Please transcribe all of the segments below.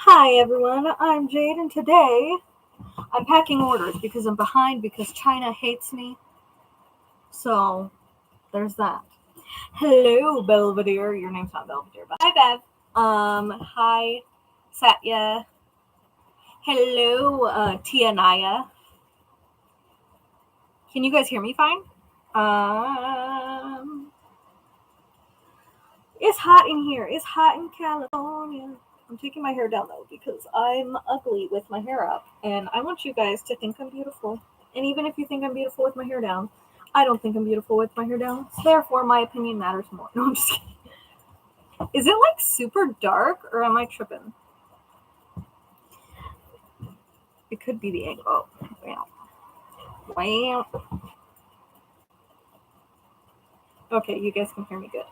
Hi everyone, I'm Jade, and today I'm packing orders because I'm behind because China hates me. So there's that. Hello, Belvedere. Your name's not Belvedere, but hi, Bev. Hi, Satya. Hello, Tia Naya. Can you guys hear me fine? Um, it's hot in here. It's hot in California. I'm taking my hair down though because I'm ugly with my hair up, and I want you guys to think I'm beautiful. And even if you think I'm beautiful with my hair down, I don't think I'm beautiful with my hair down. So therefore, my opinion matters more. No, I'm just kidding. Is it like super dark, or am I tripping? It could be the angle. Oh, wow. Wow. Okay, you guys can hear me good.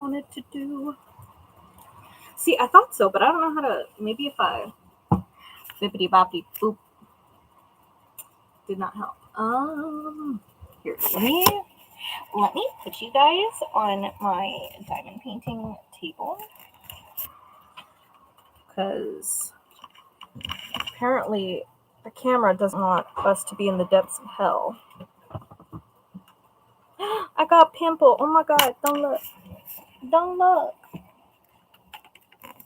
Wanted to do. See, I thought so, but I don't know how to. Maybe if I bippity boppity boop did not help. Here, let me put you guys on my diamond painting table because apparently the camera doesn't want us to be in the depths of hell. I got pimple. Oh my god! Don't look. Don't look.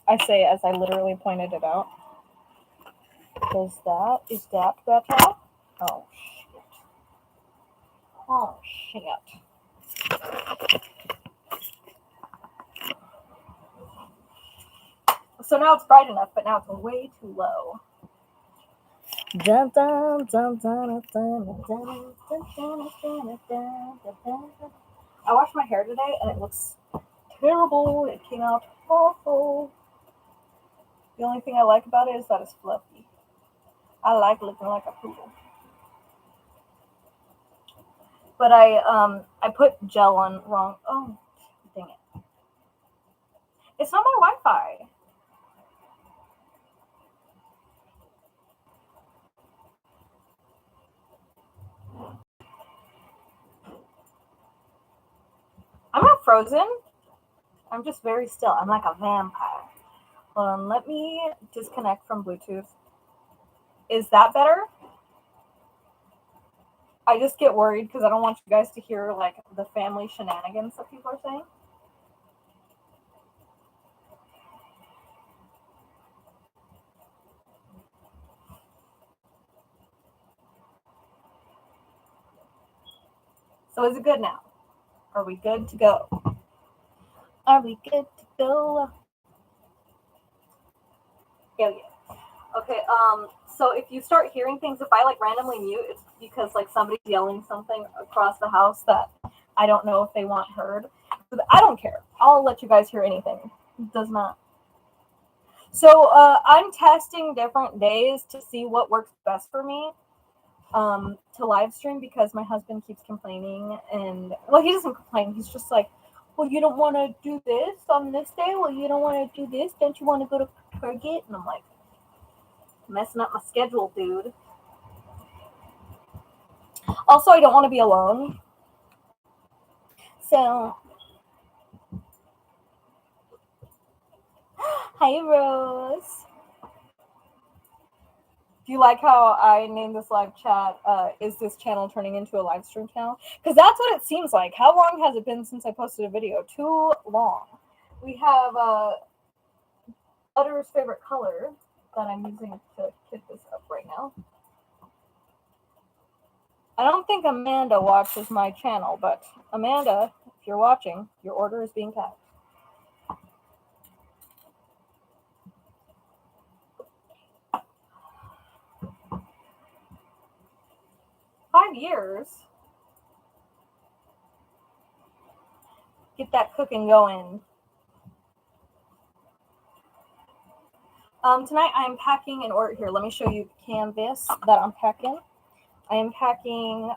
I say as I literally pointed it out. Is that better? Oh shit. Oh shit. So now it's bright enough, but now it's way too low. Dun, dun, dun, dun, dun, dun, I washed my hair today and it looks terrible. It came out awful. The only thing I like about it is that it's fluffy. I like looking like a poodle. But I put gel on wrong. Oh, dang it! It's not my Wi-Fi. I'm not frozen. I'm just very still. I'm like a vampire. Hold on, let me disconnect from Bluetooth. Is that better? I just get worried because I don't want you guys to hear like the family shenanigans that people are saying. So is it good now? Are we good to go? Are we good to go? Yeah, yeah. Okay, so if you start hearing things, if I like randomly mute, it's because like somebody's yelling something across the house that I don't know if they want heard. But I don't care. I'll let you guys hear anything. It does not. So I'm testing different days to see what works best for me to live stream because my husband keeps complaining, and well, he doesn't complain. He's just like, well, you don't want to do this on this day. Well, you don't want to do this. Don't you want to go to Target? And I'm like, messing up my schedule, dude. Also, I don't want to be alone. So, hi, Rose. Do you like how I named this live chat? Is this channel turning into a live stream channel? Because that's what it seems like. How long has it been since I posted a video? Too long. We have Butter's favorite color that I'm using to kit this up right now. I don't think Amanda watches my channel, but Amanda, if you're watching, your order is being packed. 5 years. Get that cooking going. Tonight I'm packing an order here. Let me show you the canvas that I'm packing. I am packing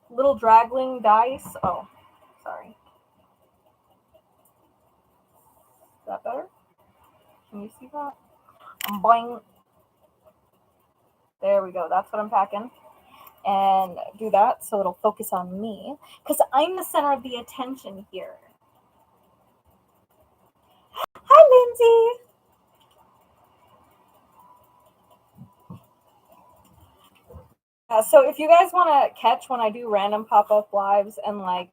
little dragling dice. Oh, sorry. Is that better? Can you see that? I'm boing. There we go. That's what I'm packing. and do that so it'll focus on me because I'm the center of the attention here. Hi, Lindsay. So if you guys want to catch when I do random pop-up lives and like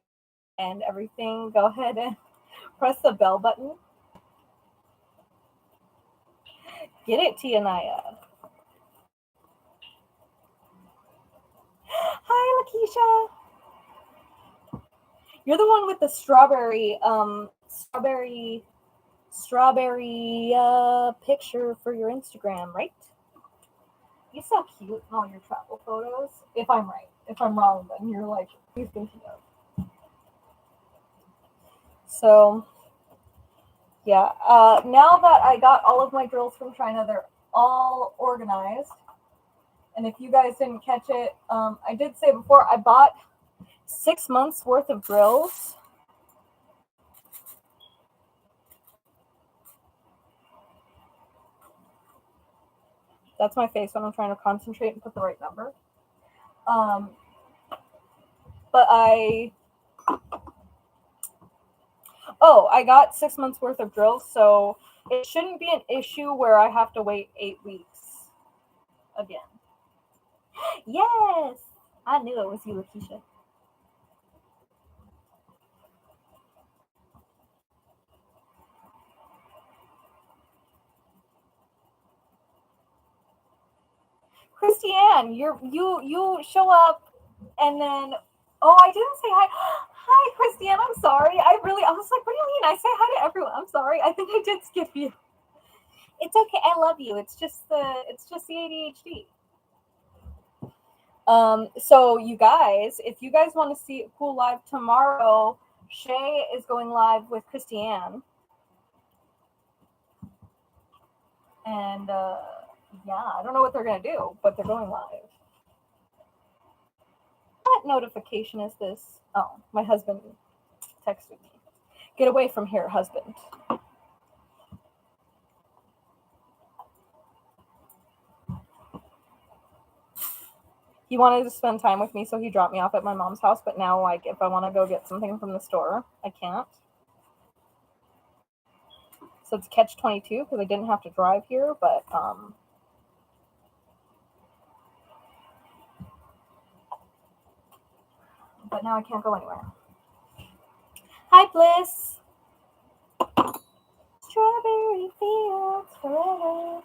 and everything, go ahead and press the bell button. Get it, Tianaya. Hi, Lakeisha. You're the one with the strawberry picture for your Instagram, right? You're so cute in all your travel photos. If I'm right. If I'm wrong, then you're like, you're thinking of. So, yeah. Now that I got all of my drills from China, they're all organized. And if you guys didn't catch it, I did say before, I bought 6 months worth of drills. That's my face when I'm trying to concentrate and put the right number. But I got 6 months worth of drills, so it shouldn't be an issue where I have to wait 8 weeks again. Yes, I knew it was you, Lakeisha. Christiane, you show up, and then I didn't say hi. Hi, Christiane. I'm sorry. I was like, what do you mean? I say hi to everyone. I'm sorry. I think I did skip you. It's okay. I love you. It's just the ADHD. So you guys, if you guys want to see a cool live tomorrow, Shay is going live with Christiane. And yeah, I don't know what they're gonna do, but they're going live. What notification is this? Oh, my husband texted me. Get away from here, husband. He wanted to spend time with me, so he dropped me off at my mom's house. But now, like, if I want to go get something from the store, I can't. So it's catch-22 because I didn't have to drive here, but now I can't go anywhere. Hi, Bliss. Strawberry fields forever.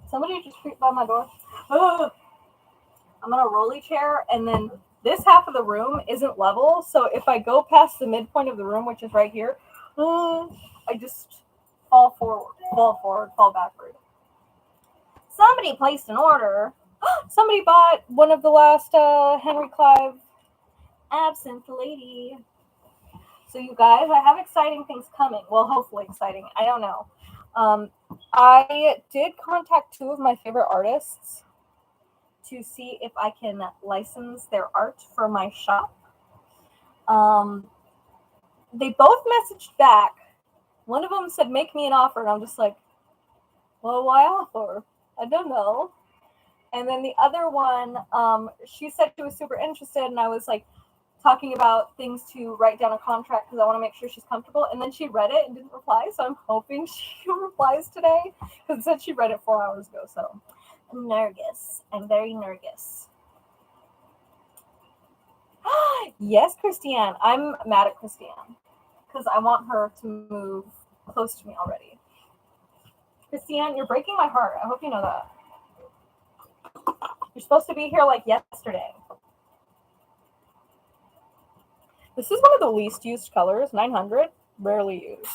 Somebody just creeped by my door. Oh, I'm on a rolly chair, and then this half of the room isn't level. So if I go past the midpoint of the room, which is right here, I just fall forward, fall backward. Somebody placed an order. Somebody bought one of the last Henry Clive Absinthe Lady. So you guys, I have exciting things coming. Well, hopefully exciting. I don't know. I did contact 2 of my favorite artists to see if I can license their art for my shop. They both messaged back. One of them said, make me an offer. And I'm just like, well, why offer? I don't know. And then the other one, she said she was super interested. And I was like talking about things to write down a contract because I want to make sure she's comfortable. And then she read it and didn't reply. So I'm hoping she replies today because it said she read it 4 hours ago. So I'm nervous. I'm very nervous. Yes, Christiane. I'm mad at Christiane because I want her to move close to me already. Christiane, you're breaking my heart. I hope you know that. You're supposed to be here like yesterday. This is one of the least used colors, 900, rarely used.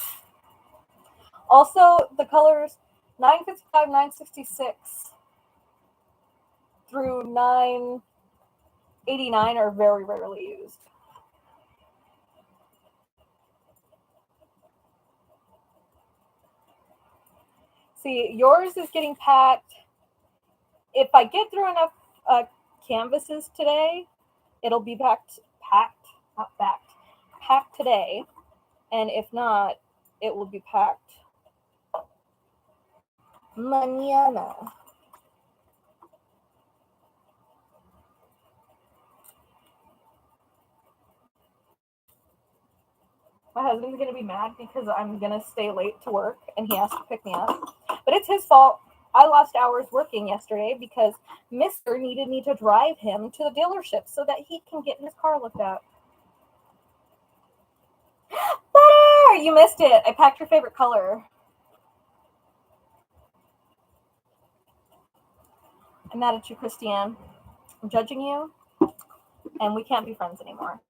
Also, the colors 955, 966 through 989 are very rarely used. See, yours is getting packed. If I get through enough canvases today, it'll be packed today. And if not, it will be packed mañana. My husband's going to be mad because I'm going to stay late to work and he has to pick me up. But it's his fault. I lost hours working yesterday because Mr. needed me to drive him to the dealership so that he can get his car looked at. Butter! You missed it. I packed your favorite color. I'm mad at you, Christiane. I'm judging you, and we can't be friends anymore.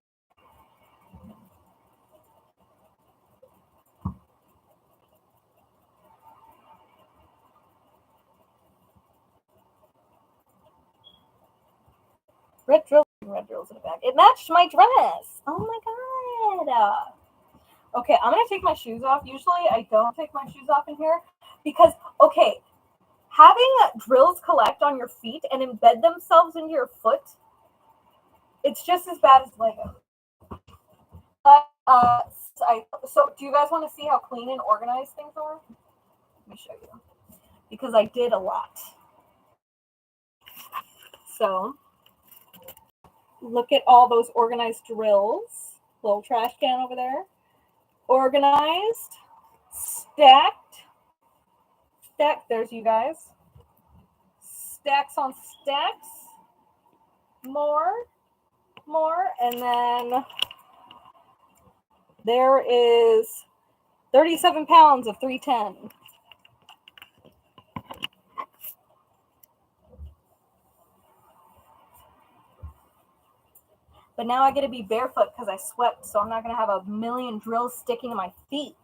Red drills in the bag. It matched my dress. Oh my god. Okay, I'm gonna take my shoes off. Usually I don't take my shoes off in here because, okay, having drills collect on your feet and embed themselves into your foot, it's just as bad as Lego. So do you guys want to see how clean and organized things are? Let me show you. Because I did a lot. So look at all those organized drills. Little trash can over there. Organized. Stacked. There's you guys. Stacks on stacks. More. And then there is 37 pounds of 310. But now I get to be barefoot because I sweat, so I'm not going to have a million drills sticking to my feet.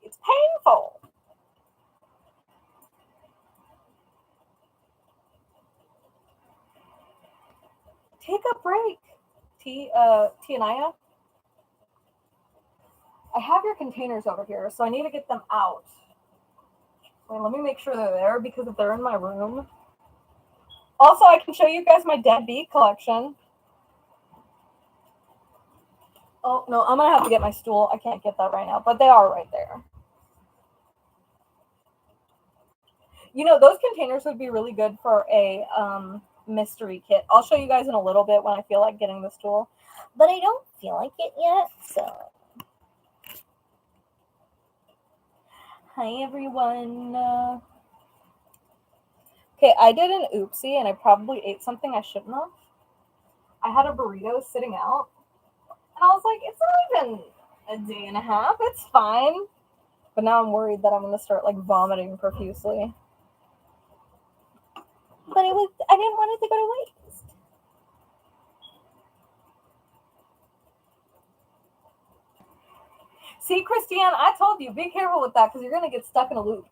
It's painful. Take a break, Tianaya. I have your containers over here, so I need to get them out. Wait, let me make sure they're there, because if they're in my room. Also, I can show you guys my dead bee collection. Oh, no, I'm going to have to get my stool. I can't get that right now, but they are right there. You know, those containers would be really good for a mystery kit. I'll show you guys in a little bit when I feel like getting the stool, but I don't feel like it yet, so. Hi, everyone. Okay, I did an oopsie, and I probably ate something I shouldn't have. I had a burrito sitting out, and I was like, it's not even a day and a half. It's fine. But now I'm worried that I'm going to start, like, vomiting profusely. But I didn't want it to go to waste. See, Christiane, I told you, be careful with that because you're going to get stuck in a loop.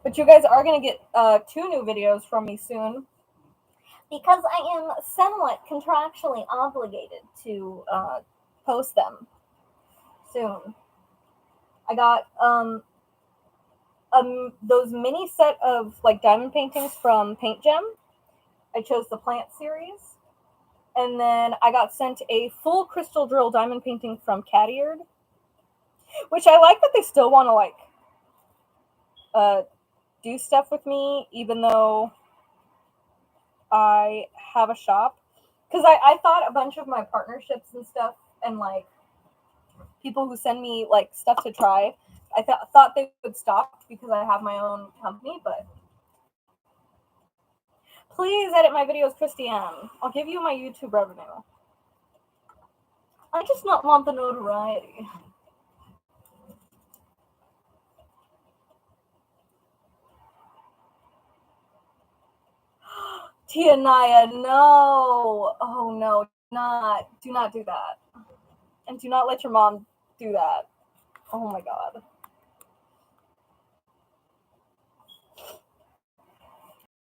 But you guys are going to get 2 new videos from me soon because I am somewhat contractually obligated to post them soon. I got those mini set of like diamond paintings from Paint Gem. I chose the plant series. And then I got sent a full crystal drill diamond painting from Catiered, which I like that they still want to like do stuff with me, even though I have a shop. Because I thought a bunch of my partnerships and stuff and like people who send me like stuff to try, I thought they would stop because I have my own company, but please edit my videos, Christiane. I'll give you my YouTube revenue. I just not want the notoriety. Tianaya, no. Oh no, do not do that. And do not let your mom do that. Oh my god.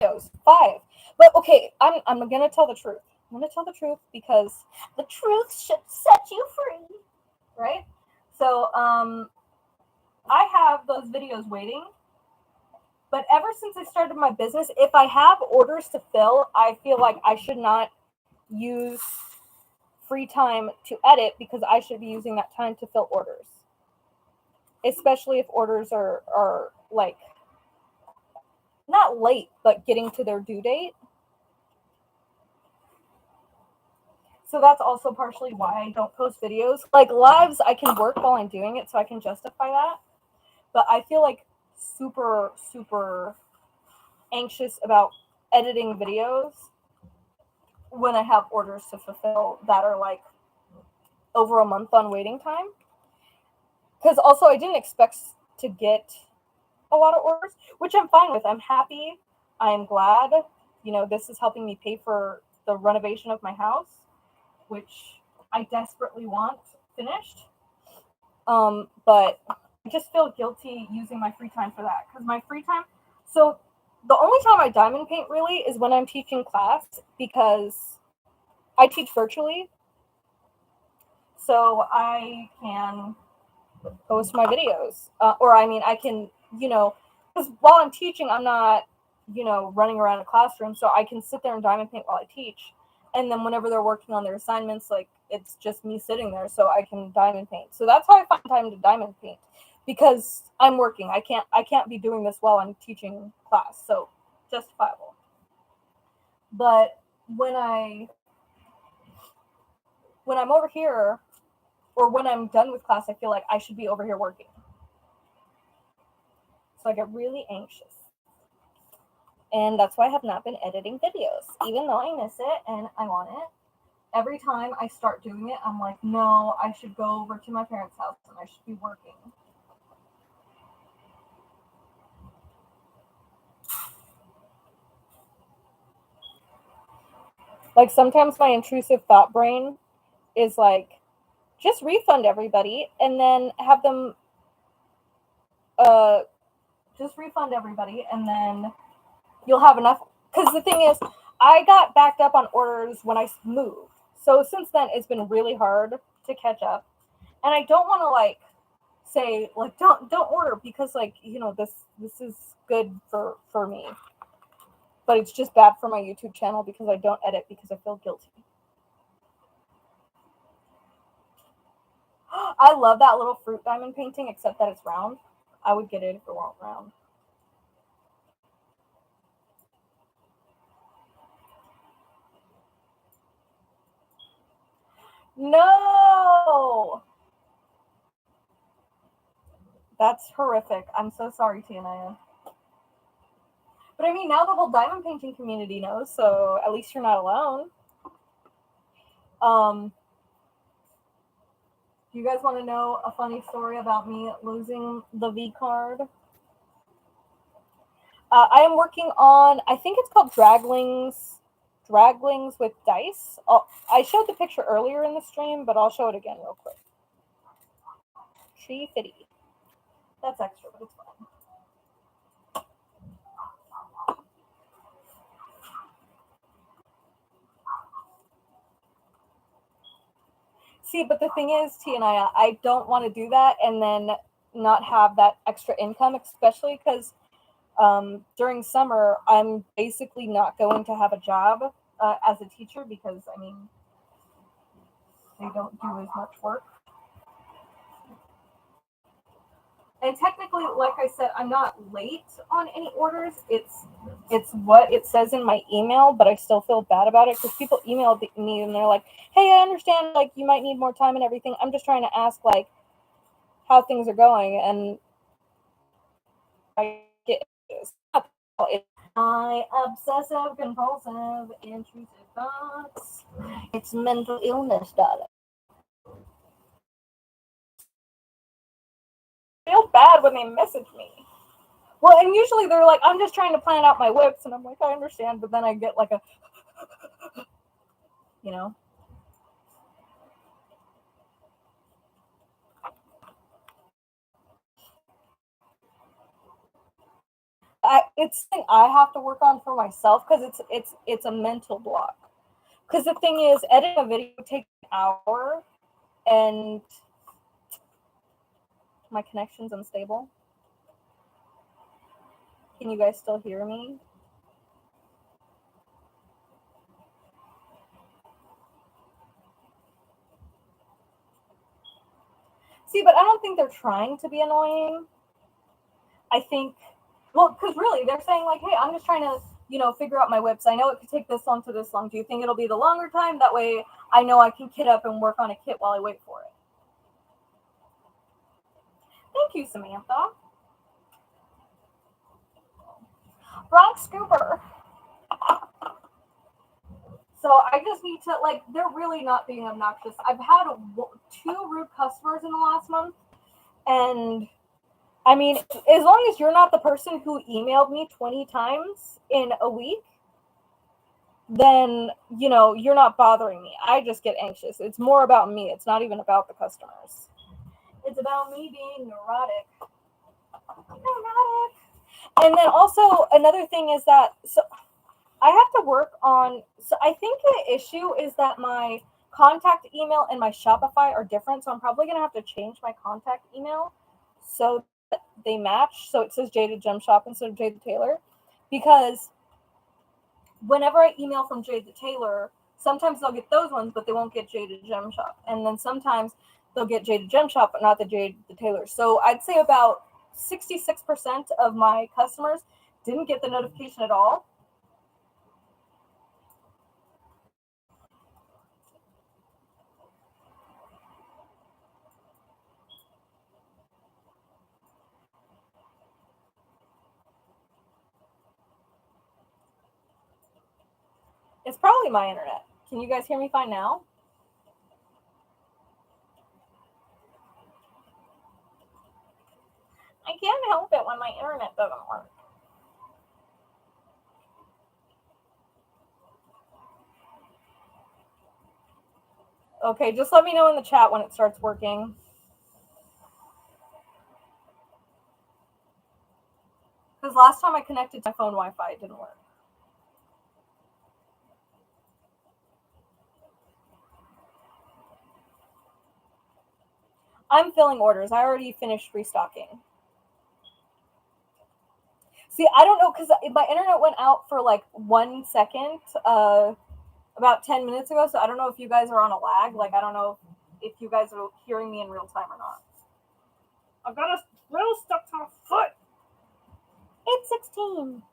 Videos 5. But okay, I'm gonna tell the truth. I'm gonna tell the truth because the truth should set you free. Right? So I have those videos waiting. But ever since I started my business, if I have orders to fill, I feel like I should not use free time to edit because I should be using that time to fill orders. Especially if orders are like not not late, but getting to their due date. So that's also partially why I don't post videos. Like lives, I can work while I'm doing it, so I can justify that. But I feel like super, super anxious about editing videos when I have orders to fulfill that are like over a month on waiting time. Because also I didn't expect to get a lot of orders, which I'm fine with. I'm happy. I'm glad. You know, this is helping me pay for the renovation of my house, which I desperately want finished. But I just feel guilty using my free time for that. Because my free time, so the only time I diamond paint really is when I'm teaching class, because I teach virtually. So I can post my videos. Or I mean, I can, you know, because while I'm teaching, I'm not, you know, running around a classroom. So I can sit there and diamond paint while I teach. And then whenever they're working on their assignments, like it's just me sitting there, so I can diamond paint. So that's how I find time to diamond paint, because I'm working. I can't be doing this while I'm teaching class. So justifiable. But when I'm over here, or when I'm done with class, I feel like I should be over here working. So I get really anxious. And that's why I have not been editing videos, even though I miss it and I want it. Every time I start doing it, I'm like, no, I should go over to my parents' house and I should be working. Like sometimes my intrusive thought brain is like, just refund everybody and then have them just refund everybody and then you'll have enough. Because the thing is, I got backed up on orders when I moved. So since then, it's been really hard to catch up. And I don't want to like say like don't order, because like, you know, this is good for me. But it's just bad for my YouTube channel because I don't edit because I feel guilty. I love that little fruit diamond painting, except that it's round. I would get it if it weren't round. No! That's horrific. I'm so sorry, Tia. But I mean, now the whole diamond painting community knows, so at least you're not alone. Do you guys want to know a funny story about me losing the V card? I am working on, I think it's called Draglings with dice. I showed the picture earlier in the stream, but I'll show it again real quick. Tree Fitty. That's extra, but it's fine. See, but the thing is, I don't want to do that and then not have that extra income, especially because during summer, I'm basically not going to have a job as a teacher, because, I mean, they don't do as much work. And technically, like I said, I'm not late on any orders. It's what it says in my email, but I still feel bad about it because people emailed me and they're like, "Hey, I understand, like, you might need more time and everything. I'm just trying to ask, like, how things are going." And I get it's my obsessive compulsive intrusive thoughts. It's mental illness, darling. I feel bad when they message me. Well, and usually they're like, I'm just trying to plan out my whips, and I'm like, I understand, but then I get like a, you know. It's something I have to work on for myself, because it's a mental block. Because the thing is, editing a video takes an hour, and my connection's unstable. Can you guys still hear me? See, but I don't think they're trying to be annoying. I think Well, because really, they're saying like, hey, I'm just trying to, figure out my whips. I know it could take this long to this long. Do you think it'll be the longer time? That way I know I can kit up and work on a kit while I wait for it. Thank you, Samantha. Bronx Scooper. So I just need to, like, they're really not being obnoxious. I've had 2 rude customers in the last month. And, I mean, as long as you're not the person who emailed me 20 times in a week, then, you're not bothering me. I just get anxious. It's more about me. It's not even about the customers. It's about me being neurotic. And then also, another thing is that, so I have to work on, so I think the issue is that my contact email and my Shopify are different. So I'm probably going to have to change my contact email so that they match. So it says JadedGemShop instead of Jade the Tailor. Because whenever I email from Jade the Tailor, sometimes they'll get those ones, but they won't get JadedGemShop. And then sometimes they'll get JadedGemShop, but not the Jade the Tailor. So I'd say about 66% of my customers didn't get the notification at all. It's probably my internet. Can you guys hear me fine now? I can't help it when my internet doesn't work. Okay, just let me know in the chat when it starts working. Because last time I connected to my phone Wi-Fi, it didn't work. I'm filling orders. I already finished restocking. See, I don't know, because my internet went out for like 1 second about 10 minutes ago, so I don't know if you guys are on a lag. Like, I don't know if you guys are hearing me in real time or not. I've got a drill stuck to my foot. It's 16.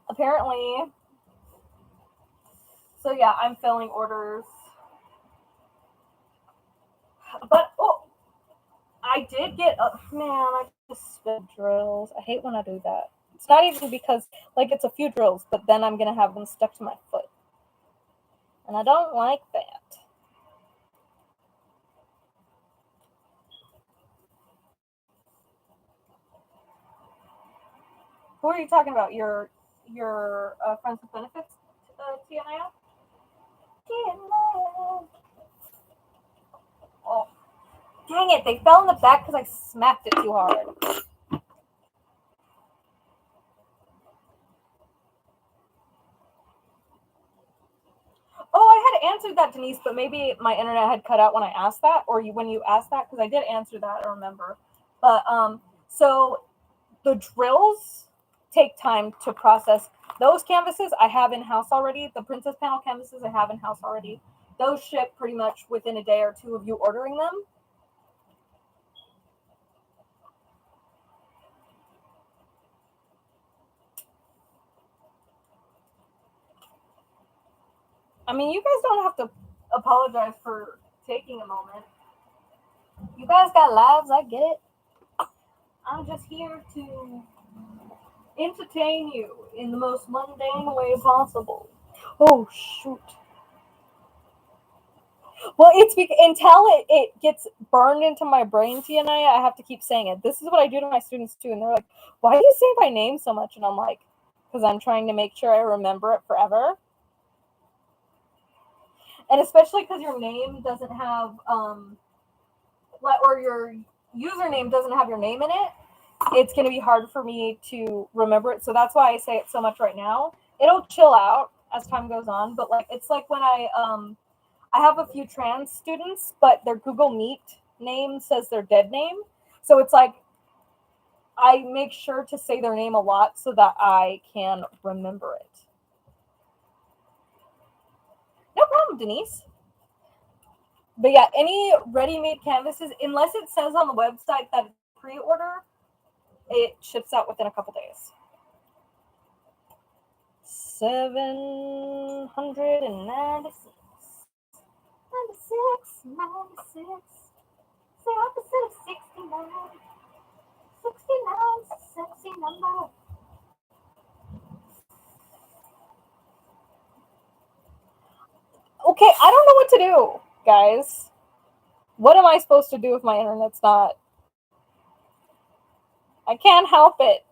Apparently. So yeah, I'm filling orders. But, I did get, man, I just spit drills. I hate when I do that. It's not even because, like, it's a few drills, but then I'm going to have them stuck to my foot. And I don't like that. Who are you talking about? Your friends with benefits, TNIO? Oh, dang it! They fell in the back because I smacked it too hard. Oh, I had answered that, Denise, but maybe my internet had cut out when I asked that, or when you asked that, because I did answer that. I remember. But so the drills take time to process. Those canvases I have in house already. The Princess Panel canvases I have in house already. Those ship pretty much within a day or two of you ordering them. I mean, you guys don't have to apologize for taking a moment. You guys got lives, I get it. I'm just here to entertain you in the most mundane way possible. Oh, shoot. Well, it's until it gets burned into my brain, TNI, I have to keep saying it. This is what I do to my students too, and they're like, "Why do you say my name so much?" And I'm like, "Because I'm trying to make sure I remember it forever." And especially because your name doesn't have, or your username doesn't have your name in it, it's going to be hard for me to remember it. So that's why I say it so much right now. It'll chill out as time goes on, but like it's like when I have a few trans students, but their Google Meet name says their dead name. So it's like I make sure to say their name a lot so that I can remember it. No problem, Denise. But yeah, any ready-made canvases, unless it says on the website that it's pre-order, it ships out within a couple days. 796. 96. The opposite of 69. 69 is a sexy number. Okay, I don't know what to do, guys. What am I supposed to do if my internet's not? I can't help it.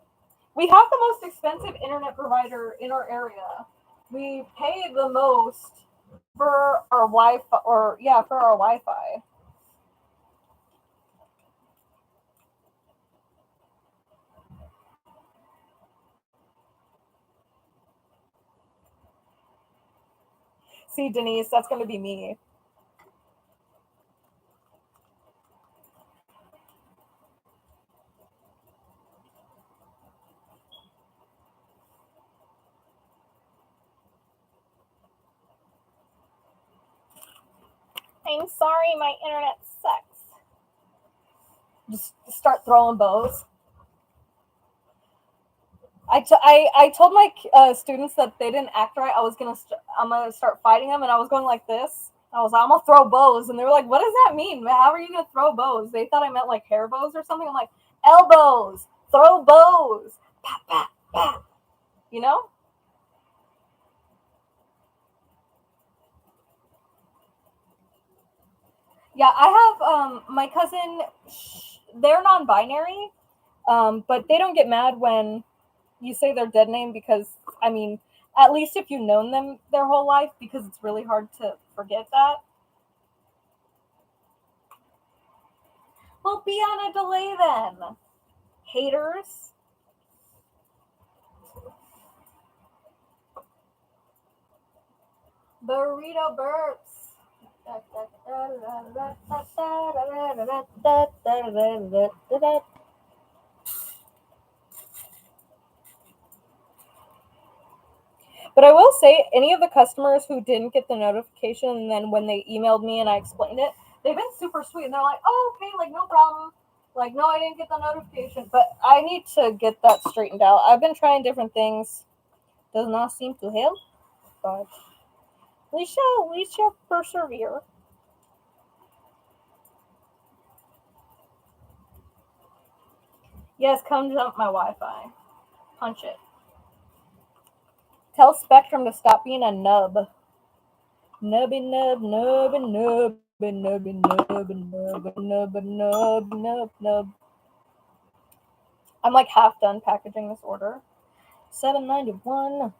We have the most expensive internet provider in our area. We pay the most for our Wi-Fi, for our Wi-Fi. See, Denise, that's going to be me. I'm sorry, my internet sucks. Just start throwing bows. I told my students that they didn't act right. I'm gonna start fighting them, and I was going like this. I was like, I'm gonna throw bows, and they were like, "What does that mean? How are you gonna throw bows?" They thought I meant like hair bows or something. I'm like, elbows, throw bows, pa pa pa. You know? Yeah, I have my cousin. They're non-binary, but they don't get mad when you say their dead name because I mean, at least if you've known them their whole life, because it's really hard to forget that. Well, be on a delay then, haters. Burrito burps. But I will say, any of the customers who didn't get the notification, and then when they emailed me and I explained it, they've been super sweet. And they're like, oh, okay, like, no problem. Like, no, I didn't get the notification. But I need to get that straightened out. I've been trying different things. Does not seem to help. But we shall persevere. Yes, come jump my Wi-Fi. Punch it. Tell Spectrum to stop being a nub. Nubby nub, nubby nub, nubby nub, nub, nub, nub, nub, nub. I'm like half done packaging this order. 791.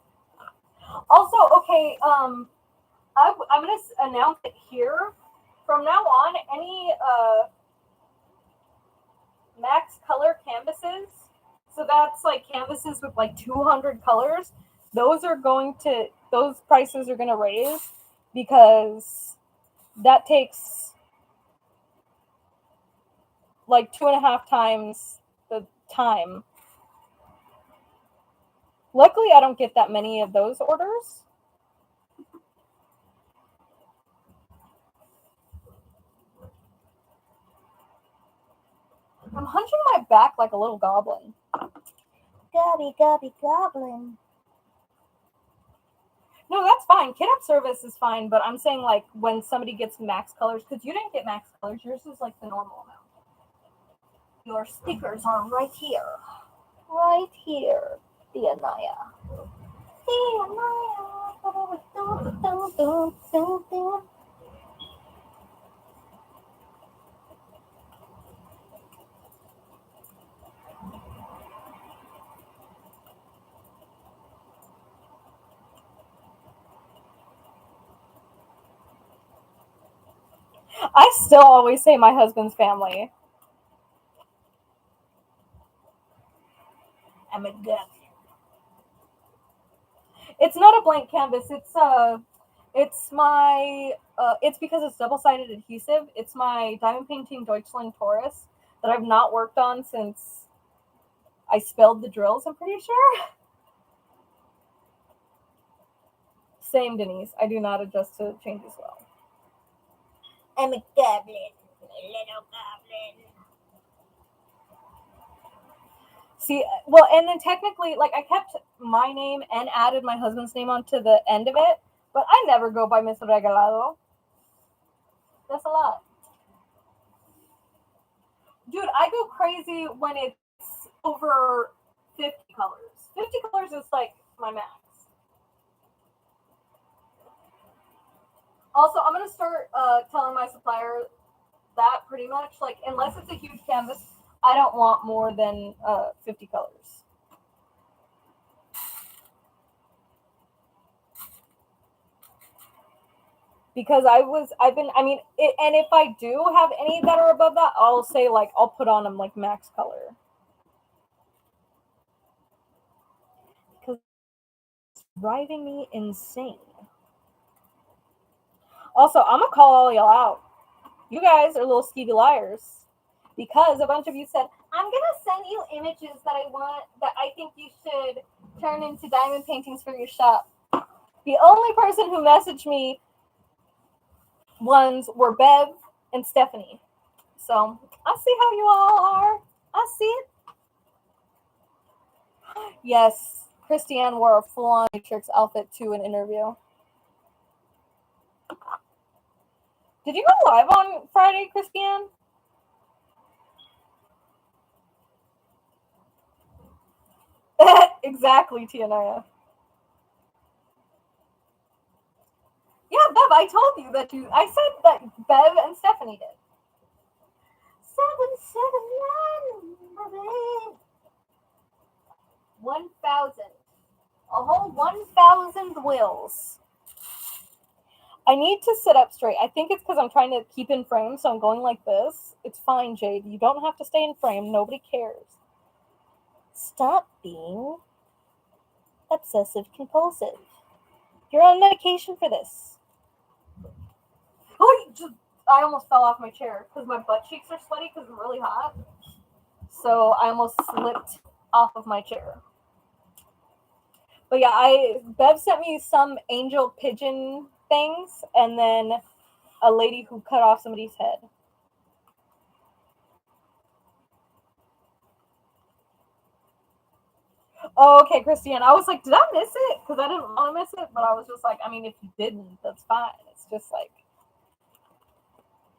Also, okay, I'm gonna announce it here. From now on, any max color canvases, so that's like canvases with like 200 colors, those prices are gonna raise because that takes like 2.5 times the time. Luckily, I don't get that many of those orders. I'm hunching my back like a little goblin. Gobby, gobby, goblin. No, that's fine. Kit up service is fine, but I'm saying like when somebody gets max colors, because you didn't get max colors, yours is like the normal amount. Your stickers are right here. Right here, the Anaya. The Anaya. I still always say my husband's family. I'm a death. It's not a blank canvas. It's because it's double-sided adhesive. It's my diamond painting Deutschland Taurus that I've not worked on since I spelled the drills. I'm pretty sure. Same, Denise. I do not adjust to change as well. I'm a goblin. A little goblin. See, well, and then technically, like, I kept my name and added my husband's name onto the end of it, but I never go by Mr. Regalado. That's a lot. Dude, I go crazy when it's over 50 colors. 50 colors is like my max. Also, I'm going to start telling my supplier that pretty much, like, unless it's a huge canvas, I don't want more than 50 colors. Because and if I do have any that are above that, I'll say, like, I'll put on them, like, max color. Because it's driving me insane. Also, I'm going to call all y'all out. You guys are little skeevy liars. Because a bunch of you said, I'm going to send you images that I think you should turn into diamond paintings for your shop. The only person who messaged me ones were Bev and Stephanie. So I see how you all are. I see it. Yes, Christiane wore a full-on Matrix outfit to an interview. Did you go live on Friday, Christiane? Exactly, Tianaya. Yeah, Bev, I told you that I said that Bev and Stephanie did. 771, 1,000. A whole 1,000 wheels. I need to sit up straight. I think it's because I'm trying to keep in frame, so I'm going like this. It's fine, Jade. You don't have to stay in frame. Nobody cares. Stop being obsessive compulsive. You're on medication for this. Oh, I almost fell off my chair because my butt cheeks are sweaty because it's really hot. So I almost slipped off of my chair. But yeah, Bev sent me some angel pigeon things, and then a lady who cut off somebody's head. Oh, okay, Christiane. I was like, did I miss it? Because I didn't want to miss it, but I was just like, I mean, if you didn't, that's fine. It's just like,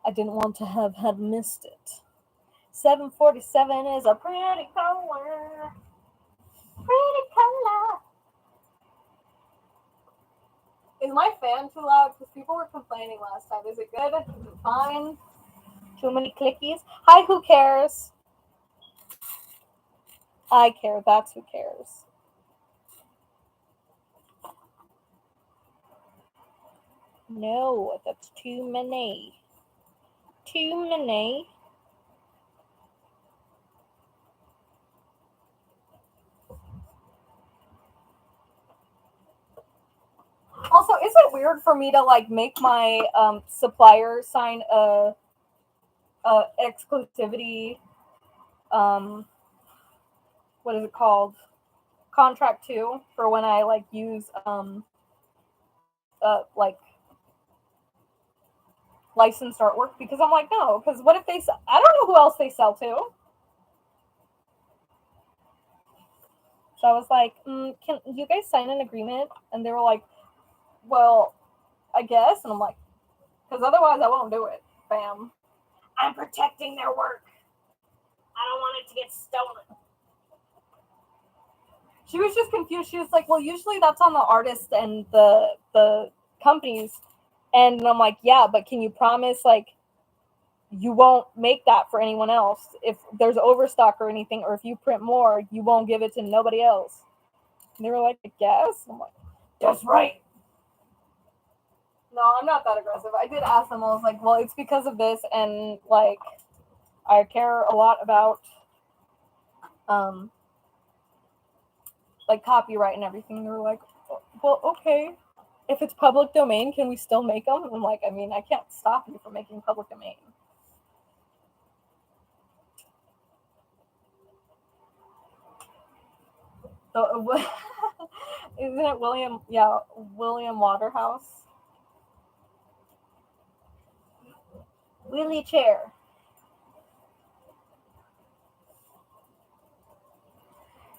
I didn't want to have had missed it. 747 is a pretty color. Pretty color. Is my fan too loud? Because people were complaining last time. Is it good? Is it fine? Too many clickies? Hi, who cares? I care. That's who cares. No, that's too many. Too many. Also, is it weird for me to like make my supplier sign a exclusivity what is it called, contract too, for when I like use like licensed artwork? Because I'm like, no, because what if they sell? I don't know who else they sell to. So I was like, can you guys sign an agreement? And they were like, well, I guess. And I'm like, because otherwise I won't do it. Bam. I'm protecting their work. I don't want it to get stolen. She was just confused. She was like, well, usually that's on the artist and the companies. And I'm like, yeah, but can you promise, like, you won't make that for anyone else? If there's overstock or anything, or if you print more, you won't give it to nobody else. And they were like, I guess. I'm like, that's right. No, I'm not that aggressive. I did ask them. I was like, well, it's because of this, and like, I care a lot about like copyright and everything. They were like, well, okay. If it's public domain, can we still make them? And I'm like, I mean, I can't stop you from making public domain. So, isn't it William? Yeah, William Waterhouse. Wheelie chair.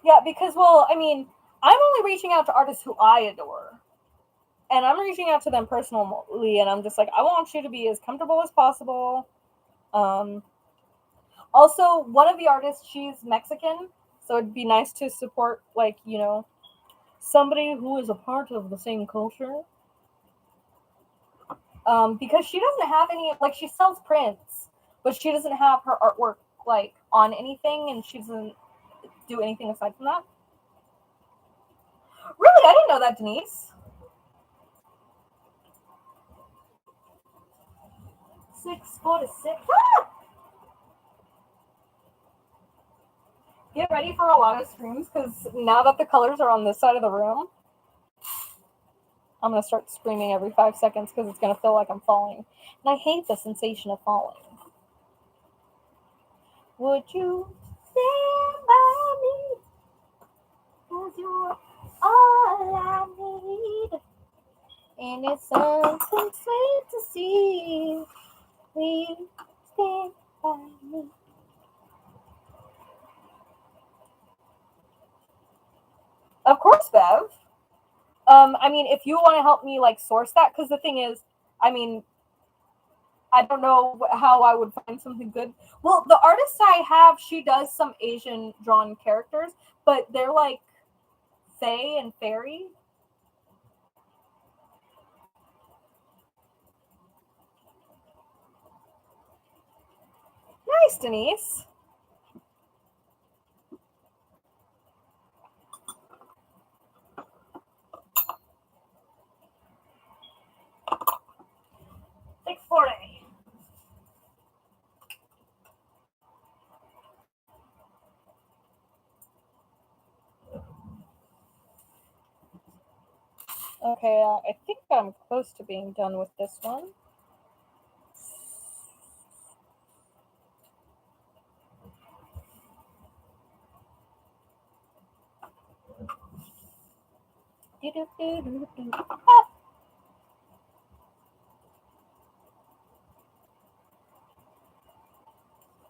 Yeah, because, well, I mean, I'm only reaching out to artists who I adore. And I'm reaching out to them personally, and I'm just like, I want you to be as comfortable as possible. Um, Also, one of the artists, she's Mexican, so it'd be nice to support, like, somebody who is a part of the same culture. Because she doesn't have any, like, she sells prints, but she doesn't have her artwork, like, on anything, and she doesn't do anything aside from that. Really? I didn't know that, Denise. 6 4 to 6. Ah! Get ready for a lot of screams, because now that the colors are on this side of the room, I'm going to start screaming every 5 seconds because it's going to feel like I'm falling. And I hate the sensation of falling. Would you stand by me? Cause you're all I need. And it's something sweet to see. Will you stand by me? Of course, Bev. I mean, if you want to help me, like, source that, because the thing is, I mean, I don't know how I would find something good. Well, the artist I have, she does some Asian drawn characters, but they're like fae and fairy. Nice, Denise. Six 40. Okay, I think I'm close to being done with this one. Ah,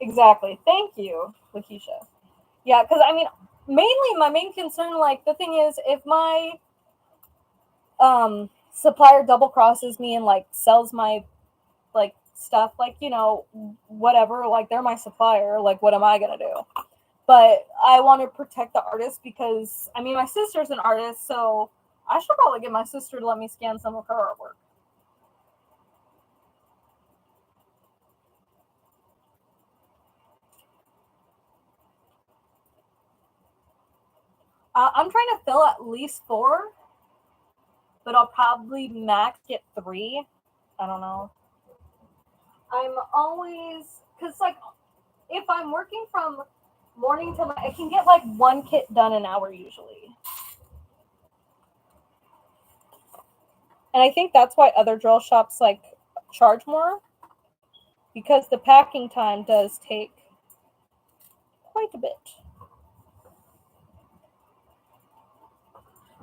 exactly. Thank you, Lakeisha. Yeah, because I mean, mainly my main concern, like, the thing is, if my supplier double crosses me and, like, sells my, like, stuff, like, whatever, like, they're my supplier, like, what am I gonna do? But I want to protect the artist because, I mean, my sister's an artist, so I should probably get my sister to let me scan some of her artwork. I'm trying to fill at least 4, but I'll probably max get 3. I don't know. I'm always, because, like, if I'm working from morning till night, I can get like one kit done an hour usually. And I think that's why other drill shops, like, charge more, because the packing time does take quite a bit.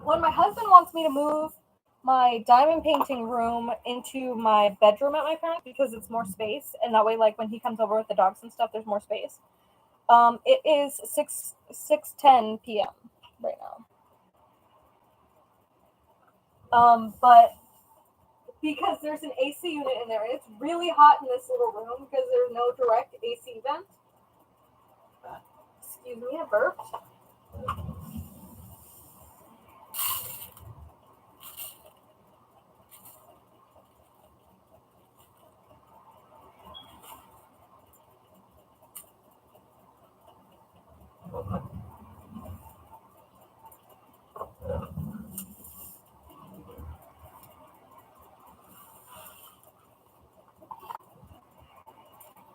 When my husband wants me to move my diamond painting room into my bedroom at my parents because it's more space, and that way, like, when he comes over with the dogs and stuff, there's more space. It is 6:10 p.m. right now. But because there's an AC unit in there, and it's really hot in this little room because there's no direct AC vent. Excuse me, I burped.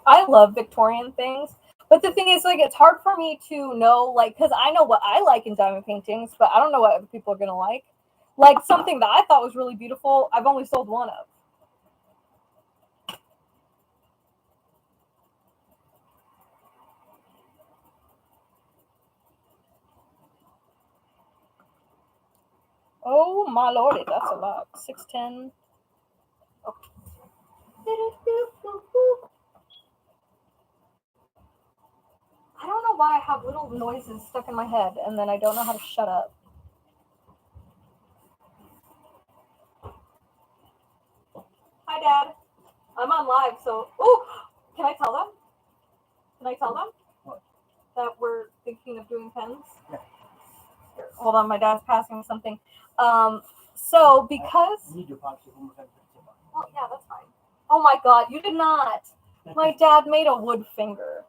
I love Victorian things. But the thing is, like, it's hard for me to know, like, because I know what I like in diamond paintings, but I don't know what other people are going to like. Like, something that I thought was really beautiful, I've only sold one of. Oh, my lordy, that's a lot. 610. Okay. why I have little noises stuck in my head, and then I don't know how to shut up. Hi, Dad. I'm on live, so... Oh! Can I tell them? Can I tell them? What? That we're thinking of doing pens? Yeah. Here, hold on, my dad's passing me something. So, because... I need your popsicle one more time. Oh, yeah, that's fine. Oh, my God, you did not. My dad made a wood finger.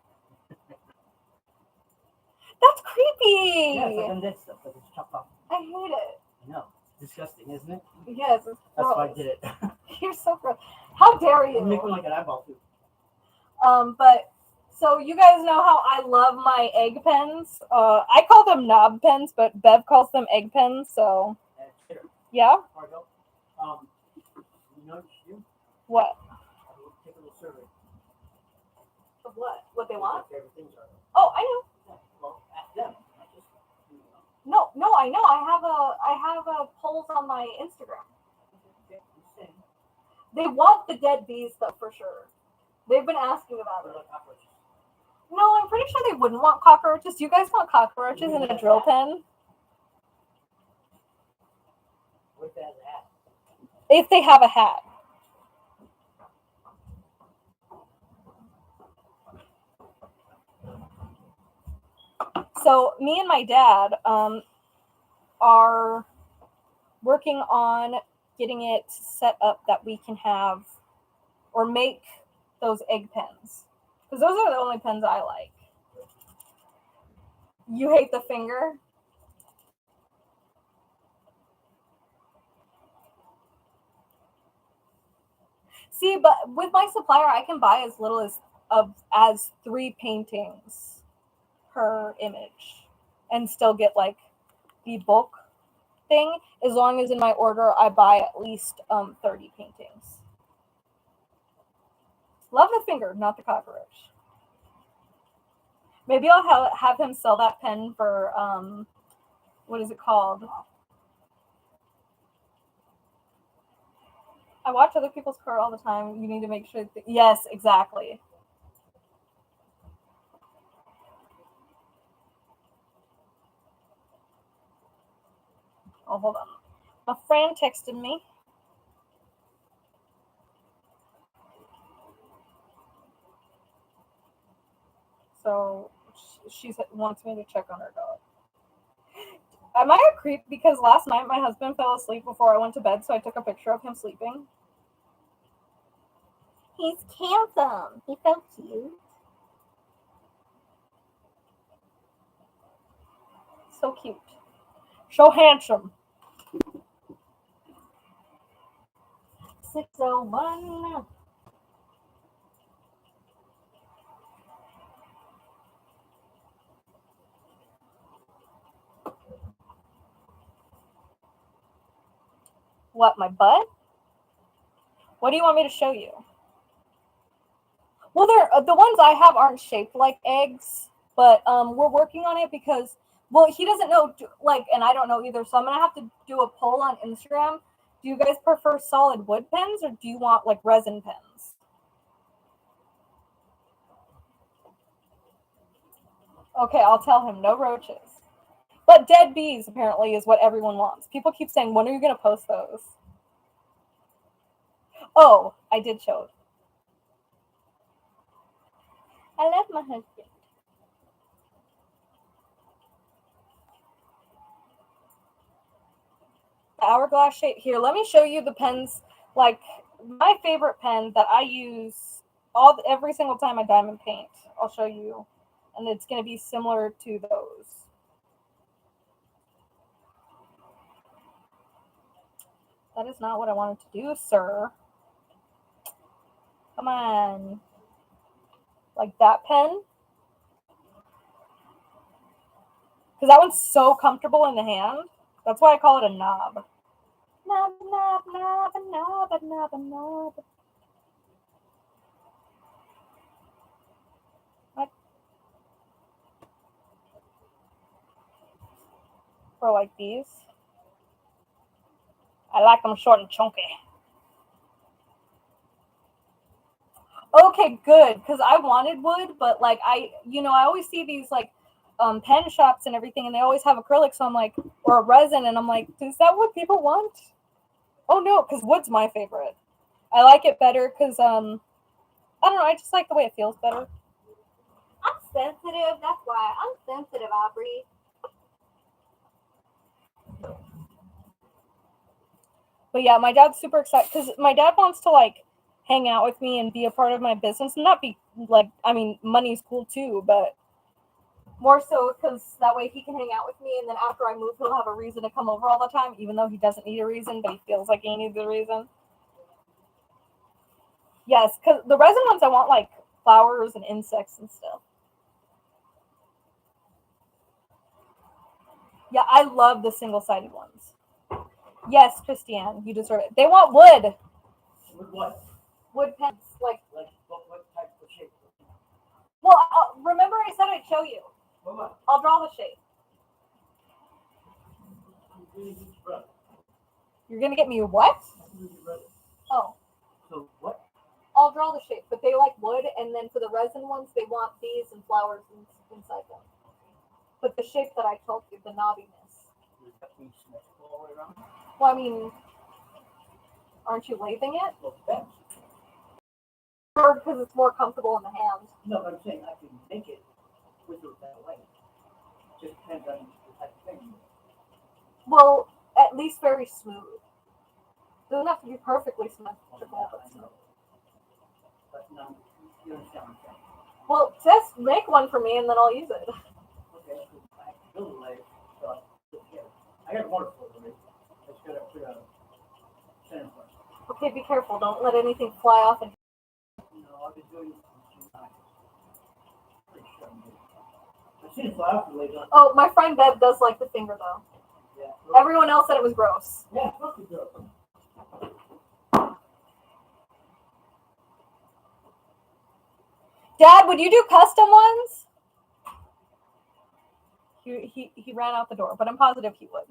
That's creepy. Yeah, it's like undead stuff. Like it's chopped off. I hate it. I know. Disgusting, isn't it? Yes, it's That's gross. why I did it. You're so gross. How dare you? You make one like an eyeball too. But so you guys know how I love my egg pens. I call them knob pens, but Bev calls them egg pens. So yeah. You know what you do? What? Take a little survey. Of what? What they want? Favorite things are. Oh, I know. Yeah, well, ask them. Not just, No, I know. I have a polls on my Instagram. They want the dead bees though, for sure. They've been asking about it. No, I'm pretty sure they wouldn't want cockroaches. Do you guys want cockroaches in a drill pen? What if they have a hat? If they have a hat. So me and my dad are working on getting it set up that we can have or make those egg pens. Because those are the only pens I like. You hate the finger? See, but with my supplier, I can buy as little as 3 paintings per image and still get like the bulk thing, as long as in my order I buy at least 30 paintings. Love the finger, not the cockroach. Maybe I'll have him sell that pen for what is it called? I watch other people's car all the time. You need to make sure that, yes, exactly. Oh, hold on. My friend texted me. So she wants me to check on her dog. Am I a creep? Because last night my husband fell asleep before I went to bed, so I took a picture of him sleeping. He's handsome. He's so cute. So cute. So handsome. 601. What, my butt? What do you want me to show you? Well, the ones I have aren't shaped like eggs, but we're working on it because, well, he doesn't know, like, and I don't know either, so I'm going to have to do a poll on Instagram. Do you guys prefer solid wood pens, or do you want, like, resin pens? Okay, I'll tell him, no roaches. But dead bees, apparently, is what everyone wants. People keep saying, when are you going to post those? Oh, I did show it. I love my husband. The hourglass shape. Here, let me show you the pens. Like, my favorite pen that I use every single time I diamond paint. I'll show you. And it's going to be similar to those. That is not what I wanted to do, sir. Come on. Like that pen. Because that one's so comfortable in the hand. That's why I call it a knob. Knob, knob, knob, knob, knob, knob. What? For like these. I like them short and chunky. Okay, good. Because I wanted wood, but like I always see these like pen shops and everything, and they always have acrylic. So I'm like, or a resin, and I'm like, is that what people want? Oh no, because wood's my favorite. I like it better because I don't know. I just like the way it feels better. I'm sensitive. That's why I'm sensitive, Aubrey. But yeah, my dad's super excited because my dad wants to like hang out with me and be a part of my business and not be like, I mean, money's cool too, but more so because that way he can hang out with me, and then after I move, he'll have a reason to come over all the time, even though he doesn't need a reason, but he feels like he needs a reason. Yes, because the resin ones I want like flowers and insects and stuff. Yeah, I love the single-sided ones. Yes, Christiane, you deserve it. They want wood. With what? Wood pens. Like What type of shape? well, remember I said I'd show you. What? I'll draw the shape. You're going to get me what? Oh. So what? I'll draw the shape, but they like wood, and then for the resin ones, they want bees and flowers inside them. But the shape that I told you, the knobbiness. Does that mean symmetrical all the way around? Well, I mean, aren't you laving it? Well, it depends. Or because it's more comfortable in the hand. No, but I'm saying I can make it with or that way. Just depends on the type of thing. Well, at least very smooth. Doesn't have to be perfectly symmetrical, but smooth. But no, you understand what I'm saying. Well, just make one for me, and then I'll use it. Okay, so I have to build a leg, so I put it together. I got a waterfall already. I just gotta put a center point. Okay, be careful. Don't let anything fly off. And No, I've been doing it for 2 times. Pretty sure I'm good. I've seen it fly off the leg. oh, my friend Bev does like the finger though. Yeah. Everyone else said it was gross. Yeah, it's supposed to be good. Dad, would you do custom ones? He ran out the door, but I'm positive he would.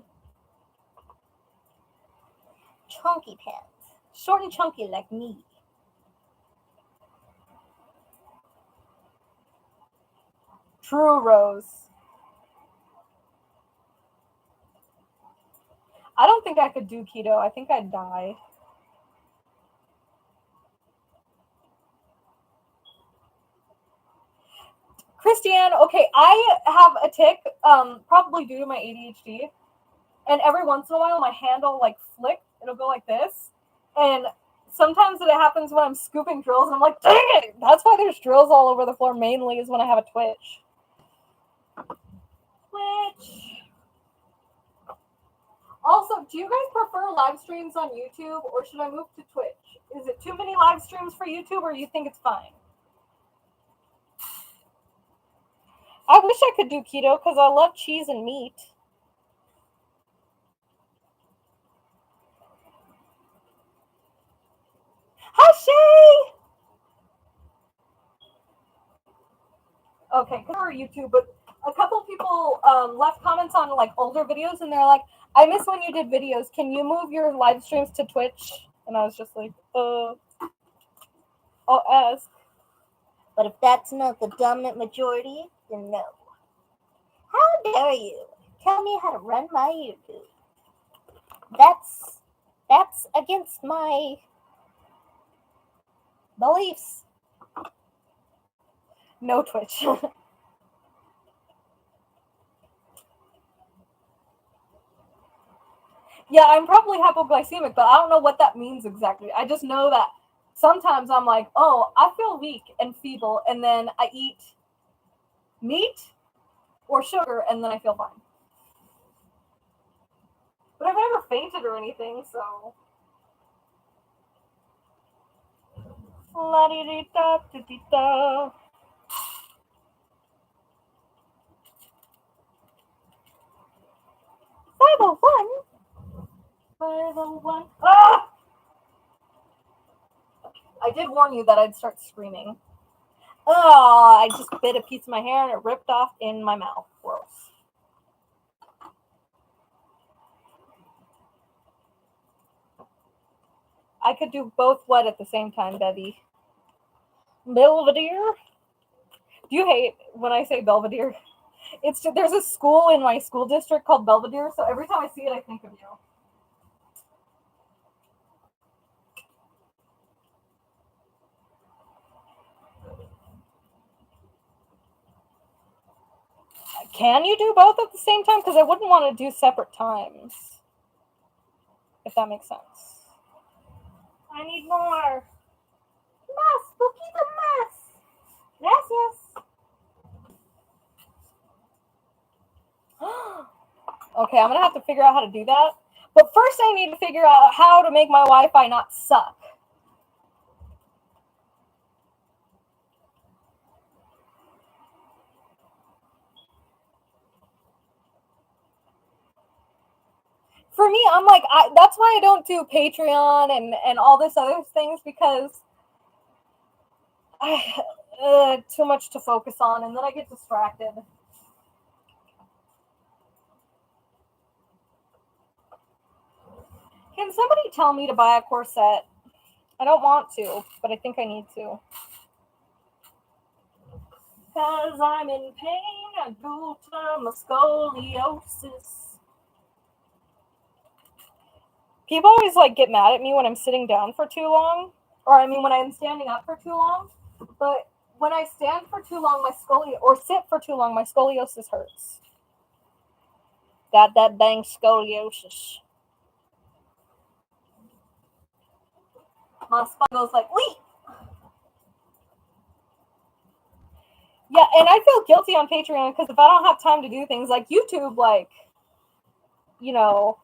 Chunky pants. Short and chunky like me. True, Rose. I don't think I could do keto. I think I'd die. Christiane, okay, I have a tick, probably due to my ADHD, and every once in a while my hand will like flick. It'll go like this, and sometimes it happens when I'm scooping drills, and I'm like, dang it! That's why there's drills all over the floor. Mainly is when I have a twitch. Also, do you guys prefer live streams on YouTube, or should I move to Twitch? Is it too many live streams for YouTube, or you think it's fine? I wish I could do keto because I love cheese and meat. Hi, Shay! Okay, for YouTube, but a couple people left comments on like older videos, and they're like, I miss when you did videos. Can you move your live streams to Twitch? And I was just like, I'll ask. But if that's not the dominant majority, then no. How dare you tell me how to run my YouTube? That's against my beliefs. No Twitch. Yeah, I'm probably hypoglycemic, but I don't know what that means exactly. I just know that sometimes I'm like, oh, I feel weak and feeble, and then I eat meat or sugar, and then I feel fine. But I've never fainted or anything, so. La-di-di-da-di-di-da. 501. Ah! I did warn you that I'd start screaming. Oh, I just bit a piece of my hair and it ripped off in my mouth. Gross. I could do both what at the same time, Bevy? Belvedere? Do you hate when I say Belvedere? There's a school in my school district called Belvedere, so every time I see it, I think of you. Can you do both at the same time? Because I wouldn't want to do separate times. If that makes sense. I need more. Más, poquito más. Gracias. Okay, I'm gonna have to figure out how to do that. But first I need to figure out how to make my Wi-Fi not suck. For me, I'm like, that's why I don't do Patreon and all this other things, because I too much to focus on, and then I get distracted. Can somebody tell me to buy a corset? I don't want to, but I think I need to. Because I'm in pain, I go to my scoliosis. People always like get mad at me when I'm sitting down for too long, or I mean when I'm standing up for too long. But when I stand for too long, or sit for too long, my scoliosis hurts. Got that dang scoliosis. My spine goes like, wait. Yeah, and I feel guilty on Patreon because if I don't have time to do things like YouTube, like, you know,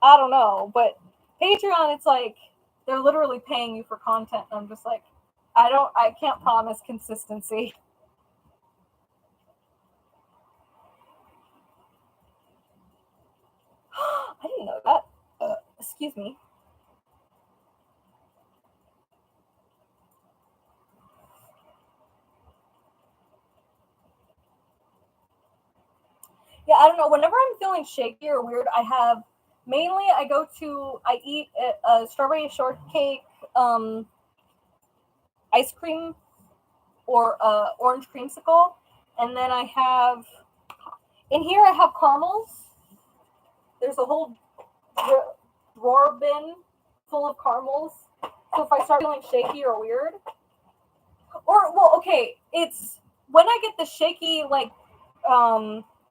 I don't know. But Patreon, it's like they're literally paying you for content. And I'm just like, I can't promise consistency. I didn't know that. Excuse me. Yeah, I don't know. Whenever I'm feeling shaky or weird, I eat a strawberry shortcake, ice cream, or orange creamsicle, and then in here I have caramels. There's a whole drawer bin full of caramels. So if I start feeling shaky or weird, it's when I get the shaky, like,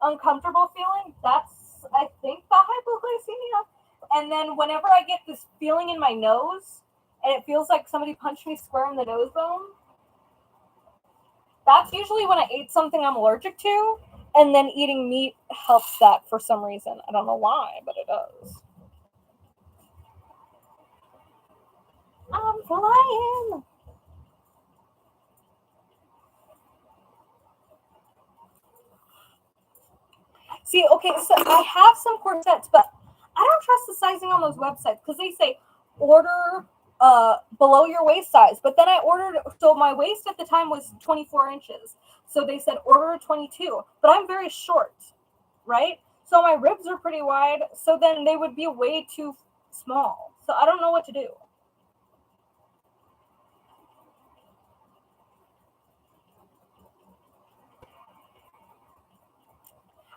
uncomfortable feeling, that's, I think, the hypoglycemia. And then whenever I get this feeling in my nose, and it feels like somebody punched me square in the nose bone, that's usually when I ate something I'm allergic to, and then eating meat helps that for some reason. I don't know why, but it does. I'm flying. See, okay, so I have some corsets, but I don't trust the sizing on those websites because they say order below your waist size. But then I ordered, so my waist at the time was 24 inches. So they said order a 22, but I'm very short, right? So my ribs are pretty wide. So then they would be way too small. So I don't know what to do.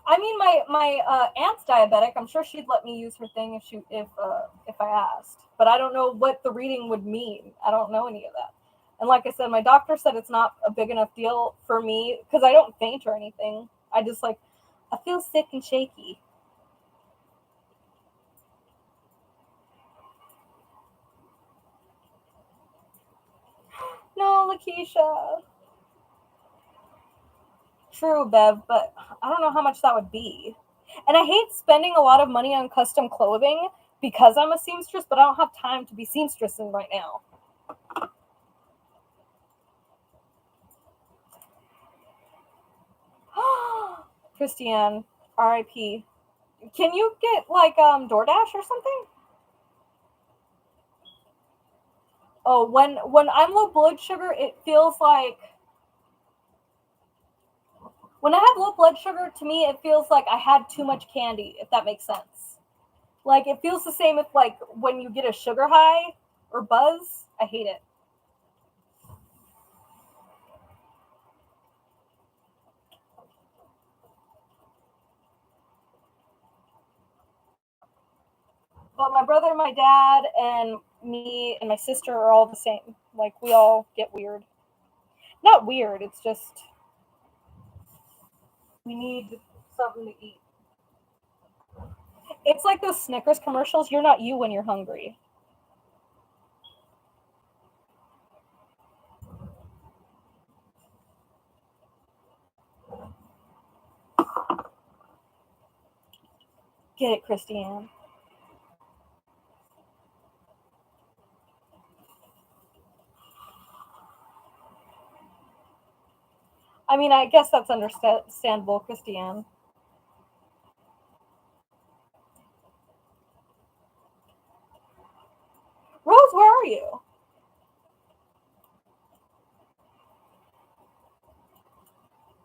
I mean, my aunt's diabetic. I'm sure she'd let me use her thing if I asked. But I don't know what the reading would mean. I don't know any of that. And like I said, my doctor said it's not a big enough deal for me because I don't faint or anything. I just I feel sick and shaky. No, Lakeisha. True, Bev, but I don't know how much that would be. And I hate spending a lot of money on custom clothing because I'm a seamstress, but I don't have time to be seamstressing right now. Christiane, R.I.P. Can you get DoorDash or something? Oh, when I'm low blood sugar, it feels like when I have low blood sugar, to me, it feels like I had too much candy, if that makes sense. Like, it feels the same if, like, when you get a sugar high or buzz. I hate it. But my brother, my dad, and me and my sister are all the same. Like, we all get weird. Not weird, it's just we need something to eat. It's like those Snickers commercials. You're not you when you're hungry. Get it, Christiane. I mean, I guess that's understandable, Christiane. Rose, where are you?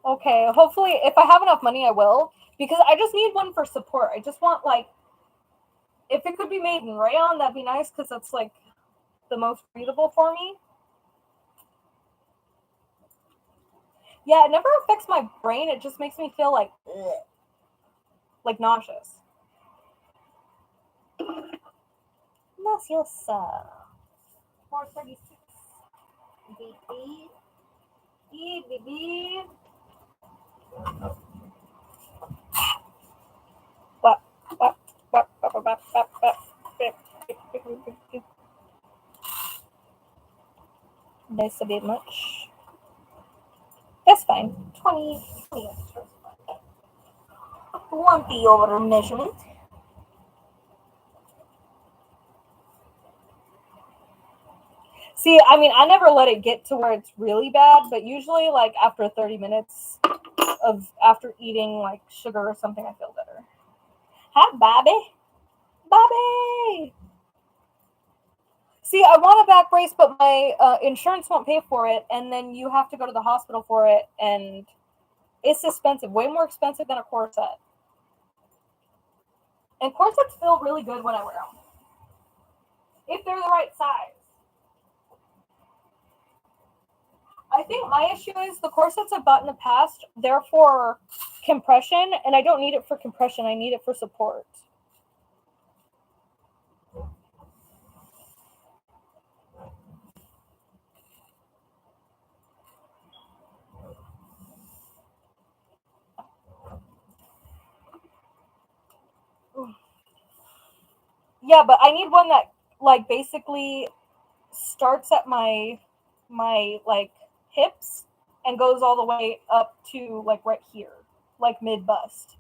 Okay, hopefully, if I have enough money, I will. Because I just need one for support. I just want, like, if it could be made in rayon, that'd be nice, because that's, like, the most breathable for me. Yeah, it never affects my brain. It just makes me feel like, ugh, like nauseous. Nauseosa. 436. Baby. Baby. What? That's a bit much. That's fine. 20 extra. Won't be over measurement. See, I mean, I never let it get to where it's really bad, but usually, like, after 30 minutes of after eating, like, sugar or something, I feel better. Hi, Bobby. Bobby! See, I want a back brace, but my insurance won't pay for it, and then you have to go to the hospital for it, and it's expensive. Way more expensive than a corset. And corsets feel really good when I wear them. If they're the right size. I think my issue is the corsets I've bought in the past, they're for compression, and I don't need it for compression. I need it for support. Yeah, but I need one that, like, basically starts at my like hips and goes all the way up to, like, right here, like mid bust.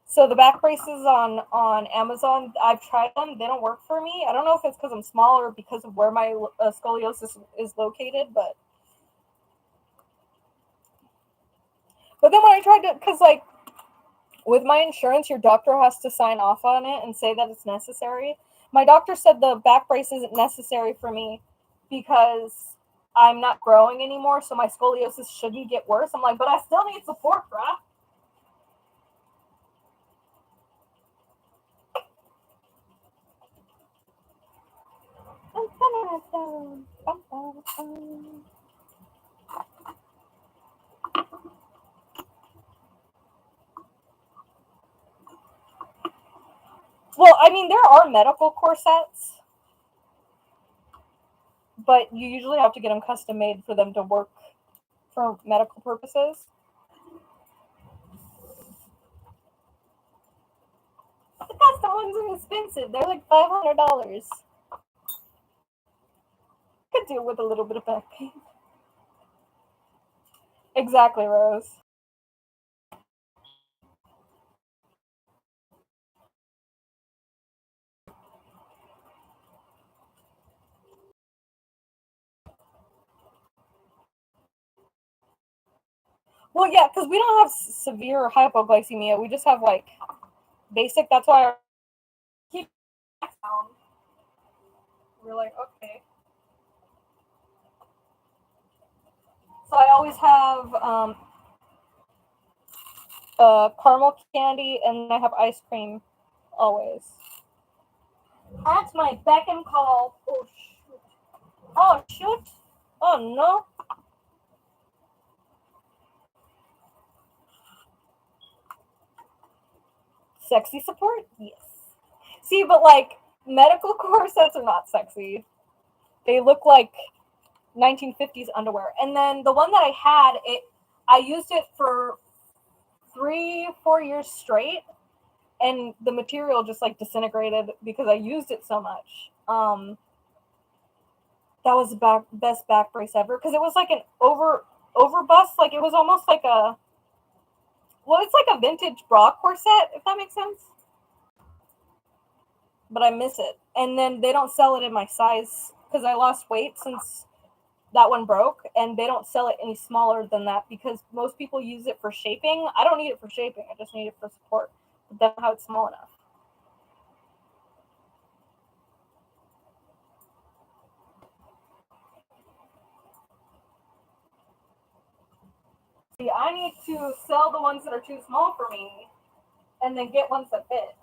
So the back braces on Amazon, I've tried them. They don't work for me. I don't know if it's because I'm small or because of where my scoliosis is located, but then when I tried to, because, like, with my insurance, your doctor has to sign off on it and say that it's necessary. My doctor said the back brace isn't necessary for me because I'm not growing anymore, so my scoliosis shouldn't get worse. I'm like, but I still need support, bruh. Well, I mean, there are medical corsets, but you usually have to get them custom made for them to work for medical purposes. The custom ones are expensive. They're like $500. Could do with a little bit of back pain. Exactly, Rose. Well, yeah, because we don't have severe hypoglycemia. We just have, like, basic. That's why I keep down. We're like, okay. So I always have caramel candy, and I have ice cream always. That's my beck and call. Oh, shoot. Oh, shoot. Oh, no. Sexy support? Yes. See, but, like, medical corsets are not sexy. They look like 1950s underwear. And then the one that I had, I used it for 3-4 years straight, and the material just like disintegrated because I used it so much. That was the best back brace ever because it was like an over bust, like it was almost like it's like a vintage bra corset, if that makes sense. But I miss it. And then they don't sell it in my size because I lost weight since that one broke, and they don't sell it any smaller than that because most people use it for shaping. I don't need it for shaping. I just need it for support. But that's how it's small enough. See, I need to sell the ones that are too small for me and then get ones that fit.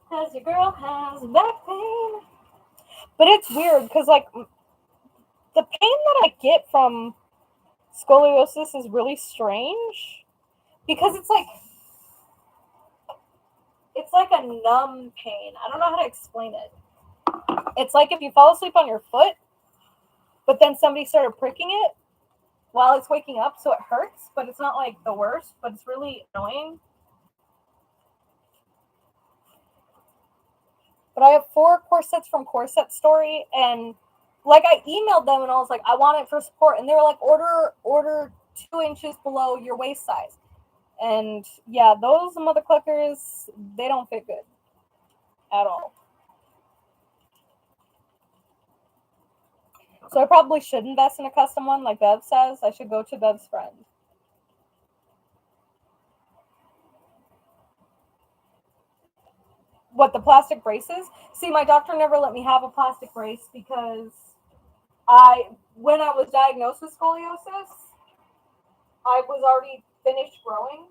Because your girl has back pain. But it's weird because, like, the pain that I get from scoliosis is really strange because it's like a numb pain. I don't know how to explain it. It's like if you fall asleep on your foot, but then somebody started pricking it while it's waking up, so it hurts, but it's not like the worst, but it's really annoying. But I have 4 corsets from Corset Story, and like I emailed them and I was like, I want it for support, and they were like, order 2 inches below your waist size. And yeah, those mother cluckers, they don't fit good at all. So I probably should invest in a custom one, like Bev says. I should go to Bev's friend. What, the plastic braces? See, my doctor never let me have a plastic brace because when I was diagnosed with scoliosis, I was already finished growing.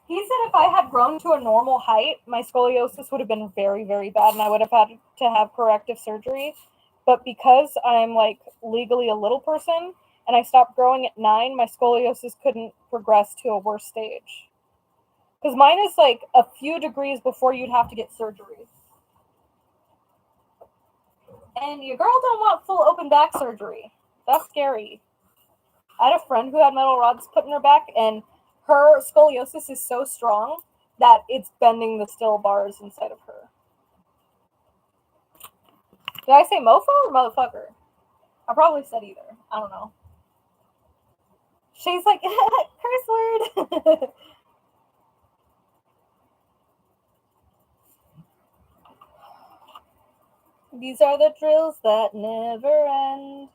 He said if I had grown to a normal height, my scoliosis would have been very, very bad and I would have had to have corrective surgery. But because I'm like legally a little person and I stopped growing at 9, my scoliosis couldn't progress to a worse stage. Because mine is like a few degrees before you'd have to get surgery. And your girl don't want full open back surgery. That's scary. I had a friend who had metal rods put in her back, and her scoliosis is so strong that it's bending the steel bars inside of her. Did I say mofo or motherfucker? I probably said either. I don't know. She's like, curse word. These are the drills that never end.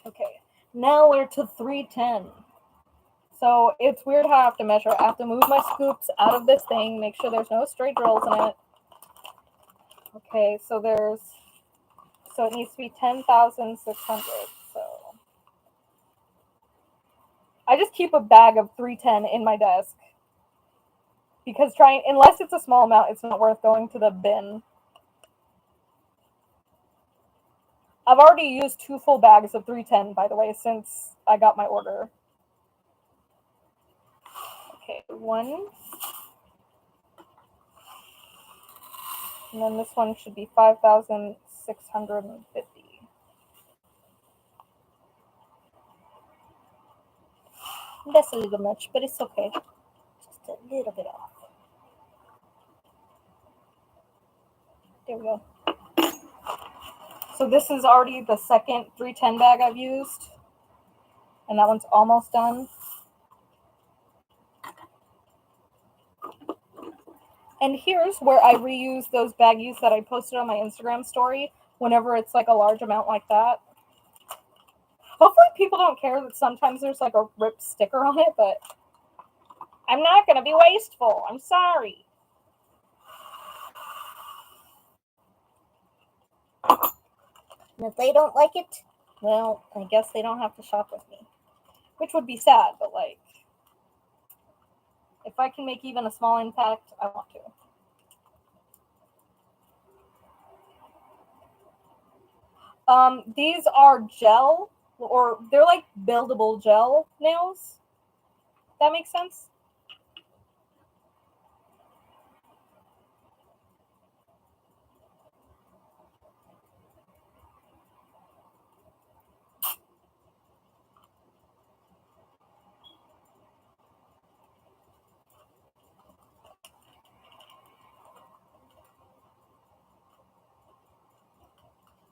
Okay, now we're to 310. So it's weird how I have to measure. I have to move my scoops out of this thing, make sure there's no stray drills in it. Okay, so it needs to be 10,600. So I just keep a bag of 310 in my desk because unless it's a small amount, it's not worth going to the bin. I've already used 2 full bags of 310, by the way, since I got my order. Okay, 1. And then this one should be 5,650. That's a little much, but it's okay. Just a little bit off. There we go. So this is already the second 310 bag I've used. And that one's almost done. And here's where I reuse those baggies that I posted on my Instagram story whenever it's like a large amount like that. Hopefully people don't care that sometimes there's like a ripped sticker on it, but I'm not going to be wasteful. I'm sorry. And if they don't like it, Well, I guess they don't have to shop with me. Which would be sad, but like, if I can make even a small impact, I want to. These are gel, or they're like buildable gel nails. That makes sense?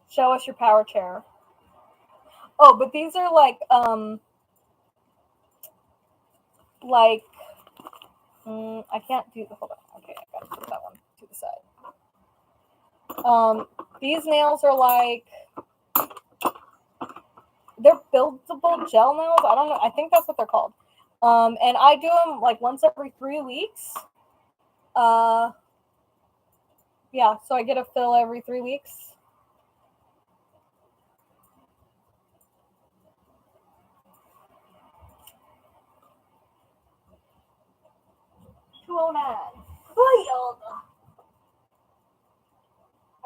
Show us your power chair. Oh, but these are like I can't do the, hold on. Okay, I gotta put that one to the side. These nails are like, they're buildable gel nails. I don't know. I think that's what they're called. And I do them like once every 3 weeks. Yeah, so I get a fill every 3 weeks. $209. Wild.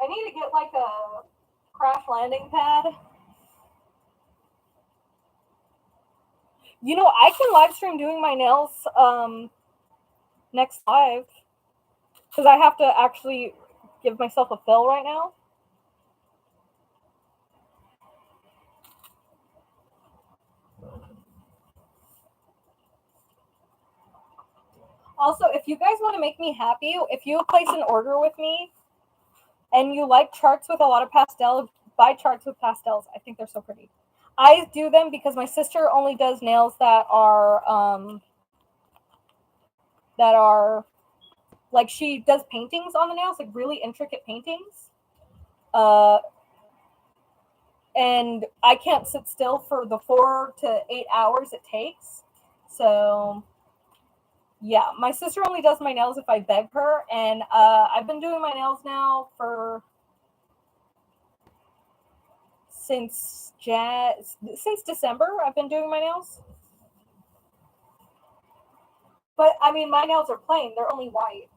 I need to get like a crash landing pad. You know, I can live stream doing my nails next live, because I have to actually give myself a fill right now. Also, if you guys want to make me happy, if you place an order with me and you like charts with a lot of pastels, buy charts with pastels. I think they're so pretty. I do them because my sister only does nails that are like, she does paintings on the nails, like really intricate paintings. And I can't sit still for the 4 to 8 hours it takes. So yeah, my sister only does my nails if I beg her, and I've been doing my nails now since December. I've been doing my nails. But I mean, my nails are plain; they're only white.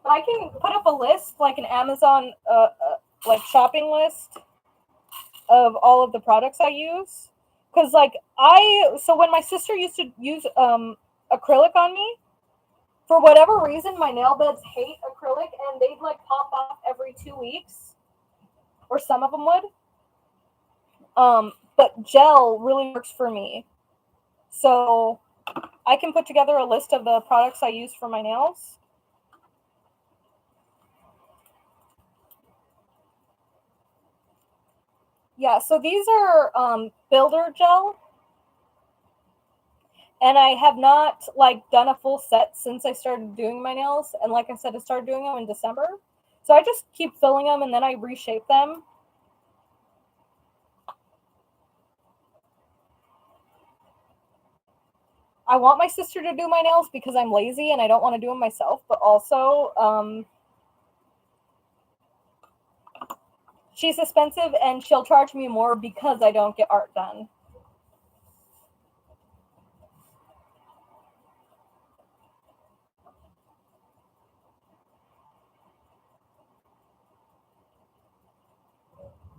But I can put up a list, like an Amazon like shopping list of all of the products I use. Because like so when my sister used to use acrylic on me, for whatever reason, my nail beds hate acrylic, and they'd like pop off every 2 weeks, or some of them would. But gel really works for me, so I can put together a list of the products I use for my nails. Yeah, so these are builder gel, and I have not like done a full set since I started doing my nails. And like I said, I started doing them in December, so I just keep filling them and then I reshape them. I want my sister to do my nails because I'm lazy and I don't want to do them myself, but also she's expensive and she'll charge me more because I don't get art done.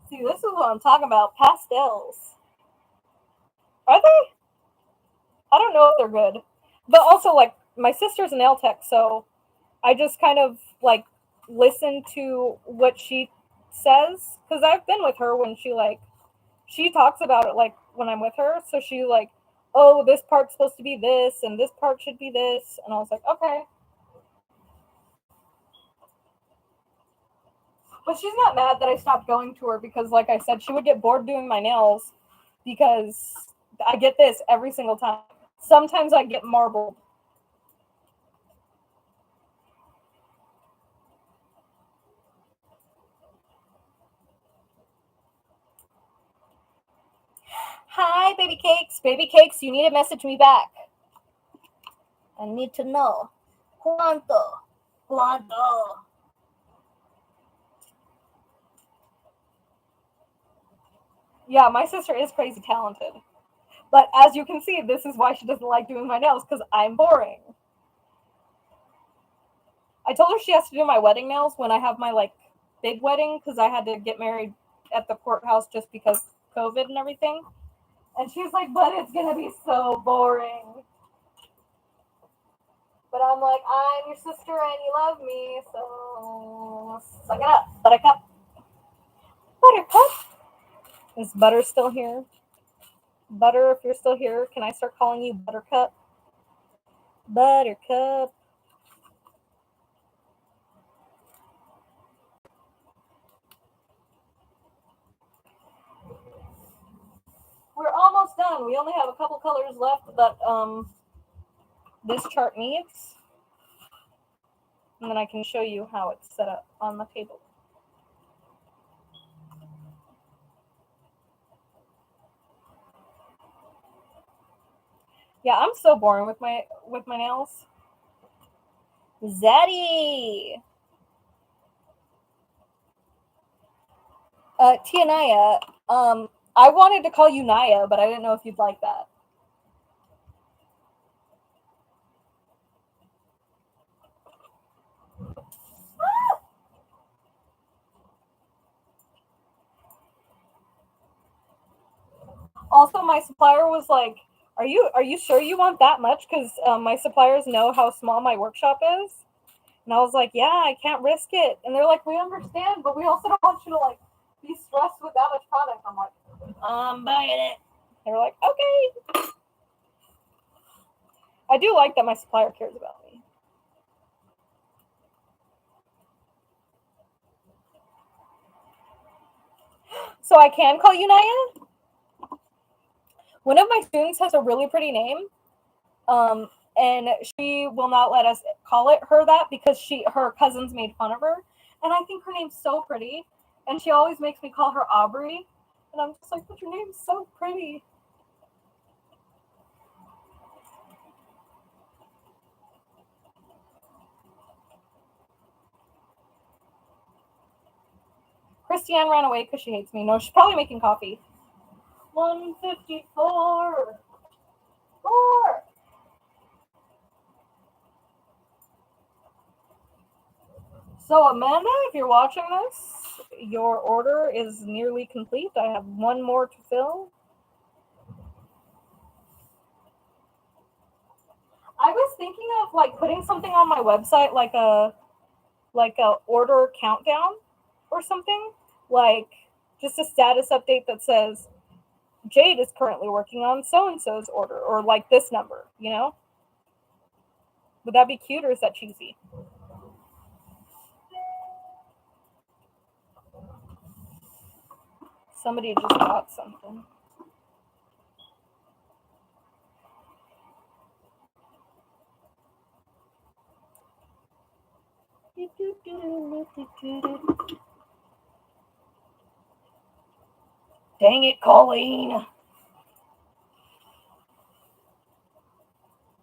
See, this is what I'm talking about. Pastels. Are they? I don't know if they're good. But also, like, my sister's a nail tech, so I just kind of, like, listen to what she says. Because I've been with her when she talks about it, like, when I'm with her. So she, like, oh, this part's supposed to be this, and this part should be this. And I was like, okay. But she's not mad that I stopped going to her because, like I said, she would get bored doing my nails because I get this every single time. Sometimes I get marbled. Hi, baby cakes. Baby cakes, you need to message me back. I need to know. ¿Cuánto? ¿Cuánto? Yeah, my sister is crazy talented. But as you can see, this is why she doesn't like doing my nails, because I'm boring. I told her she has to do my wedding nails when I have my, like, big wedding because I had to get married at the courthouse just because COVID and everything. And she's like, but it's gonna be so boring. But I'm like, I'm your sister and you love me, so suck it up, buttercup. Buttercup. Is Butter still here? Butter, if you're still here, can I start calling you Buttercup? Buttercup. We're almost done. We only have a couple colors left that this chart needs. And then I can show you how it's set up on the table. Yeah, I'm so boring with my nails. Zaddy. Tia Naya, I wanted to call you Naya, but I didn't know if you'd like that. Also, my supplier was like, "Are you sure you want that much? Because my suppliers know how small my workshop is." And I was like, "Yeah, I can't risk it." And they're like, "We understand, but we also don't want you to like be stressed with that much product." I'm like, "I'm buying it." They're like, "Okay." I do like that my supplier cares about me. So I can call you Naya? One of my students has a really pretty name. And she will not let us call it her that because her cousins made fun of her. And I think her name's so pretty. And she always makes me call her Aubrey. And I'm just like, but your name's so pretty. Christiane ran away because she hates me. No, she's probably making coffee. 154. 4. So Amanda, if you're watching this, your order is nearly complete. I have one more to fill. I was thinking of like putting something on my website, like a order countdown or something, like just a status update that says Jade is currently working on so and so's order, or like this number. You know, would that be cute or is that cheesy? Somebody just bought something. Dang it, Colleen.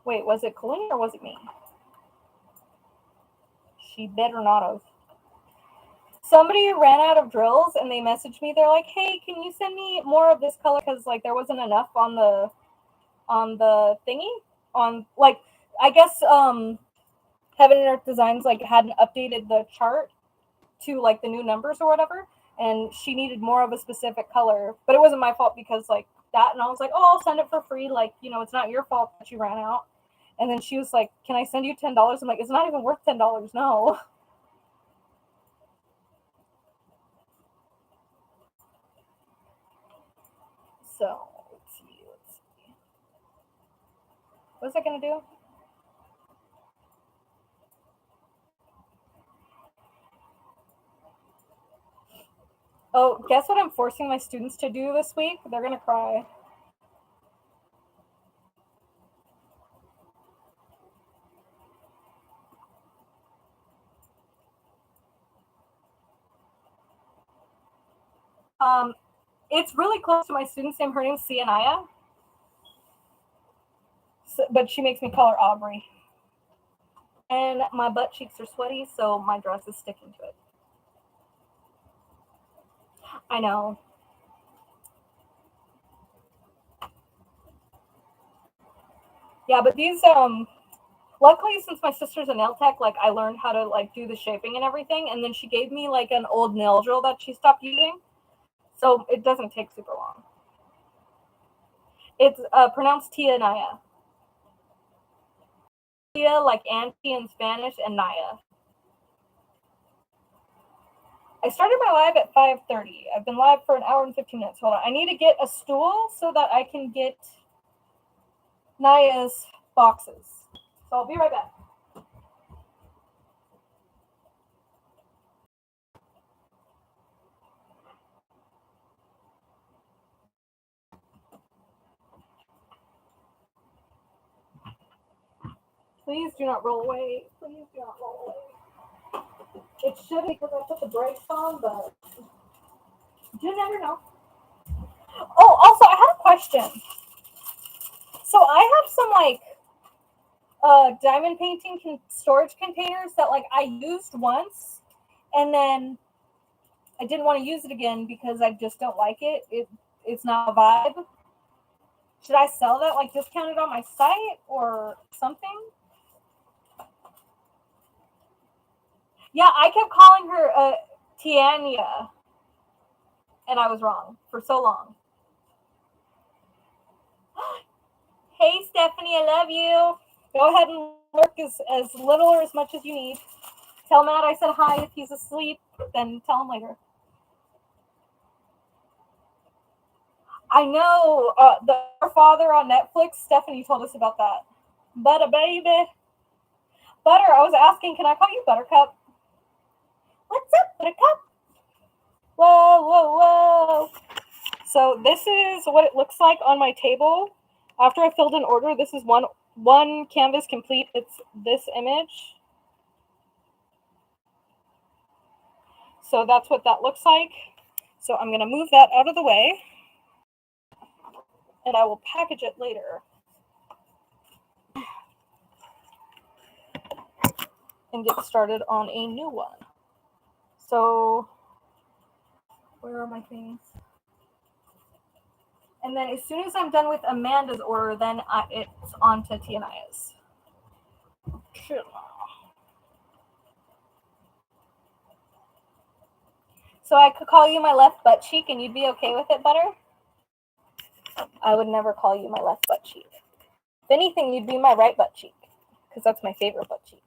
Wait, was it Colleen or was it me? She better not have. Somebody ran out of drills and they messaged me. They're like, "Hey, can you send me more of this color? Because like there wasn't enough on the thingy on like I guess Heaven and Earth Designs like hadn't updated the chart to like the new numbers or whatever, and she needed more of a specific color, but it wasn't my fault because like that, and I was like, oh, I'll send it for free, like, you know, it's not your fault that you ran out. And then she was like, can I send you $10? I'm like, it's not even worth $10. No. So let's see. What's that gonna do? Oh, guess what I'm forcing my students to do this week? They're gonna cry. It's really close to my student's name. Her name's Sienaya. So, but she makes me call her Aubrey. And my butt cheeks are sweaty, so my dress is sticking to it. I know. Yeah, but these Luckily, since my sister's a nail tech, like I learned how to like do the shaping and everything, and then she gave me like an old nail drill that she stopped using, so it doesn't take super long. It's pronounced Tia Naya. Tia like auntie in Spanish, and Naya. I started my live at 5:30. I've been live for an hour and 15 minutes. Hold on, I need to get a stool so that I can get Naya's boxes. So I'll be right back. Please do not roll away. Please do not roll away. It should because I put the brakes on, but you never know. Oh, also, I had a question. So I have some like diamond painting storage containers that like I used once, and then I didn't want to use it again because I just don't like it. It's not a vibe. Should I sell that, like discount it on my site or something? Yeah, I kept calling her Tiania, and I was wrong for so long. Hey, Stephanie, I love you. Go ahead and work as little or as much as you need. Tell Matt I said hi. If he's asleep, then tell him later. I know the Father on Netflix. Stephanie told us about that. Butter baby. Butter, I was asking, can I call you Buttercup? What's up, Buttercup? Whoa, whoa, whoa. So this is what it looks like on my table. After I filled an order, this is one canvas complete. It's this image. So that's what that looks like. So I'm going to move that out of the way, and I will package it later. And get started on a new one. So where are my things? And then as soon as I'm done with Amanda's order, then it's on to Tianaya's. So I could call you my left butt cheek and you'd be okay with it, Butter? I would never call you my left butt cheek. If anything, you'd be my right butt cheek, because that's my favorite butt cheek.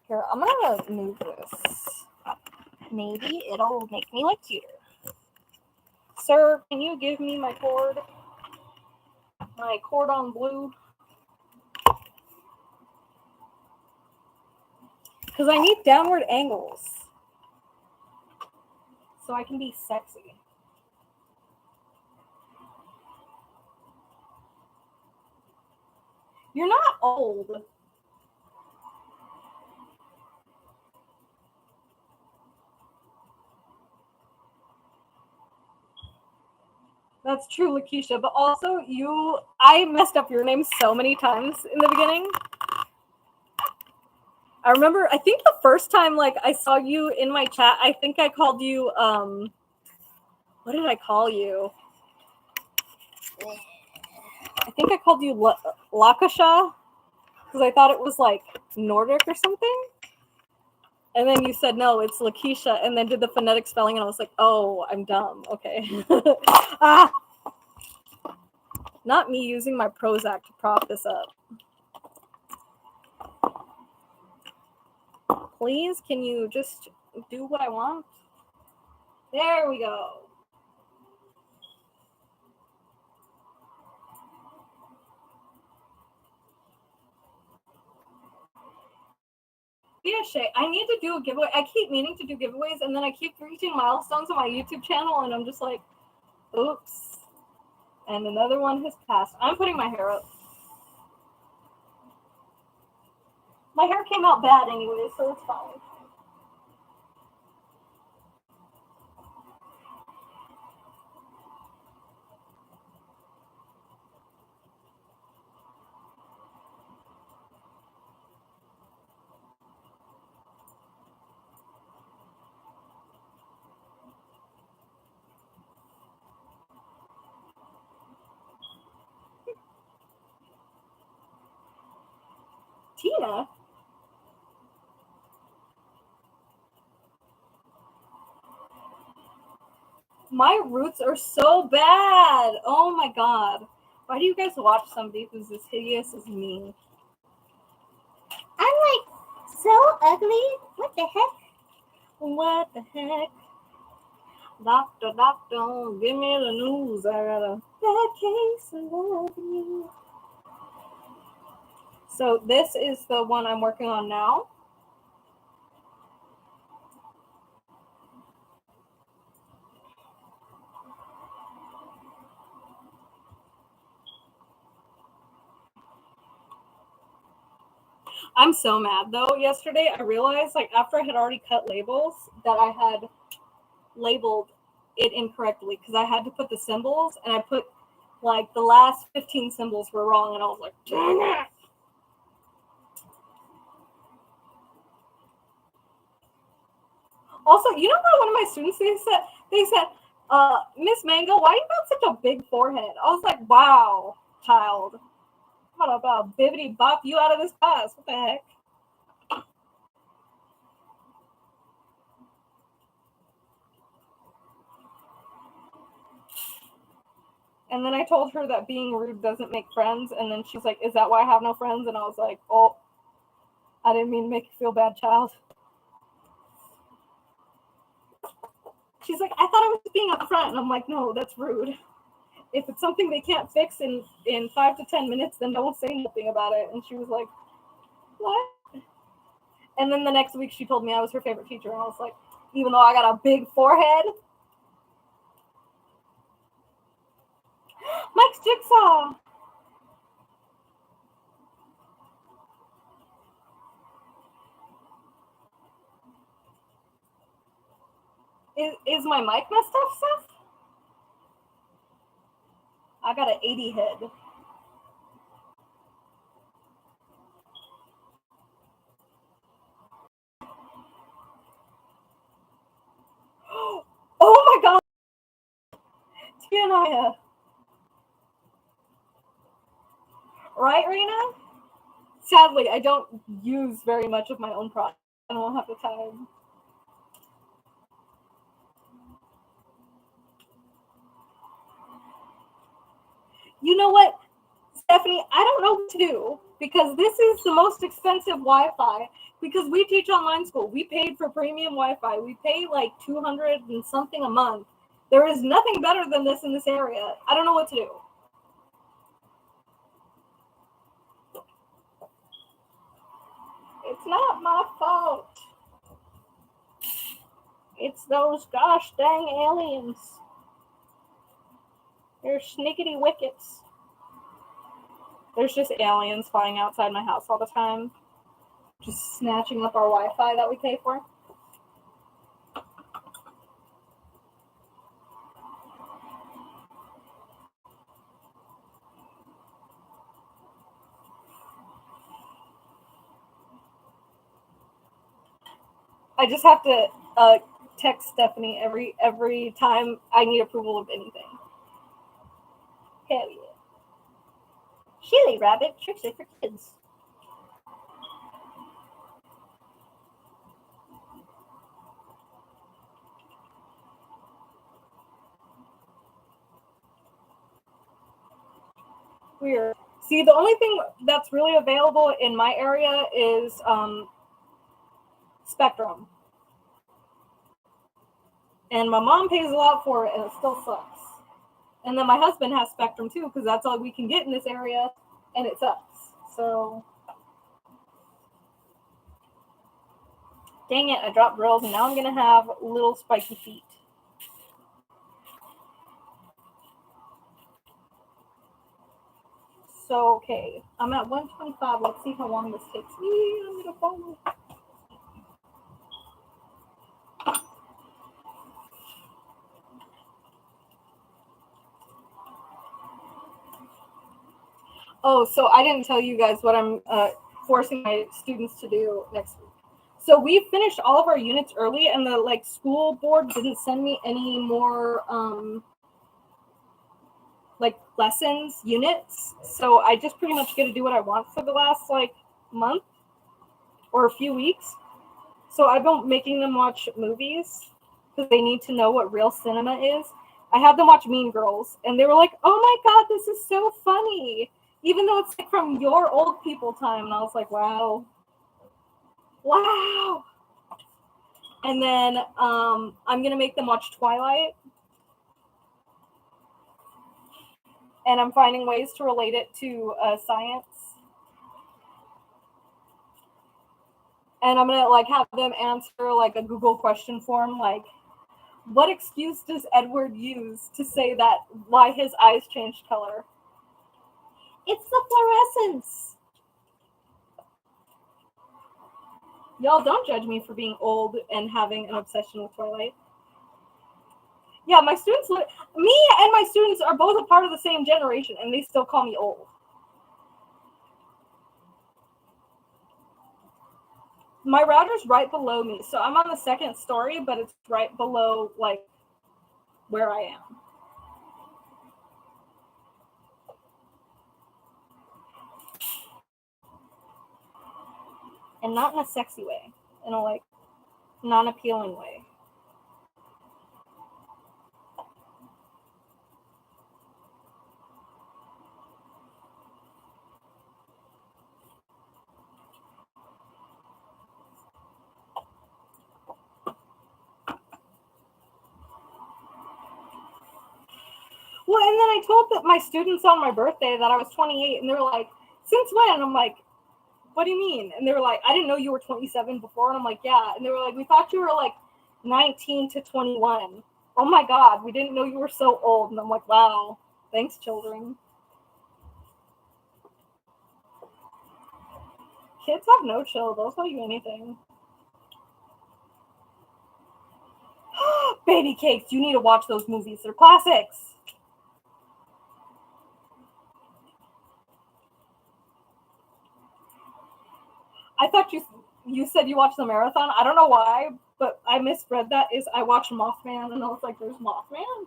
Here, I'm going to move this. Maybe it'll make me look cuter. Sir, can you give me my cord? My cordon bleu? Because I need downward angles so I can be sexy. You're not old. That's true, Lakeisha, but also I messed up your name so many times in the beginning. I remember, I think the first time like I saw you in my chat, I think I called you, what did I call you? I think I called you Lakasha, because I thought it was like Nordic or something. And then you said, no, it's Lakeisha, and then did the phonetic spelling, and I was like, oh, I'm dumb. Okay. Ah! Not me using my Prozac to prop this up. Please, can you just do what I want? There we go. I need to do a giveaway. I keep meaning to do giveaways, and then I keep reaching milestones on my YouTube channel, and I'm just like, oops. And another one has passed. I'm putting my hair up. My hair came out bad anyway, so it's fine. Tina? My roots are so bad. Oh my god. Why do you guys watch somebody who's as hideous as me? I'm like so ugly. What the heck? What the heck? Doctor, doctor, give me the news. I got a bad case of loving you. So this is the one I'm working on now. I'm so mad though. Yesterday I realized, like, after I had already cut labels, that I had labeled it incorrectly because I had to put the symbols, and I put like the last 15 symbols were wrong, and I was like, dang it. Also, you know what one of my students, they said, Miss Mango, why you got such a big forehead? I was like, wow, child. I'm about bibbity bop you out of this class. What the heck? And then I told her that being rude doesn't make friends. And then she's like, is that why I have no friends? And I was like, oh, I didn't mean to make you feel bad, child. She's like, I thought I was being upfront. And I'm like, no, that's rude. If it's something they can't fix in 5 to 10 minutes, then don't say nothing about it. And she was like, what? And then the next week she told me I was her favorite teacher. And I was like, even though I got a big forehead. Mike's Jigsaw. Is my mic messed up, Seth? I got an 80 head. Oh my god! Tianaya. Right, Raina? Sadly, I don't use very much of my own product. I don't have the time. You know what, Stephanie? I don't know what to do because this is the most expensive Wi-Fi. Because we teach online school, we paid for premium Wi-Fi. We pay like 200 and something a month. There is nothing better than this in this area. I don't know what to do. It's not my fault. It's those gosh dang aliens. They're snickety wickets. There's just aliens flying outside my house all the time, just snatching up our Wi-Fi that we pay for. I just have to text Stephanie every time I need approval of anything. Hell yeah. Chili rabbit tricks are for kids. Weird. See, the only thing that's really available in my area is Spectrum. And my mom pays a lot for it, and it still sucks. And then my husband has Spectrum too, because that's all we can get in this area, and it sucks. So, dang it, I dropped drills, and now I'm going to have little spiky feet. So, okay, I'm at 125. Let's see how long this takes me. I'm going to follow. Oh, so I didn't tell you guys what I'm forcing my students to do next week. So we finished all of our units early, and the school board didn't send me any more lessons units. So I just pretty much get to do what I want for the last month or a few weeks. So I've been making them watch movies because they need to know what real cinema is. I had them watch Mean Girls, and they were like, "Oh my god, this is so funny," even though it's like from your old people time. And I was like, "Wow, wow." And then I'm gonna make them watch Twilight, and I'm finding ways to relate it to science. And I'm gonna like have them answer like a Google question form, like, what excuse does Edward use to say that why his eyes changed color? It's the fluorescence. Y'all don't judge me for being old and having an obsession with Twilight. Yeah, my students, me and my students are both a part of the same generation, and they still call me old. My router's right below me, so I'm on the second story, but it's right below, like, where I am. And not in a sexy way, in a, like, non-appealing way. Well, and then I told my students on my birthday that I was 28, and they were like, "Since when?" I'm like, "What do you mean?" And they were like, "I didn't know you were 27 before." And I'm like, "Yeah." And they were like, "We thought you were like 19 to 21. Oh my god, we didn't know you were so old." And I'm like, "Wow, thanks, children." Kids have no chill. They'll tell you anything. Baby Cakes, you need to watch those movies. They're classics. I thought you said you watched the marathon. I don't know why, but I misread that. I watched Mothman, and I was like, "There's Mothman."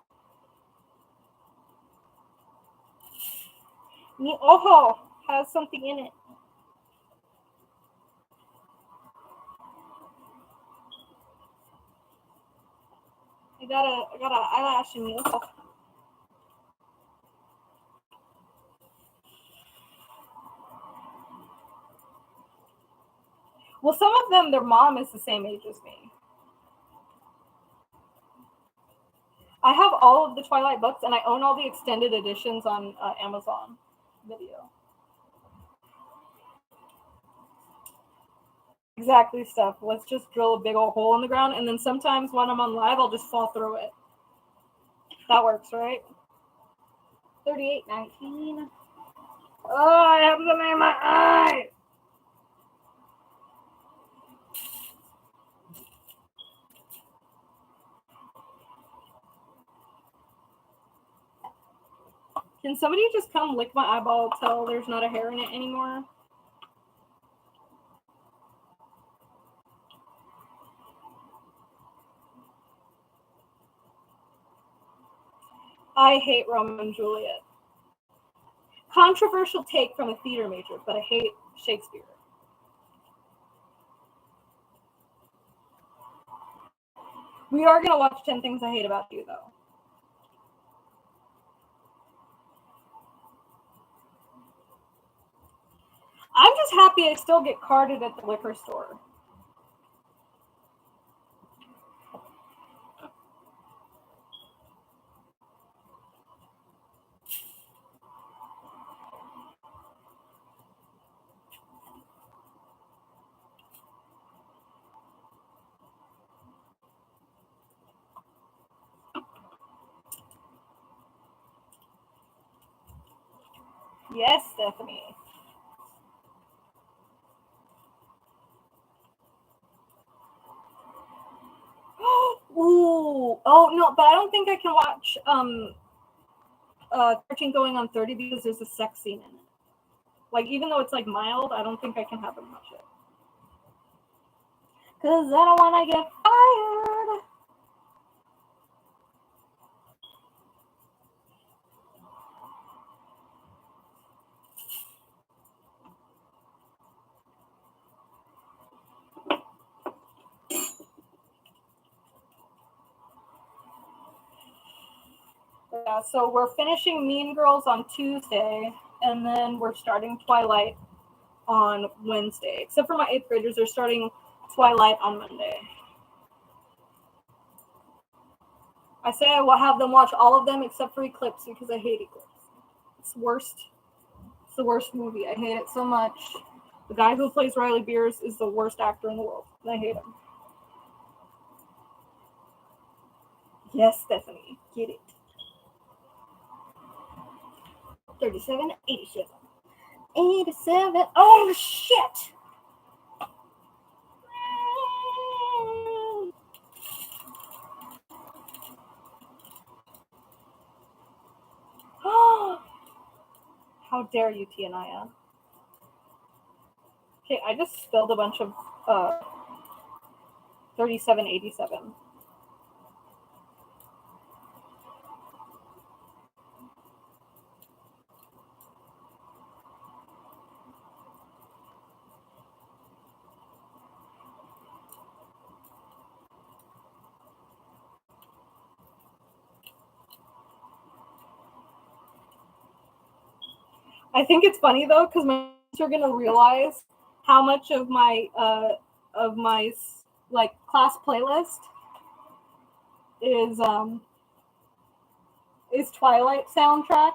Mi ojo has something in it. I got an eyelash in mi ojo. Well, some of them, their mom is the same age as me. I have all of the Twilight books, and I own all the extended editions on Amazon Video. Exactly, Steph. Let's just drill a big old hole in the ground, and then sometimes when I'm on live, I'll just fall through it. That works, right? 3819. Oh, I have something in my eye. Can somebody just come lick my eyeball till there's not a hair in it anymore? I hate Romeo and Juliet. Controversial take from a theater major, but I hate Shakespeare. We are going to watch 10 Things I Hate About You, though. I'm just happy I still get carded at the liquor store. Yes, Stephanie. Ooh. Oh, no, but I don't think I can watch 13 Going on 30 because there's a sex scene in it. Like, even though it's, like, mild, I don't think I can have them watch it. Because I don't want to get fired. Yeah, so we're finishing Mean Girls on Tuesday, and then we're starting Twilight on Wednesday. Except for my 8th graders, they're starting Twilight on Monday. I say I will have them watch all of them except for Eclipse because I hate Eclipse. It's worst. It's the worst movie. I hate it so much. The guy who plays Riley Beers is the worst actor in the world. I hate him. Yes, Stephanie. Get it. 37, 87. 87. Oh, shit! How dare you, Tianaya? Okay, I just spilled a bunch of 3787. I think it's funny though, because my kids are gonna realize how much of my like class playlist is Twilight soundtrack.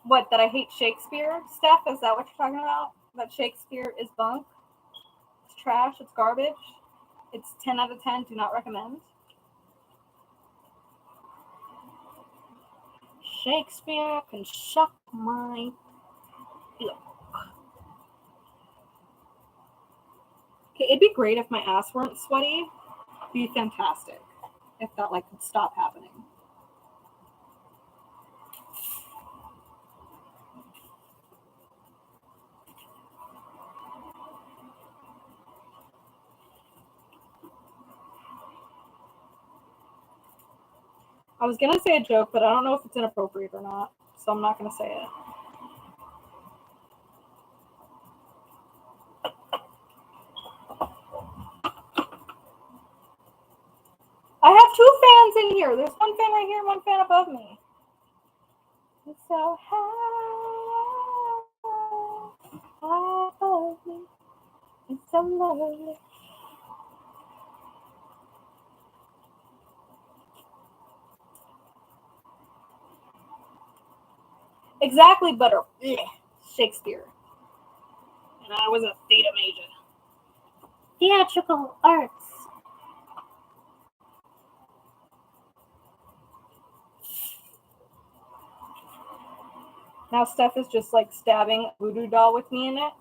What, that I hate Shakespeare, Steph? Is that what you're talking about? That Shakespeare is bunk? It's trash, it's garbage. It's 10 out of 10, do not recommend. Shakespeare can suck my dick. Okay, it'd be great if my ass weren't sweaty. It'd be fantastic if that like could stop happening. I was gonna say a joke, but I don't know if it's inappropriate or not, so I'm not gonna say it. I have 2 fans in here. There's one fan right here and one fan above me. It's so high above me. It's so lovely. Exactly, butter. Shakespeare. And I was a theater major. Theatrical arts. Now Steph is just like stabbing a voodoo doll with me in it.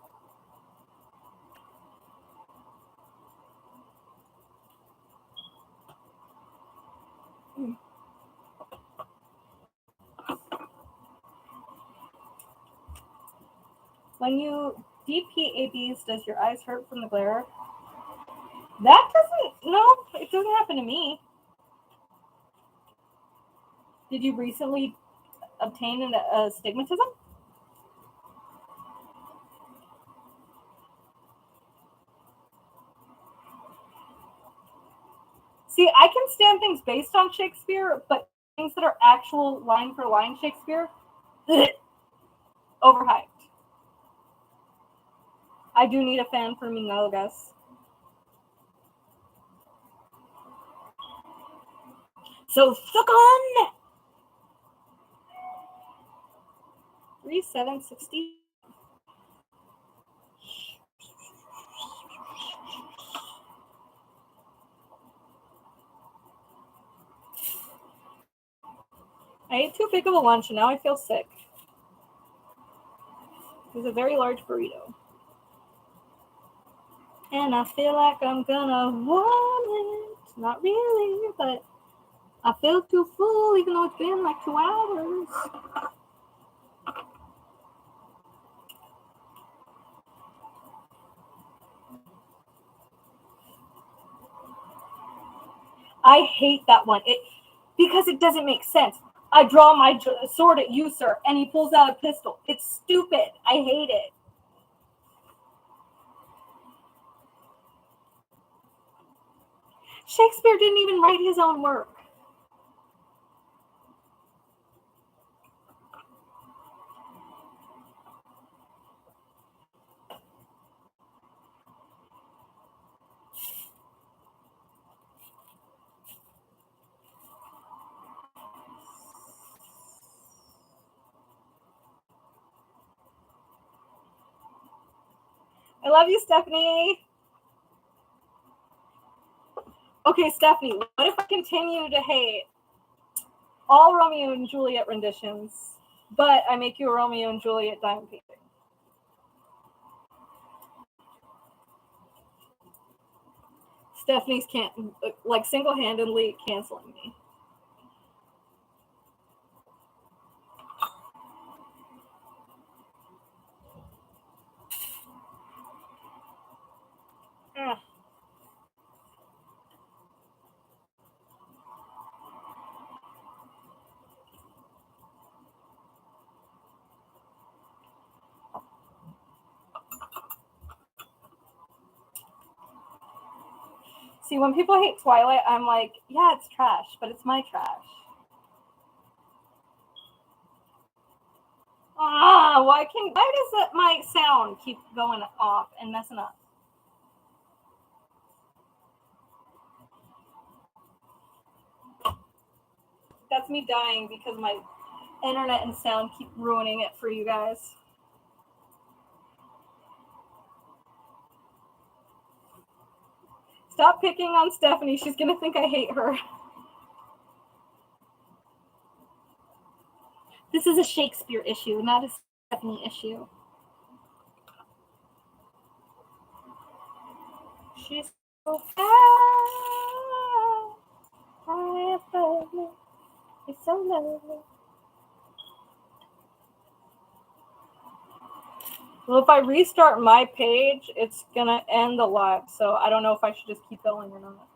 When you DPABs, does your eyes hurt from the glare? That doesn't, no, it doesn't happen to me. Did you recently obtain an astigmatism? See, I can stand things based on Shakespeare, but things that are actual line for line Shakespeare, overhyped. I do need a fan for me now, guys. So suck on! 3760. I ate too big of a lunch and now I feel sick. It was a very large burrito. And I feel like I'm gonna vomit. Not really, but I feel too full even though it's been like 2 hours. I hate that one. Because it doesn't make sense. I draw my sword at you, sir, and he pulls out a pistol. It's stupid. I hate it. Shakespeare didn't even write his own work. I love you, Stephanie. Okay, Stephanie, what if I continue to hate all Romeo and Juliet renditions, but I make you a Romeo and Juliet diamond painting? Stephanie's single-handedly canceling me. Ugh. See, when people hate Twilight, I'm like, yeah, it's trash, but it's my trash. Why does my sound keep going off and messing up? That's me dying because my internet and sound keep ruining it for you guys. Stop picking on Stephanie. She's gonna think I hate her. This is a Shakespeare issue, not a Stephanie issue. She's so fast. It's so lovely. Well, if I restart my page, it's gonna end the live, so I don't know if I should just keep going or not.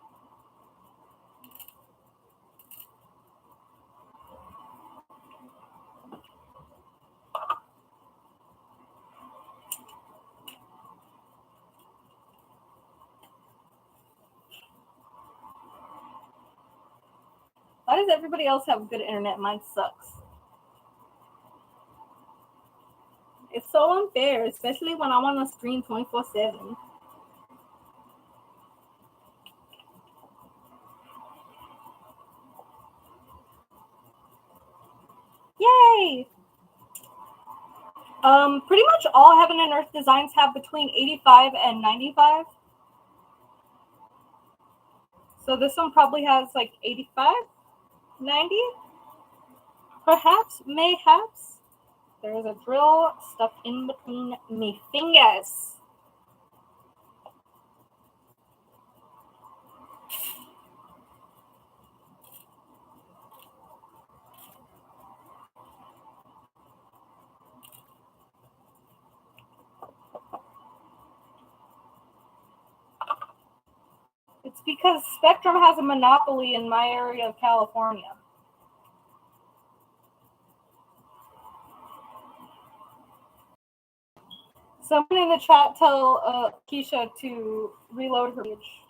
Why does everybody else have good internet? Mine sucks. It's so unfair, especially when I'm on the stream 24/7. Yay! Pretty much all Heaven and Earth designs have between 85 and 95. So this one probably has like 85, 90? Perhaps, mayhaps. There is a drill stuck in between me fingers. It's because Spectrum has a monopoly in my area of California. Someone in the chat tell Keisha to reload her page.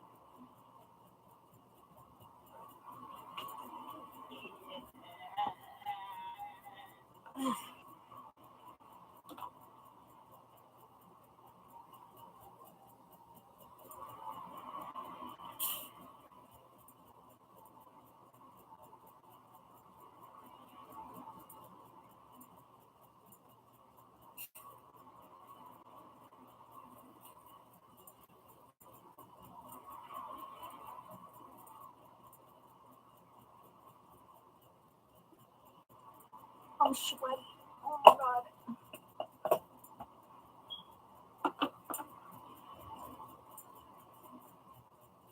I'm sweaty. Oh my god.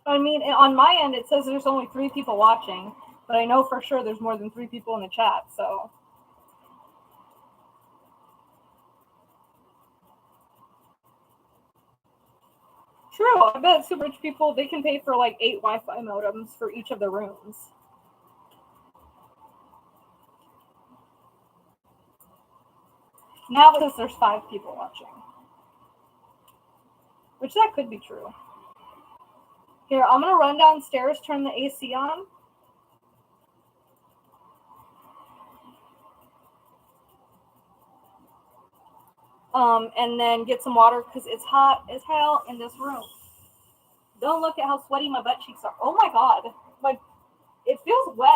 I mean, on my end, it says there's only 3 people watching, but I know for sure there's more than 3 people in the chat, so. True, I bet super rich people, they can pay for like 8 Wi-Fi modems for each of their rooms. Now because there's 5 people watching. Which that could be true. Here, I'm gonna run downstairs, turn the AC on. And then get some water because it's hot as hell in this room. Don't look at how sweaty my butt cheeks are. Oh my god. Like, it feels wet.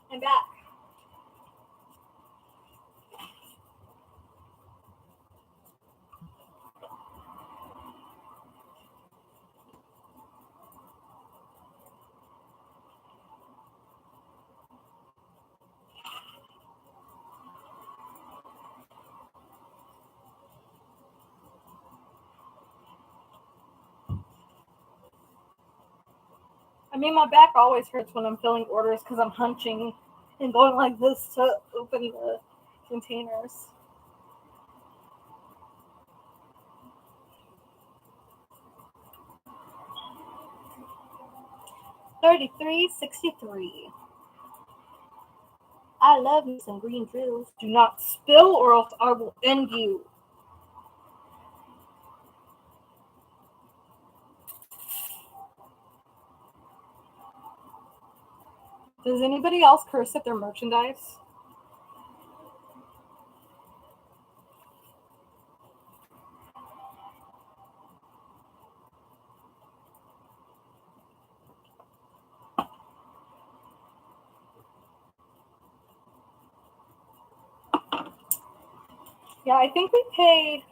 I'm back. I mean, my back always hurts when I'm filling orders because I'm hunching and going like this to open the containers. $33.63. I love me some green drills. Do not spill or else I will end you. Does anybody else curse at their merchandise? Yeah, I think we pay,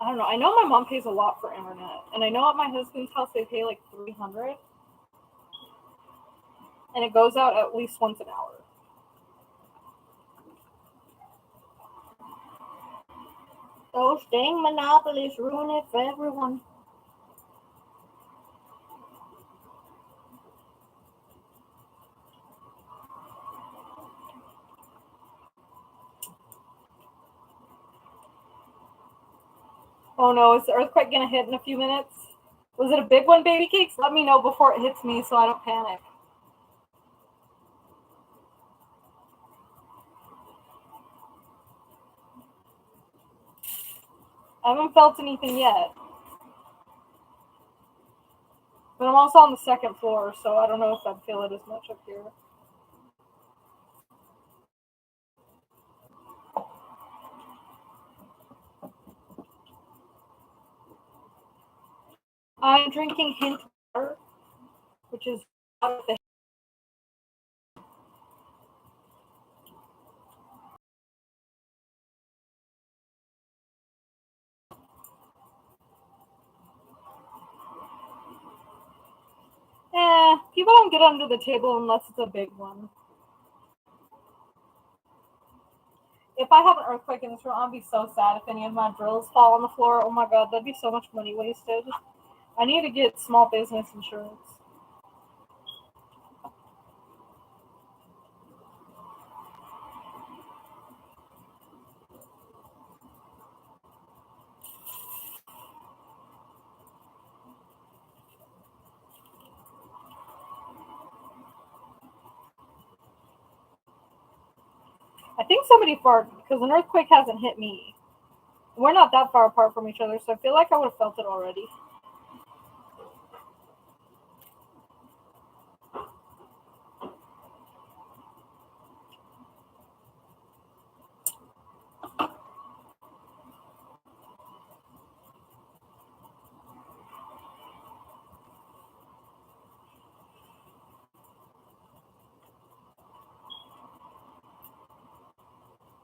I don't know. I know my mom pays a lot for internet. And I know at my husband's house they pay like $300. And it goes out at least once an hour. Those dang monopolies ruin it for everyone. Oh no, is the earthquake gonna hit in a few minutes? Was it a big one, baby cakes? Let me know before it hits me so I don't panic. I haven't felt anything yet. But I'm also on the second floor, so I don't know if I'd feel it as much up here. I'm drinking hint water, which is out of the. People don't get under the table unless it's a big one. If I have an earthquake in this room, I'll be so sad if any of my drills fall on the floor. Oh my god, that'd be so much money wasted. I need to get small business insurance. I think somebody farted because an earthquake hasn't hit me. We're not that far apart from each other, so I feel like I would have felt it already.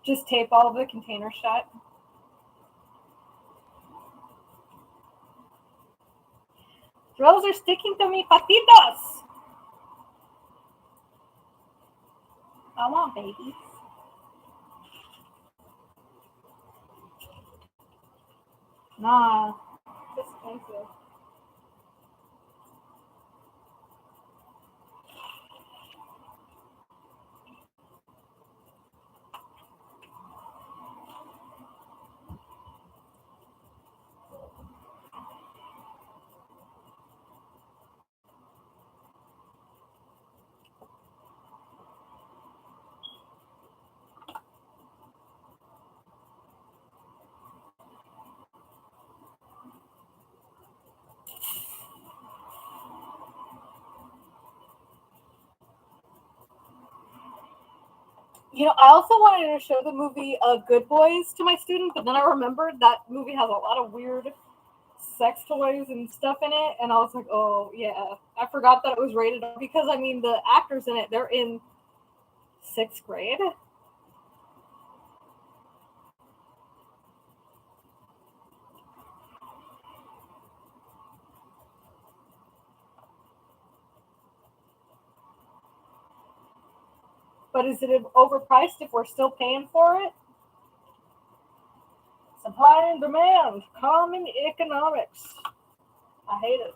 Just tape all of the containers shut. Drills are sticking to me patitas. I want babies. Nah, it's expensive. You know, I also wanted to show the movie Good Boys to my students, but then I remembered that movie has a lot of weird sex toys and stuff in it, and I was like, oh, yeah. I forgot that it was rated R because, I mean, the actors in it, they're in 6th grade. But is it overpriced if we're still paying for it? Supply and demand, common economics. I hate it.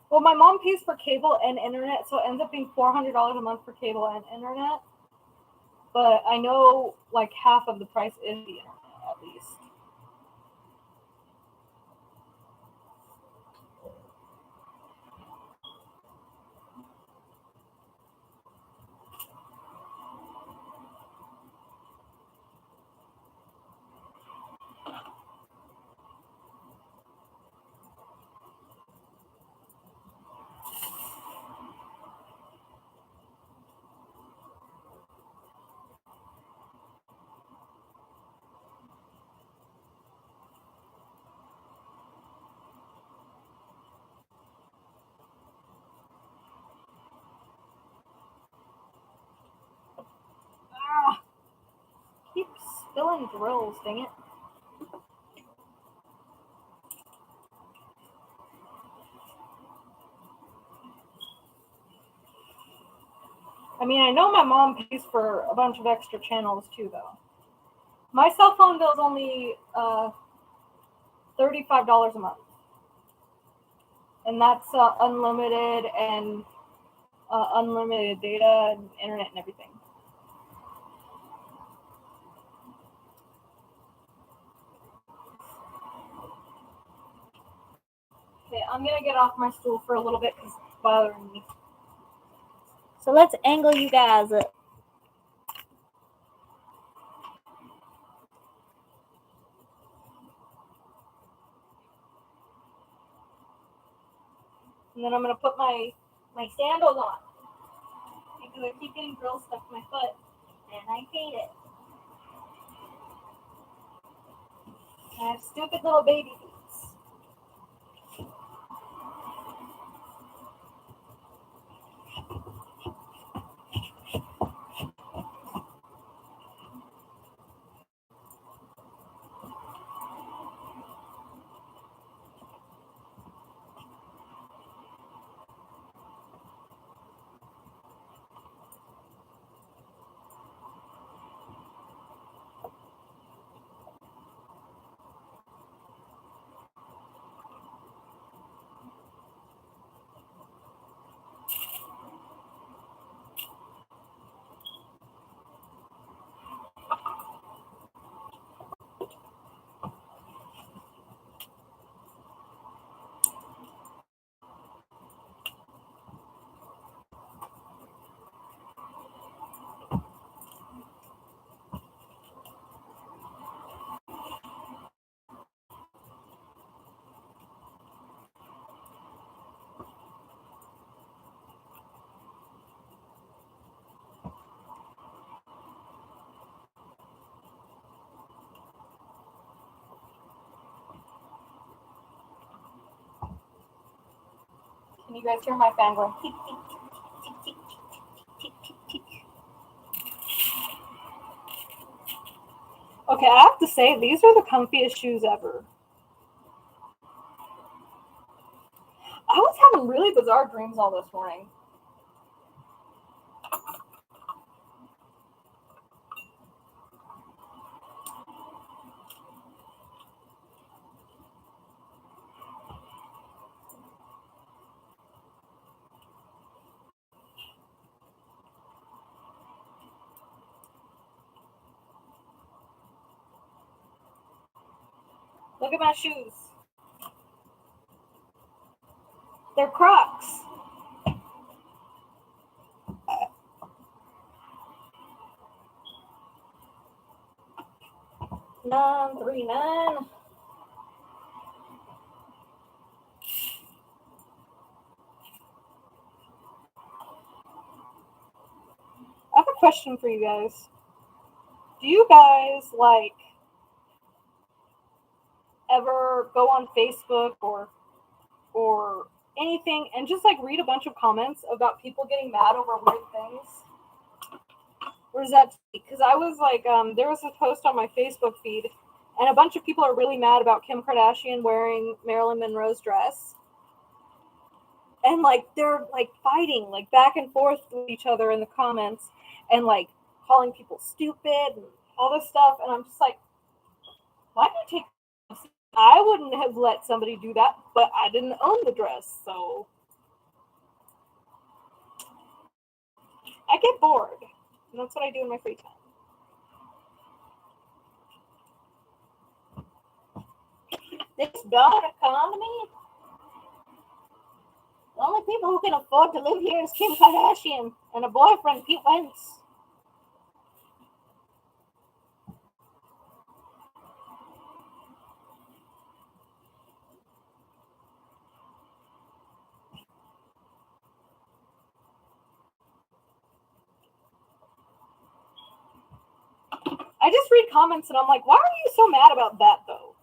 Well, my mom pays for cable and internet, so it ends up being $400 a month for cable and internet. But I know like half of the price is the internet, at least. Ah, keep spilling drills, dang it. I mean, I know my mom pays for a bunch of extra channels too, though. My cell phone bill's only $35 a month, and that's unlimited and unlimited data and internet and everything. Okay, I'm gonna get off my stool for a little bit because it's bothering me. So let's angle you guys up. And then I'm gonna put my sandals on because I keep getting drills stuck in my foot, and I hate it. I have stupid little baby feet. Can you guys hear my fan going? Tick, tick, tick, tick, tick, tick, tick, tick. Okay, I have to say, these are the comfiest shoes ever. I was having really bizarre dreams all this morning. Look at my shoes. They're Crocs. Nine, 3, 9. I have a question for you guys. Do you guys like ever go on Facebook or anything and just like read a bunch of comments about people getting mad over weird things? Or is that because I was like, there was a post on my Facebook feed, and a bunch of people are really mad about Kim Kardashian wearing Marilyn Monroe's dress. And like they're like fighting like back and forth with each other in the comments and like calling people stupid and all this stuff. And I'm just like, why do you take? I wouldn't have let somebody do that, but I didn't own the dress, so I get bored. And that's what I do in my free time. This dog economy? The only people who can afford to live here is Kim Kardashian and her boyfriend, Pete Wentz. I just read comments and I'm like, why are you so mad about that though?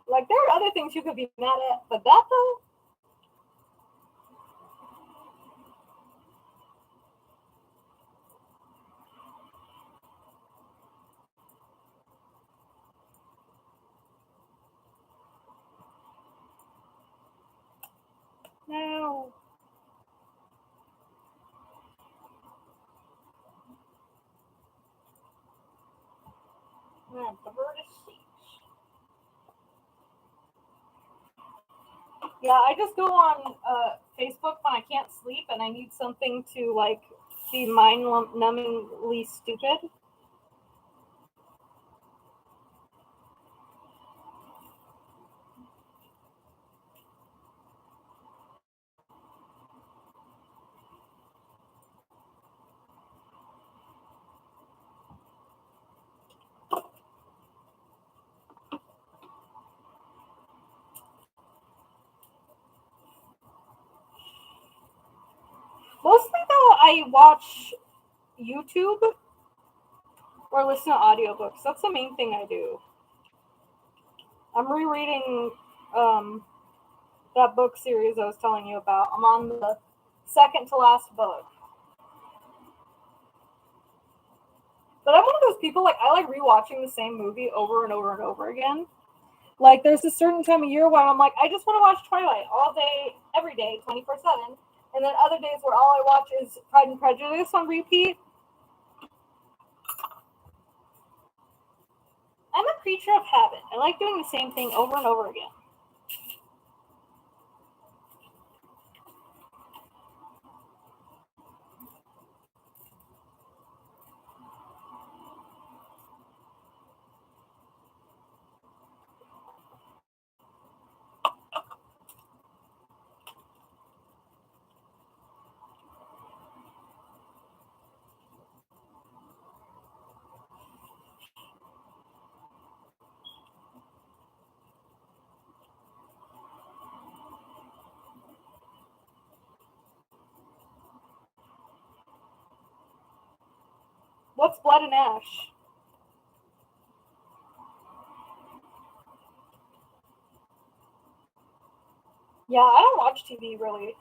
Like, there are other things you could be mad at, but that though? No. The bird is sick. Yeah, I just go on Facebook when I can't sleep and I need something to like be mind-numbingly stupid. Mostly though, I watch YouTube or listen to audiobooks. That's the main thing I do. I'm rereading that book series I was telling you about. I'm on the second to last book. But I'm one of those people, like, I like rewatching the same movie over and over and over again. Like, there's a certain time of year where I'm like, I just want to watch Twilight all day, every day, 24/7. And then other days where all I watch is Pride and Prejudice on repeat. I'm a creature of habit. I like doing the same thing over and over again. What's blood and ash? Yeah, I don't watch TV really.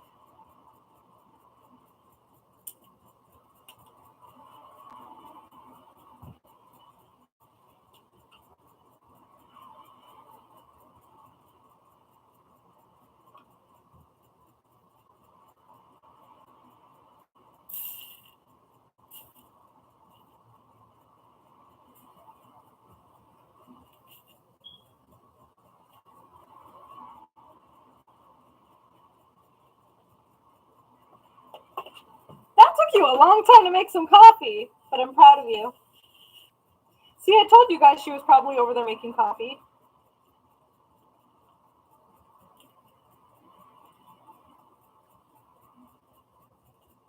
That took you a long time to make some coffee, but I'm proud of you. See, I told you guys she was probably over there making coffee.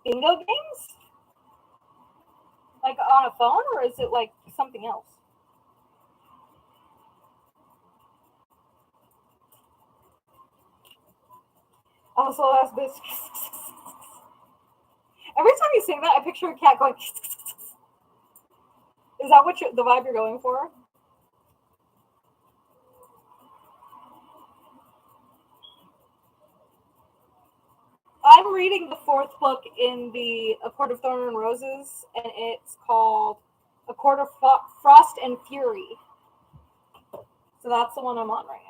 Bingo games? Like on a phone, or is it like something else? Also, last bitch. Every time you say that, I picture a cat going. Is that what the vibe you're going for? I'm reading the fourth book in the A Court of Thorn and Roses, and it's called A Court of Frost and Fury. So that's the one I'm on right now.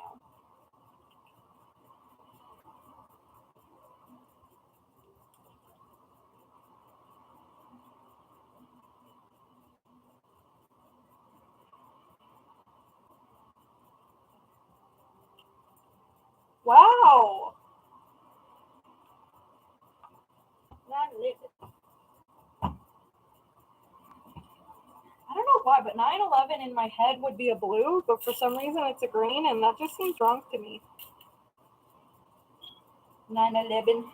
Wow. I don't know why, but 9/11 in my head would be a blue, but for some reason it's a green, and that just seems wrong to me. 9/11.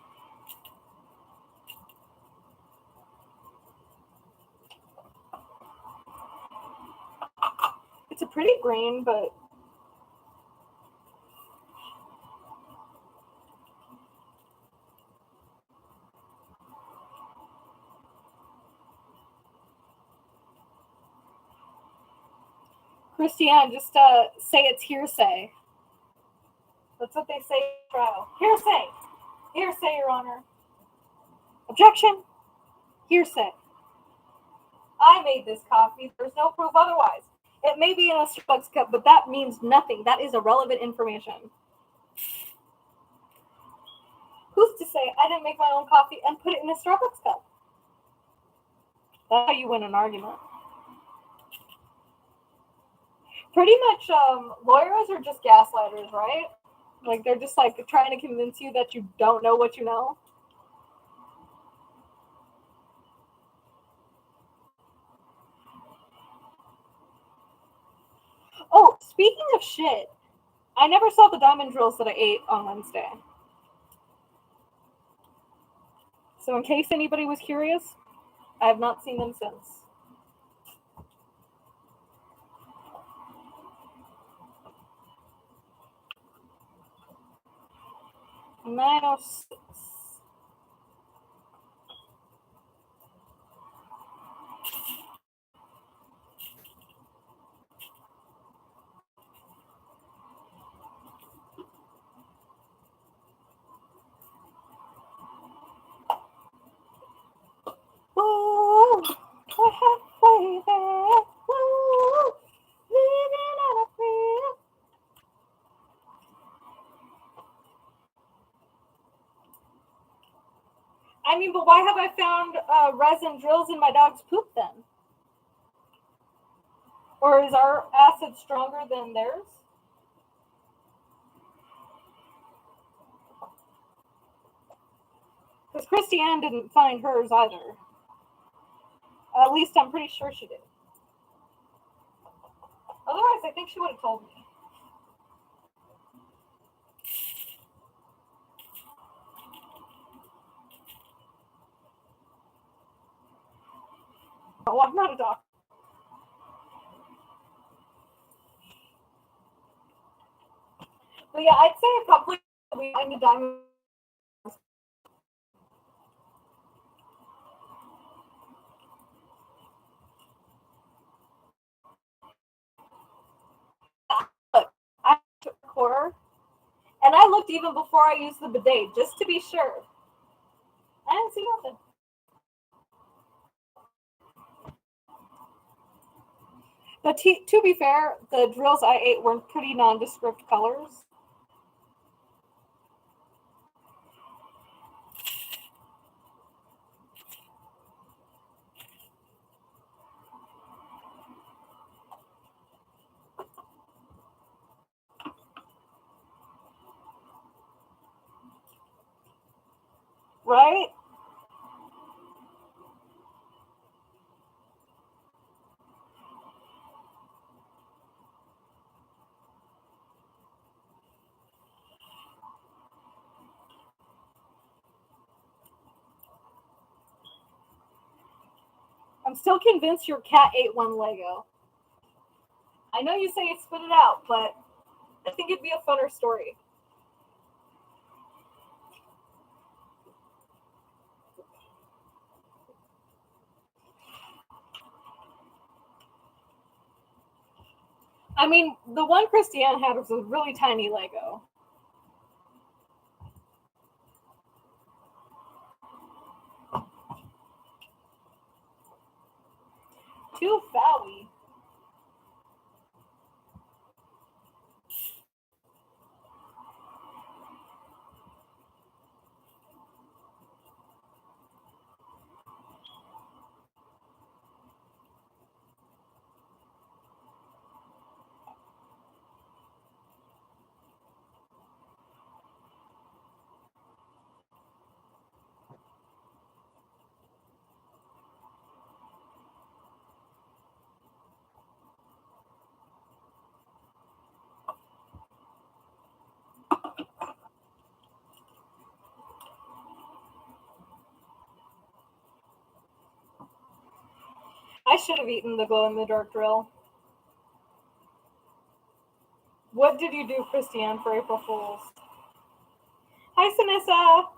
It's a pretty green, but Christiane, just say it's hearsay. That's what they say in trial. Hearsay. Hearsay, Your Honor. Objection. Hearsay. I made this coffee. There's no proof otherwise. It may be in a Starbucks cup, but that means nothing. That is irrelevant information. Who's to say I didn't make my own coffee and put it in a Starbucks cup? That's how you win an argument. Pretty much, lawyers are just gaslighters, right? Like, they're just, like, trying to convince you that you don't know what you know. Oh, speaking of shit, I never saw the diamond drills that I ate on Wednesday. So in case anybody was curious, I have not seen them since. -6. Whoa, we're halfway there. Whoa, living out of fear. I mean, but why have I found resin drills in my dog's poop then? Or is our acid stronger than theirs? Because Christiane didn't find hers either. At least I'm pretty sure she did. Otherwise, I think she would have told me. Oh, I'm not a doctor. But yeah, I'd say a couple of we find a diamond. Look, I took a quarter, and I looked looked even before I used the bidet, just to be sure. I didn't see nothing. But to be fair, the drills I ate were pretty nondescript colors. Right? I'm still convinced your cat ate one Lego. I know you say you spit it out, but I think it'd be a funner story. I mean, the one Christiane had was a really tiny Lego. Too foul-y. I should have eaten the glow-in-the-dark drill. What did you do, Christiane, for April Fools? Hi, Sinissa!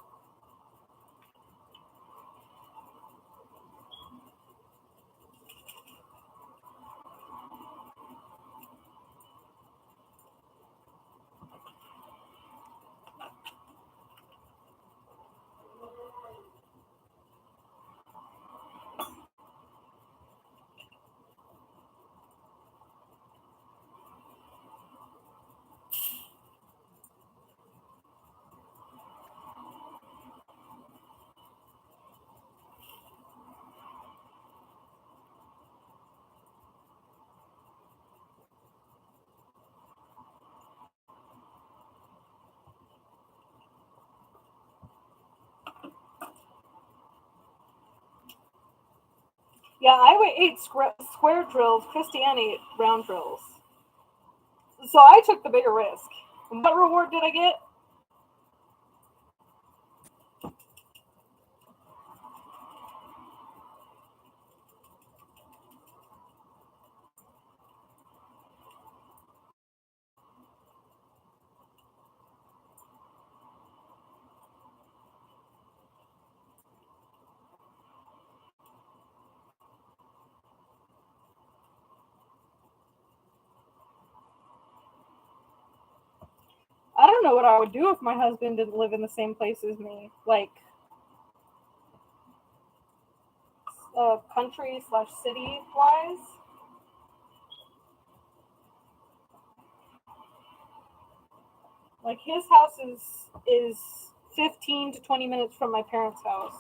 Yeah, I ate square drills. Christiane ate round drills. So I took the bigger risk. And what reward did I get? I don't know what I would do if my husband didn't live in the same place as me. Like, country / city wise. Like, his house is 15 to 20 minutes from my parents' house.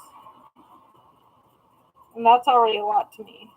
And that's already a lot to me.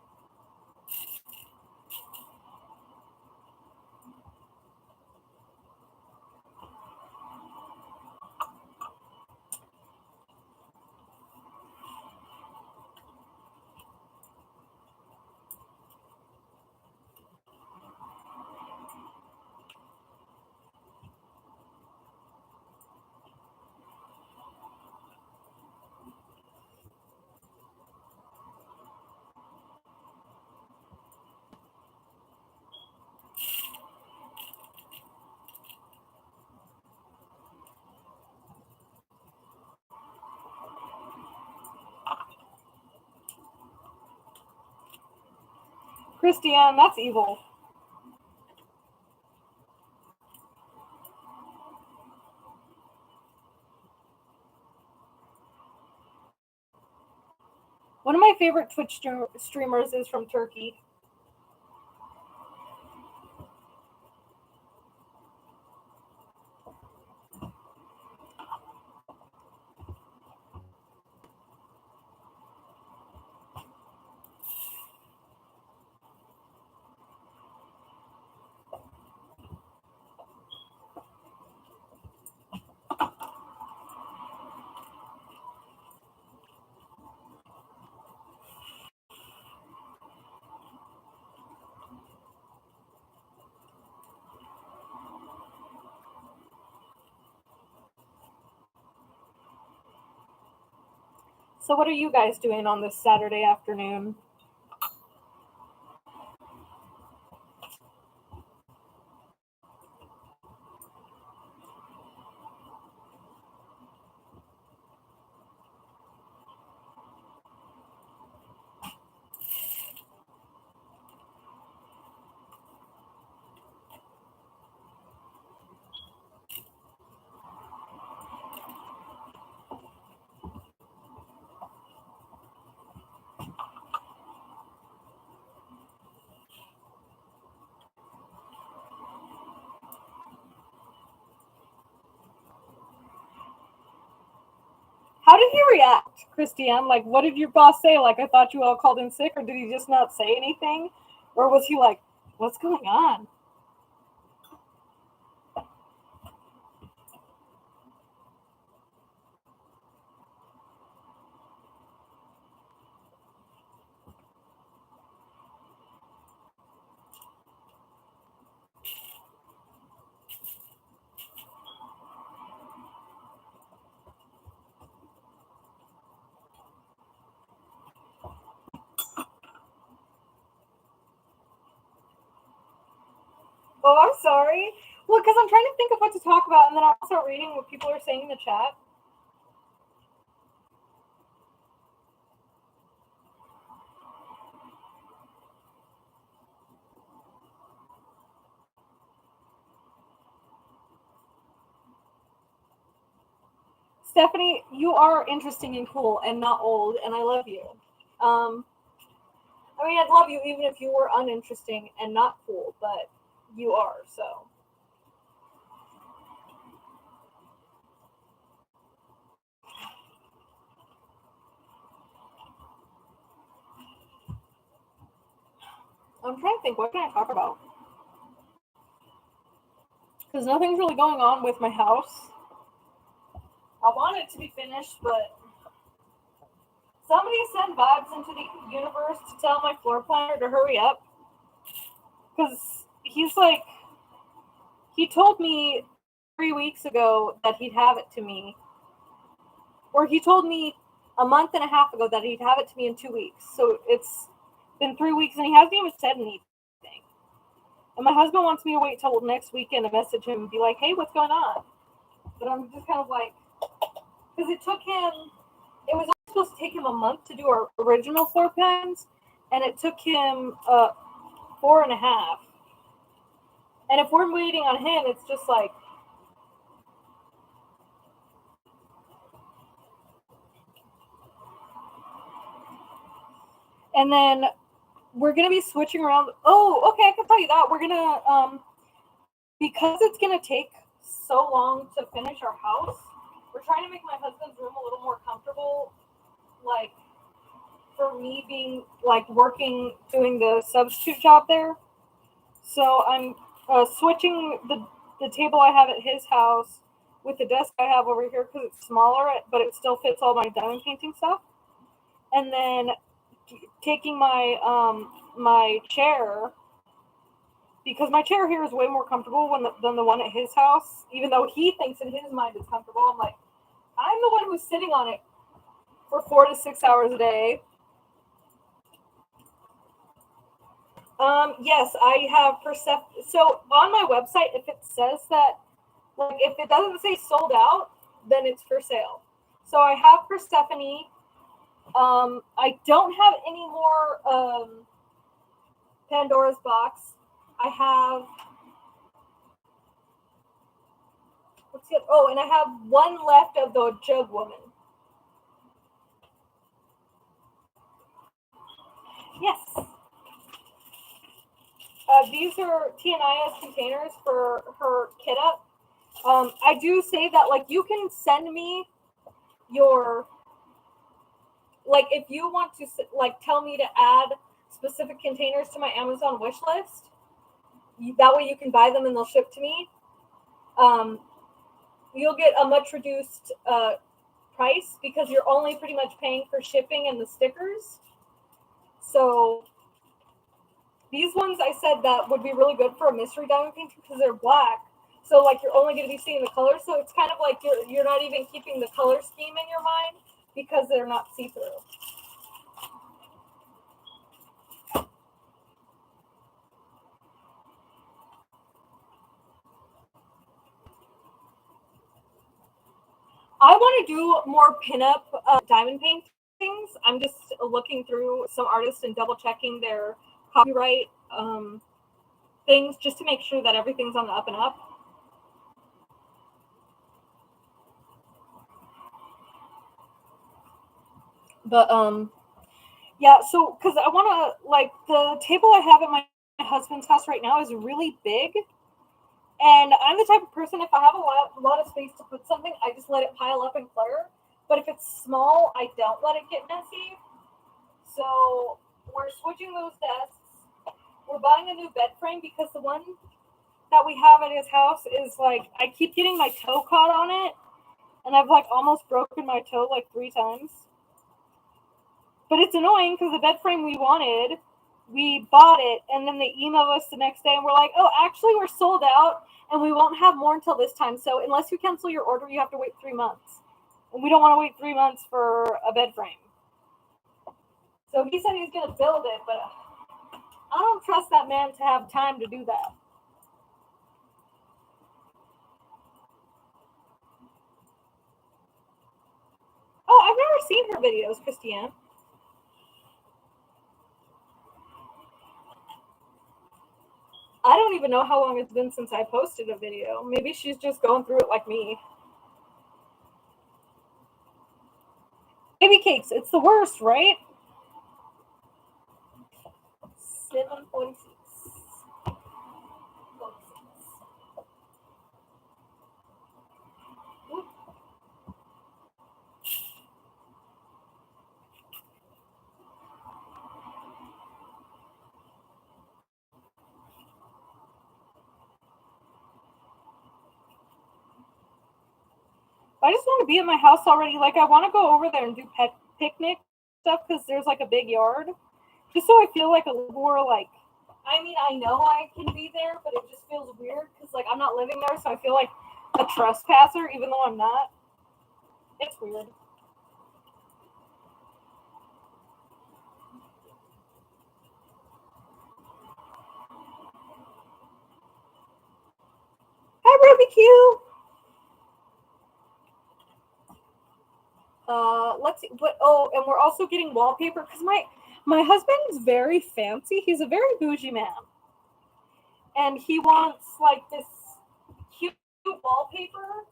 Christiane, that's evil. One of my favorite Twitch streamers is from Turkey. So what are you guys doing on this Saturday afternoon? How did he react, Christiane? Like, what did your boss say? Like, I thought you all called in sick, or did he just not say anything? Or was he like, what's going on? Oh, I'm sorry. Well, because I'm trying to think of what to talk about, and then I'll start reading what people are saying in the chat. Stephanie, you are interesting and cool and not old, and I love you. I mean, I'd love you even if you were uninteresting and not cool, but you are, so. I'm trying to think, what can I talk about? Because nothing's really going on with my house. I want it to be finished, but somebody send vibes into the universe to tell my floor planner to hurry up. Because he's like, he told me 3 weeks ago that he'd have it to me. Or he told me a month and a half ago that he'd have it to me in 2 weeks. So it's been 3 weeks and he hasn't even said anything. And my husband wants me to wait till next weekend to message him and be like, hey, what's going on? But I'm just kind of like, because it was supposed to take him a month to do our original floor plans, and it took him 4.5. And if we're waiting on him, it's just like, and then we're going to be switching around. Oh, okay, I can tell you that. We're going to, because it's going to take so long to finish our house, we're trying to make my husband's room a little more comfortable, like, for me being, like, working, doing the substitute job there. So I'm switching the table I have at his house with the desk I have over here because it's smaller, but it still fits all my diamond painting stuff. And then taking my my chair, because my chair here is way more comfortable than the one at his house, even though he thinks in his mind it's comfortable. I'm like, I'm the one who's sitting on it for 4 to 6 hours a day. Yes, I have Persephone. So on my website, if it says that, like, if it doesn't say sold out, then it's for sale. So I have Persephone. I don't have any more Pandora's Box. I have, let's see. Oh, and I have one left of the Jug Woman. Yes. These are Tianaya's containers for her kit up. I do say that, like, you can send me your, like, if you want to, like, tell me to add specific containers to my Amazon wish list, that way you can buy them and they'll ship to me. You'll get a much reduced price because you're only pretty much paying for shipping and the stickers. So these ones I said that would be really good for a mystery diamond painting because they're black. So like you're only going to be seeing the color. So it's kind of like you're not even keeping the color scheme in your mind because they're not see-through. I want to do more pinup diamond paintings. I'm just looking through some artists and double checking their copyright things just to make sure that everything's on the up and up. But yeah, so because I want to, like, the table I have at my husband's house right now is really big. And I'm the type of person, if I have a lot of space to put something, I just let it pile up and clutter. But if it's small, I don't let it get messy. So we're switching those desks. We're buying a new bed frame because the one that we have at his house is like, I keep getting my toe caught on it. And I've like almost broken my toe like 3 times. But it's annoying because the bed frame we wanted, we bought it, and then they emailed us the next day and we're like, oh, actually we're sold out and we won't have more until this time. So unless you cancel your order, you have to wait 3 months. And we don't want to wait 3 months for a bed frame. So he said he was going to build it, but I don't trust that man to have time to do that. Oh, I've never seen her videos, Christiane. I don't even know how long it's been since I posted a video. Maybe she's just going through it like me. Baby cakes, it's the worst, right? 7:46. I just want to be at my house already. Like, I want to go over there and do picnic stuff because there's like a big yard. Just so I feel like a little more like, I mean, I know I can be there, but it just feels weird because like I'm not living there, so I feel like a trespasser even though I'm not. It's weird. Hi, barbecue. Let's see. But and we're also getting wallpaper because my husband's very fancy. He's a very bougie man, and he wants like this cute wallpaper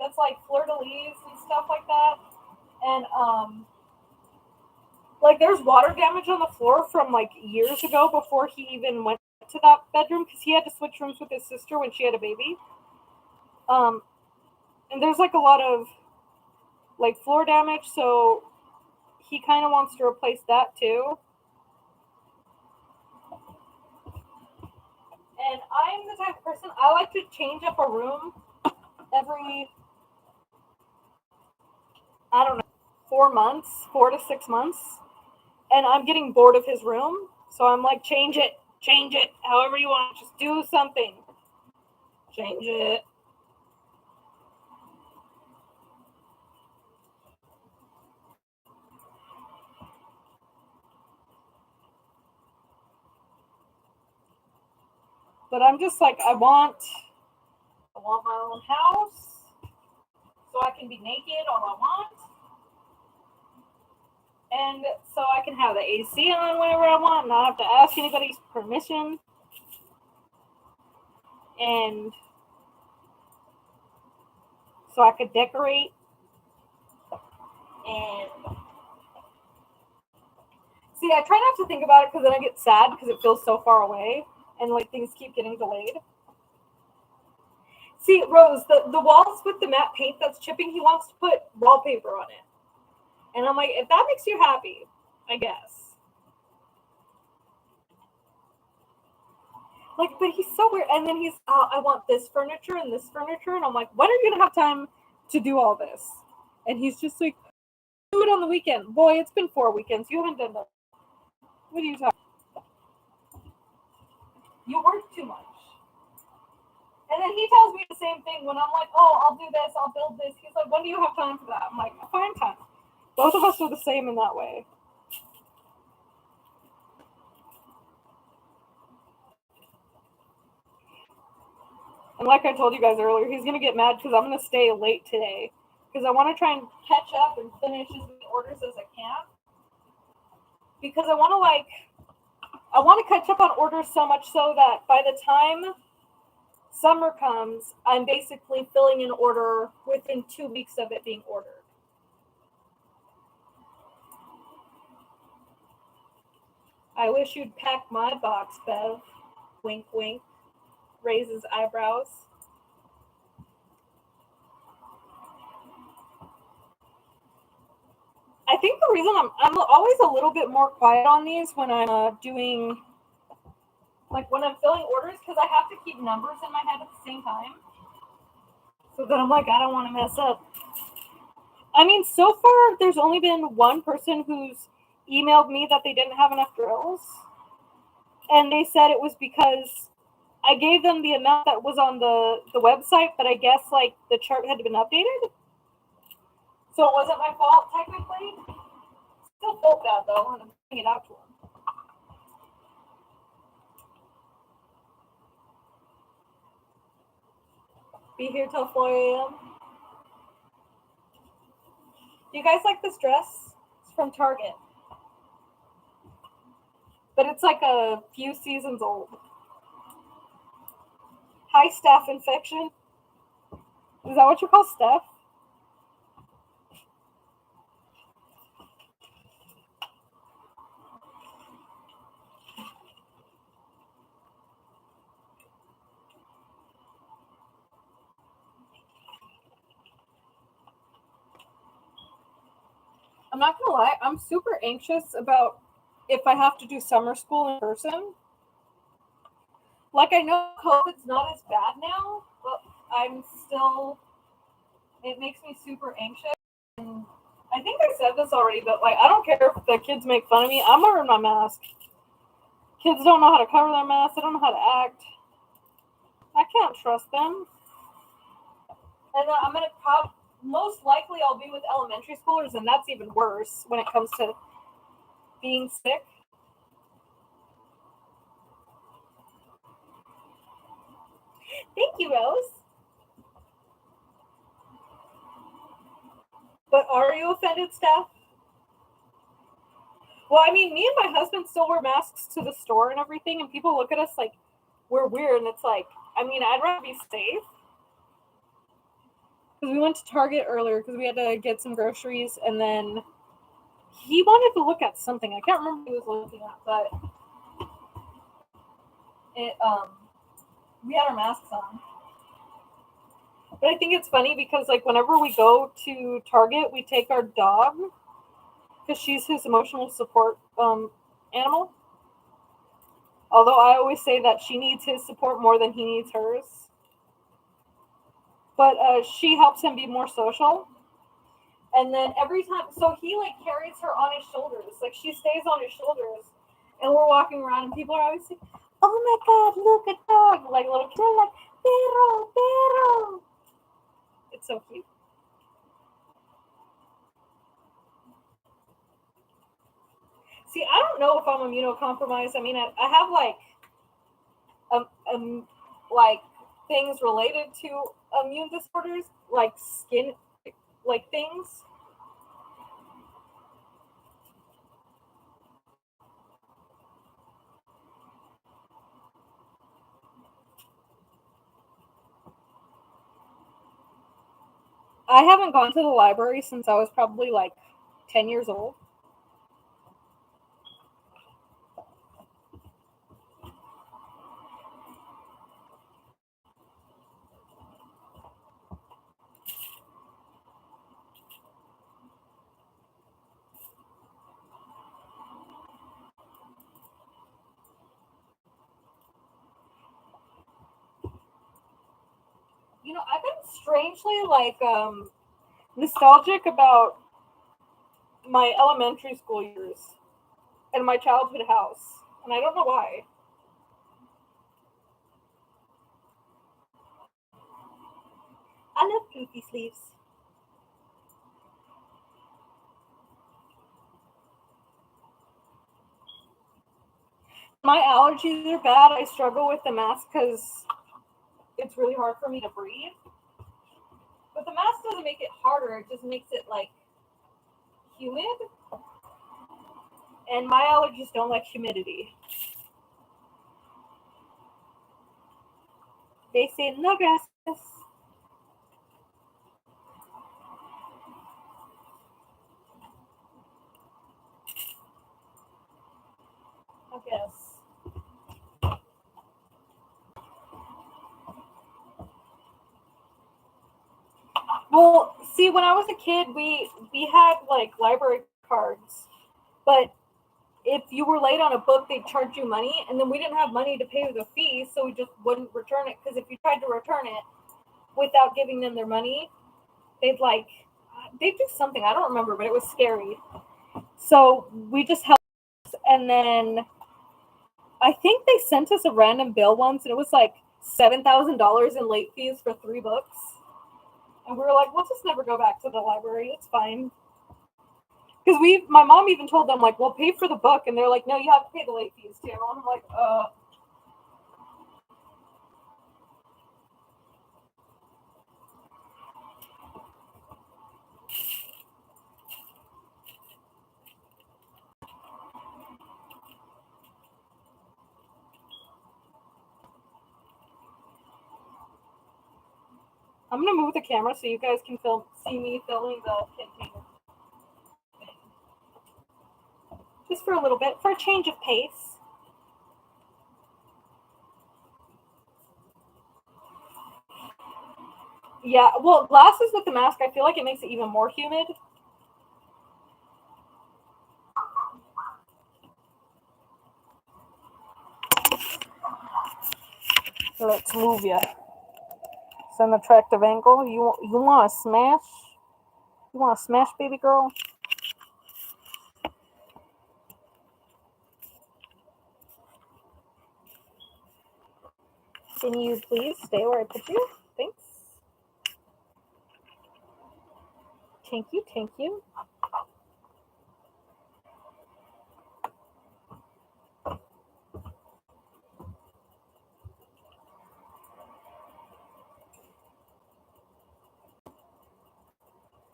that's like fleur-de-lis and stuff like that. And like there's water damage on the floor from like years ago before he even went to that bedroom because he had to switch rooms with his sister when she had a baby. And there's like a lot of like floor damage, so he kind of wants to replace that too. And I'm the type of person, I like to change up a room every, I don't know, 4 months, 4 to 6 months. And I'm getting bored of his room. So I'm like, change it, however you want. Just do something. Change it. But I'm just like, I want my own house so I can be naked all I want. And so I can have the AC on whenever I want, not have to ask anybody's permission. And so I could decorate. And see, See, I try not to think about it because then I get sad because it feels so far away and like things keep getting delayed. See, Rose, the walls with the matte paint that's chipping, he wants to put wallpaper on it. And I'm like, if that makes you happy, I guess. Like, but he's so weird. And then he's, I want this furniture and this furniture. And I'm like, when are you going to have time to do all this? And he's just like, do it on the weekend. Boy, it's been 4 weekends. You haven't done that. What are you talking about? You work too much. And then he tells me the same thing when I'm like, oh, I'll do this, I'll build this. He's like, when do you have time for that? I'm like, I'll find time. Both of us are the same in that way. And like I told you guys earlier, he's going to get mad because I'm going to stay late today. Because I want to try and catch up and finish as many orders as I can. Because I want to catch up on orders so much so that by the time summer comes, I'm basically filling an order within 2 weeks of it being ordered. I wish you'd pack my box, Bev. Wink, wink. Raises eyebrows. I think the reason I'm always a little bit more quiet on these when I'm doing, like when I'm filling orders, because I have to keep numbers in my head at the same time. So that I'm like, I don't want to mess up. I mean, so far, there's only been one person who's emailed me that they didn't have enough drills. And they said it was because I gave them the amount that was on the website, but I guess like the chart had been updated. So it wasn't my fault, technically. Still felt bad, though, and I'm bringing it out to him. Be here till 4 a.m. Do you guys like this dress? It's from Target. But it's like a few seasons old. Hi, staph infection. Is that what you call staph? I'm not gonna lie, I'm super anxious about if I have to do summer school in person. Like, I know COVID's not as bad now, but I'm still, it makes me super anxious. And I think I said this already, but like, I don't care if the kids make fun of me. I'm wearing my mask. Kids don't know how to cover their mask. They don't know how to act. I can't trust them. And then I'm gonna most likely I'll be with elementary schoolers, and that's even worse when it comes to being sick. Thank you, Rose. But are you offended, Steph? Well, I mean, me and my husband still wear masks to the store and everything, and people look at us like we're weird, and it's like, I mean, I'd rather be safe. Because we went to Target earlier because we had to get some groceries, and then he wanted to look at something. I can't remember what he was looking at, but we had our masks on. But I think it's funny because like whenever we go to Target, we take our dog because she's his emotional support animal. Although I always say that she needs his support more than he needs hers. But she helps him be more social. And then every time, so he like carries her on his shoulders. Like she stays on his shoulders. And we're walking around and people are always like, oh my God, look, a dog. Like little kids are like, perro, perro. It's so cute. See, I don't know if I'm immunocompromised. I mean, I have like things related to immune disorders, like skin, like things. I haven't gone to the library since I was probably like 10 years old. You know, I've been strangely like nostalgic about my elementary school years and my childhood house, and I don't know why. I love poofy sleeves. My allergies are bad. I struggle with the mask because it's really hard for me to breathe. But the mask doesn't make it harder, it just makes it like humid. And my allergies don't like humidity. They say no gracias. I guess. Well, see, when I was a kid, we had like library cards, but if you were late on a book, they'd charge you money, and then we didn't have money to pay the fee, so we just wouldn't return it. Because if you tried to return it without giving them their money, they'd do something. I don't remember, but it was scary. So we just held, and then I think they sent us a random bill once, and it was like $7,000 in late fees for 3 books. And we were like, we'll just never go back to the library. It's fine. Because my mom even told them, like, we'll pay for the book. And they're like, no, you have to pay the late fees too. And I'm like, I'm going to move the camera so you guys can see me filming the container. Just for a little bit, for a change of pace. Yeah, well, glasses with the mask, I feel like it makes it even more humid. Let's move you. It's an attractive angle. You want to smash? You want to smash, baby girl? Can you please stay where I put you? Thanks. Thank you, thank you.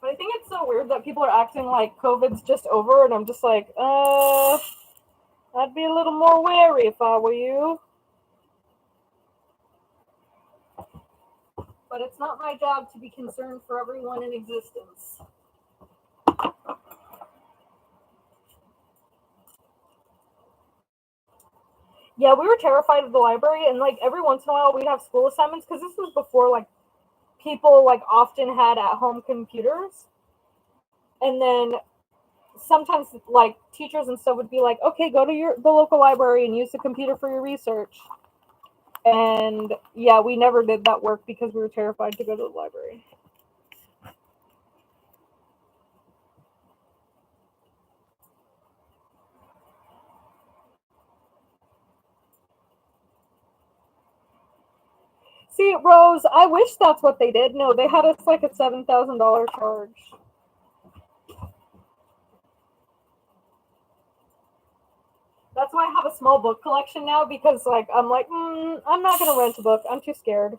But I think it's so weird that people are acting like COVID's just over, and I'm just like, I'd be a little more wary if I were you. But it's not my job to be concerned for everyone in existence. Yeah, we were terrified of the library, and like every once in a while we'd have school assignments because this was before like people like often had at-home computers, and then sometimes like teachers and stuff would be like, okay, go to the local library and use the computer for your research. And yeah, we never did that work because we were terrified to go to the library. See, Rose, I wish that's what they did. No, they had us like a $7,000 charge. That's why I have a small book collection now because, like, I'm like, I'm not gonna rent a book. I'm too scared.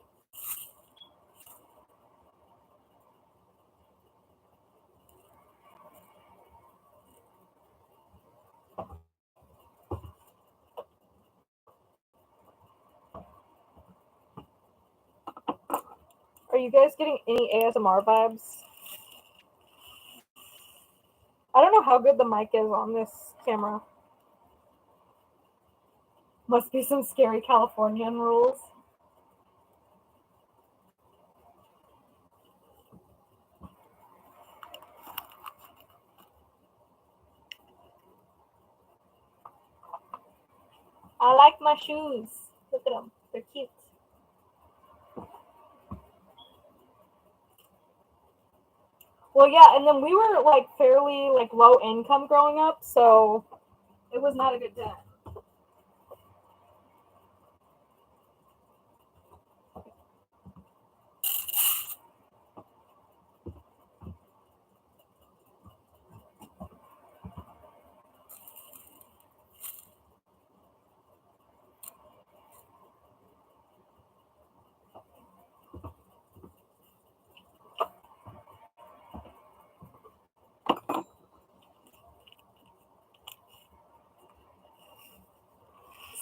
Are you guys getting any ASMR vibes? I don't know how good the mic is on this camera. Must be some scary Californian rules. I like my shoes. Look at them. They're cute. Well, yeah, and then we were like fairly like low income growing up, so it was not a good time.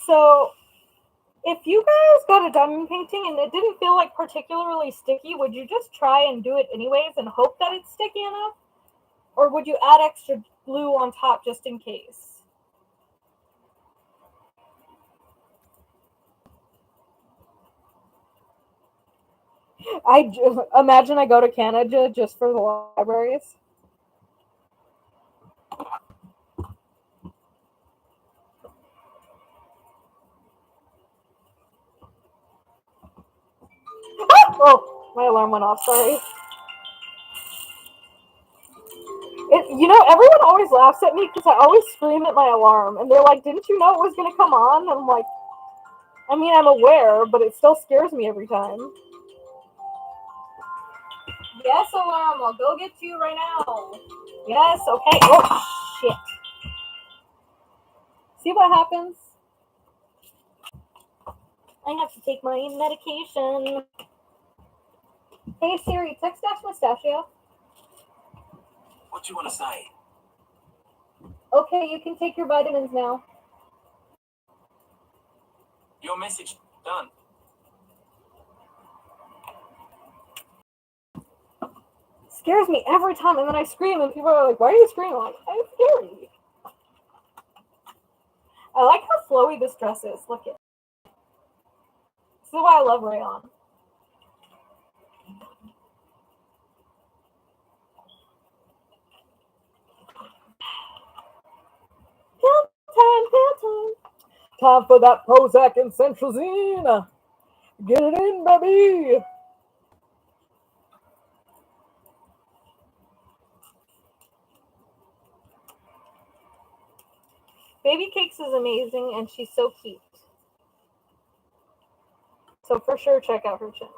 So, if you guys got a diamond painting and it didn't feel like particularly sticky, would you just try and do it anyways and hope that it's sticky enough? Or would you add extra glue on top just in case? Imagine I go to Canada just for the libraries. Oh, my alarm went off. Sorry. Everyone always laughs at me because I always scream at my alarm, and they're like, "Didn't you know it was going to come on?" And I'm like, "I mean, I'm aware, but it still scares me every time." Yes, alarm. I'll go get you right now. Yes. Okay. Oh shit. See what happens? I have to take my medication. Hey Siri, text Dash Mustachio. What you want to say? Okay, you can take your vitamins now. Your message done. Scares me every time, and then I scream, and people are like, "Why are you screaming?" I'm like, I'm scary. I like how flowy this dress is. Look at it. This is why I love rayon. Pill time for that Prozac and Centrazine. Get it in, baby. Baby Cakes is amazing, and she's so cute. So for sure, check out her channel.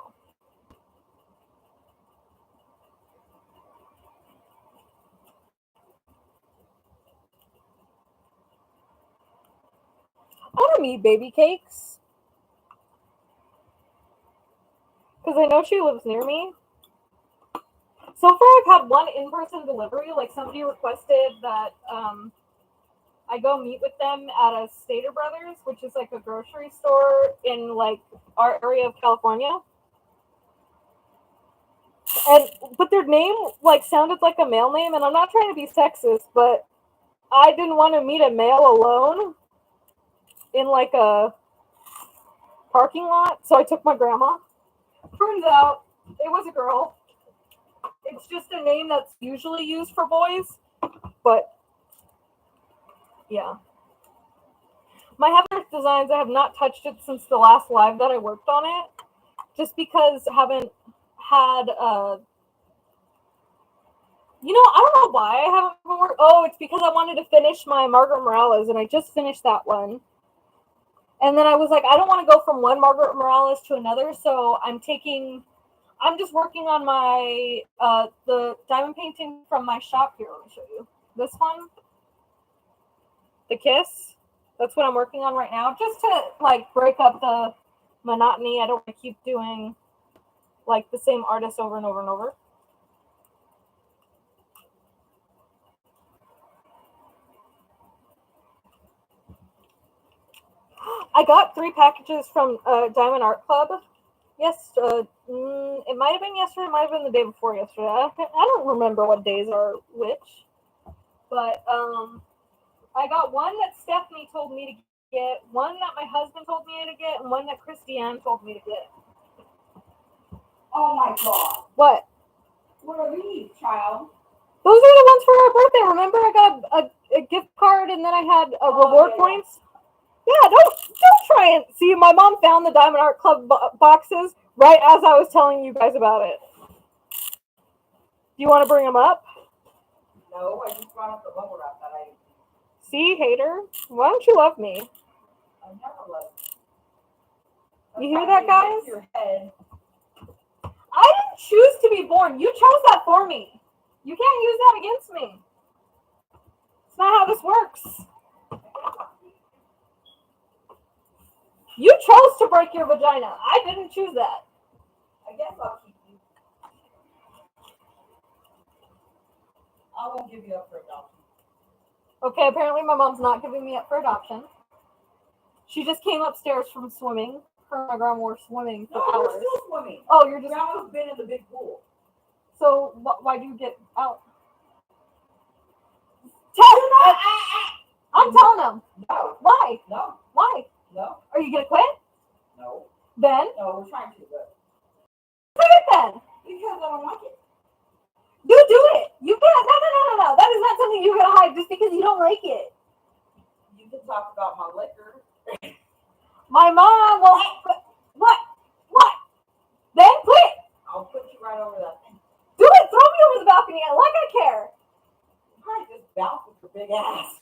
I want to meet Baby Cakes because I know she lives near me. So far, I've had one in-person delivery. Like somebody requested that I go meet with them at a Stater Brothers, which is like a grocery store in like our area of California. But their name like sounded like a male name, and I'm not trying to be sexist, but I didn't want to meet a male alone in like a parking lot, so I took my grandma. Turns out it was a girl. It's just a name that's usually used for boys, but yeah. My Heather's designs, I have not touched it since the last live that I worked on it, just because I haven't had I don't know why I haven't been working. Oh, it's because I wanted to finish my Margaret Morales, and I just finished that one. And then I was like, I don't want to go from one Margaret Morales to another, so I'm just working on my the diamond painting from my shop here. Let me show you this one, the Kiss. That's what I'm working on right now, just to like break up the monotony. I don't want to keep doing like the same artist over and over and over. I got 3 packages from Diamond Art Club. Yes, it might have been yesterday. It might have been the day before yesterday. I don't remember what days are which. But I got one that Stephanie told me to get, one that my husband told me to get, and one that Christiane told me to get. Oh my god. What? What are these, child? Those are the ones for our birthday. Remember, I got a gift card, and then I had reward points. Yeah, don't try and see. My mom found the Diamond Art Club boxes right as I was telling you guys about it. you want to bring them up? No, I just brought up the bubble wrap that I See, hater? Why don't you love me? never loved. You hear that, guys? Your head. I didn't choose to be born. You chose that for me. You can't use that against me. It's not how this works. You chose to break your vagina. I didn't choose that. I guess I'll keep you. I won't give you up for adoption. Okay, apparently my mom's not giving me up for adoption. She just came upstairs from swimming. Her and my grandma were swimming for No, hours. we're still swimming. Oh, you're just... Grandma's been in the big pool. So why do you get out? I'm telling them. No, Why? no, Why? no, Are you gonna quit? no. Then? No, we're trying to, but Quit it then. because I don't like it. You do it. You can't. No. That is not something you're gonna hide just because you don't like it. You can talk about my liquor. My mom won't quit. What? Then quit. I'll put you right over that thing. Do it. Throw me over the balcony. Like I care. You probably just bounce with your big ass.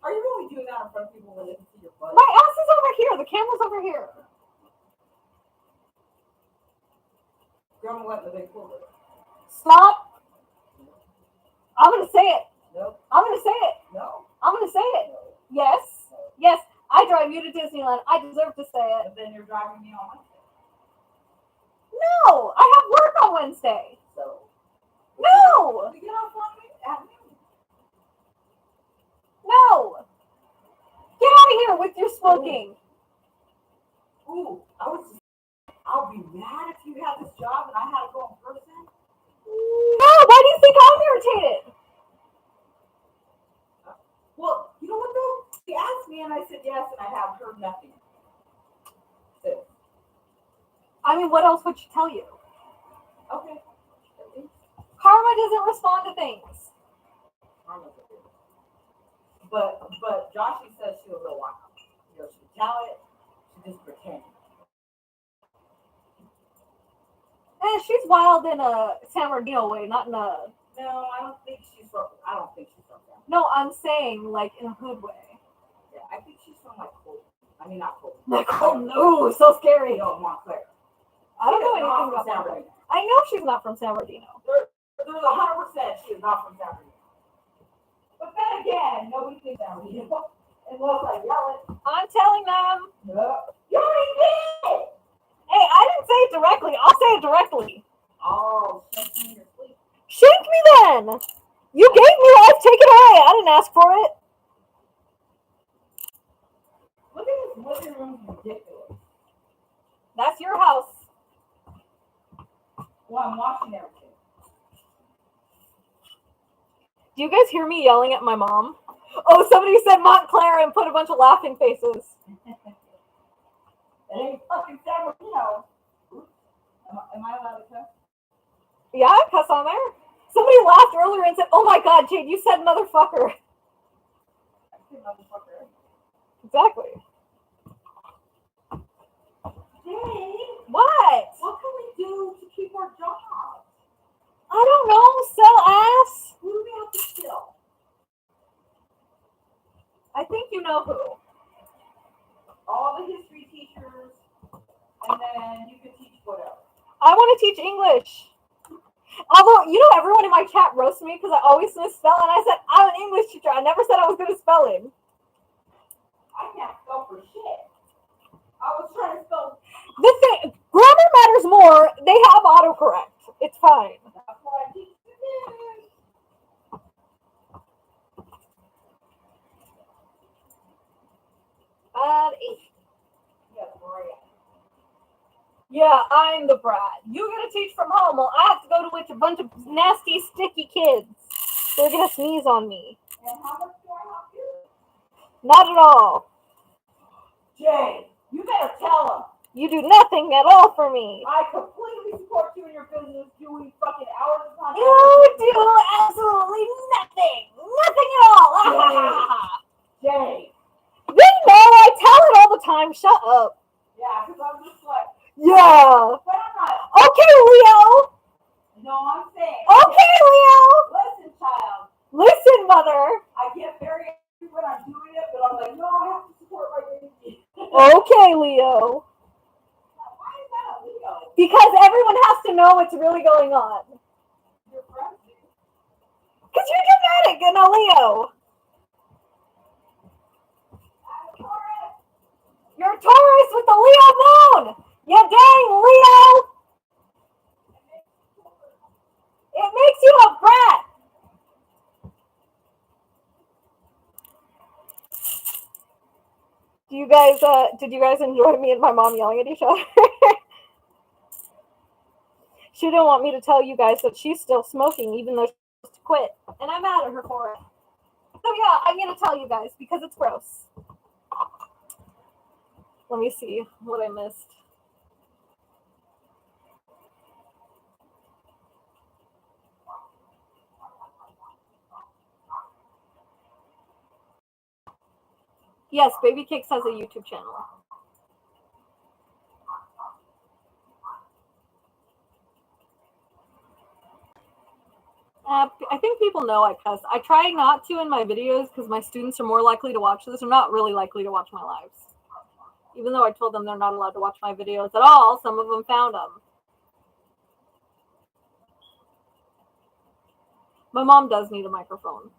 Are you really doing that in front of people when they can see your butt? My ass is over here. The camera's over here. Grandma went in the big pool. Stop. I'm gonna say it. No, I'm gonna say it. no, I'm gonna say it. no. Yes. Yes. I drive you to Disneyland. I deserve to say it. And then you're driving me on Wednesday. No. I have work on Wednesday. So No. we get off on me at noon. No. Get out of here with your smoking. Ooh, I'll be mad if you had this job and I had to go in person. No. Why do you think I'm irritated? Well, you know what though? He asked me and I said yes, and I have heard nothing. So, I mean, what else would she tell you? okay. Karma doesn't respond to things. But Joshy says she was a while. You know, she could tell it, she just pretend. She's wild in a San Bernardino way, not in a... No, I don't think she's from there. No, I'm saying, like, in a hood way. Yeah, I think she's from like Colton. I mean, not Colton. Like, oh no, so scary. No, Montclair. I don't know She is anything not about from San that. Bernardino. I know she's not from San Bernardino. There's 100% she is not from San Bernardino. But then again, nobody thinks San Bernardino. Unless I yell it. I'm telling them. No. You already did! Hey, I didn't say it directly. I'll say it directly. Oh, shake me in your sleep. Shake me then. You gave me life. Take it away. I didn't ask for it. Look at this living room, ridiculous. That's your house. Well, I'm watching everything. Do you guys hear me yelling at my mom? Oh, somebody said Montclair and put a bunch of laughing faces. It ain't fucking San Bernardino. Am I allowed to cuss? Yeah, I cuss on there. Somebody laughed earlier and said, oh my god, Jade, you said motherfucker. I say motherfucker. Exactly. Jade, What? what can we do to keep our jobs? I don't know. Sell ass? Who do we have to steal? I think you know who. All the history teachers, and then you can teach whatever. I want to teach English. Although, you know, everyone in my chat roasts me because I always misspell, and I said, I'm an English teacher. I never said I was good at spelling. I can't spell for shit. I was trying to spell. The thing, grammar matters more. They have autocorrect. It's fine. That's what I teach today. Yeah, Maria. Yeah, I'm the brat. You gotta teach from home. Well, I have to go to with a bunch of nasty, sticky kids. They're gonna sneeze on me. And how much do I help you? Not at all. Jay, you better tell them. You do nothing at all for me. I completely support you in your business doing fucking hours upon You do absolutely nothing. Nothing at all. Jay. They know I tell it all the time. Shut up. Yeah, because I'm just like, Yeah. but I'm not. Okay, Leo. No, I'm saying. Okay, Leo. Listen, child. Listen, mother. I get very angry when I'm doing it, but I'm like, no, I have to support my baby. Okay, Leo. Why is that a Leo? Because everyone has to know what's really going on. Your friends do. Because you're dramatic and a Leo. I'm a Taurus. You're a Taurus with the Leo moon. You dang Leo. It makes you a brat. Did you guys enjoy me and my mom yelling at each other? She didn't want me to tell you guys that she's still smoking even though she's supposed to quit. And I'm mad at her for it. So yeah, I'm going to tell you guys because it's gross. Let me see what I missed. Yes, Baby Cakes has a YouTube channel. I think people know I cuss. I try not to in my videos because my students are more likely to watch this. They're not really likely to watch my lives. Even though I told them they're not allowed to watch my videos at all, some of them found them. My mom does need a microphone.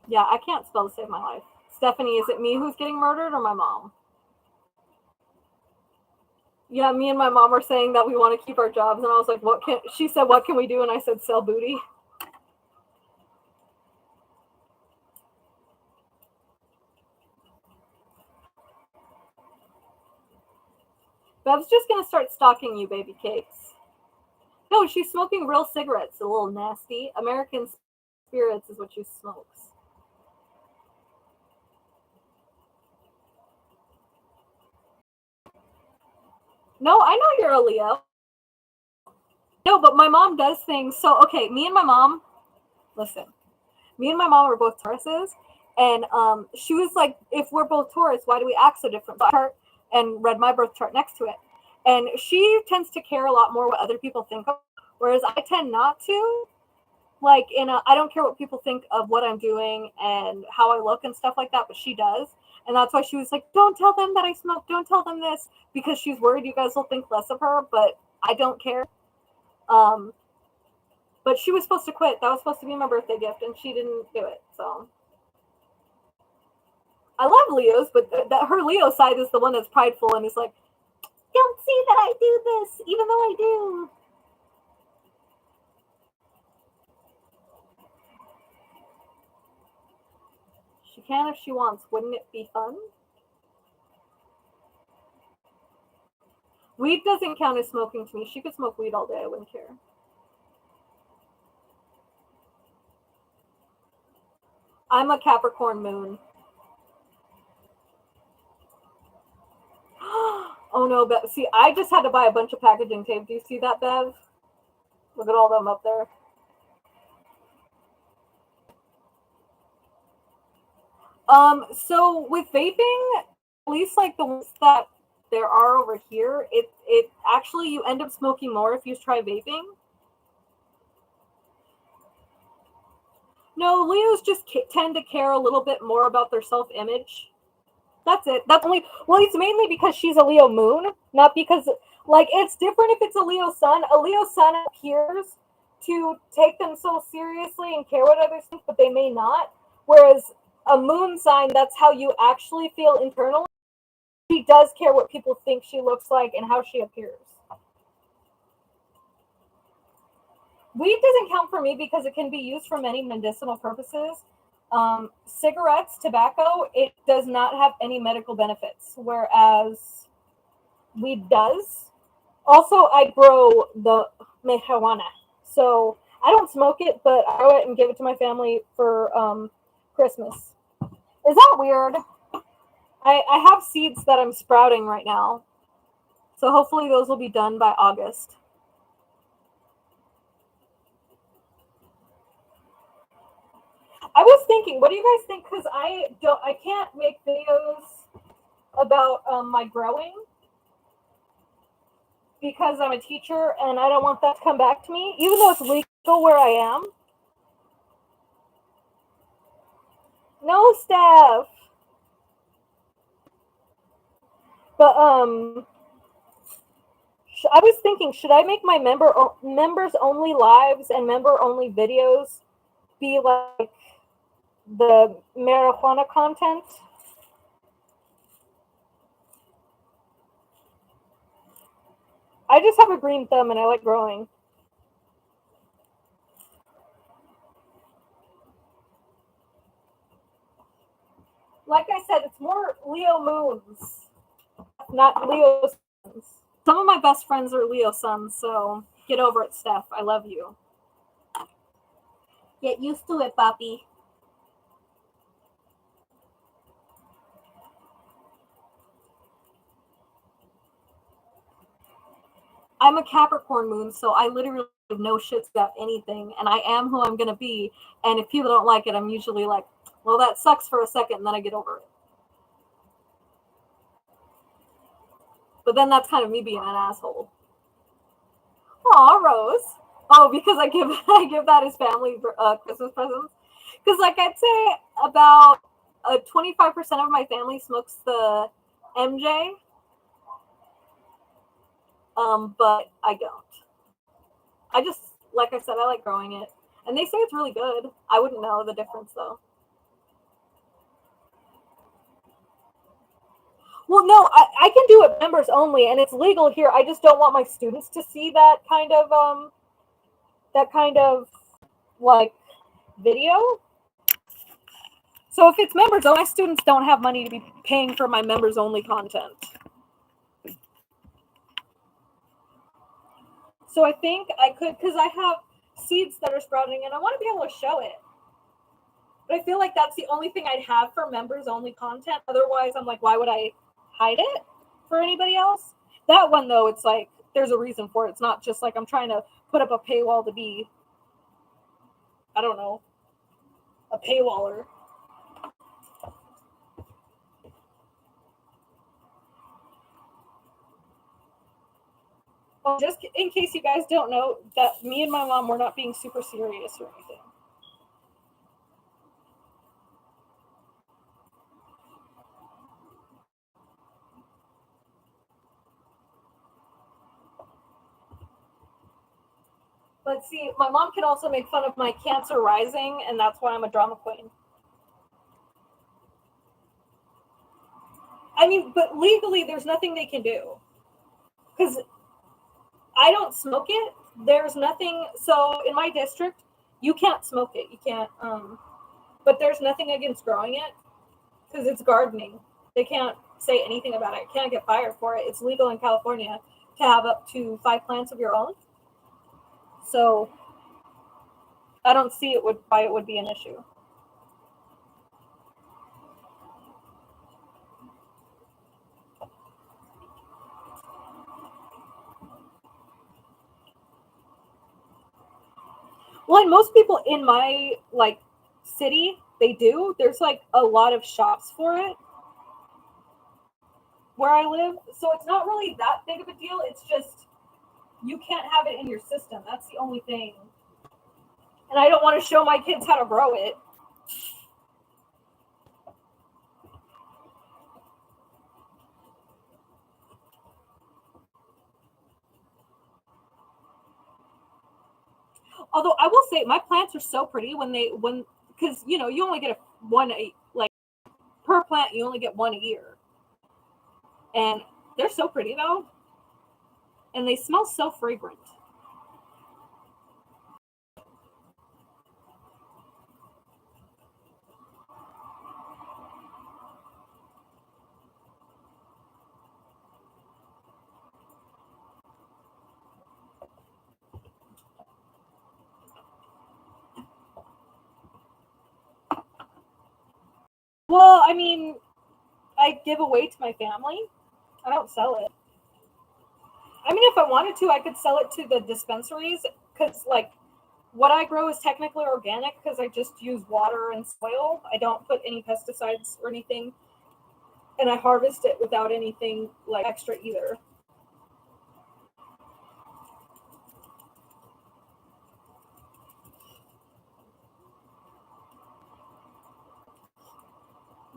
Yeah, I can't spell to save my life. Stephanie, is it me who's getting murdered or my mom? Yeah, me and my mom were saying that we want to keep our jobs, and I was like, she said, what can we do? And I said, sell booty. Bev's just going to start stalking you, Baby Cakes. No, she's smoking real cigarettes, a little nasty. American Spirits is what she smokes. No, I know you're a Leo. No, but my mom does things. So, okay, me and my mom, listen, me and my mom are both Tauruses. And she was like, if we're both Taurus, why do we act so different? And read my birth chart next to it. And she tends to care a lot more what other people think of, whereas I tend not to. Like, I don't care what people think of what I'm doing and how I look and stuff like that, but she does. And that's why she was like, don't tell them that I smoke. Don't tell them this, because she's worried you guys will think less of her, but I don't care. But she was supposed to quit. That was supposed to be my birthday gift, and she didn't do it. So I love Leos, but her Leo side is the one that's prideful and is like, don't see that I do this, even though I do. She can if she wants. Wouldn't it be fun? Weed doesn't count as smoking to me. She could smoke weed all day. I wouldn't care. I'm a Capricorn moon. Oh no, Bev. See, I just had to buy a bunch of packaging tape. Do you see that, Bev? Look at all them up there. So with vaping, at least like the ones that there are over here, it actually, you end up smoking more if you try vaping. No, Leos just tend to care a little bit more about their self-image. That's it. That's only, well, it's mainly because she's a Leo moon, not because, like, it's different if it's a Leo sun. A Leo sun appears to take themselves seriously and care what others think, but they may not. Whereas a moon sign, that's how you actually feel internally. She does care what people think she looks like and how she appears. Weed doesn't count for me because it can be used for many medicinal purposes. Cigarettes, tobacco, it does not have any medical benefits, whereas weed does. Also, I grow the marijuana, so I don't smoke it, but I grow it and give it to my family for Christmas. Is that weird? I have seeds that I'm sprouting right now, so hopefully those will be done by August. I was thinking, what do you guys think? Because I can't make videos about my growing because I'm a teacher and I don't want that to come back to me, even though it's legal where I am. No, Steph. But I was thinking, should I make my members only lives and member only videos be like the marijuana content? I just have a green thumb and I like growing. Like I said, it's more Leo moons, not Leo suns. Some of my best friends are Leo suns, so get over it, Steph. I love you. Get used to it, Papi. I'm a Capricorn moon, so I literally have no shits about anything, and I am who I'm gonna be. And if people don't like it, I'm usually like, well, that sucks for a second, and then I get over it. But then that's kind of me being an asshole. Aw, Rose. Oh, because I give that as family Christmas presents. Because like I'd say about 25% of my family smokes the MJ. But I don't. I just, like I said, I like growing it. And they say it's really good. I wouldn't know the difference though. Well, no, I can do it members only, and it's legal here. I just don't want my students to see that kind of like video. So if it's members only, my students don't have money to be paying for my members only content. So I think I could, because I have seeds that are sprouting and I want to be able to show it. But I feel like that's the only thing I'd have for members only content. Otherwise, I'm like, why would I hide it for anybody else? That one, though, it's like, there's a reason for it. It's not just like I'm trying to put up a paywall to be, I don't know, a paywaller. Well, just in case you guys don't know, that me and my mom were not being super serious or anything. But see, my mom can also make fun of my Cancer rising, and that's why I'm a drama queen. I mean, but legally, there's nothing they can do. Because I don't smoke it. There's nothing. So in my district, you can't smoke it. You can't. But there's nothing against growing it because it's gardening. They can't say anything about it. Can't get fired for it. It's legal in California to have up to 5 plants of your own. So I don't see why it would be an issue. Well, and most people in my like city, they do. There's like a lot of shops for it where I live. So it's not really that big of a deal. It's just you can't have it in your system. That's the only thing. And I don't want to show my kids how to grow it. Although I will say my plants are so pretty because you know, you only get one like per plant, you only get one a year. And they're so pretty though. And they smell so fragrant. Well, I mean, I give away to my family. I don't sell it. I mean, if I wanted to, I could sell it to the dispensaries because, like, what I grow is technically organic because I just use water and soil. I don't put any pesticides or anything and I harvest it without anything like extra either.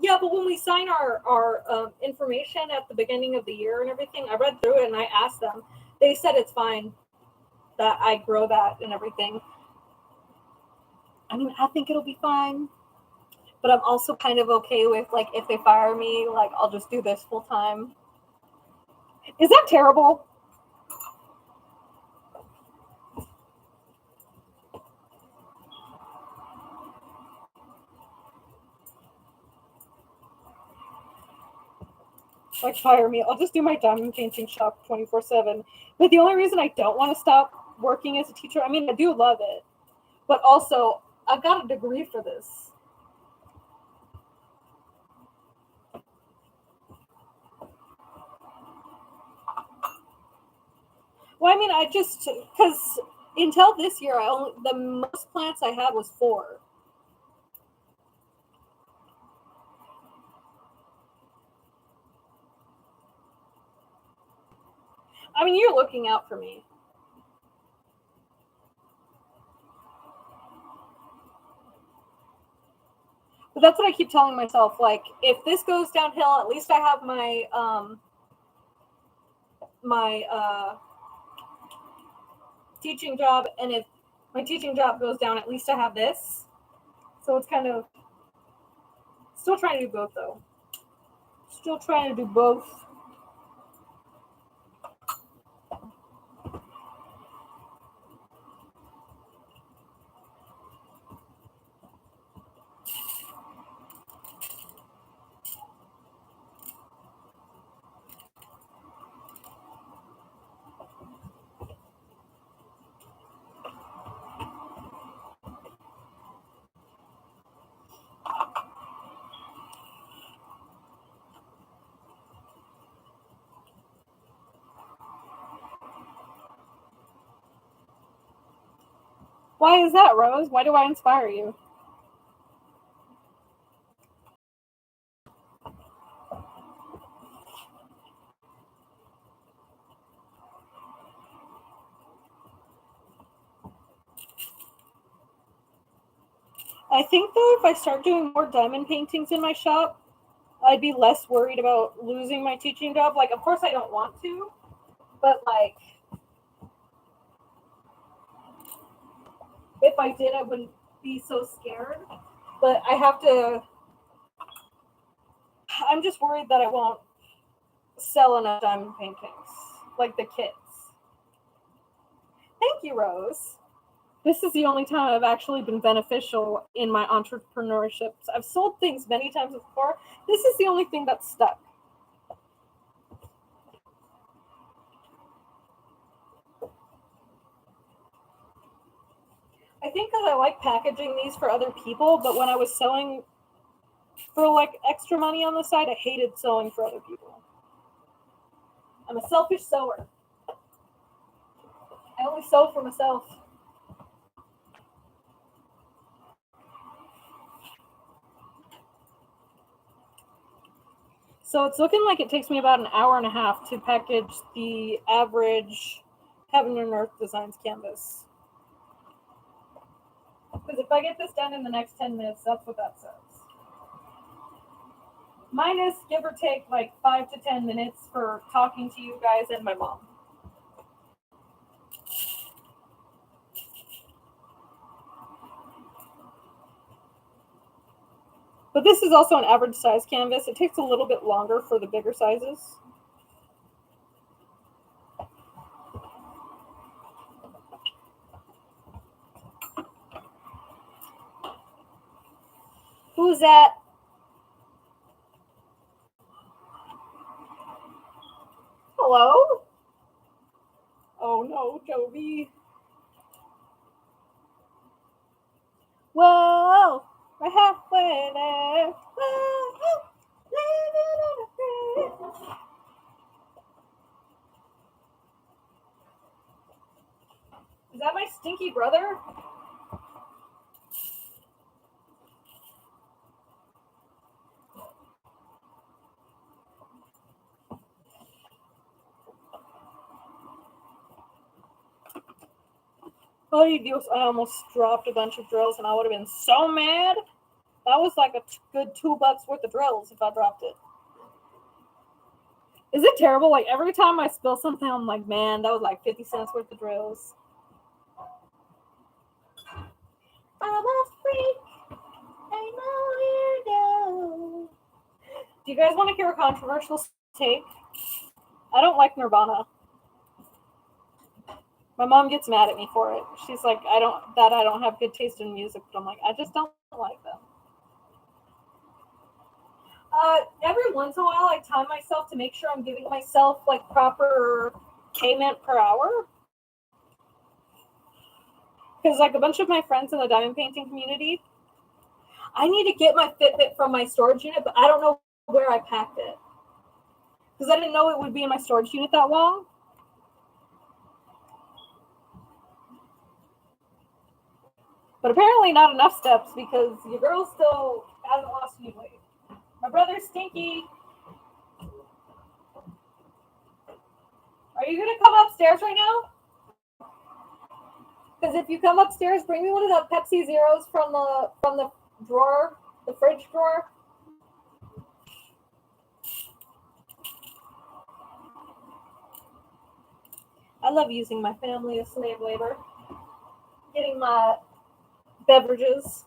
Yeah, but when we sign our information at the beginning of the year and everything, I read through it and I asked them. They said it's fine that I grow that and everything. I mean, I think it'll be fine, but I'm also kind of okay with like if they fire me, like I'll just do this full time. Is that terrible? Like fire me. I'll just do my diamond painting shop 24/7. But the only reason I don't want to stop working as a teacher, I mean, I do love it, but also I've got a degree for this. Well, I mean, I just because until this year, the most plants I had was 4. I mean, you're looking out for me. But that's what I keep telling myself. Like, if this goes downhill, at least I have my teaching job, and if my teaching job goes down, at least I have this. So it's kind of still trying to do both, though. Still trying to do both. Why is that, Rose? Why do I inspire you? I think, though, if I start doing more diamond paintings in my shop, I'd be less worried about losing my teaching job. Like, of course I don't want to, but, like, if I did, I wouldn't be so scared. But I have to... I'm just worried that I won't sell enough diamond paintings, like the kits. Thank you, Rose. This is the only time I've actually been beneficial in my entrepreneurship. I've sold things many times before. This is the only thing that's stuck. I think that I like packaging these for other people, but when I was selling for like extra money on the side, I hated sewing for other people. I'm a selfish sewer. I only sew for myself. So it's looking like it takes me about an hour and a half to package the average Heaven and Earth Designs canvas. Because if I get this done in the next 10 minutes, that's what that says. Minus, give or take, like 5 to 10 minutes for talking to you guys and my mom. But this is also an average size canvas. It takes a little bit longer for the bigger sizes. Who's that? Hello? Oh no, Joby. Whoa, we're halfway there. Whoa, living on a prayer. Is that my stinky brother? All you do is I almost dropped a bunch of drills and I would have been so mad. That was like a good $2 worth of drills if I dropped it. Is it terrible? Like every time I spill something, I'm like, man, that was like 50 cents worth of drills. I'm a freak. I'm a weirdo. Do you guys want to hear a controversial take? I don't like Nirvana. My mom gets mad at me for it. She's like, I don't have good taste in music, but I'm like, I just don't like them. Every once in a while, I time myself to make sure I'm giving myself like proper payment per hour. Because like a bunch of my friends in the diamond painting community, I need to get my Fitbit from my storage unit, but I don't know where I packed it. Because I didn't know it would be in my storage unit that long. But apparently not enough steps because your girl still hasn't lost any weight. My brother's stinky. Are you going to come upstairs right now? Because if you come upstairs, bring me one of the Pepsi Zeros from the drawer, the fridge drawer. I love using my family as slave labor. Getting my beverages.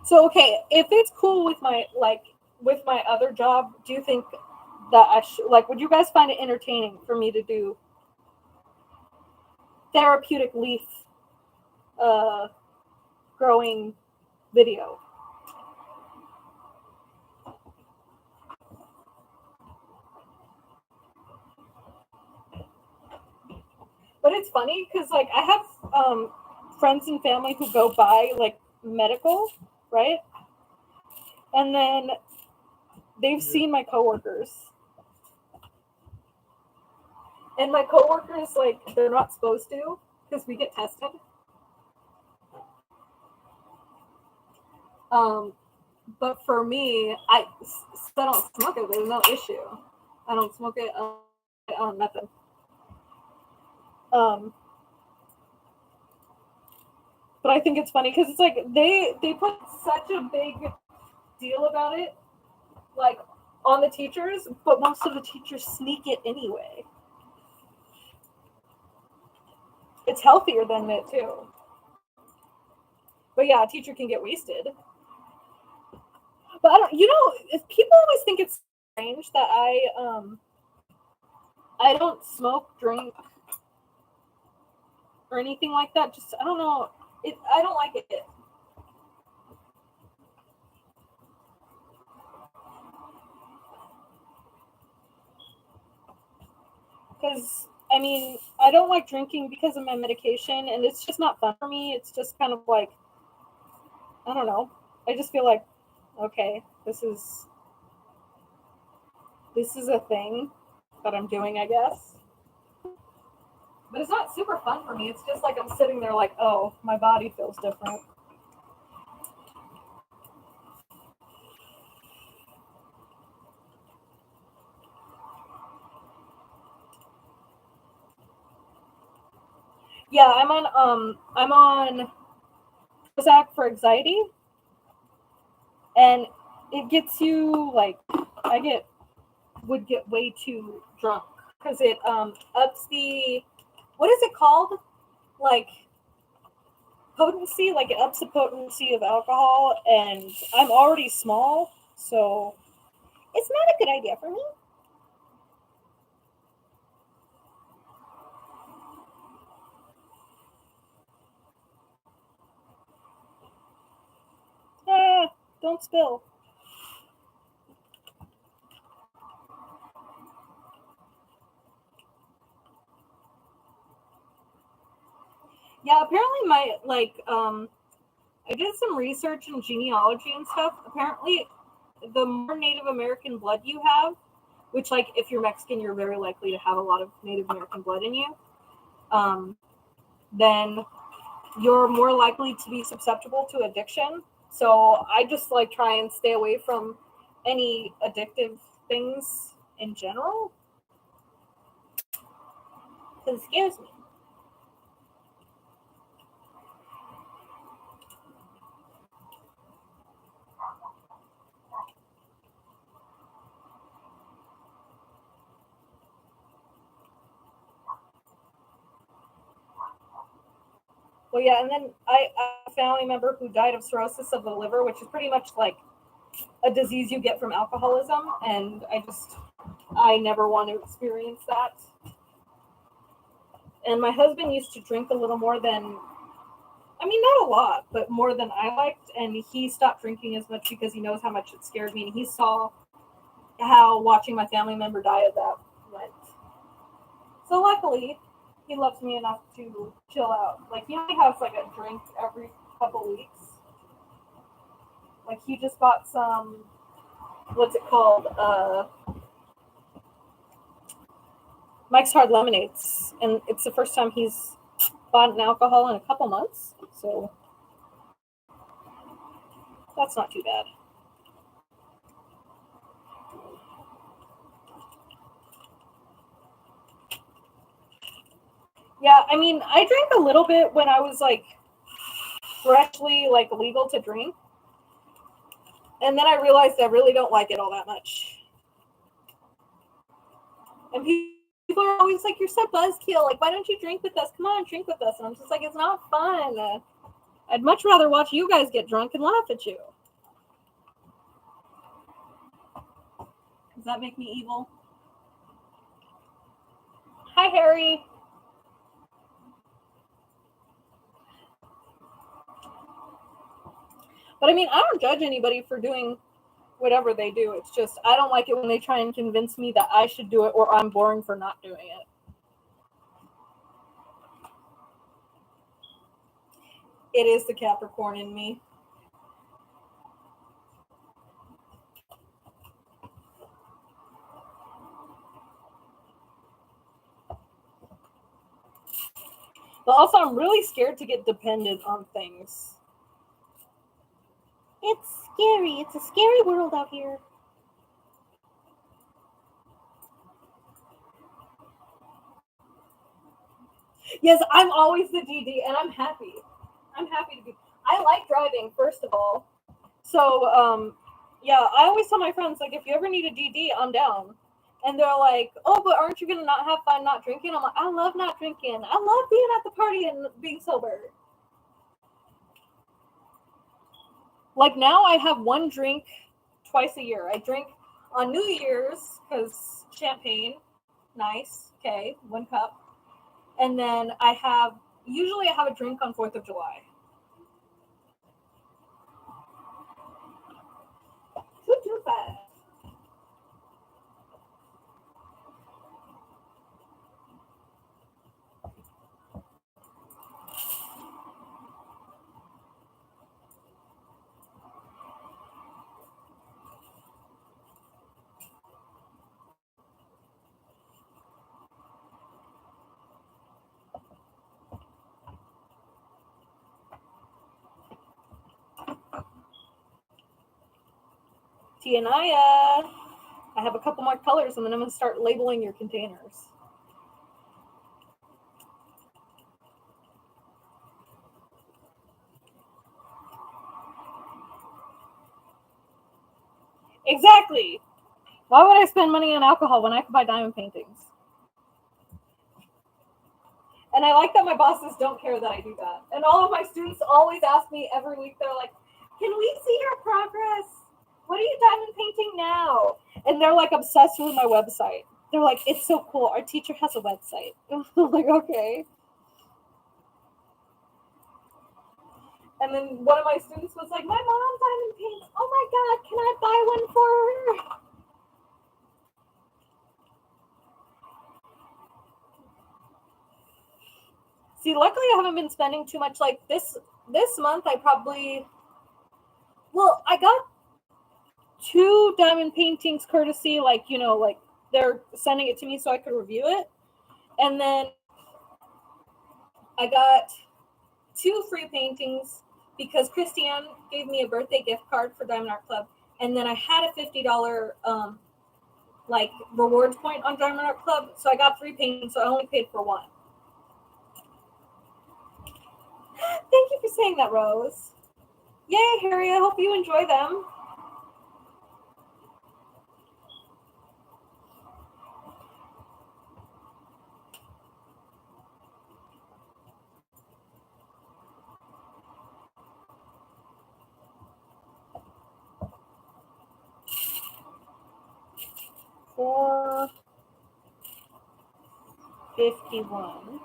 So okay, if it's cool with my other job, do you think that I should would you guys find it entertaining for me to do therapeutic leaf growing video? But it's funny because like I have friends and family who go by like medical, right? And then they've seen my coworkers. And my coworkers, like, they're not supposed to because we get tested. But for me, I don't smoke it. There's no issue. I don't smoke it. Nothing. But I think it's funny because it's like they put such a big deal about it, like on the teachers, but most of the teachers sneak it anyway. It's healthier than it too. But yeah, a teacher can get wasted. But I don't, if people always think it's strange that I don't smoke, drink, or anything like that. Just I don't know. I don't like it. Because I mean, I don't like drinking because of my medication, and it's just not fun for me. It's just kind of like, I don't know. I just feel like, okay, this is a thing that I'm doing, I guess. But it's not super fun for me. It's just like I'm sitting there like, oh, my body feels different. Yeah, I'm on Prozac for anxiety, and it gets you like would get way too drunk because it ups the, what is it called, like potency, like it ups the potency of alcohol, and I'm already small, so It's not a good idea for me. don't spill. Yeah, apparently I did some research in genealogy and stuff. Apparently, the more Native American blood you have, which, like, if you're Mexican, you're very likely to have a lot of Native American blood in you, then you're more likely to be susceptible to addiction. So I just, like, try and stay away from any addictive things in general. Because it scares me. Well, yeah, and then I have a family member who died of cirrhosis of the liver, which is pretty much like a disease you get from alcoholism, and I never want to experience that. And my husband used to drink a little more than, I mean, not a lot, but more than I liked, and he stopped drinking as much because he knows how much it scared me, and he saw how watching my family member die of that went. So luckily, he loves me enough to chill out. Like, he only has like a drink every couple weeks. Like, he just bought some, what's it called? Mike's Hard Lemonades. And it's the first time he's bought an alcohol in a couple months. So that's not too bad. Yeah, I mean, I drank a little bit when I was like freshly like legal to drink. And then I realized I really don't like it all that much. And people are always like, you're so buzzkill. Like, why don't you drink with us? Come on, drink with us. And I'm just like, it's not fun. I'd much rather watch you guys get drunk and laugh at you. Does that make me evil? Hi, Harry. But I mean, I don't judge anybody for doing whatever they do. It's just, I don't like it when they try and convince me that I should do it or I'm boring for not doing it. It is the Capricorn in me. But also, I'm really scared to get dependent on things. It's scary. It's a scary world out here. Yes, I'm always the DD, and I'm happy. I'm happy to be. I like driving, first of all. So, yeah, I always tell my friends, like, if you ever need a DD, I'm down. And they're like, oh, but aren't you going to not have fun not drinking? I'm like, I love not drinking. I love being at the party and being sober. Like, now I have one drink twice a year. I drink on New Year's, because champagne, nice, okay, 1 cup. And then usually I have a drink on 4th of July. Too fast. Tianaya, I have a couple more colors and then I'm going to start labeling your containers. Exactly. Why would I spend money on alcohol when I could buy diamond paintings? And I like that my bosses don't care that I do that. And all of my students always ask me every week, they're like, can we see your progress? What are you diamond painting now? And they're like obsessed with my website. They're like, it's so cool. Our teacher has a website. I'm like, okay. And then one of my students was like, my mom diamond paints. Oh my God, can I buy one for her? See, luckily I haven't been spending too much. Like this month, I got 2 diamond paintings courtesy, like, like they're sending it to me so I could review it. And then I got 2 free paintings because Christiane gave me a birthday gift card for Diamond Art Club. and then I had a $50 like rewards point on Diamond Art Club, so I got 3 paintings, so I only paid for 1. Thank you for saying that, Rose. Yay, Harry! I hope you enjoy them. $4.51.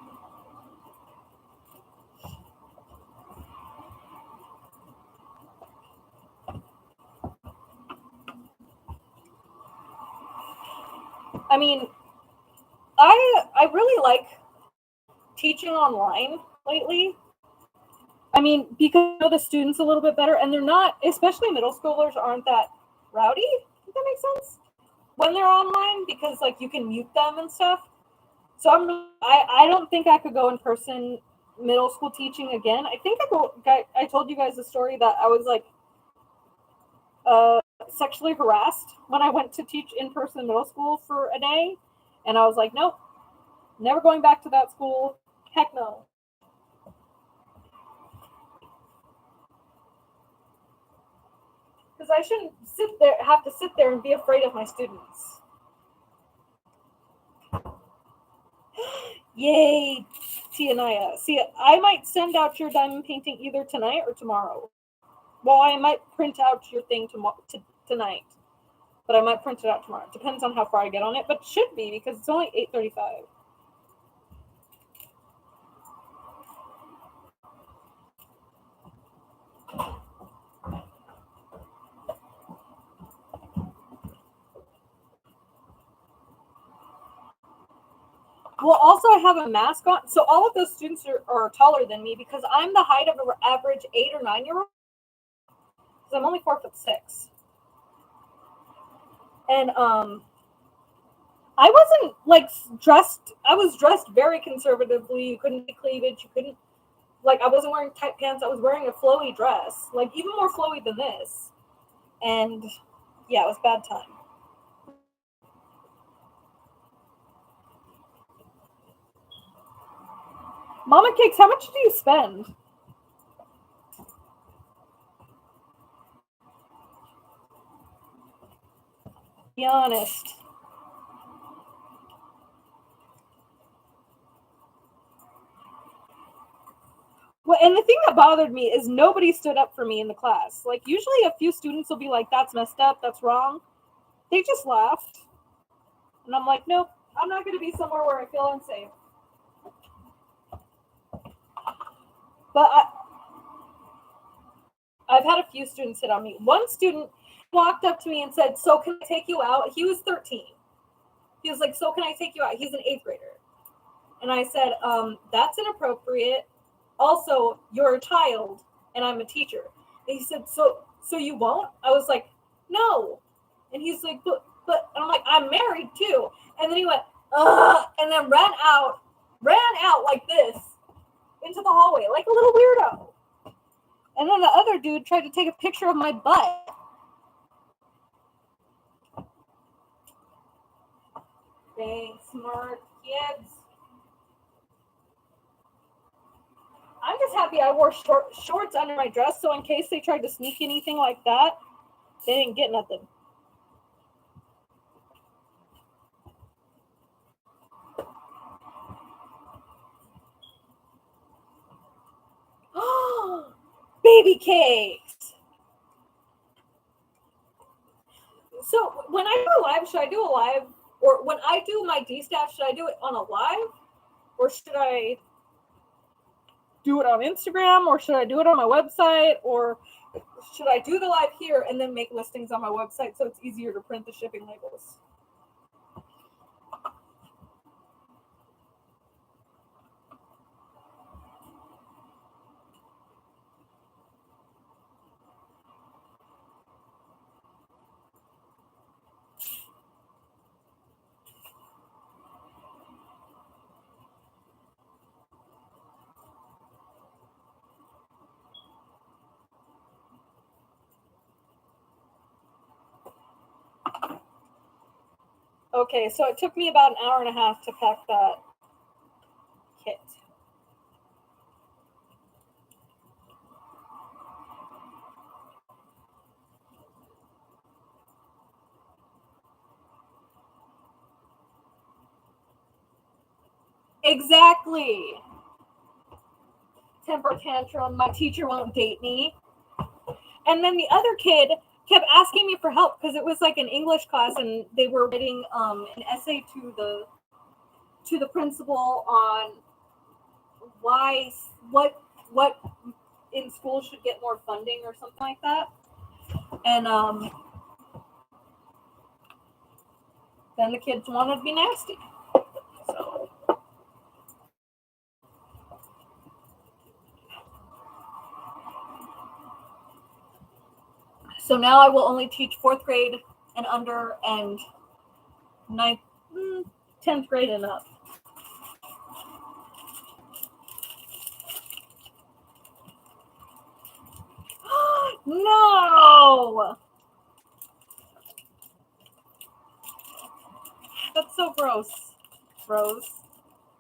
I mean, I really like teaching online lately. I mean, because I know the students a little bit better, and they're not, especially middle schoolers, aren't that rowdy. Does that make sense? When they're online, because like you can mute them and stuff. So I don't think I could go in person middle school teaching again. I think I told you guys the story that I was like sexually harassed when I went to teach in person middle school for a day, and I was like, nope, never going back to that school. Heck no. Because I shouldn't have to sit there and be afraid of my students. Yay, Tianaya. See, I might send out your diamond painting either tonight or tomorrow. Well, I might print out your thing tonight, but I might print it out tomorrow. It depends on how far I get on it, but it should be because it's only 8:35. Well, also I have a mask on, so all of those students are taller than me because I'm the height of an average 8 or 9-year-old. Because I'm only 4'6", and I wasn't like dressed. I was dressed very conservatively. You couldn't see cleavage. You couldn't I wasn't wearing tight pants. I was wearing a flowy dress, like even more flowy than this, and yeah, it was bad time. Mama Cakes, how much do you spend? Be honest. Well, and the thing that bothered me is nobody stood up for me in the class. Like, usually a few students will be like, that's messed up, that's wrong. They just laughed. And I'm like, nope, I'm not going to be somewhere where I feel unsafe. But I've had a few students hit on me. One student walked up to me and said, so can I take you out? He was 13. He was like, so can I take you out? He's an 8th grader. And I said, that's inappropriate. Also, you're a child and I'm a teacher. And he said, so you won't? I was like, no. And he's like, but and I'm like, I'm married too. And then he went, ugh, and then ran out like this into the hallway, like a little weirdo. And then the other dude tried to take a picture of my butt. Thanks, smart kids. I'm just happy I wore shorts under my dress, so in case they tried to sneak anything like that, they didn't get nothing. Baby cakes! So when I do a live, should I do a live? Or when I do my D-staff, should I do it on a live? Or should I do it on Instagram? Or should I do it on my website? Or should I do the live here and then make listings on my website so it's easier to print the shipping labels? Okay, so it took me about an hour and a half to pack that kit. Exactly. Temper tantrum, my teacher won't date me. And then the other kid kept asking me for help because it was like an English class and they were writing an essay to the principal on why what in school should get more funding or something like that. And then the kids wanted to be nasty. So now I will only teach 4th grade and under and 9th, 10th grade and up. No! That's so gross. Rose.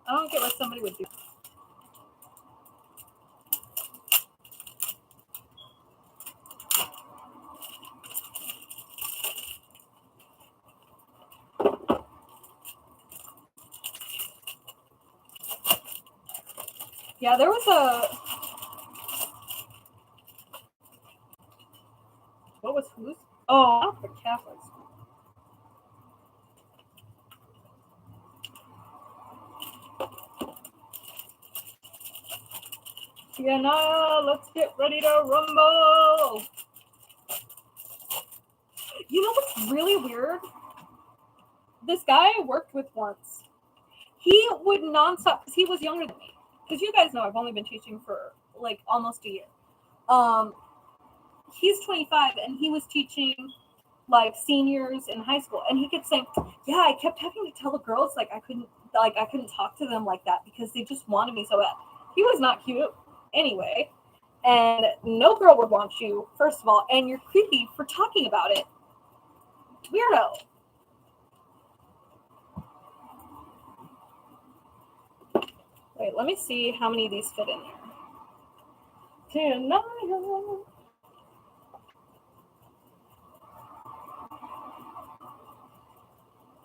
I don't get what somebody would do. Yeah, there was a... What was whose? Oh, not the Catholics. Yeah, now let's get ready to rumble. You know what's really weird? This guy I worked with once, he would nonstop, because he was younger than me. Because you guys know I've only been teaching for like almost a year. He's 25 and he was teaching like seniors in high school, and he kept saying, yeah, I kept having to tell the girls like I couldn't talk to them like that because they just wanted me so bad. He was not cute anyway, and no girl would want you, first of all, and you're creepy for talking about it. Weirdo. Wait, let me see how many of these fit in there. Tonight.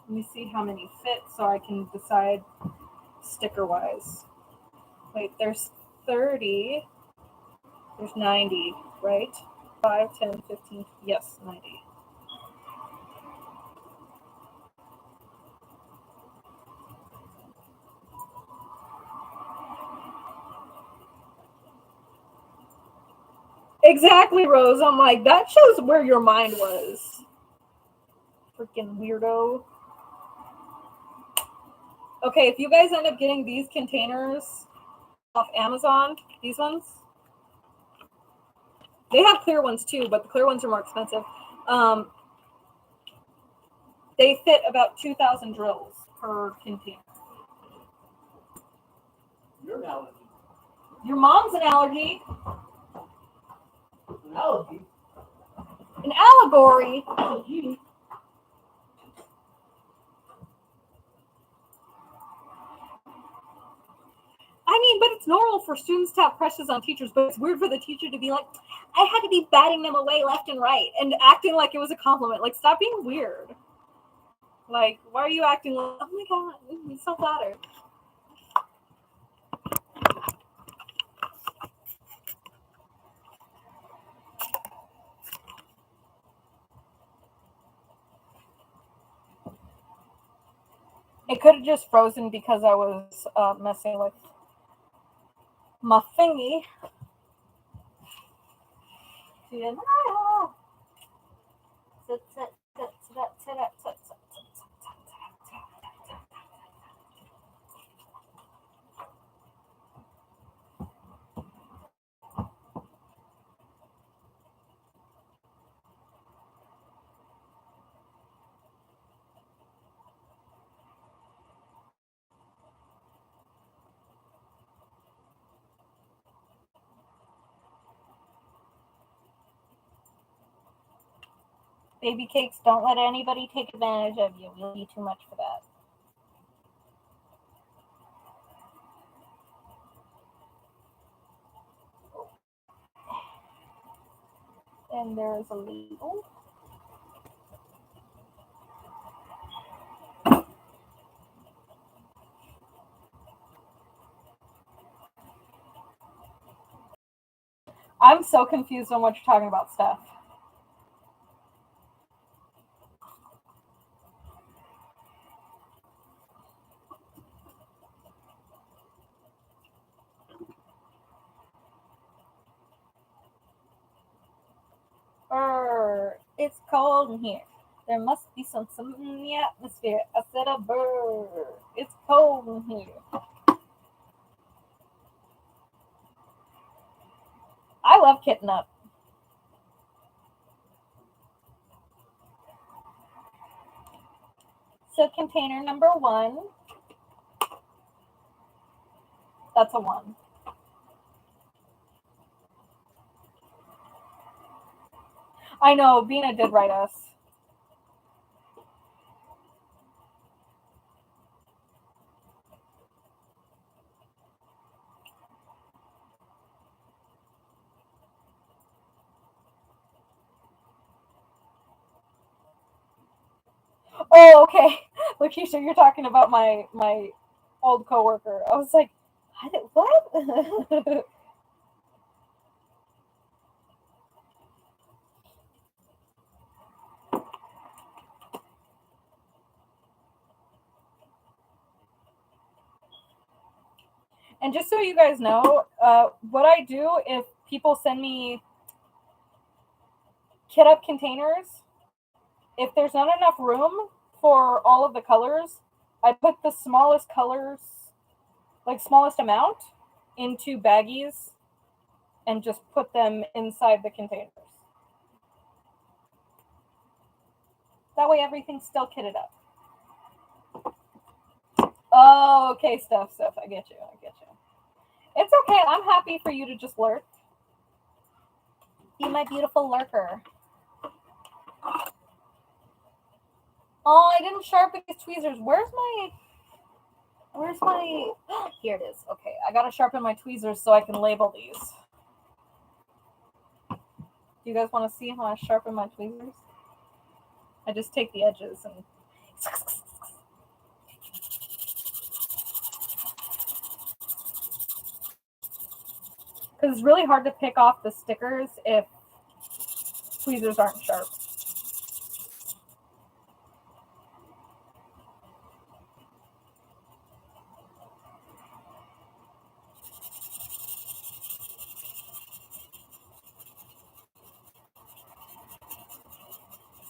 Let me see how many fit so I can decide sticker wise. Wait, there's 30. There's 90, right? 5, 10, 15. Yes, 90. Exactly, Rose. I'm like, that shows where your mind was. Freaking weirdo. Okay, if you guys end up getting these containers off Amazon, these ones, they have clear ones too, but the clear ones are more expensive. They fit about 2,000 drills per container. You're an allergy. Your mom's an allergy. An allergy? An allegory. Allergy? I mean, but it's normal for students to have crushes on teachers, but it's weird for the teacher to be like, I had to be batting them away left and right and acting like it was a compliment. Like, stop being weird. Like, why are you acting like, oh my god, I'm so flattered. It could have just frozen because I was messing with my thingy. Baby cakes, don't let anybody take advantage of you. You'll be too much for that. And there's a label. I'm so confused on what you're talking about, Steph. It's cold in here. There must be something in the atmosphere. I said a bird. It's cold in here. I love Kitten Up. So container number 1. That's a 1. I know, Bina did write us. Oh, okay. Lakeisha, you're talking about my old coworker. I was like, what? And just so you guys know, what I do if people send me kit up containers, if there's not enough room for all of the colors, I put the smallest colors, like smallest amount, into baggies and just put them inside the containers. That way everything's still kitted up. Oh, okay, Steph. I get you. It's okay. I'm happy for you to just lurk. Be my beautiful lurker. Oh, I didn't sharpen these tweezers. Where's my... Here it is. Okay, I gotta sharpen my tweezers so I can label these. Do you guys want to see how I sharpen my tweezers? I just take the edges and... Because it's really hard to pick off the stickers if tweezers aren't sharp.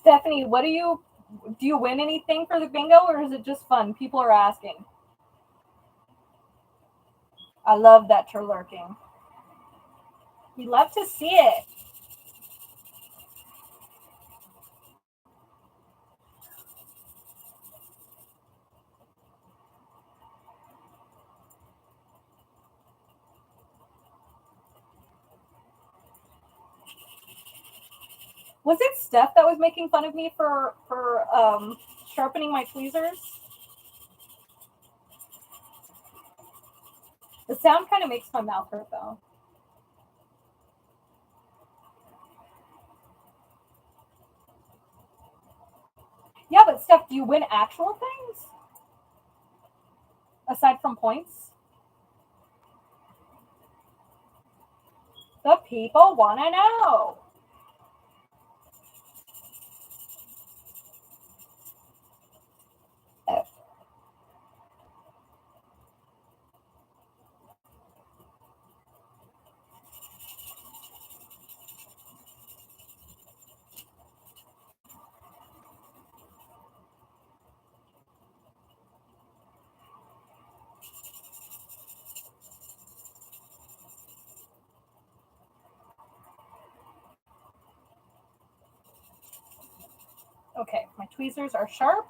Stephanie, do you win anything for the bingo, or is it just fun? People are asking. I love that you're lurking. We love to see it. Was it Steph that was making fun of me for sharpening my tweezers? The sound kind of makes my mouth hurt, though. Yeah, but Steph, do you win actual things? Aside from points? The people want to know. Okay, my tweezers are sharp.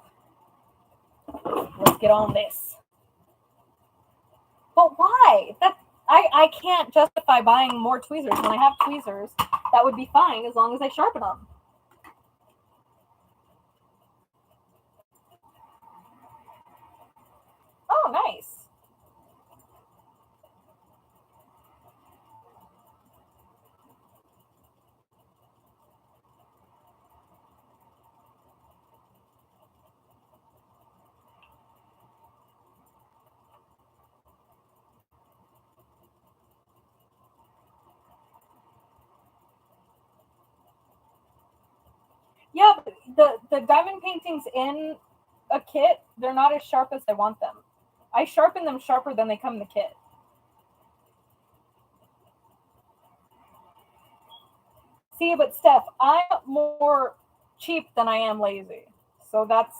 Let's get on this. But why? I can't justify buying more tweezers when I have tweezers. That would be fine as long as I sharpen them. Oh, nice. Yeah, but the diamond paintings in a kit, they're not as sharp as I want them. I sharpen them sharper than they come in the kit. See, but Steph, I'm more cheap than I am lazy. So that's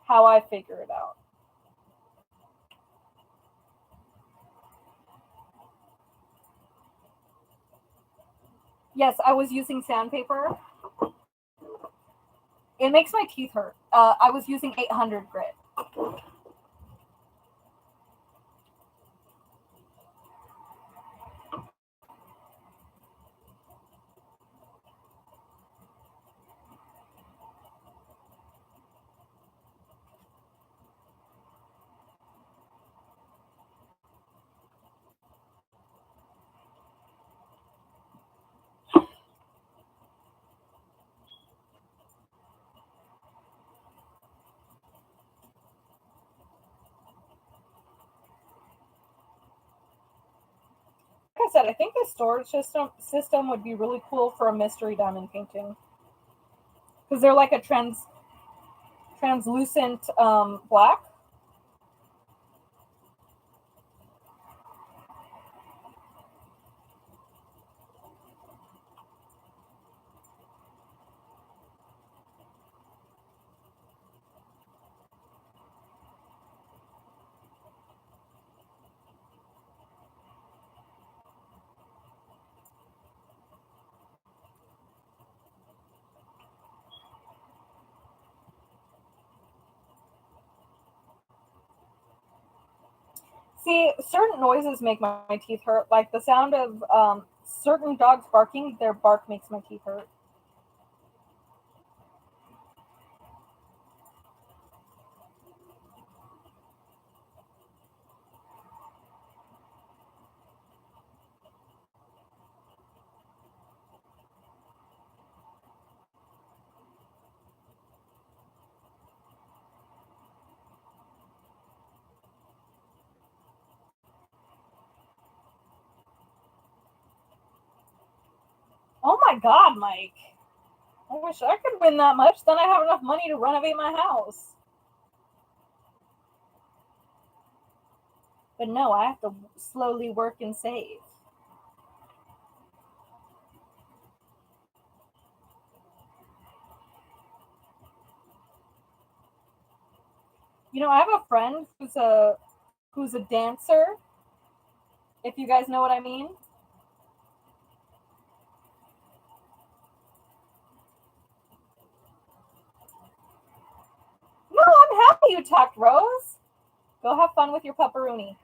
how I figure it out. Yes, I was using sandpaper. It makes my teeth hurt. I was using 800 grit. Like I said, I think the storage system would be really cool for a mystery diamond painting because they're like a translucent black. See, certain noises make my teeth hurt. Like the sound of certain dogs barking, their bark makes my teeth hurt. Oh my God, Mike. I wish I could win that much. Then I have enough money to renovate my house. But no, I have to slowly work and save. You know, I have a friend who's a dancer. If you guys know what I mean. No, I'm happy you talked, Rose. Go have fun with your pepperoni.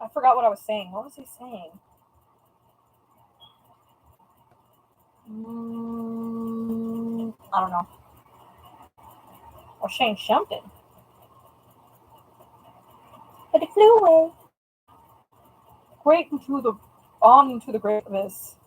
I forgot what I was saying. What was he saying? I don't know. Or saying something. But it flew away. Great into the great abyss.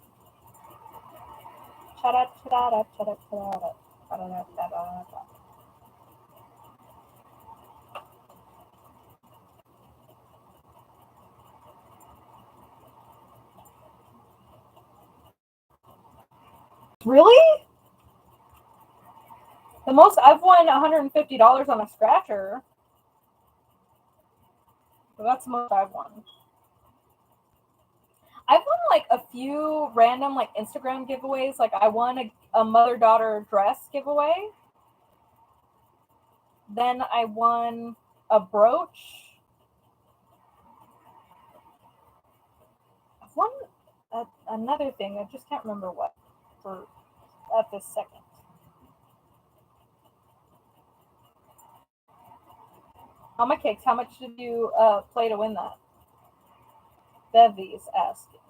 Really? The most I've won $150 on a scratcher. So that's the most I've won. I've won like a few random like Instagram giveaways. Like I won a mother-daughter dress giveaway. Then I won a brooch. I've won another thing. I just can't remember what for at this second. Mama Cakes, how much did you play to win that? Bevy's asking.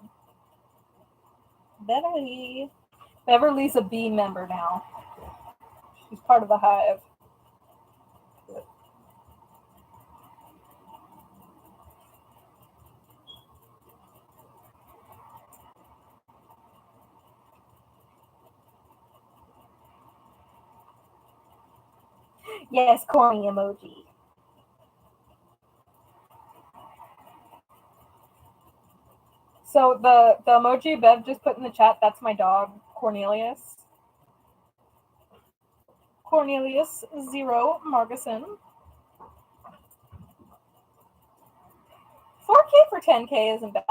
Beverly. Beverly's a bee member now. She's part of the hive. Yes, corny emoji. So the emoji Bev just put in the chat, that's my dog, Cornelius. Cornelius Zero Marguson. 4K for 10K isn't bad.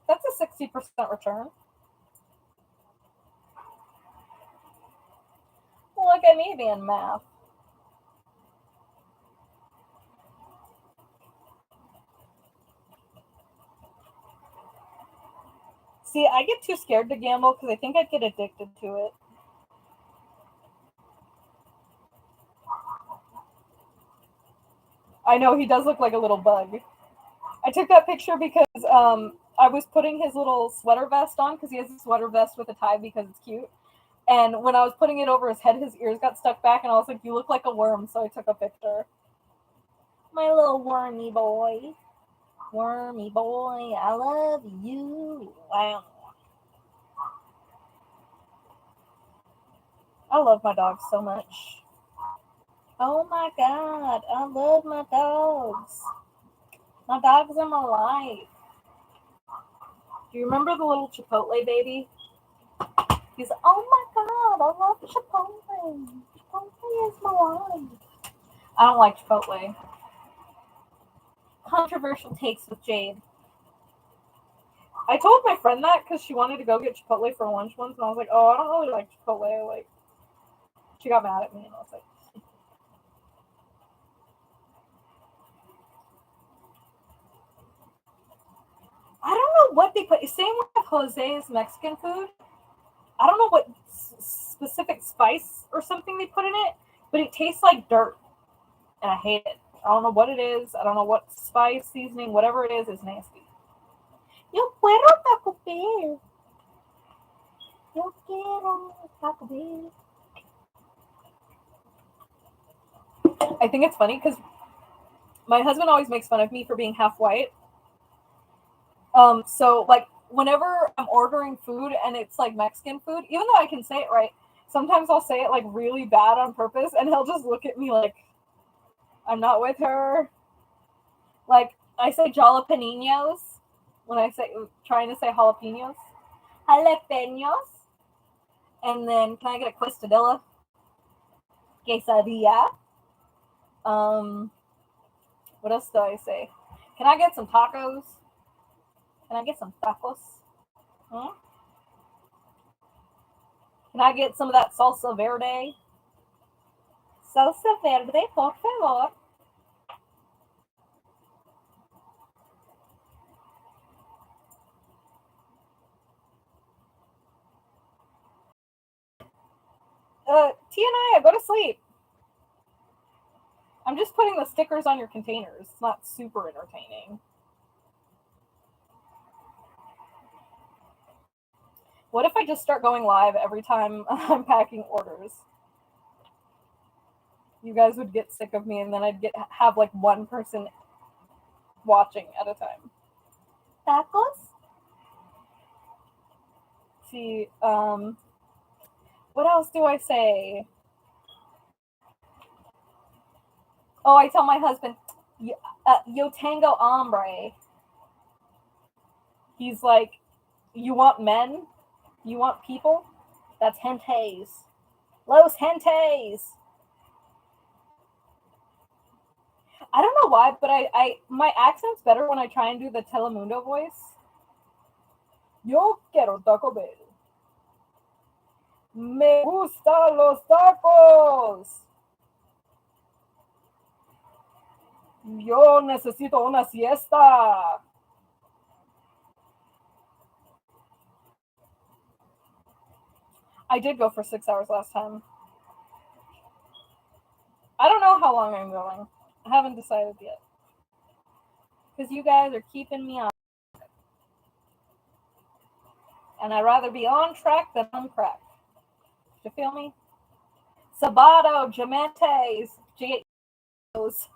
That's a 60% return. Look at me being math. See, I get too scared to gamble because I think I'd get addicted to it. I know, he does look like a little bug. I took that picture because I was putting his little sweater vest on because he has a sweater vest with a tie because it's cute. And when I was putting it over his head, his ears got stuck back, and I was like, you look like a worm, so I took a picture. My little wormy boy. Wormy boy, I love you. Wow. I love my dogs so much. Oh my god, I love my dogs. My dogs are my life. Do you remember the little Chipotle baby? He's, oh my god, I love Chipotle. Chipotle is my life. I don't like Chipotle. Controversial takes with Jade. I told my friend that because she wanted to go get Chipotle for lunch once, and I was like, oh, I don't really like Chipotle. Like, she got mad at me, and I was like, I don't know what they put. Same with Jose's Mexican food. I don't know what specific spice or something they put in it, but it tastes like dirt, and I hate it. I don't know what it is. I don't know what spice, seasoning, whatever it is nasty. Yo quiero Taco Bell. Yo quiero Taco Bell. I think it's funny because my husband always makes fun of me for being half white. So like whenever I'm ordering food and it's like Mexican food, even though I can say it right, sometimes I'll say it like really bad on purpose, and he'll just look at me like I'm not with her. Like I say jalapenos when I say trying to say jalapenos. Jalapenos. And then can I get a quesadilla? Quesadilla. What else do I say? Can I get some tacos? Can I get some tacos? Hmm? Can I get some of that salsa verde? Salsa verde, por favor. Tia, go to sleep. I'm just putting the stickers on your containers. It's not super entertaining. What if I just start going live every time I'm packing orders? You guys would get sick of me, and then I'd have like one person watching at a time. Tacos? See, what else do I say? Oh, I tell my husband, yo tango hombre. He's like, you want men? You want people? That's gentes. Los gentes. I don't know why, but I my accent's better when I try and do the Telemundo voice. Yo quiero Taco Bell. Me gustan los tacos. Yo necesito una siesta. I did go for 6 hours last time. I don't know how long I'm going. I haven't decided yet. Because you guys are keeping me on. And I'd rather be on track than on crack. You feel me? Sabato, Gementes, Jadeikens.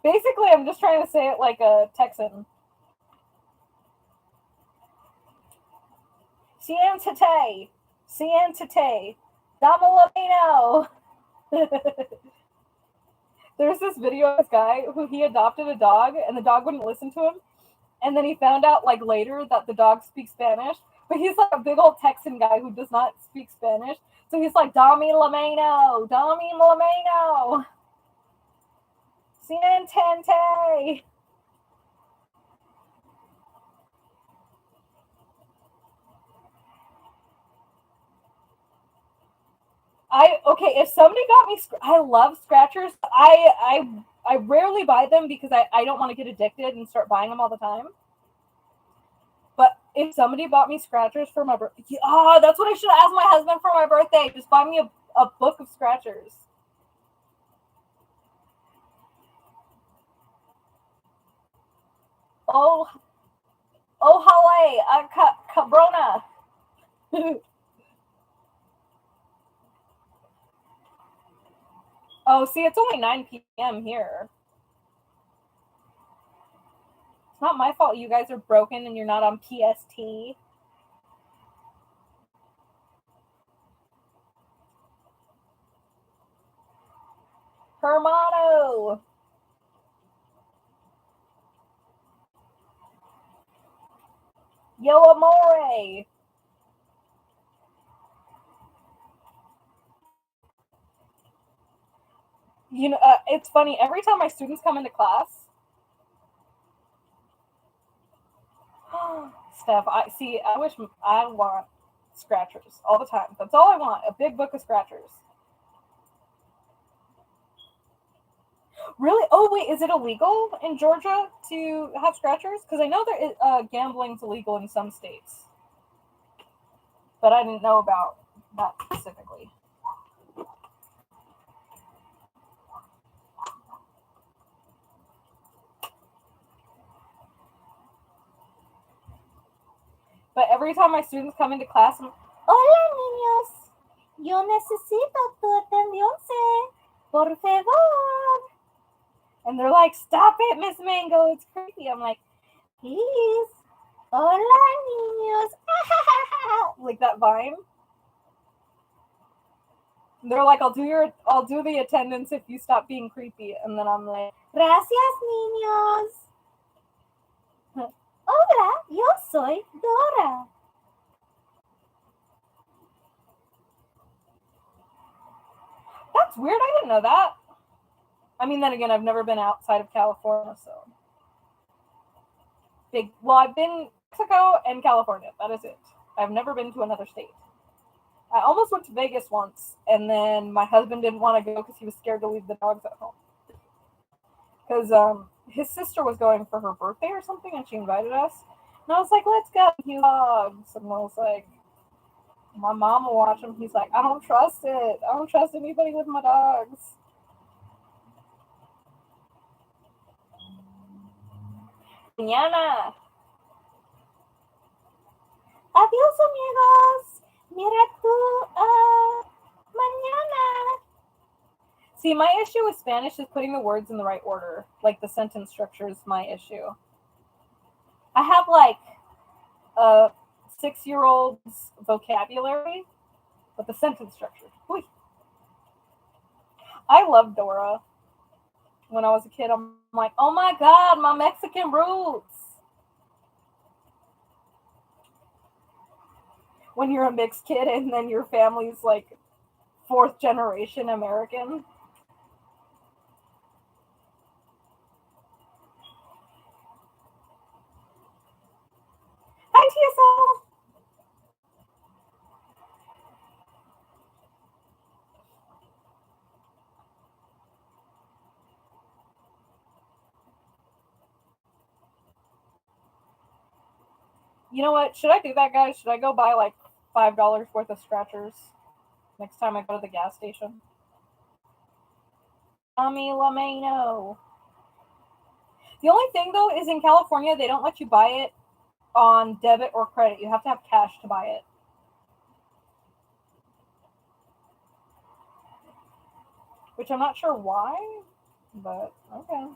Basically, I'm just trying to say it like a Texan. Sientate, Sientate, Damalabino. There's this video of this guy who he adopted a dog, and the dog wouldn't listen to him. And then he found out like later that the dog speaks Spanish, but he's like a big old Texan guy who does not speak Spanish. So he's like, Dami Lameno, Dami Lameno, Sientente. If somebody got me, I love scratchers. I rarely buy them because I don't want to get addicted and start buying them all the time. But if somebody bought me scratchers for my birthday, that's what I should ask my husband for my birthday. Just buy me a book of scratchers. Oh, hale, cabrona. Oh, see, it's only 9 p.m. here. It's not my fault you guys are broken and you're not on PST. Hermano. Yo amore. You know, it's funny. Every time my students come into class, Steph, I wish I want scratchers all the time. That's all I want. A big book of scratchers. Really? Oh wait, is it illegal in Georgia to have scratchers? Because I know gambling's illegal in some states, but I didn't know about that specifically. But every time my students come into class, I'm, Hola, niños. Yo necesito tu atención, por favor. and they're like, "Stop it, Miss Mango, it's creepy." I'm like, Please. Hola, niños. like that Vine. And they're like, I'll do the attendance if you stop being creepy. And then I'm like, Gracias, niños. Hola, yo soy Dora. that's weird. I didn't know that. I mean, then again, I've never been outside of California, so I've been Mexico and California. That is it. I've never been to another state. I almost went to Vegas once, and then my husband didn't want to go because he was scared to leave the dogs at home. Because his sister was going for her birthday or something, and she invited us. And I was like, let's go. He dogs. And I was like, my mom will watch him. He's like, I don't trust it. I don't trust anybody with my dogs. Mañana. Adiós, amigos. Mira tú, mañana. See, my issue with Spanish is putting the words in the right order. Like, the sentence structure is my issue. I have, like, a 6-year-old's vocabulary, but the sentence structure. Whee. I love Dora. When I was a kid, I'm like, oh my God, my Mexican roots. When you're a mixed kid and then your family's like 4th generation American. Hi, TSL. You know what? Should I do that, guys? Should I go buy like $5 worth of scratchers next time I go to the gas station? Ami Lameno. The only thing though is in California they don't let you buy it on debit or credit. You have to have cash to buy it. Which I'm not sure why, but okay.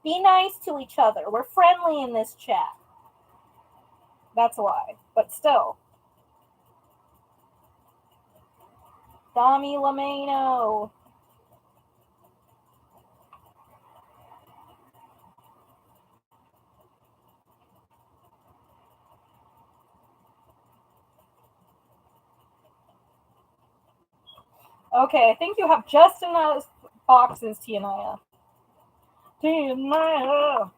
Be nice to each other. We're friendly in this chat. That's why. But still. Dami Lameno. Okay, I think you have just enough boxes, Tianaya. Tianaya.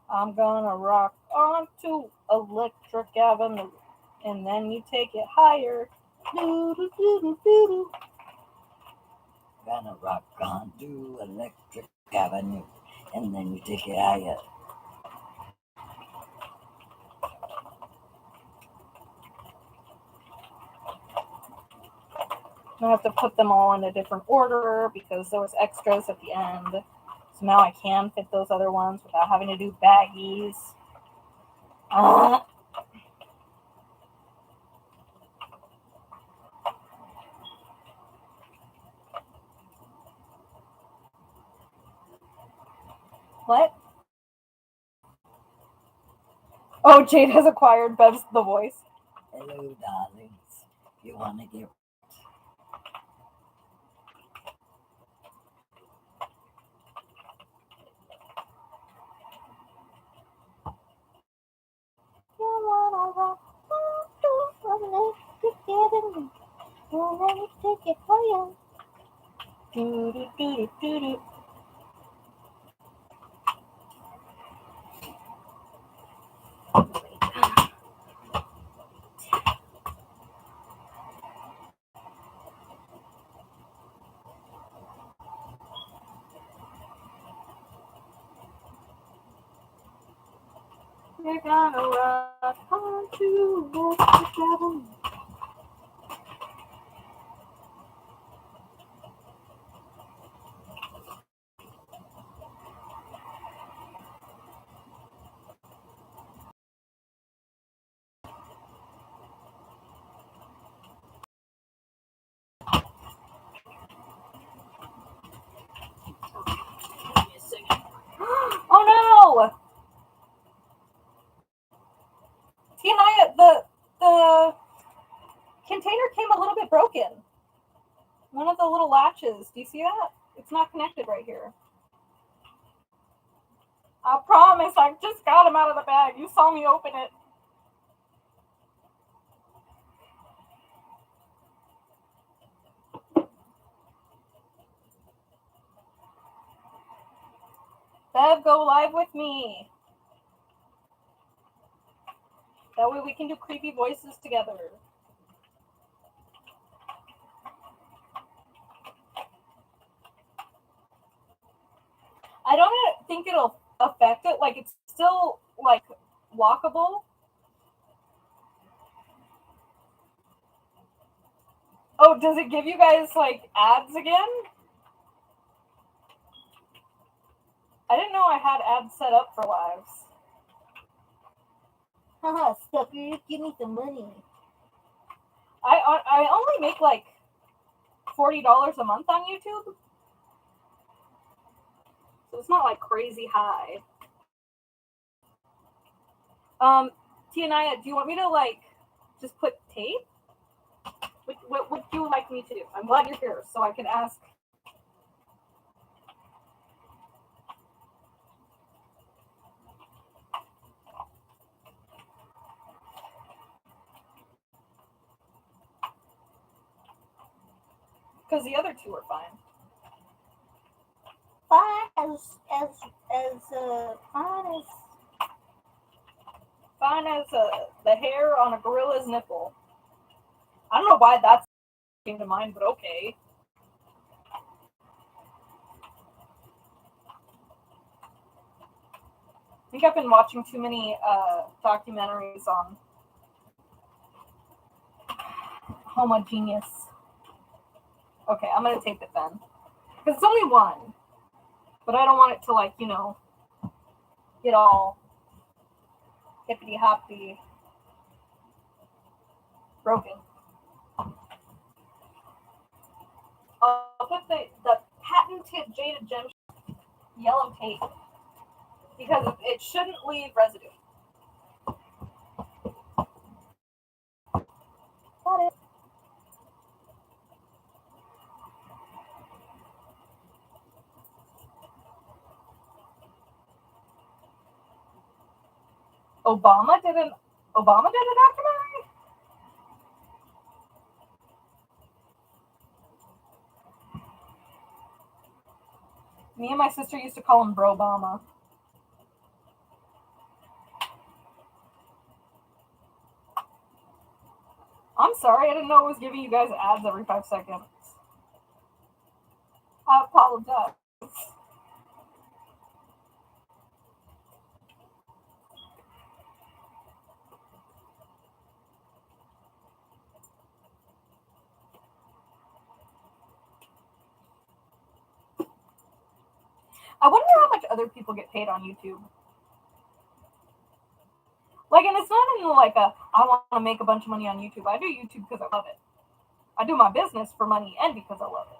I'm gonna rock onto Electric Avenue, and then you take it higher. Doo-doo-doo-doo-doo-doo. Gonna rock onto Electric Avenue, and then you take it higher. I have to put them all in a different order because there was extras at the end. So now I can fit those other ones without having to do baggies. What? Oh, Jade has acquired Bev's The Voice. Hello, darlings. You wanna get You wanna rock onto Electric Avenue, and then you take it higher. Doo-doo-doo-doo-doo. We're gonna rock onto Electric Avenue. Oh no! Tianaya, the container came a little bit broken. One of the little latches. Do you see that? It's not connected right here. I promise, I just got him out of the bag. You saw me open it. Bev, go live with me. That way we can do creepy voices together. I don't think it'll affect it. Like, it's still, like, lockable. Oh, does it give you guys, like, ads again? I didn't know I had ads set up for lives. Haha, sucker, give me some money. I only make, like, $40 a month on YouTube. So it's not, like, crazy high. Tianaya, do you want me to, like, just put tape? What would you like me to do? I'm glad you're here, so I can ask. Because the other two are fine. Fine as fine as the hair on a gorilla's nipple. I don't know why that came to mind, but okay. I think I've been watching too many documentaries on homogeneous. Okay, I'm gonna tape it then. Because it's only one. But I don't want it to, like, you know, get all hippity hoppity broken. I'll put the patented JadedGemShop yellow tape because it shouldn't leave residue. Got it. Obama did a documentary? Me and my sister used to call him Bro Obama. I'm sorry, I didn't know it was giving you guys ads every 5 seconds. I apologize. I wonder how much other people get paid on YouTube. Like, and it's not even like I want to make a bunch of money on YouTube. I do YouTube because I love it. I do my business for money and because I love it.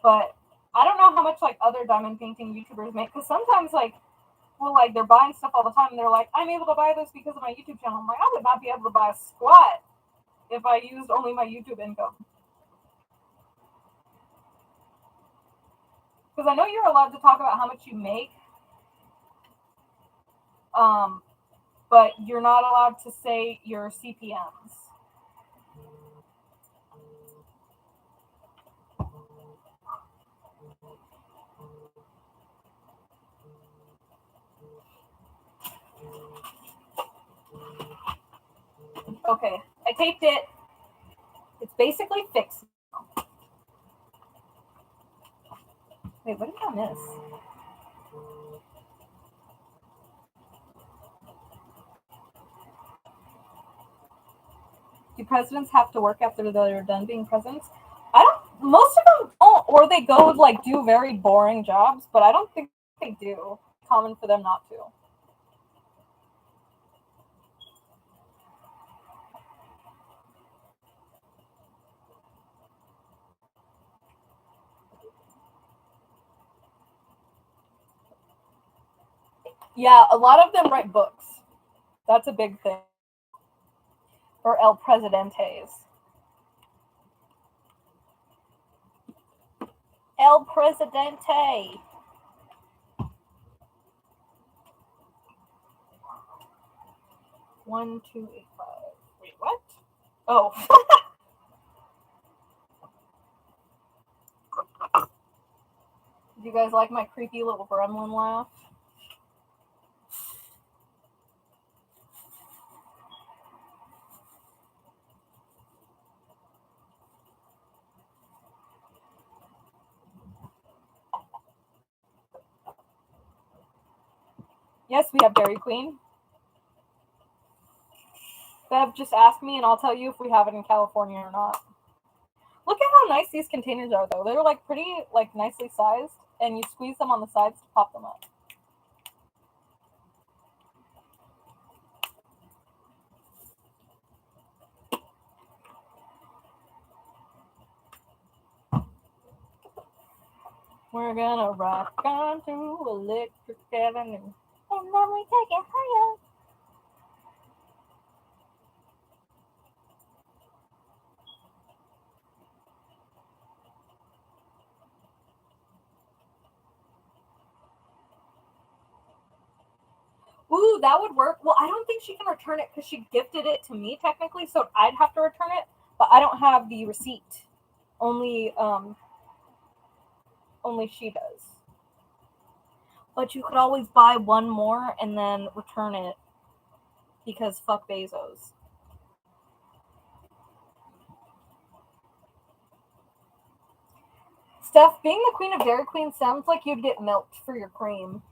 But I don't know how much, like, other diamond painting YouTubers make, because sometimes, like, well, like, they're buying stuff all the time, and they're like, I'm able to buy this because of my YouTube channel. I'm like, I would not be able to buy a squat if I used only my YouTube income. Because I know you're allowed to talk about how much you make, but you're not allowed to say your CPMs. Okay, I taped it. It's basically fixed. Wait, what did I miss? Do presidents have to work after they're done being presidents? I don't. Most of them don't, or they go like do very boring jobs. But I don't think they do. It's common for them not to. Yeah, a lot of them write books. That's a big thing. Or El Presidentes. El Presidente. One, 2, 8, 5. Wait, what? Oh. Do you guys like my creepy little gremlin laugh? Yes, we have Dairy Queen. Bev, just ask me and I'll tell you if we have it in California or not. Look at how nice these containers are, though. They're like pretty, like nicely sized, and you squeeze them on the sides to pop them up. We're gonna rock on through Electric Avenue, and then we take it higher. Ooh, that would work. Well, I don't think she can return it because she gifted it to me technically, so I'd have to return it. But I don't have the receipt. Only she does. But you could always buy one more and then return it because fuck Bezos. Steph, being the queen of Dairy Queen sounds like you'd get milked for your cream.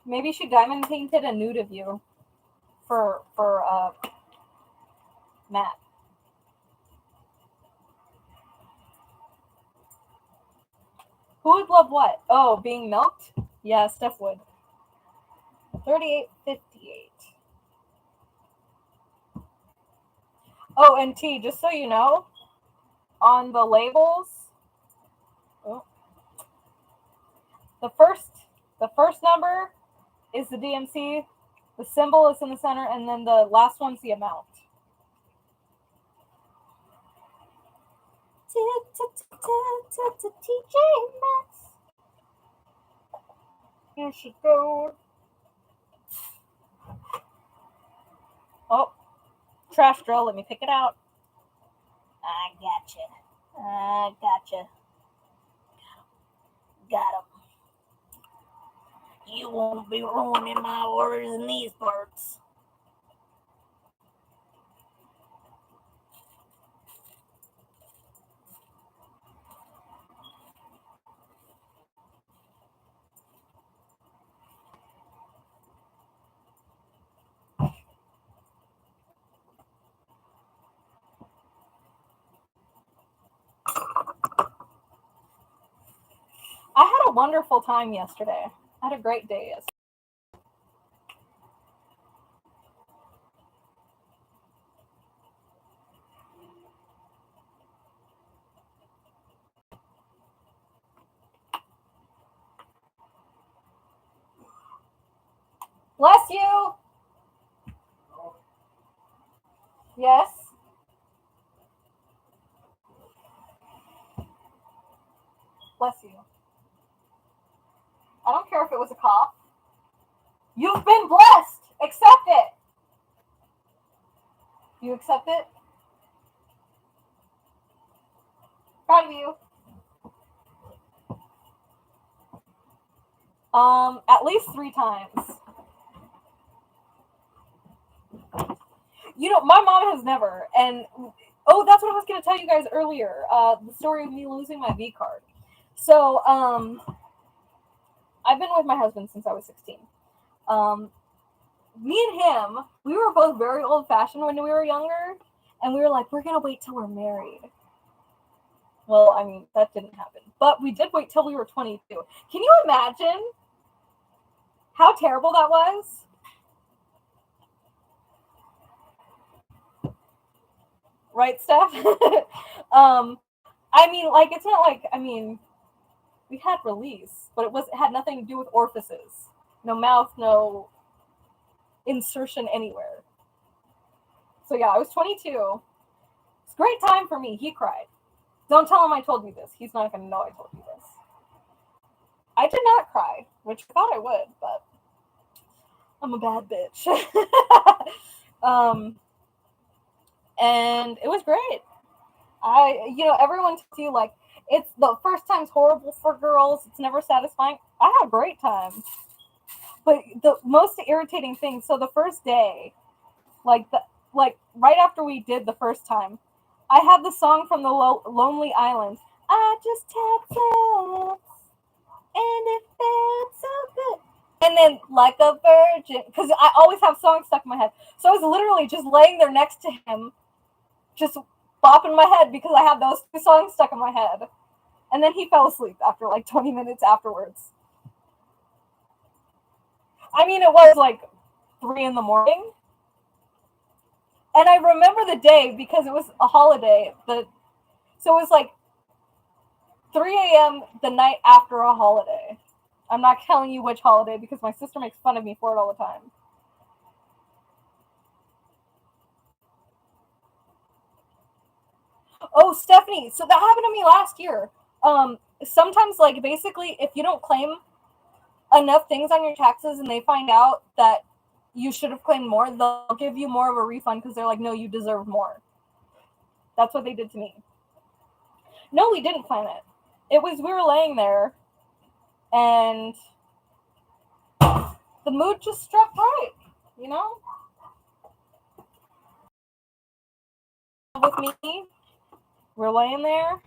Maybe she diamond painted a nude of you for Matt. Who would love what? Oh, being milked? Yeah, Steph would. 38.58. Oh, and T, just so you know, on the labels, the first number is the DMC, the symbol is in the center, and then the last one's the amount. TJ Maxx. Here she goes. Oh, trash drill. Let me pick it out. I gotcha. Got him. You won't be ruining my orders in these parts. I had a wonderful time yesterday. I had a great day yesterday. Bless you. Yes. Bless you. I don't care if it was a cough. You've been blessed. Accept it. You accept it? Proud of you. At least 3 times. You know, my mom has never. And, oh, that's what I was going to tell you guys earlier. The story of me losing my V card. So, I've been with my husband since I was 16. Me and him, we were both very old-fashioned when we were younger. And we were like, we're going to wait till we're married. Well, I mean, that didn't happen. But we did wait till we were 22. Can you imagine how terrible that was? Right, Steph? I mean, like, it's not like, I mean, we had release, but it had nothing to do with orifices. No mouth, no insertion anywhere. So yeah, I was 22. It's a great time for me. He cried. Don't tell him I told you this. He's not going to know I told you this. I did not cry, which I thought I would, but I'm a bad bitch. And it was great. Everyone tells you, like, it's the first time's horrible for girls. It's never satisfying. I had a great time. But the most irritating thing, so the first day, like right after we did the first time, I had the song from the Lonely Island. I just had sex, and it felt so good. And then, like a virgin, because I always have songs stuck in my head. So I was literally just laying there next to him, just bopping my head because I had those 2 songs stuck in my head. And then he fell asleep after like 20 minutes afterwards. I mean, it was like 3 a.m. And I remember the day because it was a holiday. So it was like 3 a.m. the night after a holiday. I'm not telling you which holiday because my sister makes fun of me for it all the time. Oh, Stephanie, so that happened to me last year. Sometimes, like, basically, if you don't claim enough things on your taxes and they find out that you should have claimed more, they'll give you more of a refund because they're like, no, you deserve more. That's what they did to me. No, we didn't plan it. It was, we were laying there and the mood just struck right, you know? With me, we're laying there.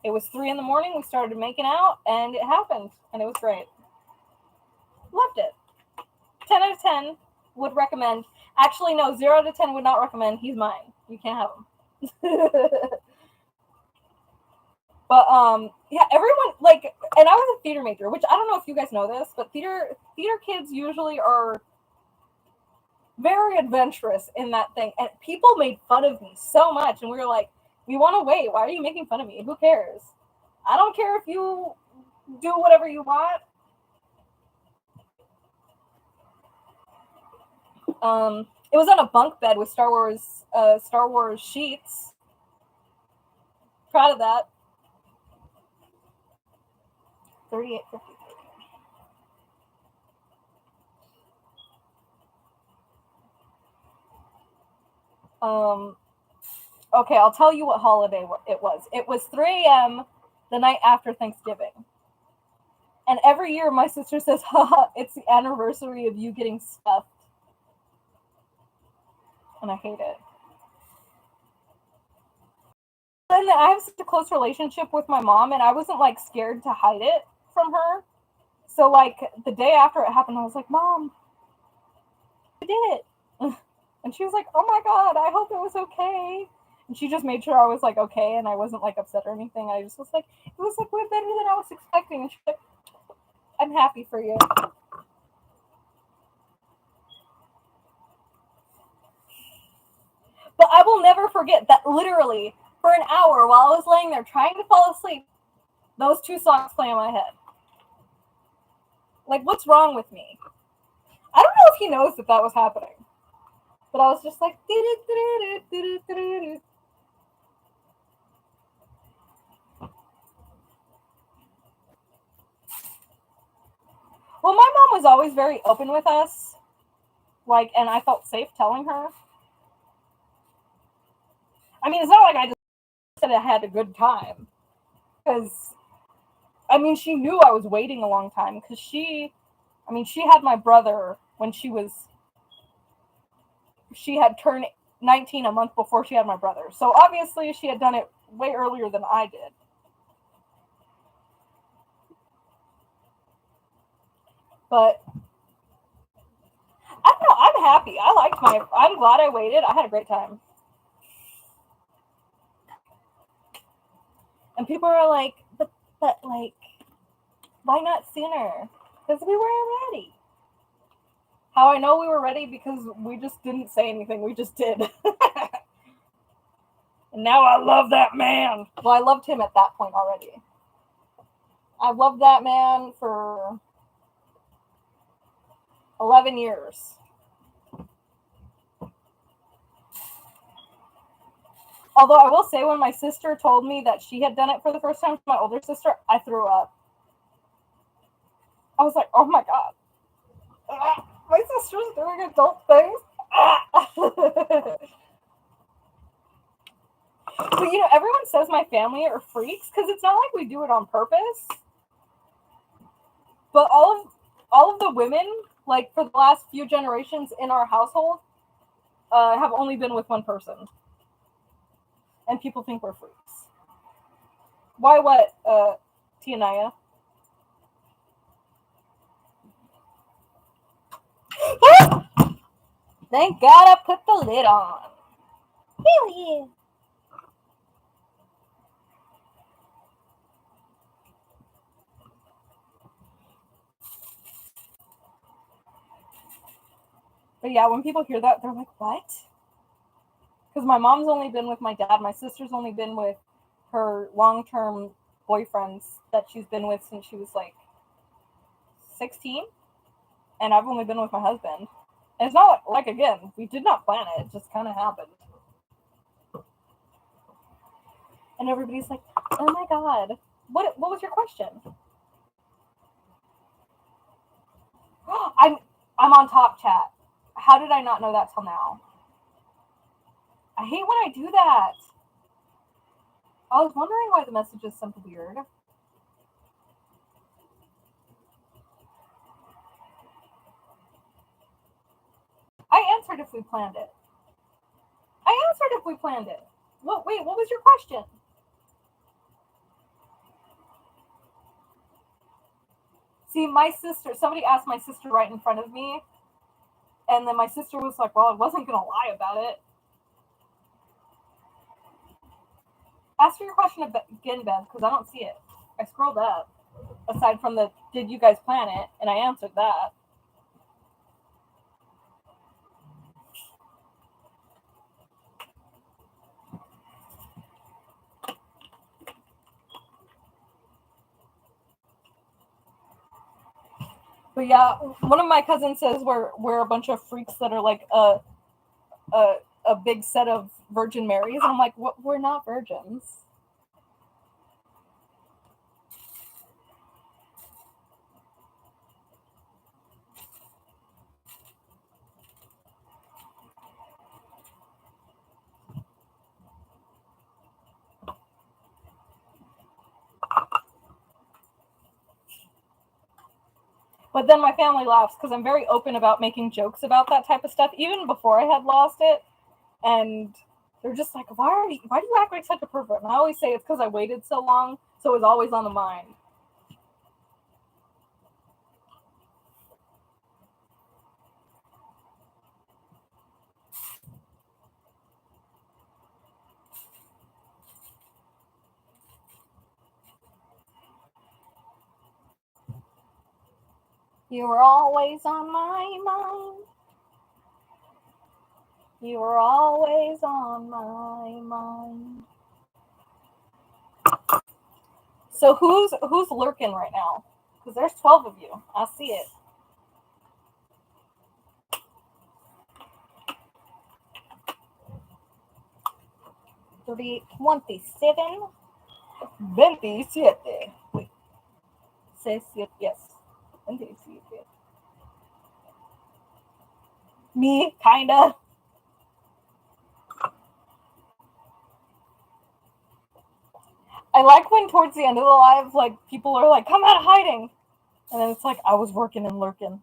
It was 3 a.m. We started making out, and it happened, and it was great. Loved it. 10 out of 10 would recommend. Actually, no, 0 out of 10 would not recommend. He's mine. You can't have him. But yeah, everyone, like, and I was a theater major, which I don't know if you guys know this, but theater kids usually are very adventurous in that thing, and people made fun of me so much, and we were like, we want to wait. Why are you making fun of me? Who cares? I don't care if you do whatever you want. It was on a bunk bed with Star Wars sheets. Proud of that. 38.53. Okay, I'll tell you what holiday it was. It was 3 a.m. the night after Thanksgiving. And every year my sister says, haha, it's the anniversary of you getting stuffed. And I hate it. And I have such a close relationship with my mom, and I wasn't, like, scared to hide it from her. So, like, the day after it happened, I was like, Mom, I did it. And she was like, oh my God, I hope it was okay. And she just made sure I was, like, okay, and I wasn't, like, upset or anything. I just was like, it was, like, way better than I was expecting. And she's like, I'm happy for you. But I will never forget that literally for an hour while I was laying there trying to fall asleep, those 2 songs play in my head. Like, what's wrong with me? I don't know if he knows that was happening. But I was just like, well, my mom was always very open with us. Like, and I felt safe telling her. I mean, it's not like I just said I had a good time. Because, I mean, she knew I was waiting a long time. Because she had my brother when she had turned 19 a month before she had my brother. So, obviously, she had done it way earlier than I did. But, I don't know, I'm happy. I'm glad I waited. I had a great time. And people are like, but like, why not sooner? Because we weren't ready. How I know we were ready? Because we just didn't say anything. We just did. And now I love that man. Well, I loved him at that point already. I loved that man for 11 years. Although I will say, when my sister told me that she had done it for the first time to my older sister, I threw up. I was like, oh my God. My sister's doing adult things. But, you know, everyone says my family are freaks because it's not like we do it on purpose. But all of the women, like, for the last few generations in our household, have only been with one person. And people think we're freaks. Why what, Tianaya? Thank God I put the lid on. Hell yeah. But yeah, when people hear that, they're like, what? Because my mom's only been with my dad. My sister's only been with her long-term boyfriends that she's been with since she was like 16, and I've only been with my husband. And it's not like, again, we did not plan it, it just kind of happened. And everybody's like, oh my god, what was your question? I'm on top chat. How did I not know that till now? I hate when I do that. I was wondering why the messages sound weird. I answered if we planned it. Wait, what was your question? See, my sister, somebody asked my sister right in front of me, and then my sister was like, well, I wasn't going to lie about it. Ask for your question again, Bev, because I don't see it. I scrolled up, aside from the, did you guys plan it? And I answered that. But yeah, one of my cousins says we're a bunch of freaks that are like a big set of Virgin Marys. I'm like, we're not virgins. But then my family laughs because I'm very open about making jokes about that type of stuff, even before I had lost it. And they're just like, why do you act like such a pervert? And I always say it's because I waited so long, so it was always on the mind. You were always on my mind. You were always on my mind. So who's lurking right now? Because there's 12 of you. I see it. Wait. 27. Wait. Yes. 27. Me, kinda. I like when towards the end of the live, like, people are like, come out of hiding. And then it's like, I was working and lurking.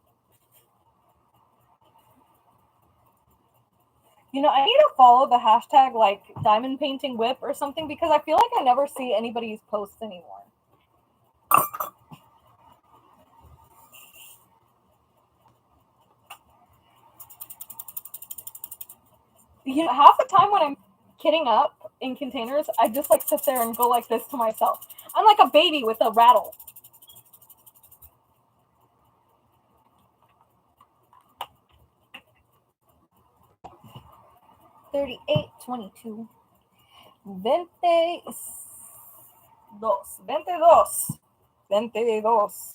You know, I need to follow the hashtag, like, diamond painting whip or something, because I feel like I never see anybody's posts anymore. You know, half the time when I'm kitting up in containers, I just, like, sit there and go like this to myself. I'm like a baby with a rattle. $38, $22, $22, $22.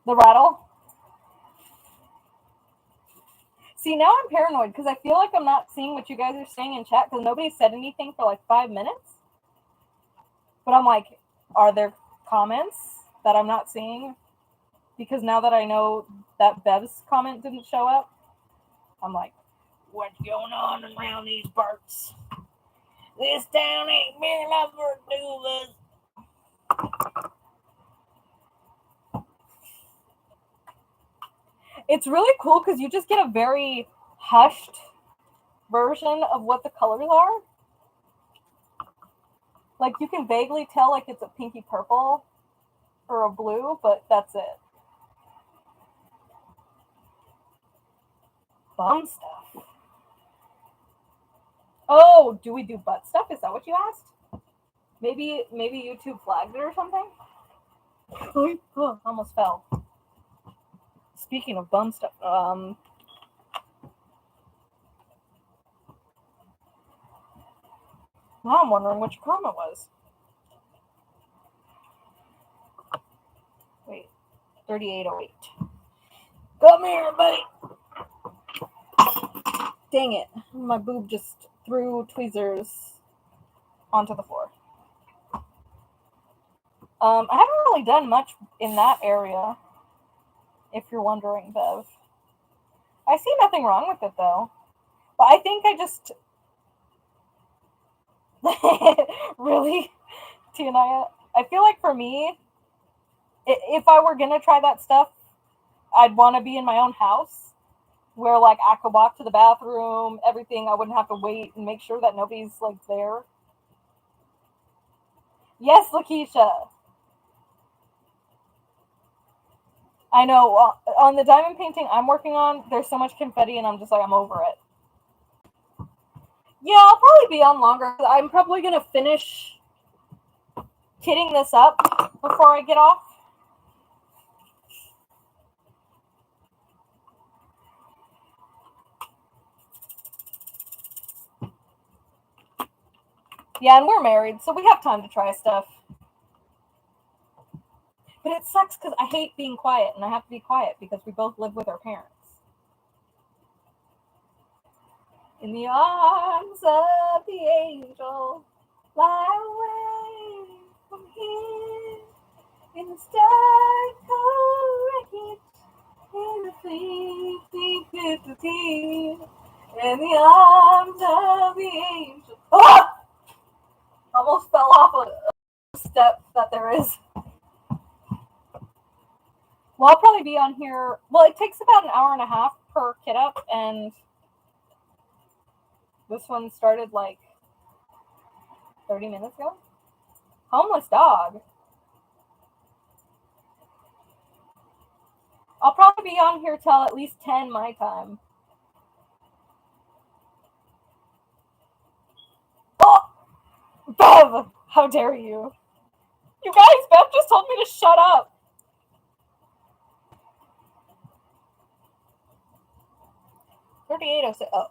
The rattle. See, now I'm paranoid because I feel like I'm not seeing what you guys are saying in chat because nobody said anything for like 5 minutes. But I'm like, are there comments that I'm not seeing? Because now that I know that Bev's comment didn't show up, I'm like, what's going on around these parts? This town ain't big enough for two of us. It's really cool because you just get a very hushed version of what the colors are. Like, you can vaguely tell, like, it's a pinky purple or a blue, but that's it. Bum stuff. Oh, do we do butt stuff? Is that what you asked? Maybe YouTube flagged it or something? Oh, almost fell. Speaking of bum stuff, now I'm wondering which Chrome it was. Wait, 3808. Come here, buddy. Dang it. My boob just threw tweezers onto the floor. I haven't really done much in that area, if you're wondering, Bev. I see nothing wrong with it, though. But I think I just... Really? Tianaya? I feel like for me, if I were going to try that stuff, I'd want to be in my own house, where, like, I could walk to the bathroom, everything. I wouldn't have to wait and make sure that nobody's, like, there. Yes, Lakeisha. I know. On the diamond painting I'm working on, there's so much confetti, and I'm just like, I'm over it. Yeah, I'll probably be on longer. I'm probably going to finish kitting this up before I get off. Yeah, and we're married, so we have time to try stuff. But it sucks because I hate being quiet, and I have to be quiet because we both live with our parents. In the arms of the angel, fly away from here. In the sky, wreckage, in the fleet, liberty. In the arms of the angel. Ah! Almost fell off a step that there is. Well, I'll probably be on here. Well, it takes about an hour and a half per kit up, and this one started like 30 minutes ago. Homeless dog. I'll probably be on here till at least 10 my time. Oh! Bev! How dare you? You guys, Bev just told me to shut up. Oh.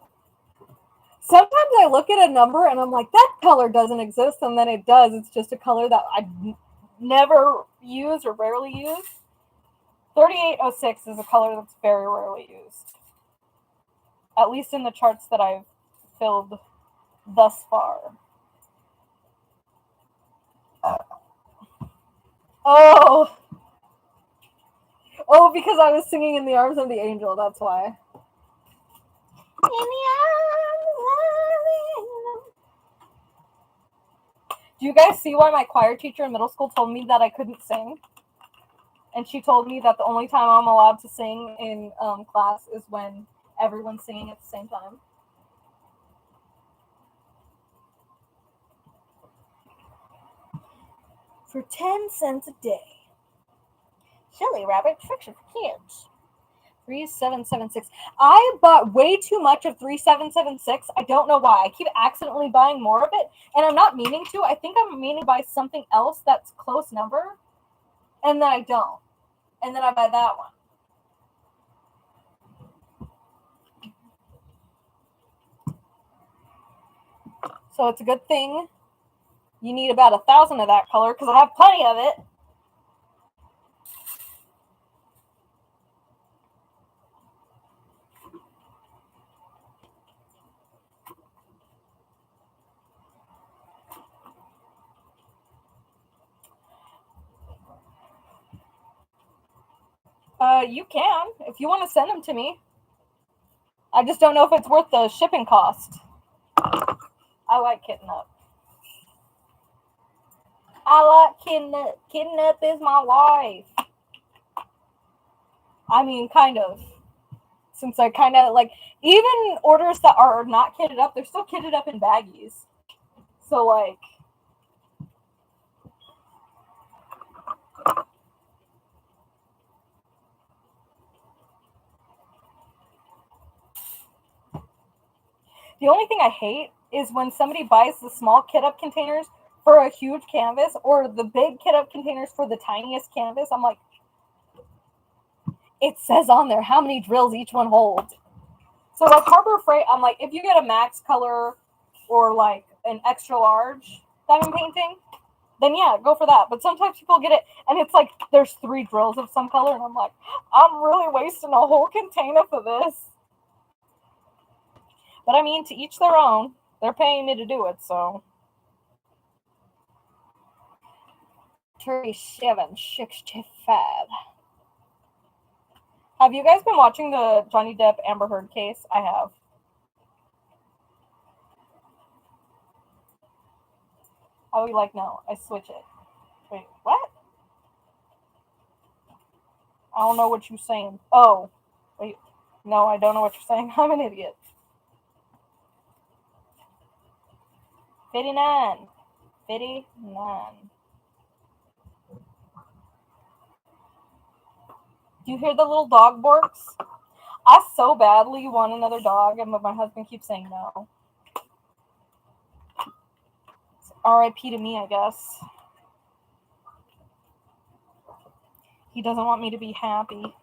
Sometimes I look at a number and I'm like, that color doesn't exist, and then it does. It's just a color that I never use or rarely use. 3806 is a color that's very rarely used. At least in the charts that I've filled thus far. Oh! Oh, because I was singing In the Arms of the Angel, that's why. In the arms of the angel. Do you guys see why my choir teacher in middle school told me that I couldn't sing? And she told me that the only time I'm allowed to sing in class is when everyone's singing at the same time. For 10 cents a day. Shelly Rabbit Fiction for Kids. 3776. I bought way too much of 3776. I don't know why. I keep accidentally buying more of it, and I'm not meaning to. I think I'm meaning to buy something else that's close number, and then I don't. And then I buy that one. So it's a good thing you need about 1,000 of that color, because I have plenty of it. You can, if you want to send them to me. I just don't know if it's worth the shipping cost. I like Kitten Up. I like Kitten Up. Kitten Up is my life. I mean, kind of. Since I kind of, like, even orders that are not kitted up, they're still kitted up in baggies. So, like... The only thing I hate is when somebody buys the small kit-up containers for a huge canvas, or the big kit-up containers for the tiniest canvas. I'm like, it says on there how many drills each one holds. So like Harbor Freight, I'm like, if you get a max color or like an extra large diamond painting, then yeah, go for that. But sometimes people get it and it's like there's 3 drills of some color, and I'm like, I'm really wasting a whole container for this. But I mean, to each their own. They're paying me to do it, so. 3765. Have you guys been watching the Johnny Depp Amber Heard case? I have. How do you like no? I switch it. Wait, what? I don't know what you're saying. Oh, wait. No, I don't know what you're saying. I'm an idiot. 59. 59. Do you hear the little dog barks? I so badly want another dog, but my husband keeps saying no. It's R.I.P. to me, I guess. He doesn't want me to be happy.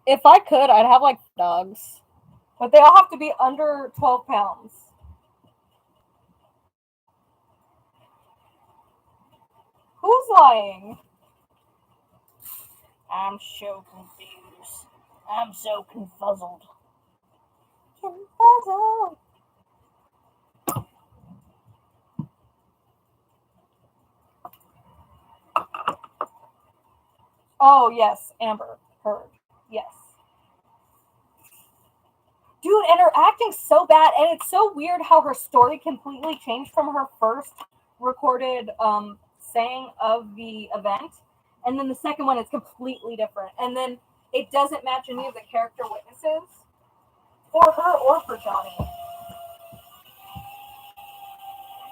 If I could, I'd have like dogs. But they all have to be under 12 pounds. Who's lying? I'm so confused. I'm so confuzzled. Confuzzled. Oh, yes, Amber Heard. Yes. Dude, and her acting's so bad, and it's so weird how her story completely changed from her first recorded saying of the event, and then the second one is completely different, and then it doesn't match any of the character witnesses for her or for Johnny.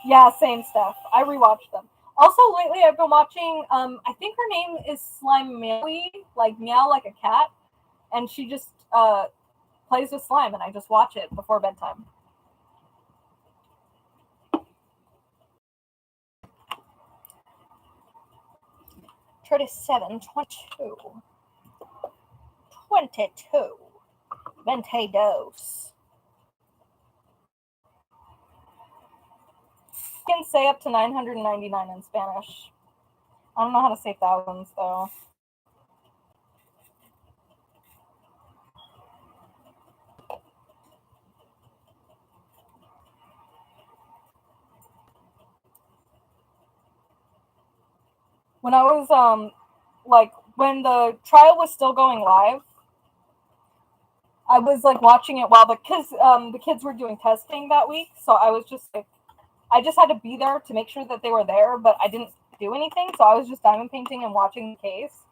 Yeah, same stuff. I rewatched them. Also, lately I've been watching, I think her name is Slime Meowie, like meow like a cat, and she just plays with slime, and I just watch it before bedtime. $37, 22. 22. Ventados. You can say up to 999 in Spanish. I don't know how to say thousands, though. When I was, like, when the trial was still going live, I was, like, watching it while the kids were doing testing that week, so I was just, like, I just had to be there to make sure that they were there, but I didn't do anything, so I was just diamond painting and watching the case.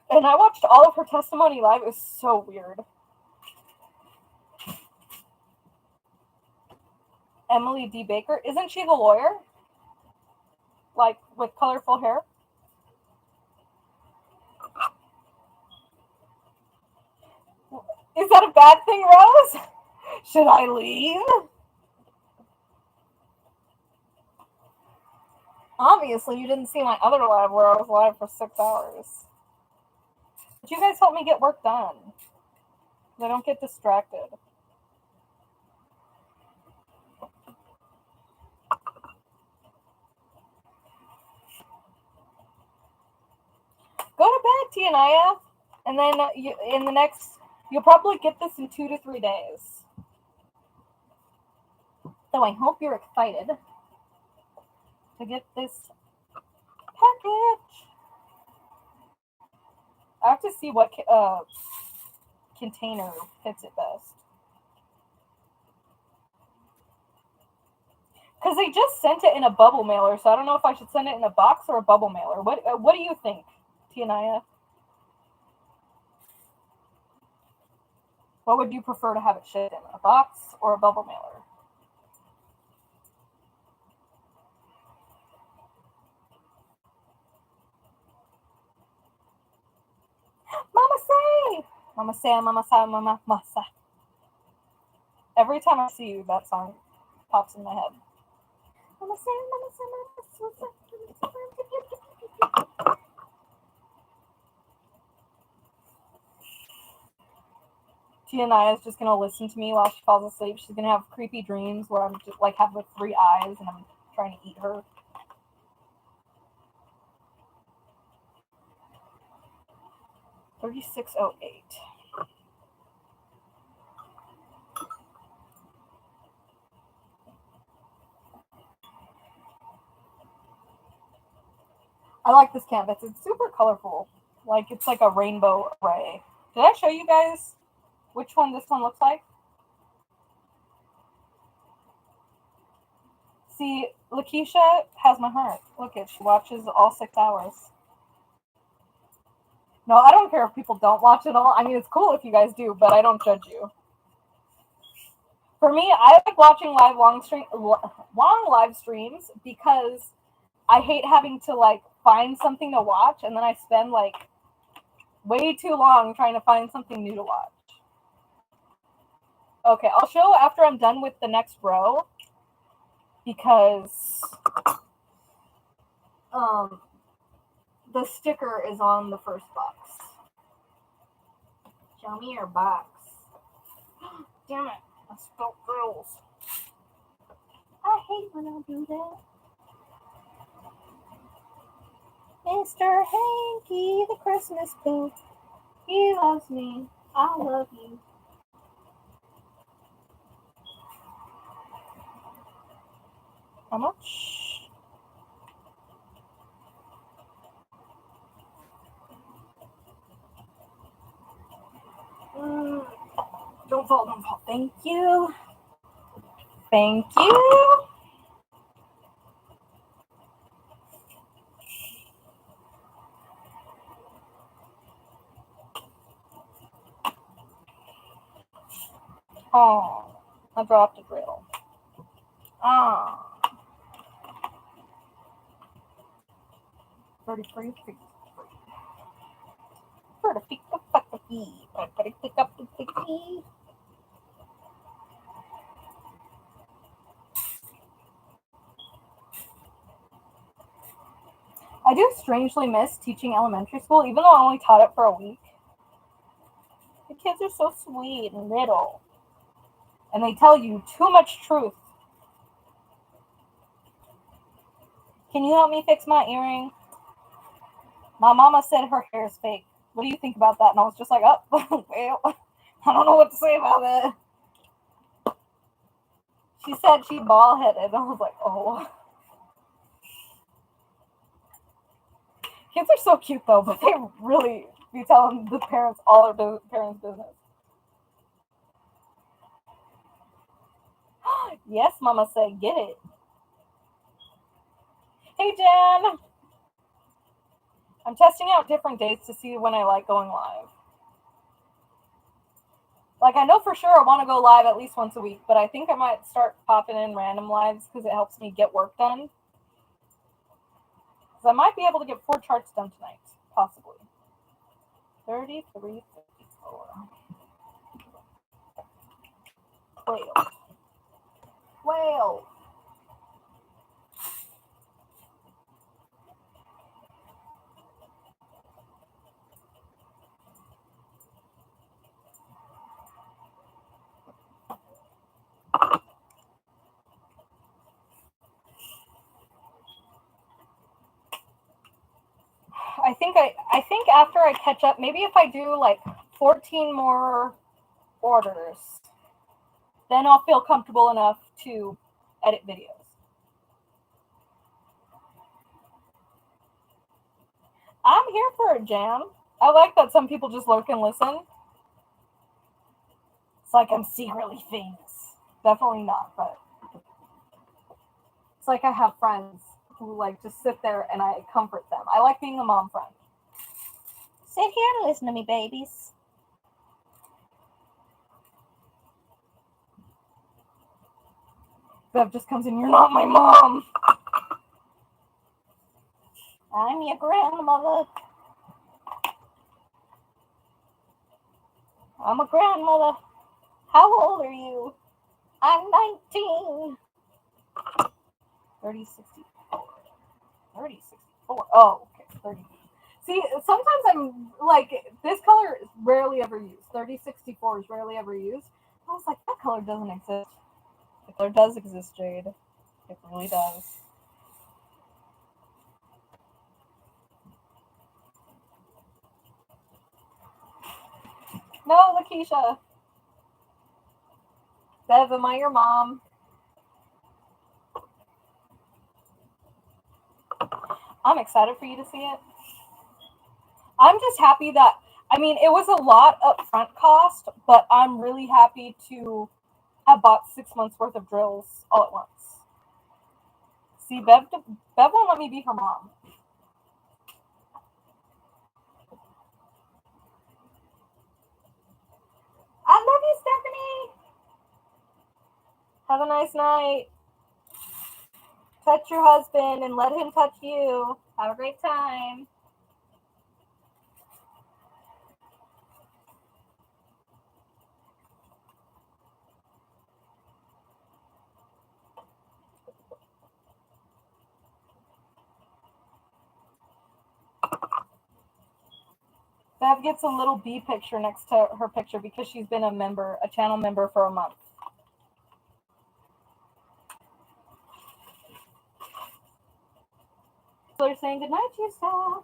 And I watched all of her testimony live. It was so weird. Emily D. Baker. Isn't she the lawyer? Like, with colorful hair? Is that a bad thing, Rose? Should I leave? Obviously, you didn't see my other live where I was live for 6 hours. But you guys help me get work done. I don't get distracted. Go to bed, Tianaya. And then you'll probably get this in 2 to 3 days. So I hope you're excited to get this package. I have to see what container fits it best. Because they just sent it in a bubble mailer, so I don't know if I should send it in a box or a bubble mailer. What do you think, Tianaya? What would you prefer to have it shipped in, a box or a bubble mailer? Mama say! Mama say, mama say, mama masa. Every time I see you, that song pops in my head. Mama say, mama say, mama say. Tia is just gonna listen to me while she falls asleep. She's gonna have creepy dreams where I'm just like have like 3 eyes and I'm trying to eat her. $36.08. I like this canvas. It's super colorful. Like it's like a rainbow array. Did I show you guys which one this one looks like? See, Lakeisha has my heart. Look it, she watches all 6 hours. No, I don't care if people don't watch it all. I mean, it's cool if you guys do, but I don't judge you. For me, I like watching long live streams because I hate having to like find something to watch and then I spend like way too long trying to find something new to watch. Okay, I'll show after I'm done with the next row because the sticker is on the first box. Show me your box. Damn it, I spilled drills. I hate when I do that. Mr. Hanky, the Christmas boo. He loves me. I love you. How much? Don't fall, don't fall. Thank you. Thank you. Oh, I dropped a drill. Ah. 33. I do strangely miss teaching elementary school, even though I only taught it for a week. The kids are so sweet and little. And they tell you too much truth. Can you help me fix my earring? My mama said her hair is fake. What do you think about that? And I was just like, oh, well, I don't know what to say about that. She said she bald-headed. I was like, oh. Kids are so cute, though, but they really be telling the parents all their parents' business. Yes, Mama said, get it. Hey, Jen. I'm testing out different dates to see when I like going live. Like, I know for sure I want to go live at least once a week, but I think I might start popping in random lives because it helps me get work done. Because I might be able to get 4 charts done tonight, possibly. 33.54. Whale. I think after I catch up, maybe if I do like 14 more orders, then I'll feel comfortable enough to edit videos. I'm here for a jam. I like that some people just lurk and listen. It's like I'm secretly famous. Definitely not, but it's like I have friends who like just sit there and I comfort them. I like being a mom friend. Sit here and listen to me, babies. Bev just comes in, you're not my mom. I'm your grandmother. I'm a grandmother. How old are you? I'm 19. 3064. 3064. Oh, okay. 30. See, sometimes I'm like, this color is rarely ever used. 3064 is rarely ever used. I was like, that color doesn't exist. The color does exist, Jade. It really does. No, Lakeisha. Bev, am I your mom? I'm excited for you to see it. I'm just happy that, I mean, it was a lot upfront cost, but I'm really happy to have bought 6 months worth of drills all at once. See, Bev won't let me be her mom. I love you, Stephanie. Have a nice night. Touch your husband and let him touch you. Have a great time. Bev gets a little B picture next to her picture because she's been a channel member for a month. So they're saying goodnight to yourself.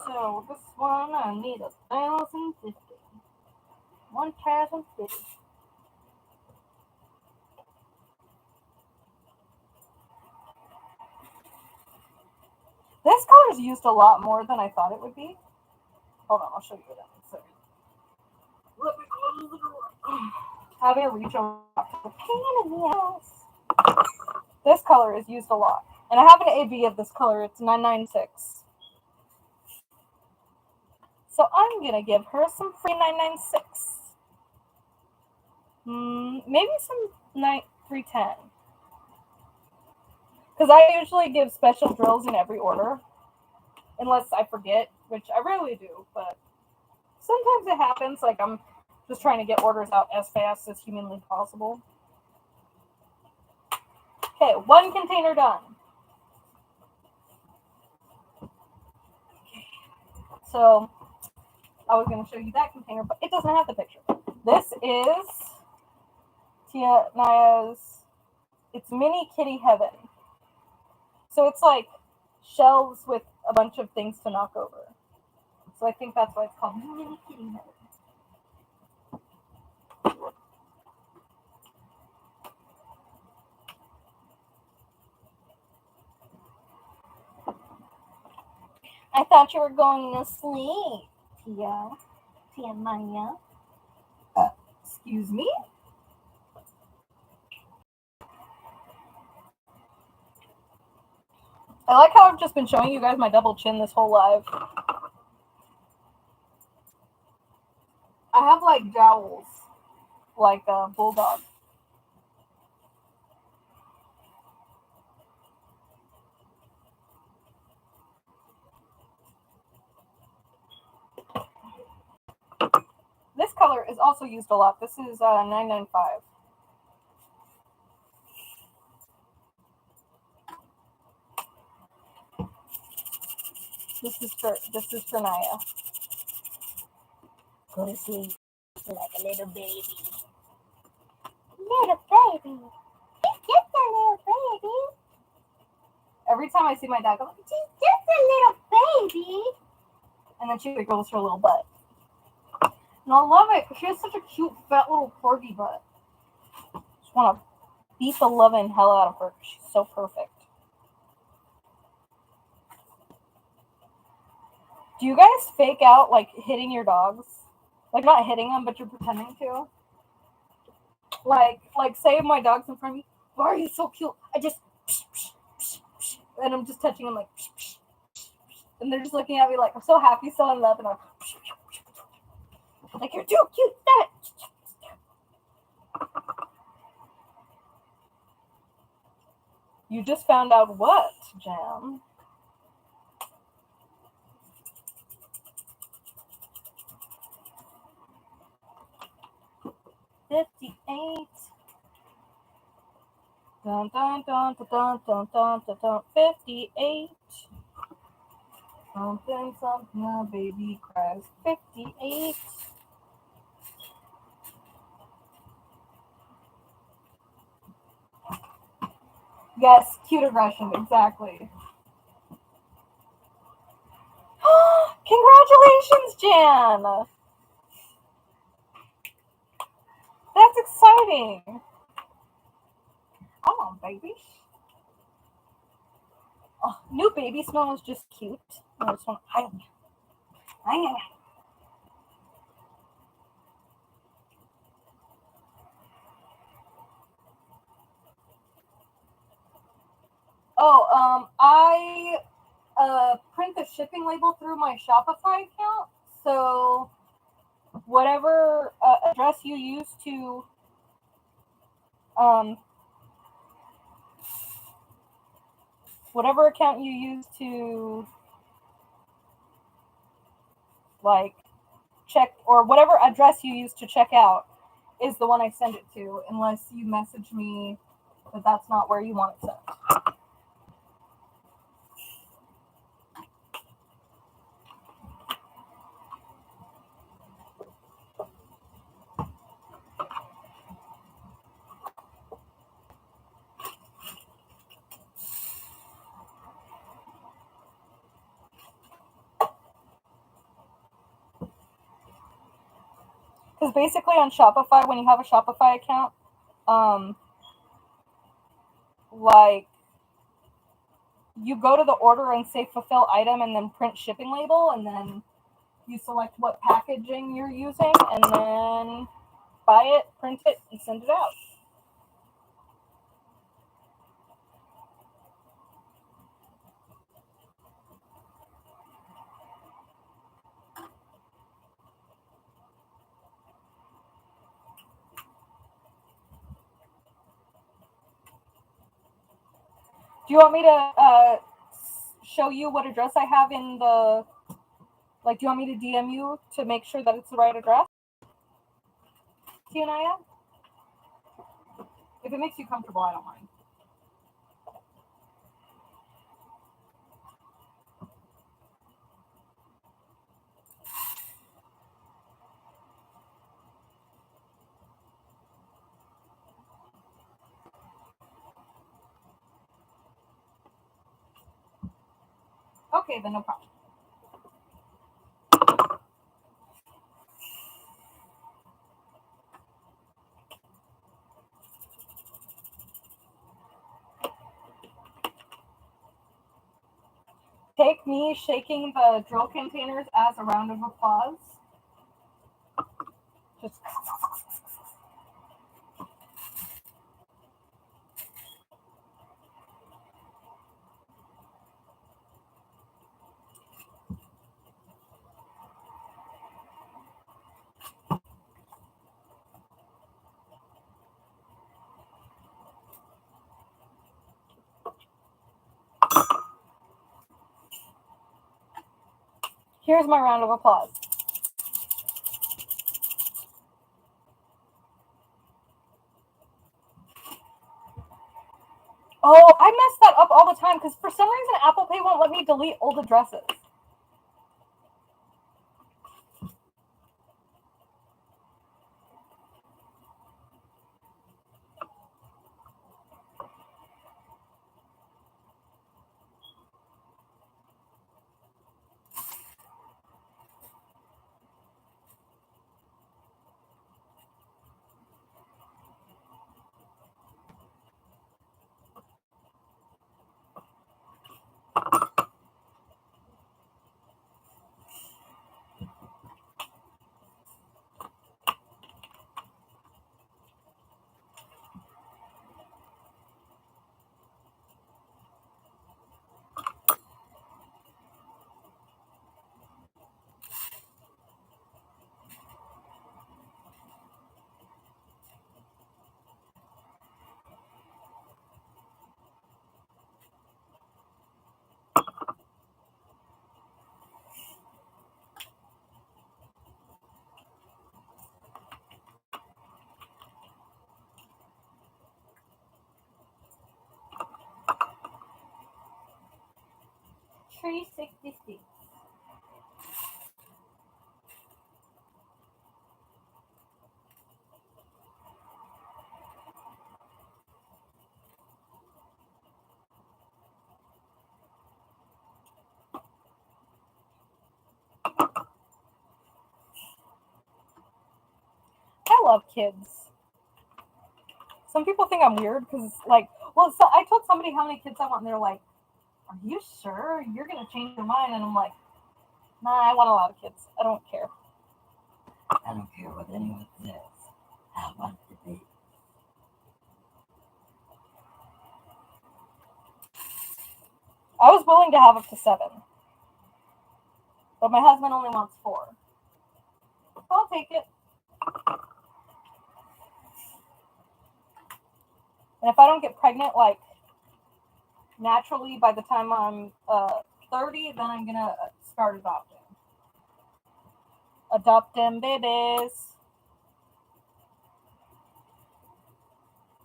So this one I need 1,050. 1,050. This color is used a lot more than I thought it would be. Hold on, I'll show you that in a second. Let me close the door. Having a reach over the pain in the ass. This color is used a lot. And I have an AB of this color. It's 996. So I'm going to give her some free 996. Maybe some 310. Because I usually give special drills in every order. Unless I forget, which I rarely do. But sometimes it happens. Like I'm just trying to get orders out as fast as humanly possible. Okay, 1 container done. So I was going to show you that container, but it doesn't have the picture. This is Tia Naya's, it's Mini Kitty Heaven. So it's like shelves with a bunch of things to knock over. So I think that's why it's called Mini Kitty Heaven. I thought you were going to sleep, Tia Maya. Excuse me? I like how I've just been showing you guys my double chin this whole live. I have like jowls, like a bulldog. This color is also used a lot. This is 995. This is for Naya. Go to sleep like a little baby. Little baby. She's just a little baby. Every time I see my dog, I'm like, She's just a little baby. and then she wiggles her little butt. And I love it because she has such a cute, fat little corgi butt. Just want to beat the loving hell out of her because she's so perfect. Do you guys fake out like hitting your dogs? Like not hitting them, but you're pretending to? Like say my dog's in front of me. Why are you so cute? I just and I'm just touching them like and they're just looking at me like I'm so happy, so in love, and I'm like, you're too cute. You just found out what, Jam? $58. Dun dun dun dun dun dun dun dun dun. 58. Something, something, a baby cries. 58. Yes, cute aggression, exactly. Congratulations, Jan! That's exciting. Come on, baby. Oh, new baby smell is just cute. I just want I print the shipping label through my Shopify account. So whatever address you use to whatever account you use to like check, or whatever address you use to check out is the one I send it to, unless you message me that that's not where you want it sent. Because basically on Shopify, when you have a Shopify account, like you go to the order and say fulfill item and then print shipping label, and then you select what packaging you're using and then buy it, print it, and send it out. Do you want me to show you what address I have in the, like, do you want me to DM you to make sure that it's the right address? Tianaya? If it makes you comfortable, I don't mind. Okay, then no problem. Take me shaking the drill containers as a round of applause. Just here's my round of applause. Oh, I mess that up all the time because for some reason Apple Pay won't let me delete old addresses. 366. I love kids. Some people think I'm weird because, like, well, so I told somebody how many kids I want, and they're like, "Are you sure you're gonna change your mind?" And I'm like, "Nah, I want a lot of kids. I don't care." I don't care what anyone says. I want to be. I was willing to have up to 7, but my husband only wants 4. I'll take it. And if I don't get pregnant, like, naturally by the time I'm 30, then I'm gonna start adopting. Adopt them babies.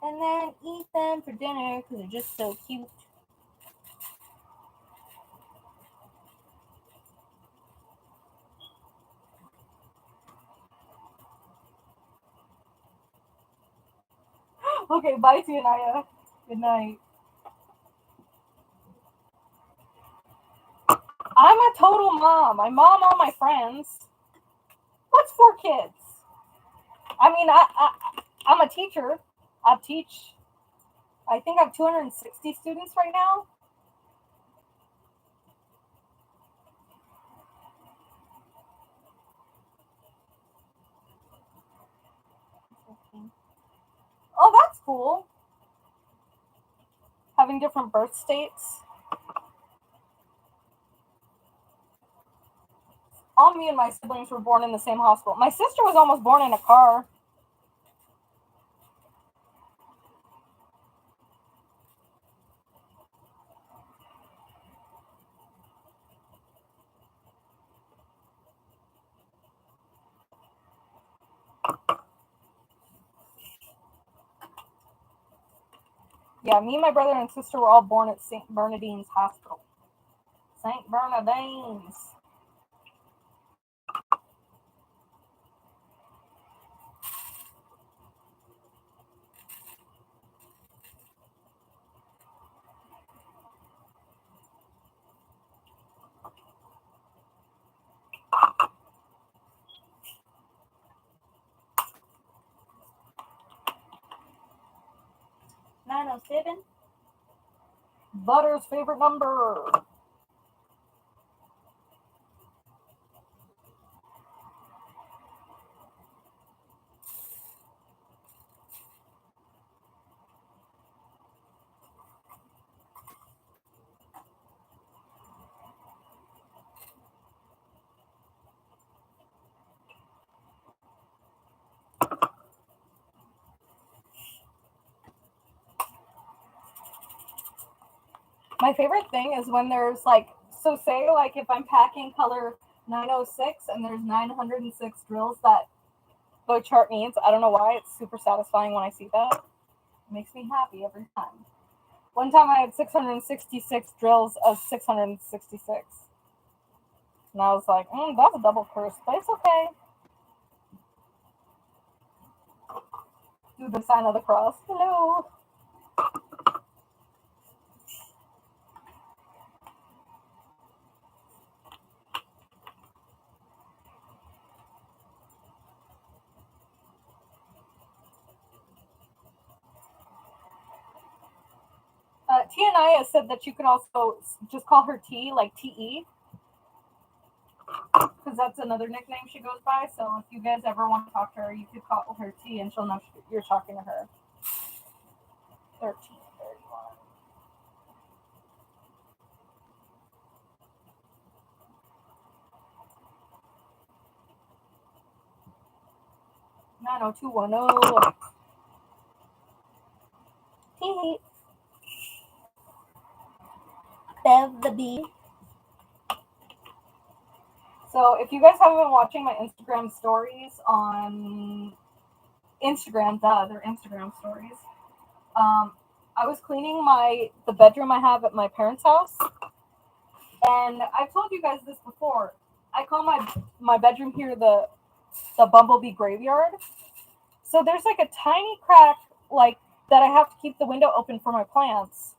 And then eat them for dinner because they're just so cute. Okay, bye, Tianaya. Good night. I'm a total mom. I mom all my friends. What's 4 kids? I mean, I'm a teacher. I teach. I think I have 260 students right now. Oh, that's cool. Having different birth states. All me and my siblings were born in the same hospital. My sister was almost born in a car. Yeah, me, my brother, and sister were all born at St. Bernardine's Hospital. St. Bernardine's. $907. Butter's favorite number. My favorite thing is when there's like, so say like if I'm packing color 906 and there's 906 drills that the chart needs. I don't know why. It's super satisfying when I see that. It makes me happy every time. One time I had 666 drills of 666. And I was like, that's a double curse, but it's okay. Do the sign of the cross. Hello. Tianaya said that you could also just call her T, like TE, because that's another nickname she goes by. So if you guys ever want to talk to her, you could call her T, and she'll know you're talking to her. 1331. Nine 90210. Hee Bev the Bee. So if you guys haven't been watching my Instagram stories on Instagram, they're Instagram stories. I was cleaning the bedroom I have at my parents' house, And I've told you guys this before. I call my bedroom here the bumblebee graveyard. So there's like a tiny crack like that I have to keep the window open for my plants.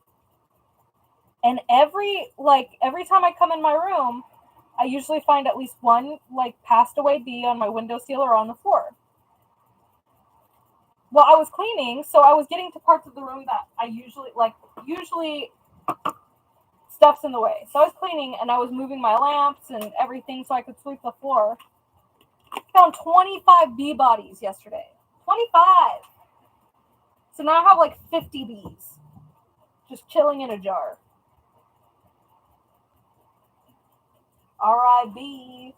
And every time I come in my room, I usually find at least one like passed away bee on my windowsill or on the floor. Well, I was cleaning, so I was getting to parts of the room that I usually stuff's in the way. So I was cleaning and I was moving my lamps and everything so I could sweep the floor. Found 25 bee bodies yesterday. 25. So now I have like 50 bees just chilling in a jar. R.I.B.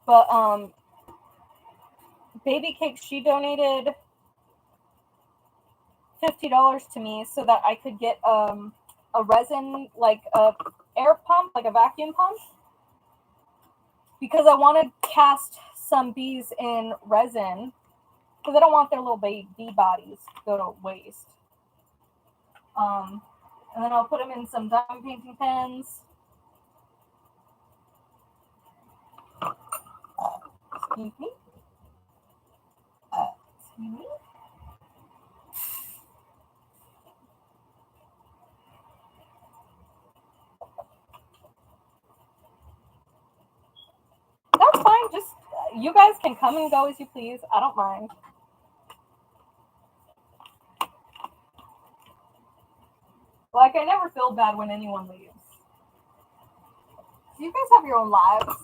But Baby Cake, she donated $50 to me so that I could get a resin, like a air pump, like a vacuum pump, because I want to cast some bees in resin because I don't want their little bee bodies to go to waste. And then I'll put them in some diamond painting pens. Excuse me. Excuse me. That's fine. Just you guys can come and go as you please. I don't mind. Like, I never feel bad when anyone leaves. So you guys have your own lives,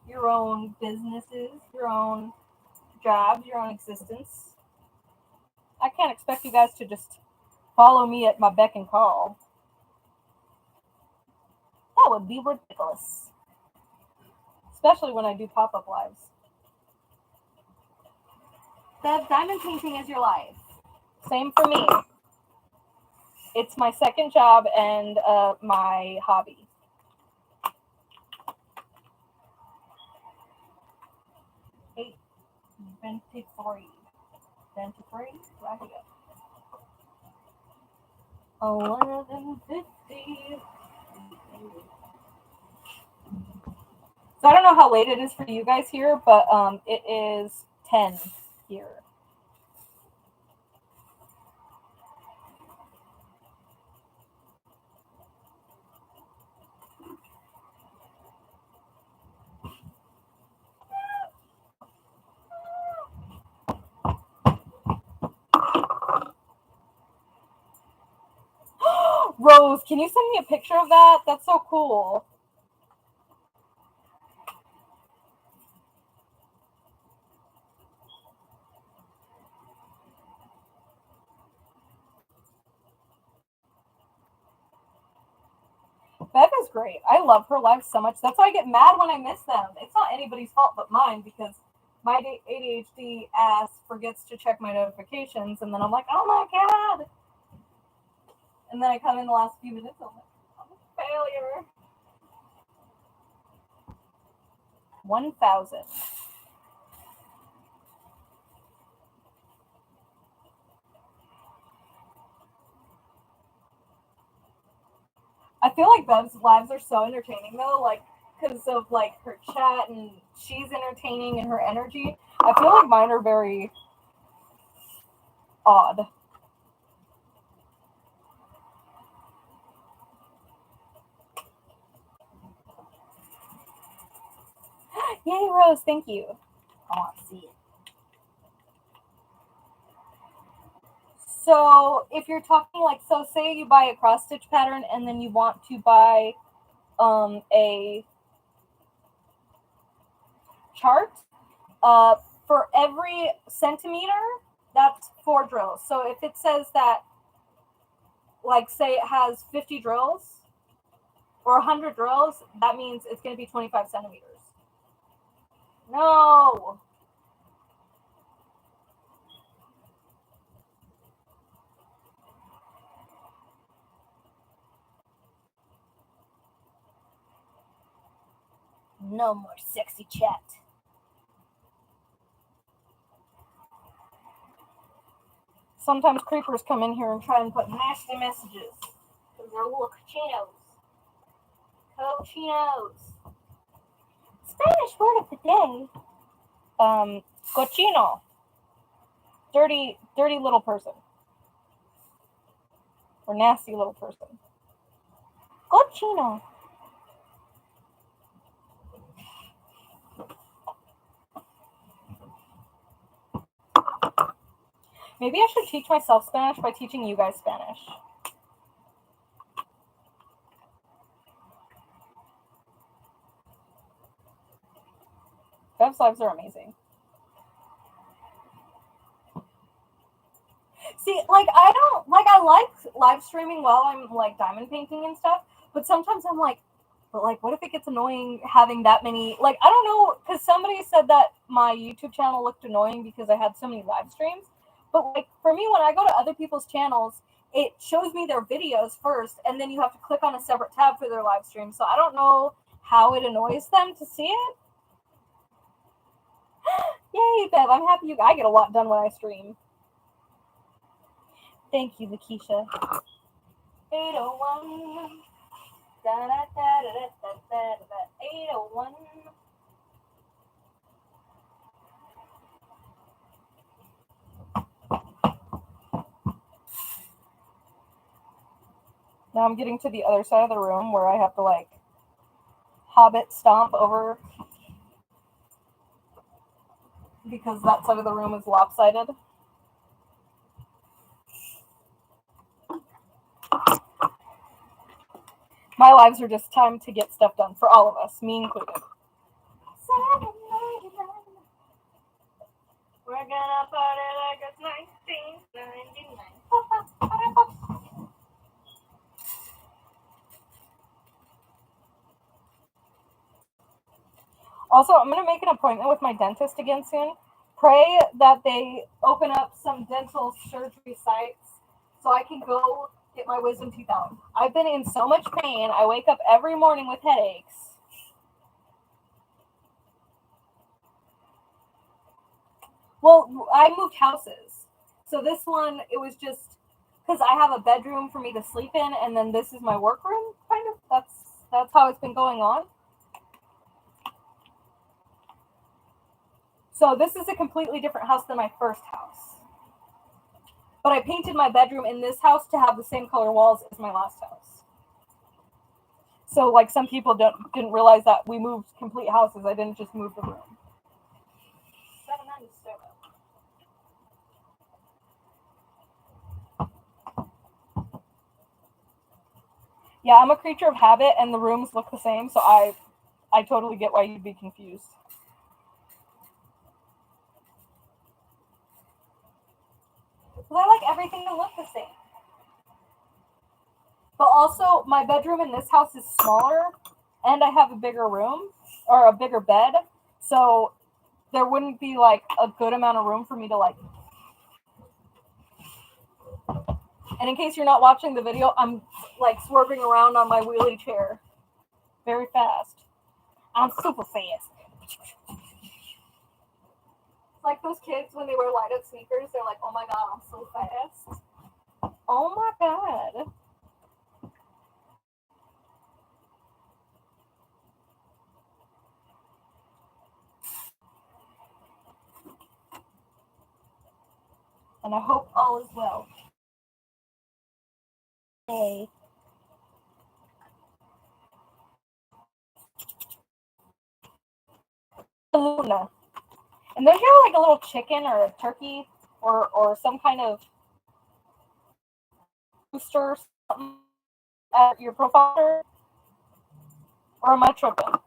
your own businesses, your own jobs, your own existence. I can't expect you guys to just follow me at my beck and call. That would be ridiculous. Especially when I do pop-up lives. Bev, diamond painting is your life. Same for me. It's my second job and my hobby. Hey, 23. 23? Right here. 11:50. So I don't know how late it is for you guys here, but it is 10 here. Rose, can you send me a picture of that? That's so cool. Bev is great. I love her live so much. That's why I get mad when I miss them. It's not anybody's fault but mine because my ADHD ass forgets to check my notifications, and then I'm like, oh my god. And then I come in the last few minutes, I'm like, I'm a failure. 1,000. I feel like Bev's lives are so entertaining though, like because of like her chat and she's entertaining and her energy. I feel like mine are very odd. Yay, Rose, thank you. I want to see it. So if you're talking like, so say you buy a cross stitch pattern and then you want to buy a chart, for every centimeter, that's 4 drills. So if it says that, like say it has 50 drills or 100 drills, that means it's going to be 25 centimeters. No. No more sexy chat. sometimes creepers come in here and try and put nasty messages. Because they're little cochinos. Spanish word of the day. Cochino. Dirty little person. Or nasty little person. Cochino. Maybe I should teach myself Spanish by teaching you guys Spanish. Bev's lives are amazing. See, like, I like live streaming while I'm, like, diamond painting and stuff, but sometimes I'm like, but, like, what if it gets annoying having that many, like, I don't know, because somebody said that my YouTube channel looked annoying because I had so many live streams, but, like, for me, when I go to other people's channels, it shows me their videos first, and then you have to click on a separate tab for their live stream, so I don't know how it annoys them to see it. Yay, Bev, I'm happy I get a lot done when I stream. Thank you, Lakeisha. 801. 801. Now I'm getting to the other side of the room where I have to, like, hobbit stomp over because that side of the room is lopsided. My lives are just time to get stuff done for all of us, me included. We're gonna party like it's 1999. Also, I'm going to make an appointment with my dentist again soon. Pray that they open up some dental surgery sites so I can go get my wisdom teeth out. I've been in so much pain. I wake up every morning with headaches. Well, I moved houses. So this one, it was just because I have a bedroom for me to sleep in, and then this is my workroom, kind of. That's how it's been going on. So this is a completely different house than my first house. But I painted my bedroom in this house to have the same color walls as my last house. So, like, some people didn't realize that we moved complete houses. I didn't just move the room. 797. Yeah, I'm a creature of habit, and the rooms look the same, so I totally get why you'd be confused. Because I like everything to look the same. But also, my bedroom in this house is smaller, and I have a bigger room, or a bigger bed, so there wouldn't be, like, a good amount of room for me to, like... And in case you're not watching the video, I'm, like, swerving around on my wheelie chair. Very fast. I'm super fast. Like those kids when they wear light-up sneakers, they're like, oh my god, I'm so fast. Oh my god. And I hope all is well. Hey. Luna. And don't you have like a little chicken or a turkey or some kind of rooster or something at your profile? Or am I tripping?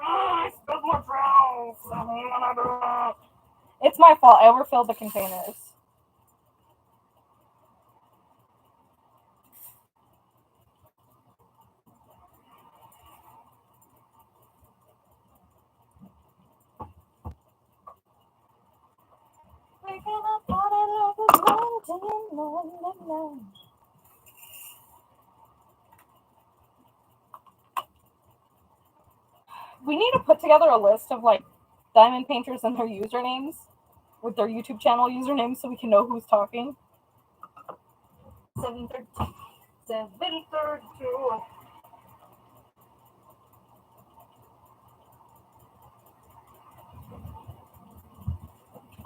I spilled more drinks. It's my fault. I overfilled the containers. We need to put together a list of like diamond painters and their usernames with their YouTube channel usernames so we can know who's talking. 732. 732.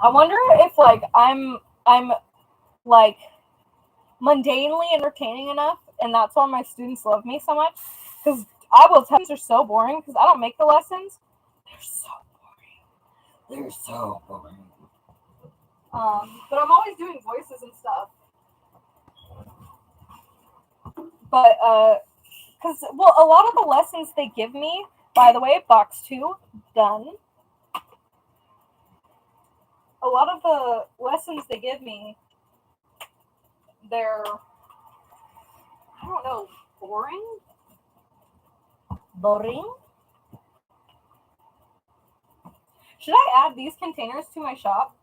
I wonder if like I'm like mundanely entertaining enough, and that's why my students love me so much. Because I will tell you, they're so boring because I don't make the lessons. They're so boring. They're so boring. But I'm always doing voices and stuff. But because well, a lot of the lessons they give me, by the way, box 2 done. A lot of the lessons they give me, they're, I don't know, boring. Boring. Should I add these containers to my shop?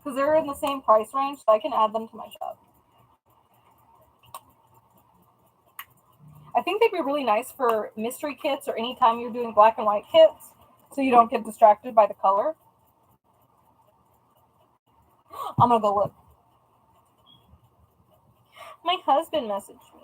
Because they're in the same price range, so I can add them to my shop. I think they'd be really nice for mystery kits or anytime you're doing black and white kits, so you don't get distracted by the color. I'm gonna go look. My husband messaged me.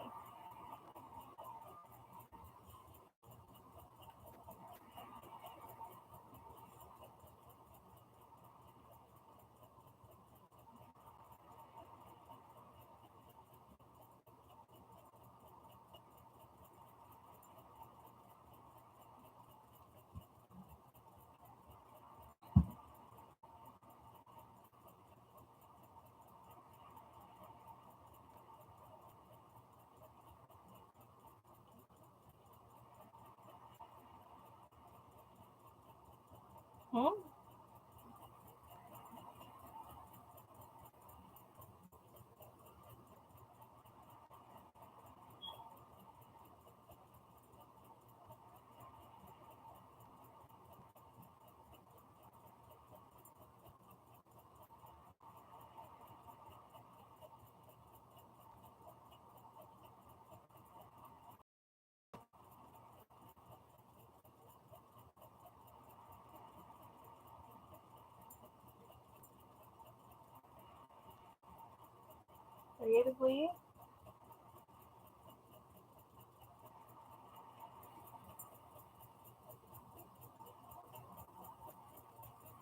Creatively.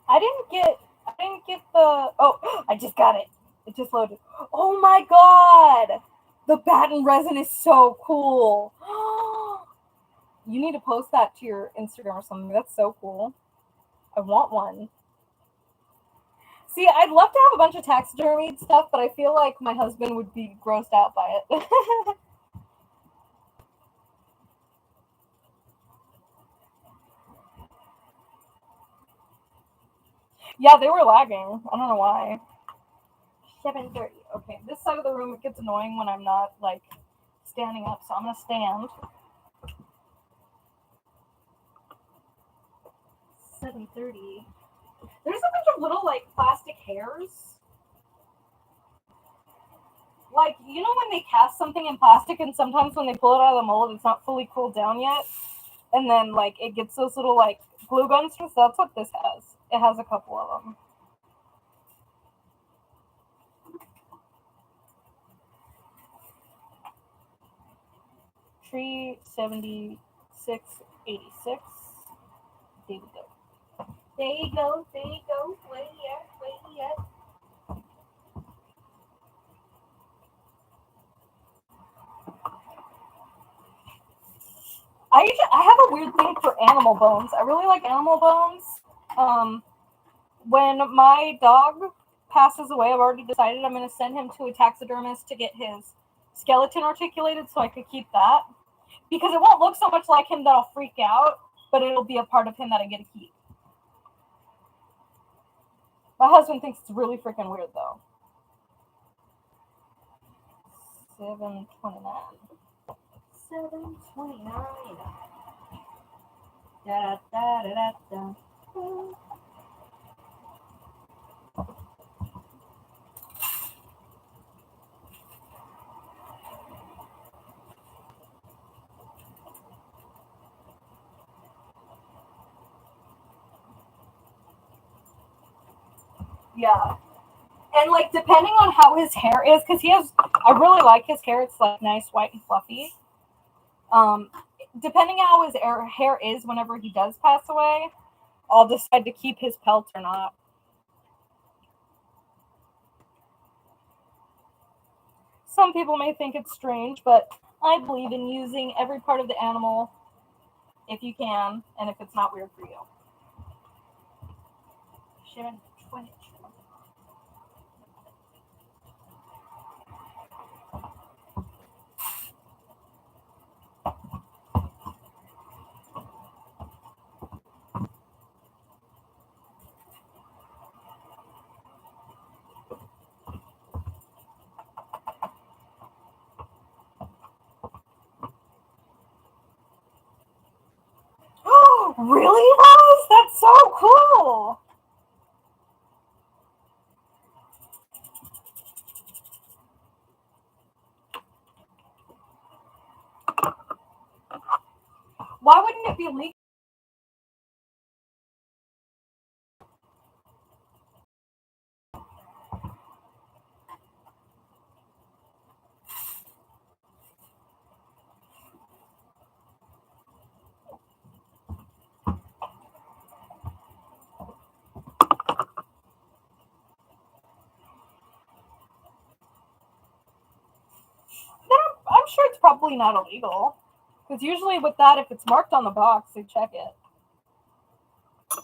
I didn't get the, oh, I just got it. It just loaded. Oh my god! The batten resin is so cool. You need to post that to your Instagram or something. That's so cool. I want one. See, I'd love to have a bunch of taxidermied stuff, but I feel like my husband would be grossed out by it. Yeah, they were lagging. I don't know why. 7:30. Okay, this side of the room, it gets annoying when I'm not, like, standing up, so I'm going to stand. 7:30. There's a bunch of little, like, plastic hairs. Like, you know when they cast something in plastic and sometimes when they pull it out of the mold, it's not fully cooled down yet? And then, like, it gets those little, like, glue gun strings? That's what this has. It has a couple of them. Tree 7686. There we go. There you go. There you go. Where you at? Where you at? I have a weird thing for animal bones. I really like animal bones. When my dog passes away, I've already decided I'm going to send him to a taxidermist to get his skeleton articulated so I could keep that. Because it won't look so much like him that I'll freak out, but it'll be a part of him that I get to keep. My husband thinks it's really freaking weird, though. 7:29. 7:29. Da da da da da. Yeah. And like depending on how his hair is, because I really like his hair. It's like nice, white, and fluffy. Depending on how his hair is, whenever he does pass away, I'll decide to keep his pelt or not. Some people may think it's strange, but I believe in using every part of the animal if you can, and if it's not weird for you. Sharon, 20. Oh, really, Rose? That's so cool. Why wouldn't it be legal? I'm sure it's probably not illegal. Because usually with that, if it's marked on the box, they check it.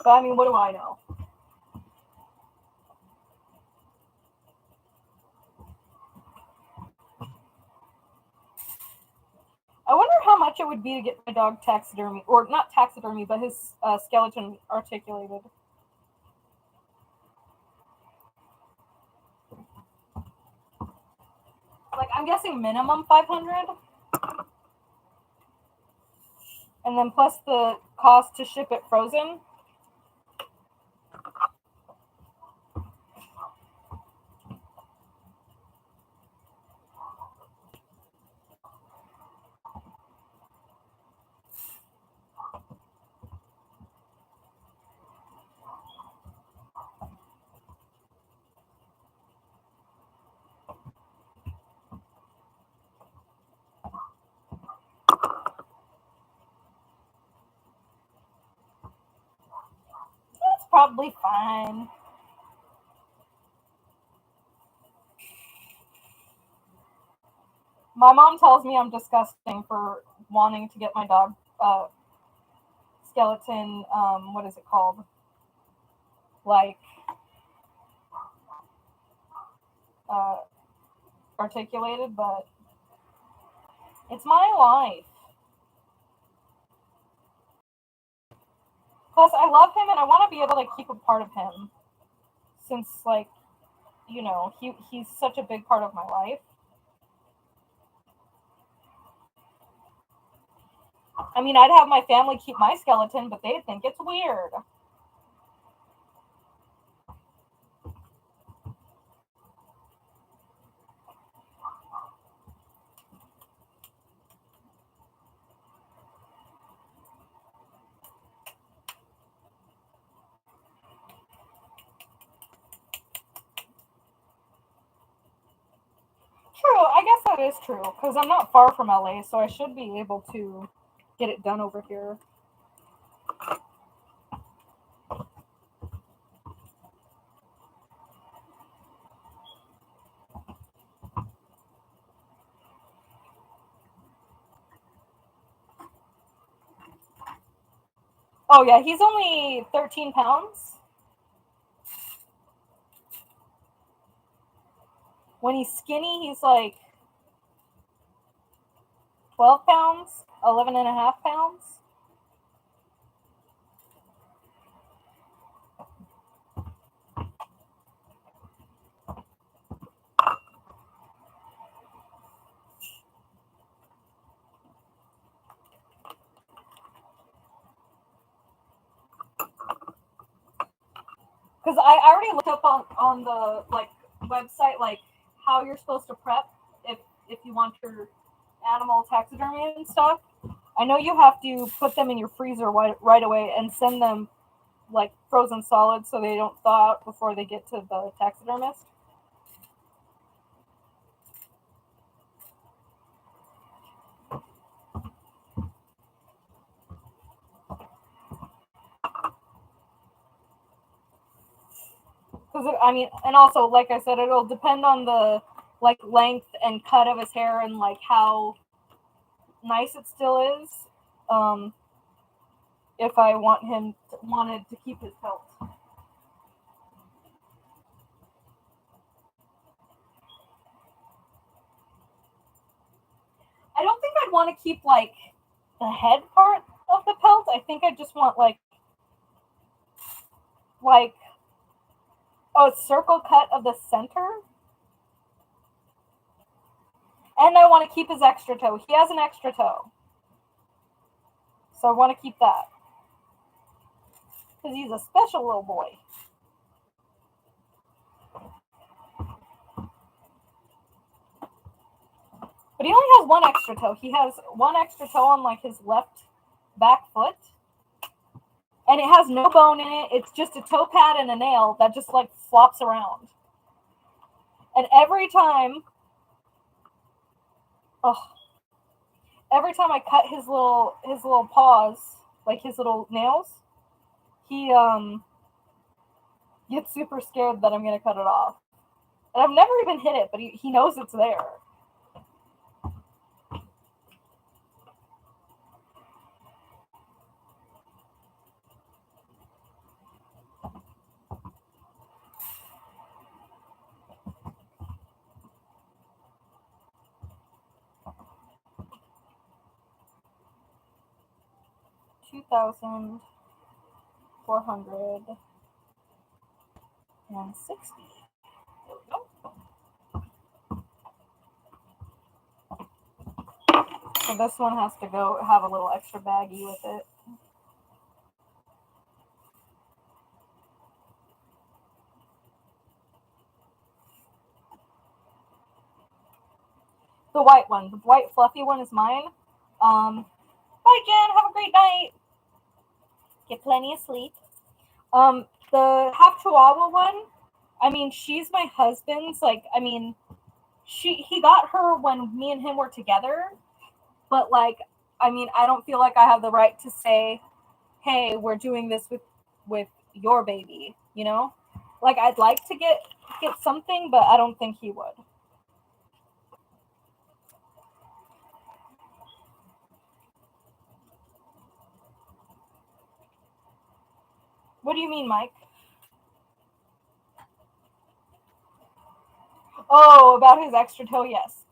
But I mean, what do I know? I wonder how much it would be to get my dog taxidermy, or not taxidermy, but his skeleton articulated. Like, I'm guessing minimum 500, and then plus the cost to ship it frozen. It's probably fine. My mom tells me I'm disgusting for wanting to get my dog skeleton. What is it called? Like uh, articulated, but it's my life. Plus, I love him, and I want to be able to keep a part of him, since like he's such a big part of my life. I mean, I'd have my family keep my skeleton, but they'd think it's weird. True, I guess that is true, because I'm not far from LA, so I should be able to get it done over here. Oh yeah, he's only 13 pounds. When he's skinny, he's like 12 pounds, 11 and a half pounds. Because I already looked up on the like website, like how you're supposed to prep if you want your animal taxidermy and stuff. I know you have to put them in your freezer right away and send them like frozen solid so they don't thaw out before they get to the taxidermist. Because I mean, and also, like I said, it'll depend on the like length and cut of his hair and like how nice it still is. If I wanted to keep his pelt. I don't think I'd want to keep like the head part of the pelt. I think I just want like a circle cut of the center. And I want to keep his extra toe. He has an extra toe. So I want to keep that. Because he's a special little boy. But he only has one extra toe. He has one extra toe on like his left back foot. And it has no bone in it. It's just a toe pad and a nail that just like flops around. And every time I cut his little paws, like his little nails, he gets super scared that I'm gonna cut it off. And I've never even hit it, but he knows it's there. $2,460. There we go. So this one has to go have a little extra baggie with it. The white one, the white fluffy one is mine. Bye, Jen. Have a great night. Get plenty of sleep. The half Chihuahua one, I mean, she's my husband's. Like, I mean, he got her when me and him were together. But like, I mean, I don't feel like I have the right to say, hey, we're doing this with your baby, you know? Like, I'd like to get something, but I don't think he would. What do you mean, Mike? Oh, about his extra toe, yes.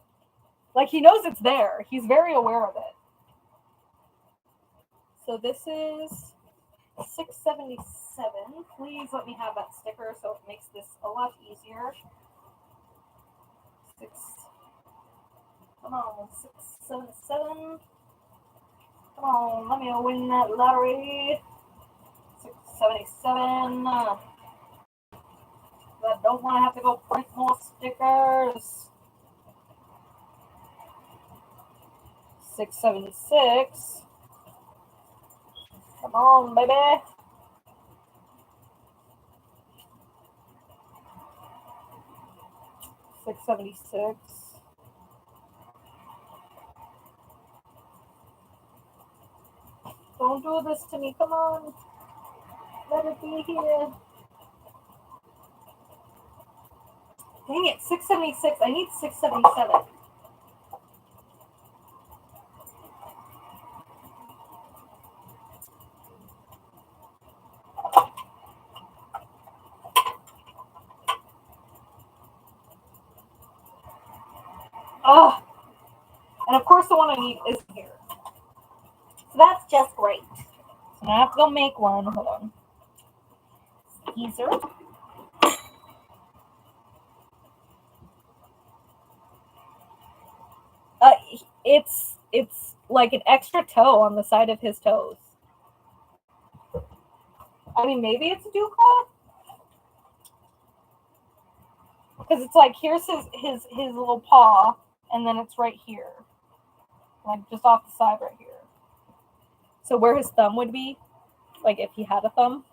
Like, he knows it's there. He's very aware of it. So this is $677. Please let me have that sticker so it makes this a lot easier. Come on, 677. Come on, let me win that lottery. 677. I don't want to have to go print more stickers. 676. Come on, baby. $676. Don't do this to me. Come on. Let it be here. Dang it, 676. I need 677. Oh, and of course the one I need is here. So that's just great. So I have to go make one. Hold on. Skeezer. It's like an extra toe on the side of his toes. I mean, maybe it's a dew claw. Because it's like, here's his little paw, and then it's right here. Like, just off the side right here. So where his thumb would be, like if he had a thumb,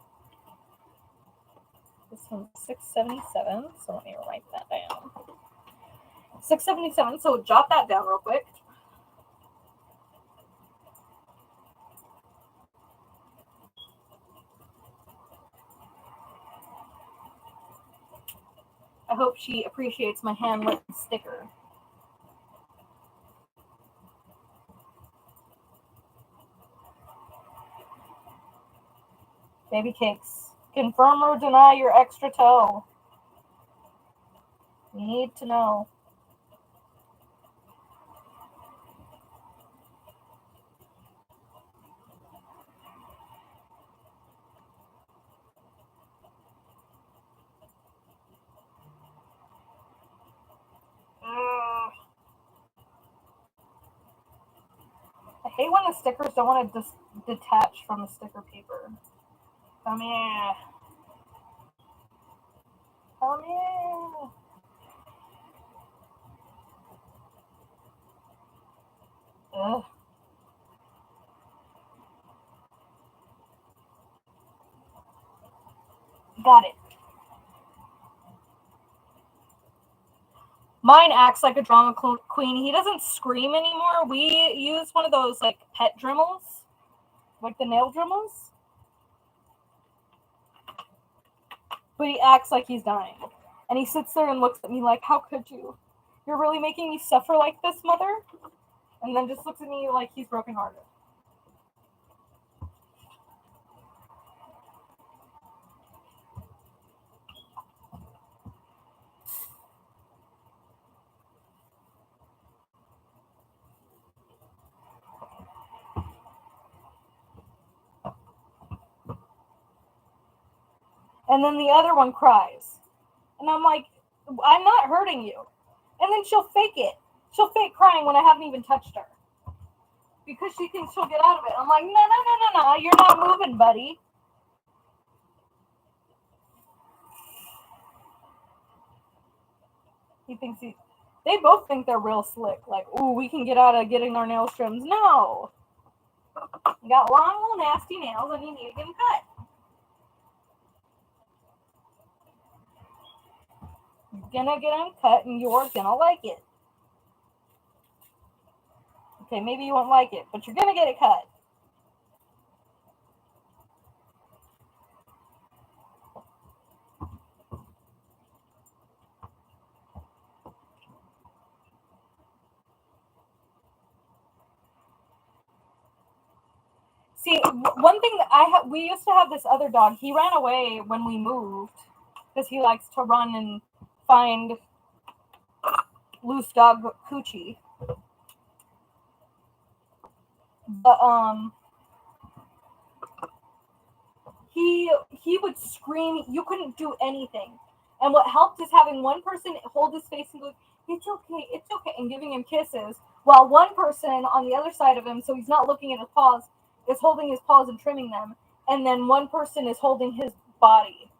This one's $6.77, so let me write that down. $6.77, so jot that down real quick. I hope she appreciates my handwritten sticker. Baby cakes. Confirm or deny your extra toe. Need to know. I hate when the stickers don't want to detach from the sticker paper. Come here. Come here. Ugh. Got it. Mine acts like a drama queen. He doesn't scream anymore. We use one of those like pet Dremels, like the nail Dremels. But he acts like he's dying. And he sits there and looks at me like, how could you? You're really making me suffer like this, mother? And then just looks at me like he's brokenhearted. And then the other one cries. And I'm like, I'm not hurting you. And then she'll fake it. She'll fake crying when I haven't even touched her. Because she thinks she'll get out of it. I'm like, no, you're not moving, buddy. They both think they're real slick. Like, ooh, we can get out of getting our nails trimmed. No. You got long, little, nasty nails and you need to get them cut. You're gonna get them cut and you're gonna like it. Okay, maybe you won't like it, but you're gonna get it cut. See, one thing that we used to have this other dog. He ran away when we moved because he likes to run and find loose dog coochie. But he would scream. You couldn't do anything. And what helped is having one person hold his face and go, it's okay, and giving him kisses, while one person on the other side of him, so he's not looking at his paws, is holding his paws and trimming them, and then one person is holding his body.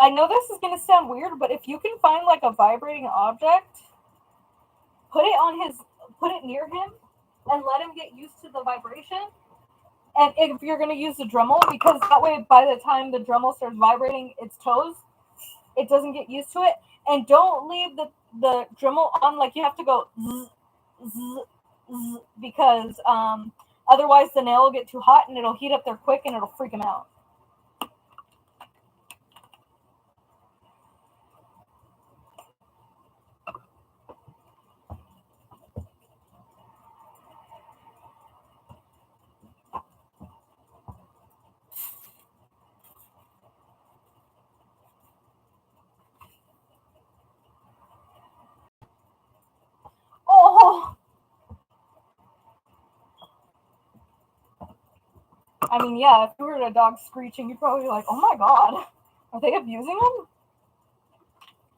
I know this is going to sound weird, but if you can find like a vibrating object, put it near him and let him get used to the vibration. And if you're going to use the Dremel, because that way by the time the Dremel starts vibrating its toes, it doesn't get used to it. And don't leave the Dremel on, like you have to go zzz, zzz, zzz, because otherwise the nail will get too hot and it'll heat up there quick and it'll freak him out. Oh! I mean, yeah, if you heard a dog screeching, you'd probably be like, oh my god, are they abusing him?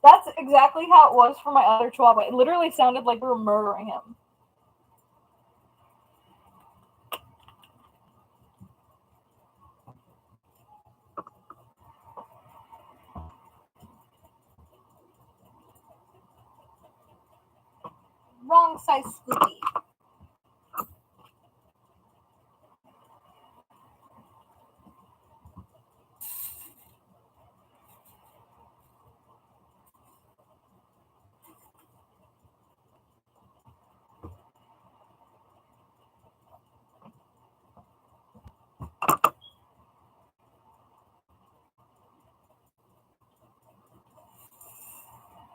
That's exactly how it was for my other Chihuahua. It literally sounded like we were murdering him. wrong size scoopy.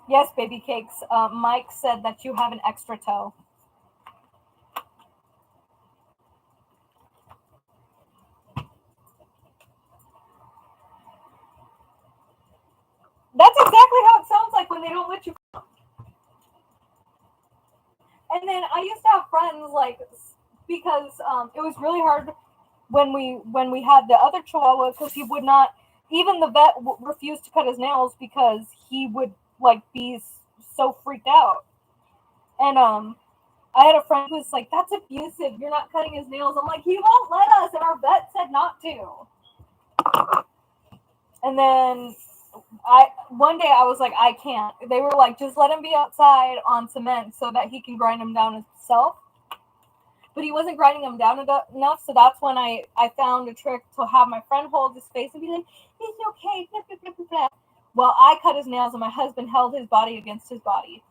Yes, baby cakes. Mike said that you have an extra toe. That's exactly how it sounds like when they don't let you. And then I used to have friends like because it was really hard when we had the other Chihuahua because he would not. Even the vet refused to cut his nails because he would like be so freaked out. And I had a friend who's like, "That's abusive. You're not cutting his nails." I'm like, "He won't let us," and our vet said not to. And then one day I was like, I can't. They were like, just let him be outside on cement so that he can grind them down himself. But he wasn't grinding them down enough, so that's when I found a trick to have my friend hold his face and be like, "He's okay." Blah, blah, blah, blah, blah. Well, I cut his nails and my husband held his body against his body.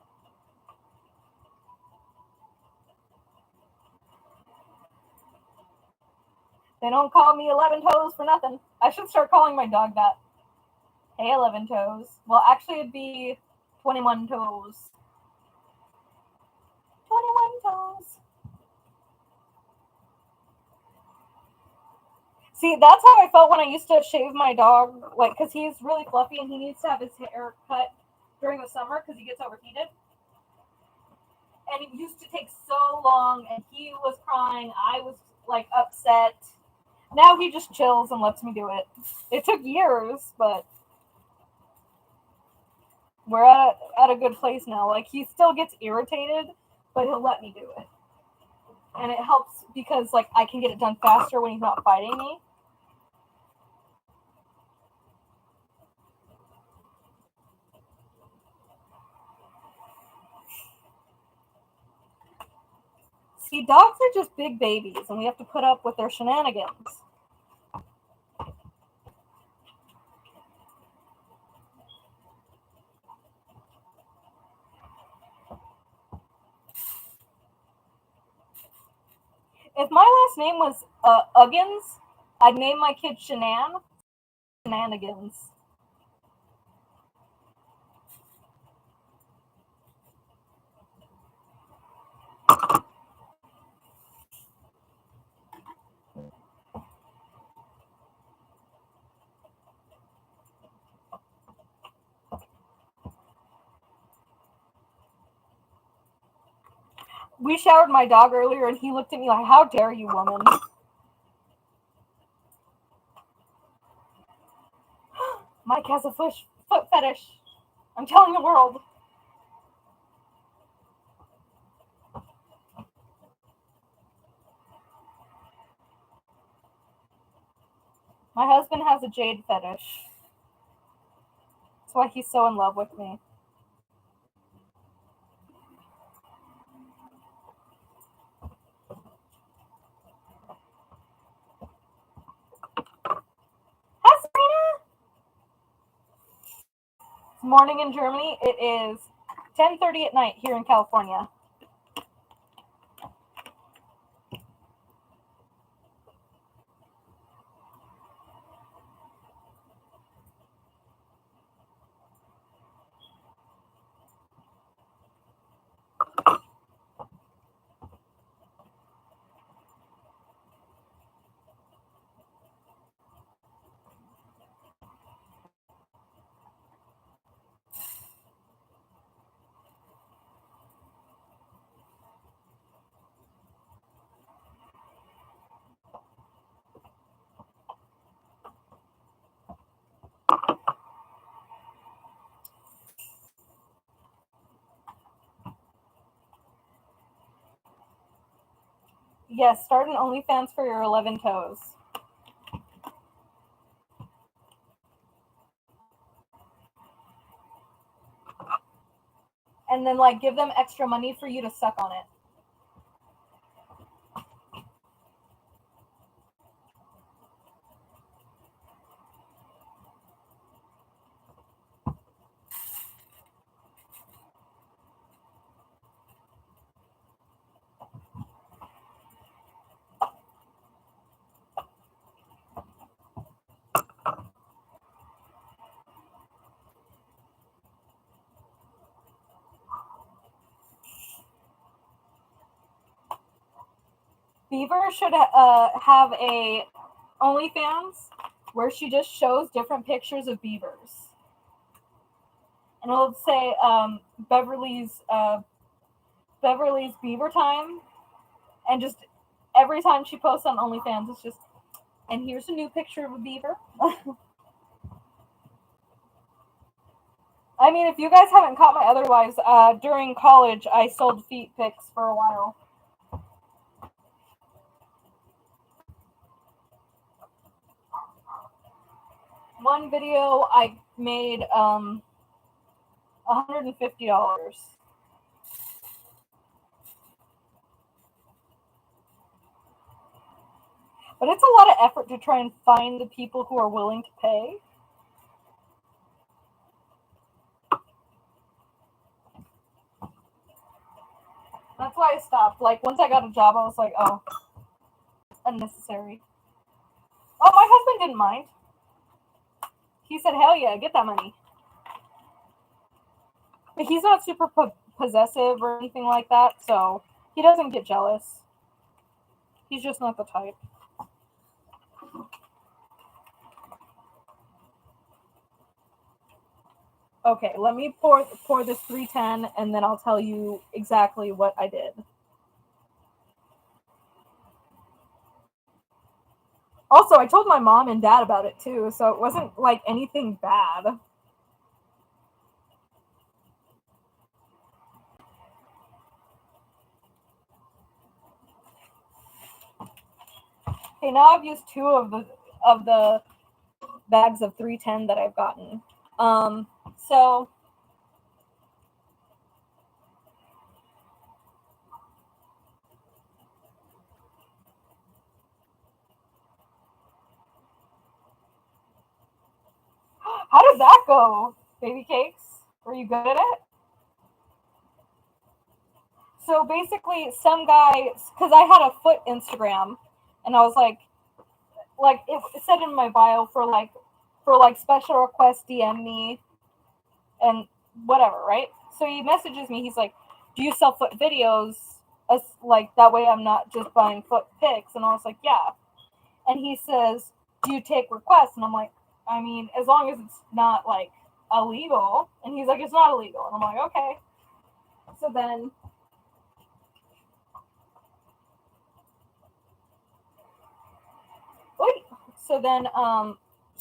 They don't call me 11 toes for nothing. I should start calling my dog that. Hey, 11 toes. Well, actually, it'd be 21 toes. 21 toes. See, that's how I felt when I used to shave my dog, like, because he's really fluffy and he needs to have his hair cut during the summer because he gets overheated. And it used to take so long, and he was crying. I was, like, upset. Now he just chills and lets me do it. It took years, but we're at a good place now. Like, he still gets irritated, but he'll let me do it. And it helps because, like, I can get it done faster when he's not fighting me. See, dogs are just big babies, and we have to put up with their shenanigans. If my last name was Uggins, I'd name my kid Shenanigans. We showered my dog earlier, and he looked at me like, "How dare you, woman?" Mike has a foot fetish. I'm telling the world. My husband has a jade fetish. That's why he's so in love with me. Hi, Serena. It's morning in Germany. It is 10:30 at night here in California. Yes, start an OnlyFans for your 11 toes. and then like give them extra money for you to suck on it. Beaver should have a OnlyFans where she just shows different pictures of beavers, and it'll say Beverly's Beaver Time, and just every time she posts on OnlyFans, it's just, and here's a new picture of a beaver. I mean, if you guys haven't caught my other lives, during college, I sold feet pics for a while. One video I made $150. But it's a lot of effort to try and find the people who are willing to pay. That's why I stopped. Like, once I got a job, I was like, oh, unnecessary. Oh, my husband didn't mind. He said, hell yeah, get that money. But he's not super possessive or anything like that, so he doesn't get jealous. He's just not the type. Okay, let me pour this 310, and then I'll tell you exactly what I did. Also, I told my mom and dad about it too, so it wasn't like anything bad. Okay, now I've used 2 of the bags of 310 that I've gotten. So how did that go, baby cakes? Were you good at it? So basically, some guy, because I had a foot Instagram, and I was like it said in my bio for special requests, DM me, and whatever, right? So he messages me. He's like, "Do you sell foot videos? As like that way, I'm not just buying foot pics." And I was like, "Yeah." And he says, "Do you take requests?" And I'm like, "I mean, as long as it's not like illegal." And he's like, "It's not illegal." And I'm like, "Okay." So then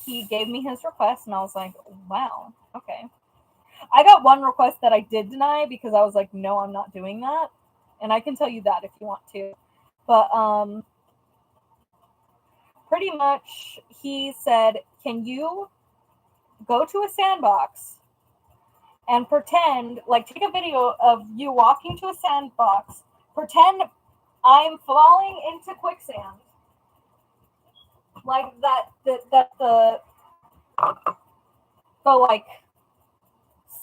he gave me his request, and I was like, wow, okay. I got one request that I did deny because I was like, no, I'm not doing that. And I can tell you that if you want to. But pretty much he said, can you go to a sandbox and pretend, like, take a video of you walking to a sandbox, pretend I'm falling into quicksand. Like that the like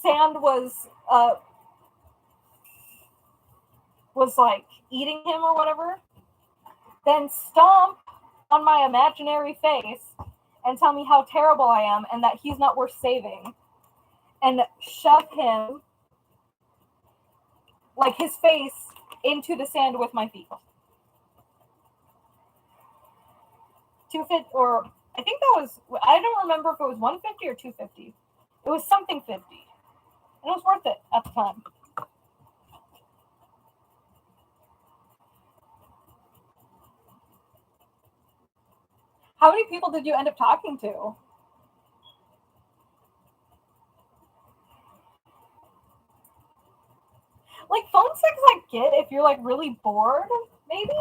sand was like eating him or whatever. Then stomp on my imaginary face and tell me how terrible I am and that he's not worth saving. And shove him, like his face, into the sand with my feet. 250, or I think that was, I don't remember if it was 150 or 250. It was something 50. And it was worth it at the time. How many people did you end up talking to? Like, phone sex I get if you're like really bored, maybe?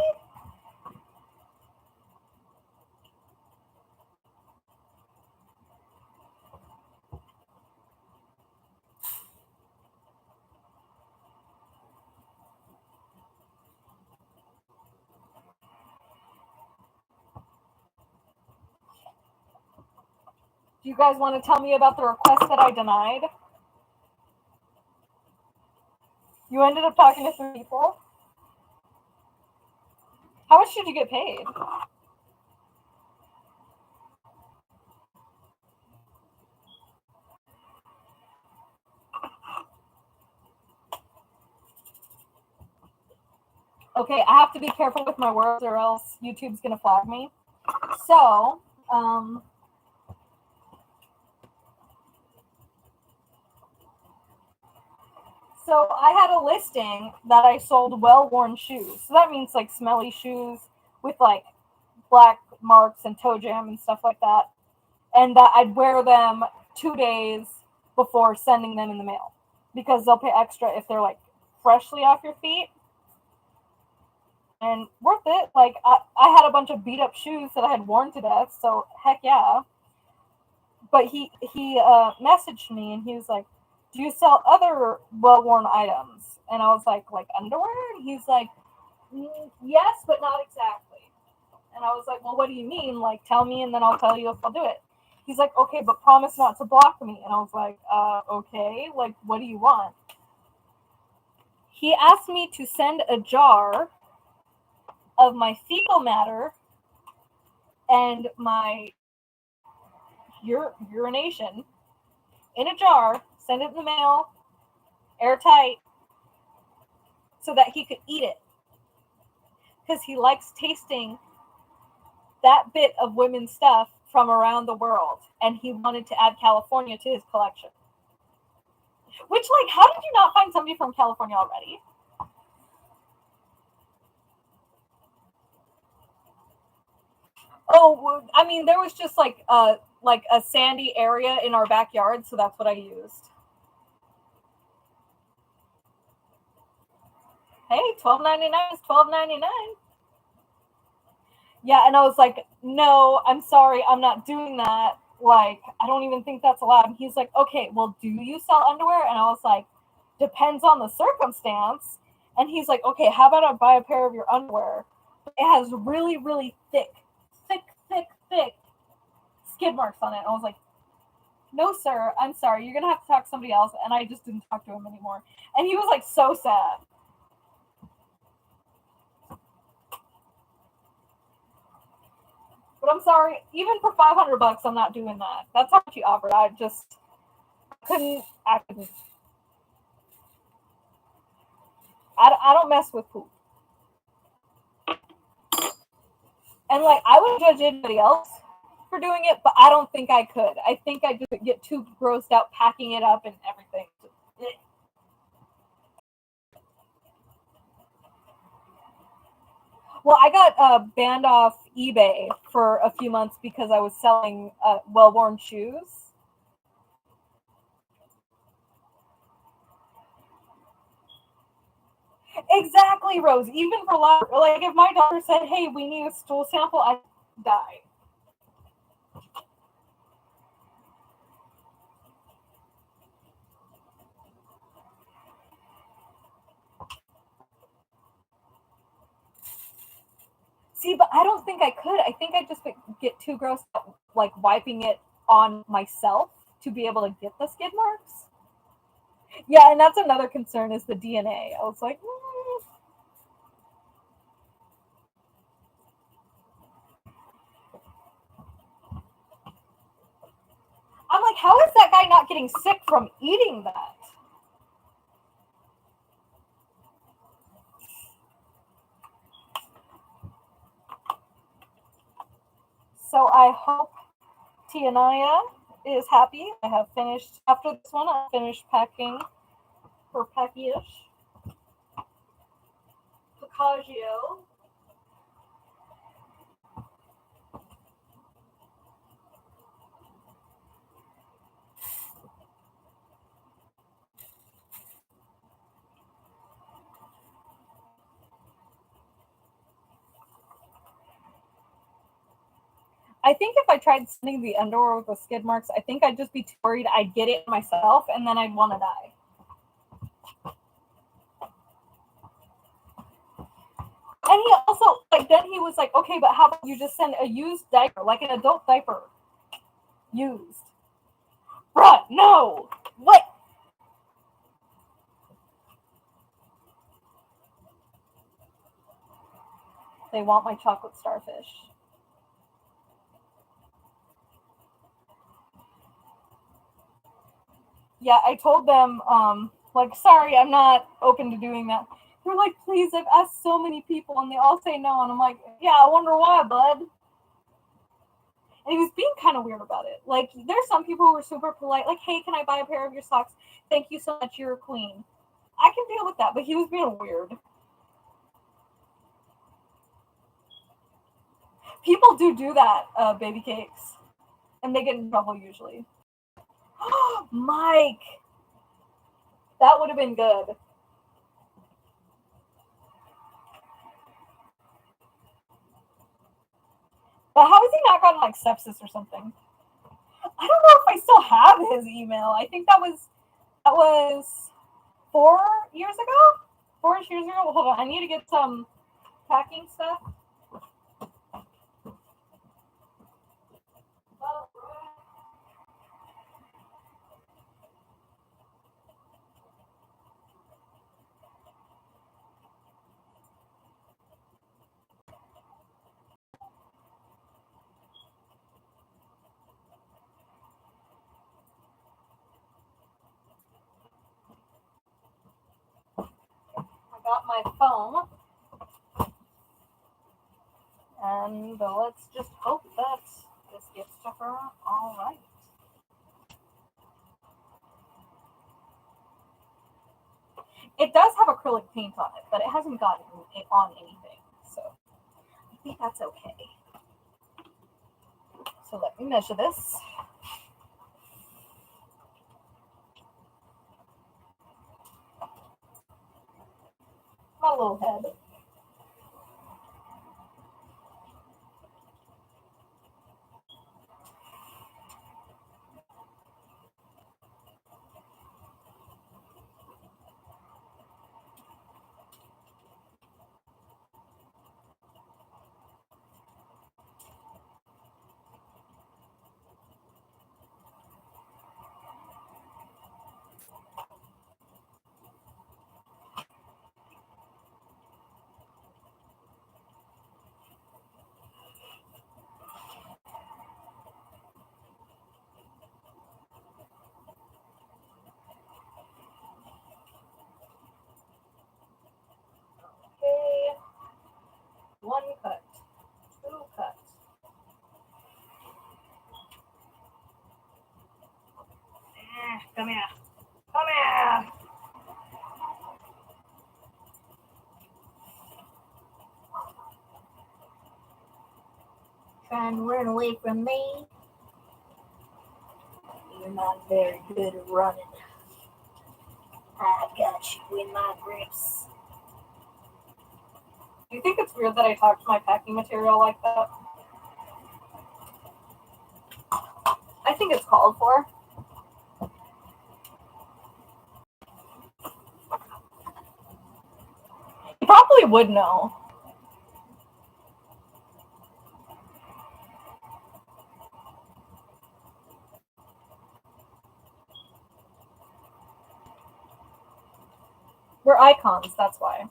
Do you guys want to tell me about the request that I denied? You ended up talking to 3 people? How much did you get paid? Okay, I have to be careful with my words or else YouTube's going to flag me. So, I had a listing that I sold well-worn shoes. So that means like smelly shoes with like black marks and toe jam and stuff like that. And that I'd wear them 2 days before sending them in the mail because they'll pay extra if they're like freshly off your feet. And worth it. Like I had a bunch of beat up shoes that I had worn to death, so heck yeah. But he messaged me and he was like, "Do you sell other well worn items?" And I was like underwear? And he's like, "Yes, but not exactly." And I was like, "Well, what do you mean? Like, tell me, and then I'll tell you if I'll do it." He's like, "Okay, but promise not to block me." And I was like, "Okay. Like, what do you want?" He asked me to send a jar of my fecal matter and my urination in a jar, send it in the mail, airtight, so that he could eat it. Because he likes tasting that bit of women's stuff from around the world. And he wanted to add California to his collection. Which, like, how did you not find somebody from California already? Oh, I mean, there was just like a sandy area in our backyard, so that's what I used. Hey, $12.99 is $12.99. Yeah, and I was like, "No, I'm sorry, I'm not doing that. Like, I don't even think that's allowed." And he's like, "Okay, well, do you sell underwear?" And I was like, "Depends on the circumstance." And he's like, "Okay, how about I buy a pair of your underwear? It has really, really thick skid marks on it." And I was like, "No, sir, I'm sorry. You're going to have to talk to somebody else." And I just didn't talk to him anymore. And he was like so sad. But I'm sorry, even for $500, I'm not doing that. That's how much he offered. I couldn't. I don't mess with poop. And like, I would judge anybody else for doing it, but I don't think I could. I think I just get too grossed out packing it up and everything. Well, I got banned off eBay for a few months because I was selling well-worn shoes. Exactly, Rose. Even for like, if my daughter said, "Hey, we need a stool sample," I'd die. See, but I don't think I could. I think I just get too grossed out, like wiping it on myself to be able to get the skid marks. Yeah, and that's another concern is the DNA. I was like, I'm like, how is that guy not getting sick from eating that? So I hope Tianaya is happy. I have finished, after this one, I finished packing her package. Picaggio. I think if I tried sending the underwear with the skid marks, I think I'd just be too worried I'd get it myself and then I'd want to die. And he also, like, then he was like, "Okay, but how about you just send a used diaper, like an adult diaper, used?" Bruh, no! What? They want my chocolate starfish. Yeah, I told them, like, sorry, I'm not open to doing that. They're like, please, I've asked so many people and they all say no. And I'm like, yeah, I wonder why, bud. And he was being kind of weird about it. Like, there's some people who are super polite, like, hey, can I buy a pair of your socks? Thank you so much, you're a queen. I can deal with that, but he was being weird. People do that, baby cakes. And they get in trouble usually. Mike! That would have been good. But how has he not gotten like sepsis or something? I don't know if I still have his email. I think that was 4 years ago. 4 years ago. Hold on, I need to get some packing stuff. I got my phone. And let's just hope that this gets to her all right. It does have acrylic paint on it, but it hasn't gotten it on anything. So I think that's okay. So let me measure this. My little head. Okay. 1 cut. 2 cuts. Come here. Come here. Trying to run away from me? You're not very good at running. I got you in my grips. Do you think it's weird that I talk to my packing material like that? I think it's called for. You probably would know. We're icons, that's why.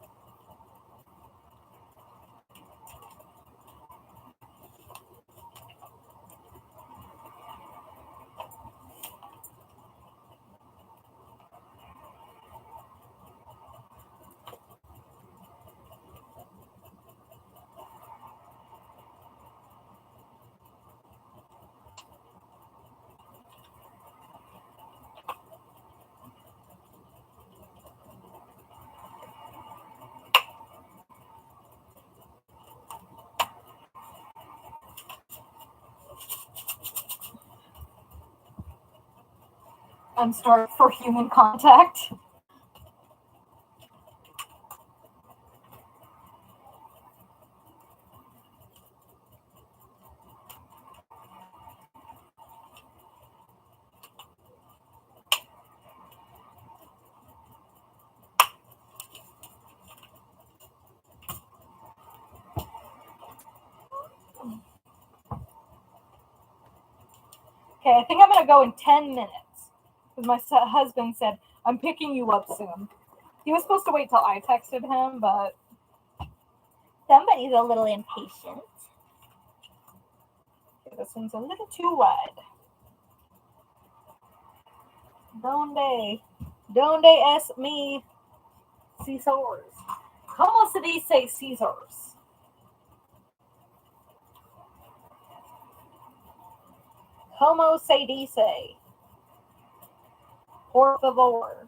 I'm starved for human contact. Okay, I think I'm gonna go in 10 minutes. Because my husband said, I'm picking you up soon. He was supposed to wait till I texted him, but Somebody's a little impatient. this one's a little too wide. Donde es mi Caesars? ¿Cómo se dice Caesars? ¿Cómo se dice? Por favor.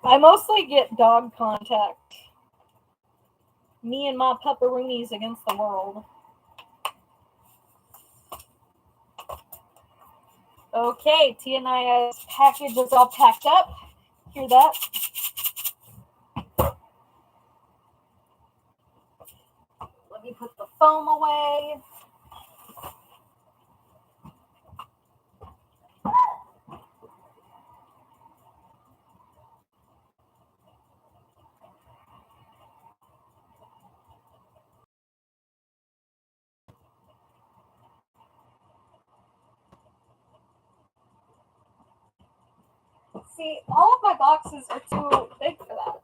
I mostly get dog contact. Me and my pupperoonies against the world. Okay, Tiana's package is all packed up. Hear that? Let me put the foam away. See, all of my boxes are too big for that.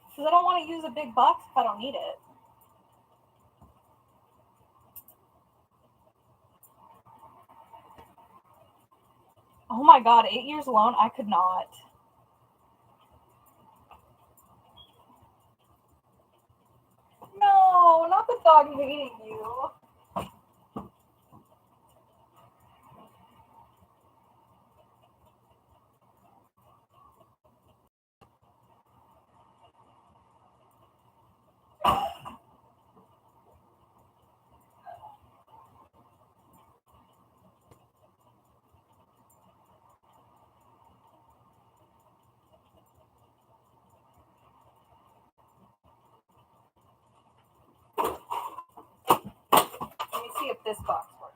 Because I don't want to use a big box if I don't need it. Oh my god, 8 years alone? I could not. No, not the dog hating you. Let me see if this box works.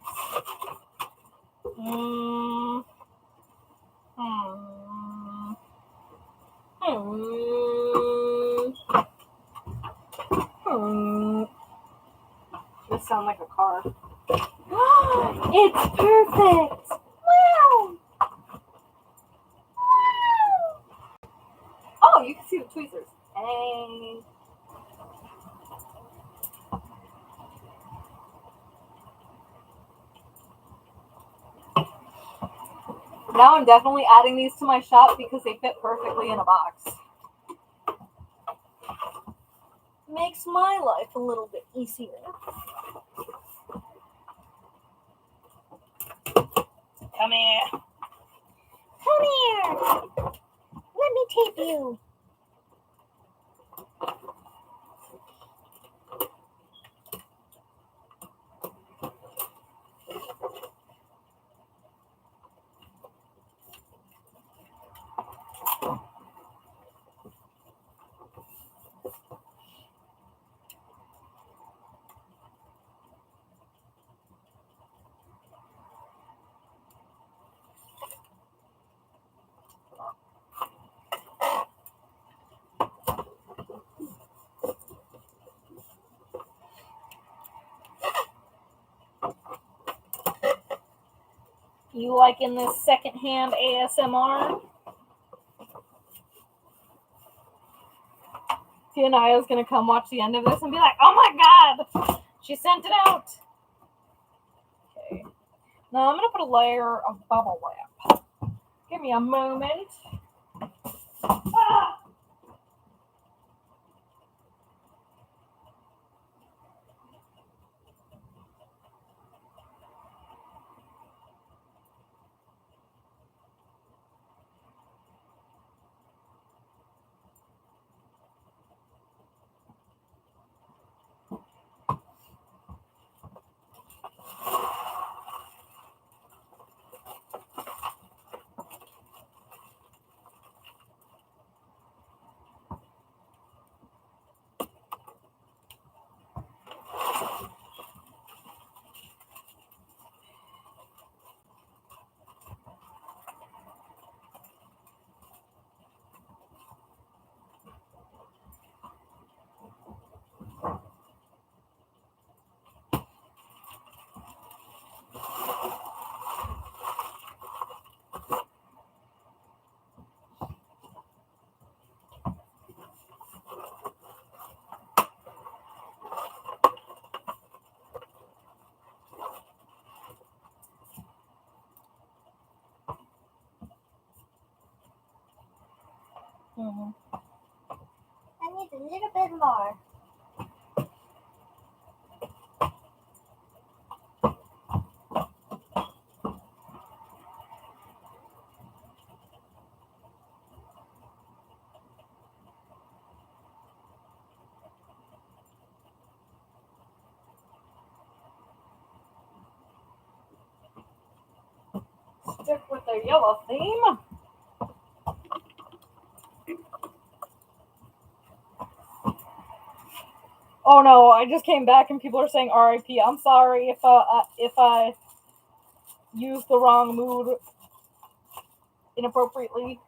This sounds like a car. It's perfect! Wow! Oh, you can see the tweezers. Hey. Now I'm definitely adding these to my shop because they fit perfectly in a box. Makes my life a little bit easier. Come here. Come here. Let me tape you. You liking this secondhand ASMR? Tiana's gonna come watch the end of this and be like, oh my god! She sent it out! Okay. Now I'm gonna put a layer of bubble wrap. Give me a moment. Ah! need a bit more. Stick with the yellow theme. Oh no, I just came back and people are saying RIP. I'm sorry if I used the wrong mood inappropriately.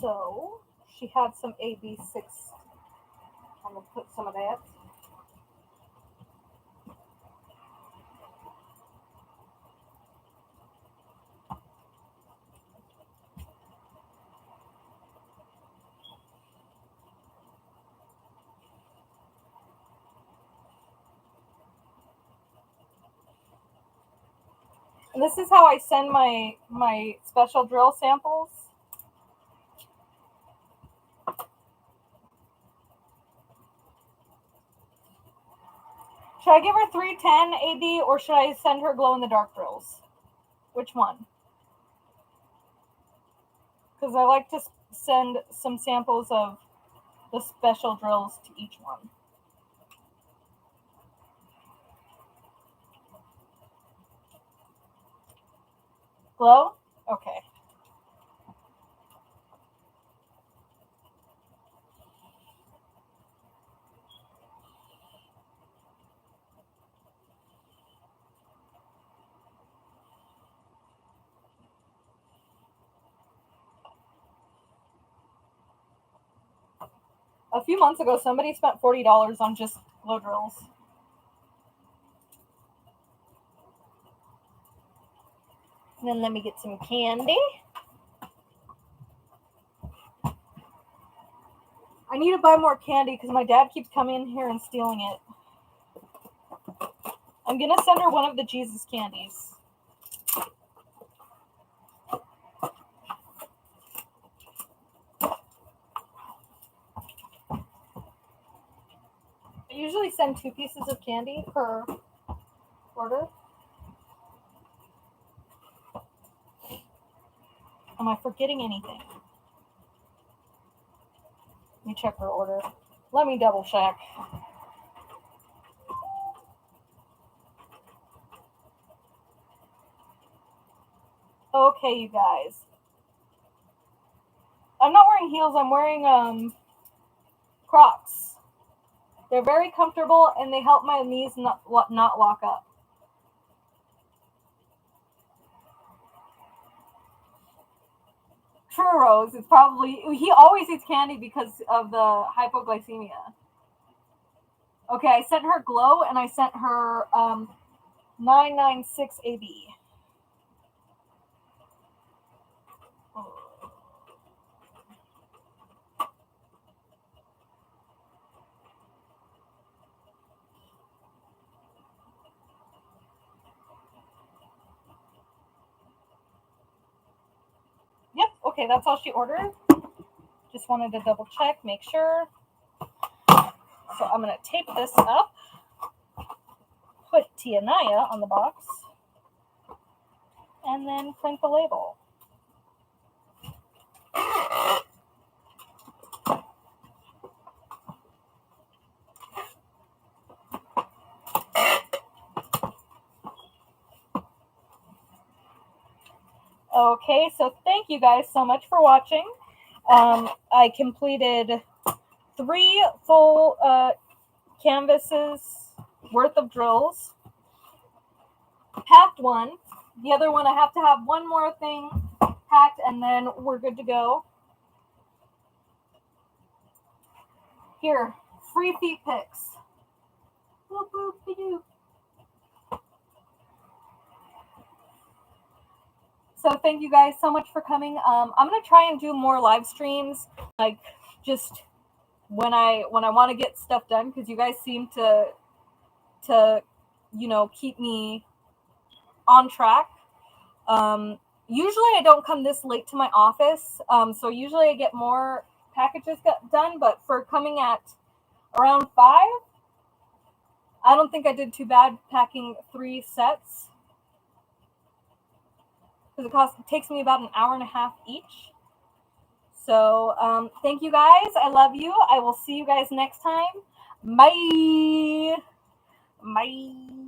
So she had some AB6. I'm gonna put some of that. And this is how I send my special drill samples. Should I give her 310 AB or should I send her glow in the dark drills? Which one? Because I like to send some samples of the special drills to each one. Glow? Okay. A few months ago, somebody spent $40 on just glow drills. And then let me get some candy. I need to buy more candy because my dad keeps coming in here and stealing it. I'm going to send her one of the Jesus candies. I usually send 2 pieces of candy per order. Am I forgetting anything? Let me check her order. Let me double check. Okay, you guys. I'm not wearing heels. I'm wearing Crocs. They're very comfortable and they help my knees not lock up. Churros is probably, he always eats candy because of the hypoglycemia. Okay, I sent her glow and I sent her 996 AB. Yep, okay, that's all she ordered. Just wanted to double check, make sure. So I'm going to tape this up, put Tianaya on the box, and then print the label. Okay, so thank you guys so much for watching. I completed 3 full canvases worth of drills. packed one. The other one, I have to have one more thing packed, and then we're good to go. Here, free feet pics. Boop, boop, be-doo. So thank you guys so much for coming. I'm gonna try and do more live streams, like just when I want to get stuff done, because you guys seem to keep me on track. Usually I don't come this late to my office, so usually I get more packages done. But for coming at around 5, I don't think I did too bad packing 3 sets, because it takes me about an hour and a half each. So thank you guys. I love you. I will see you guys next time. Bye. Bye.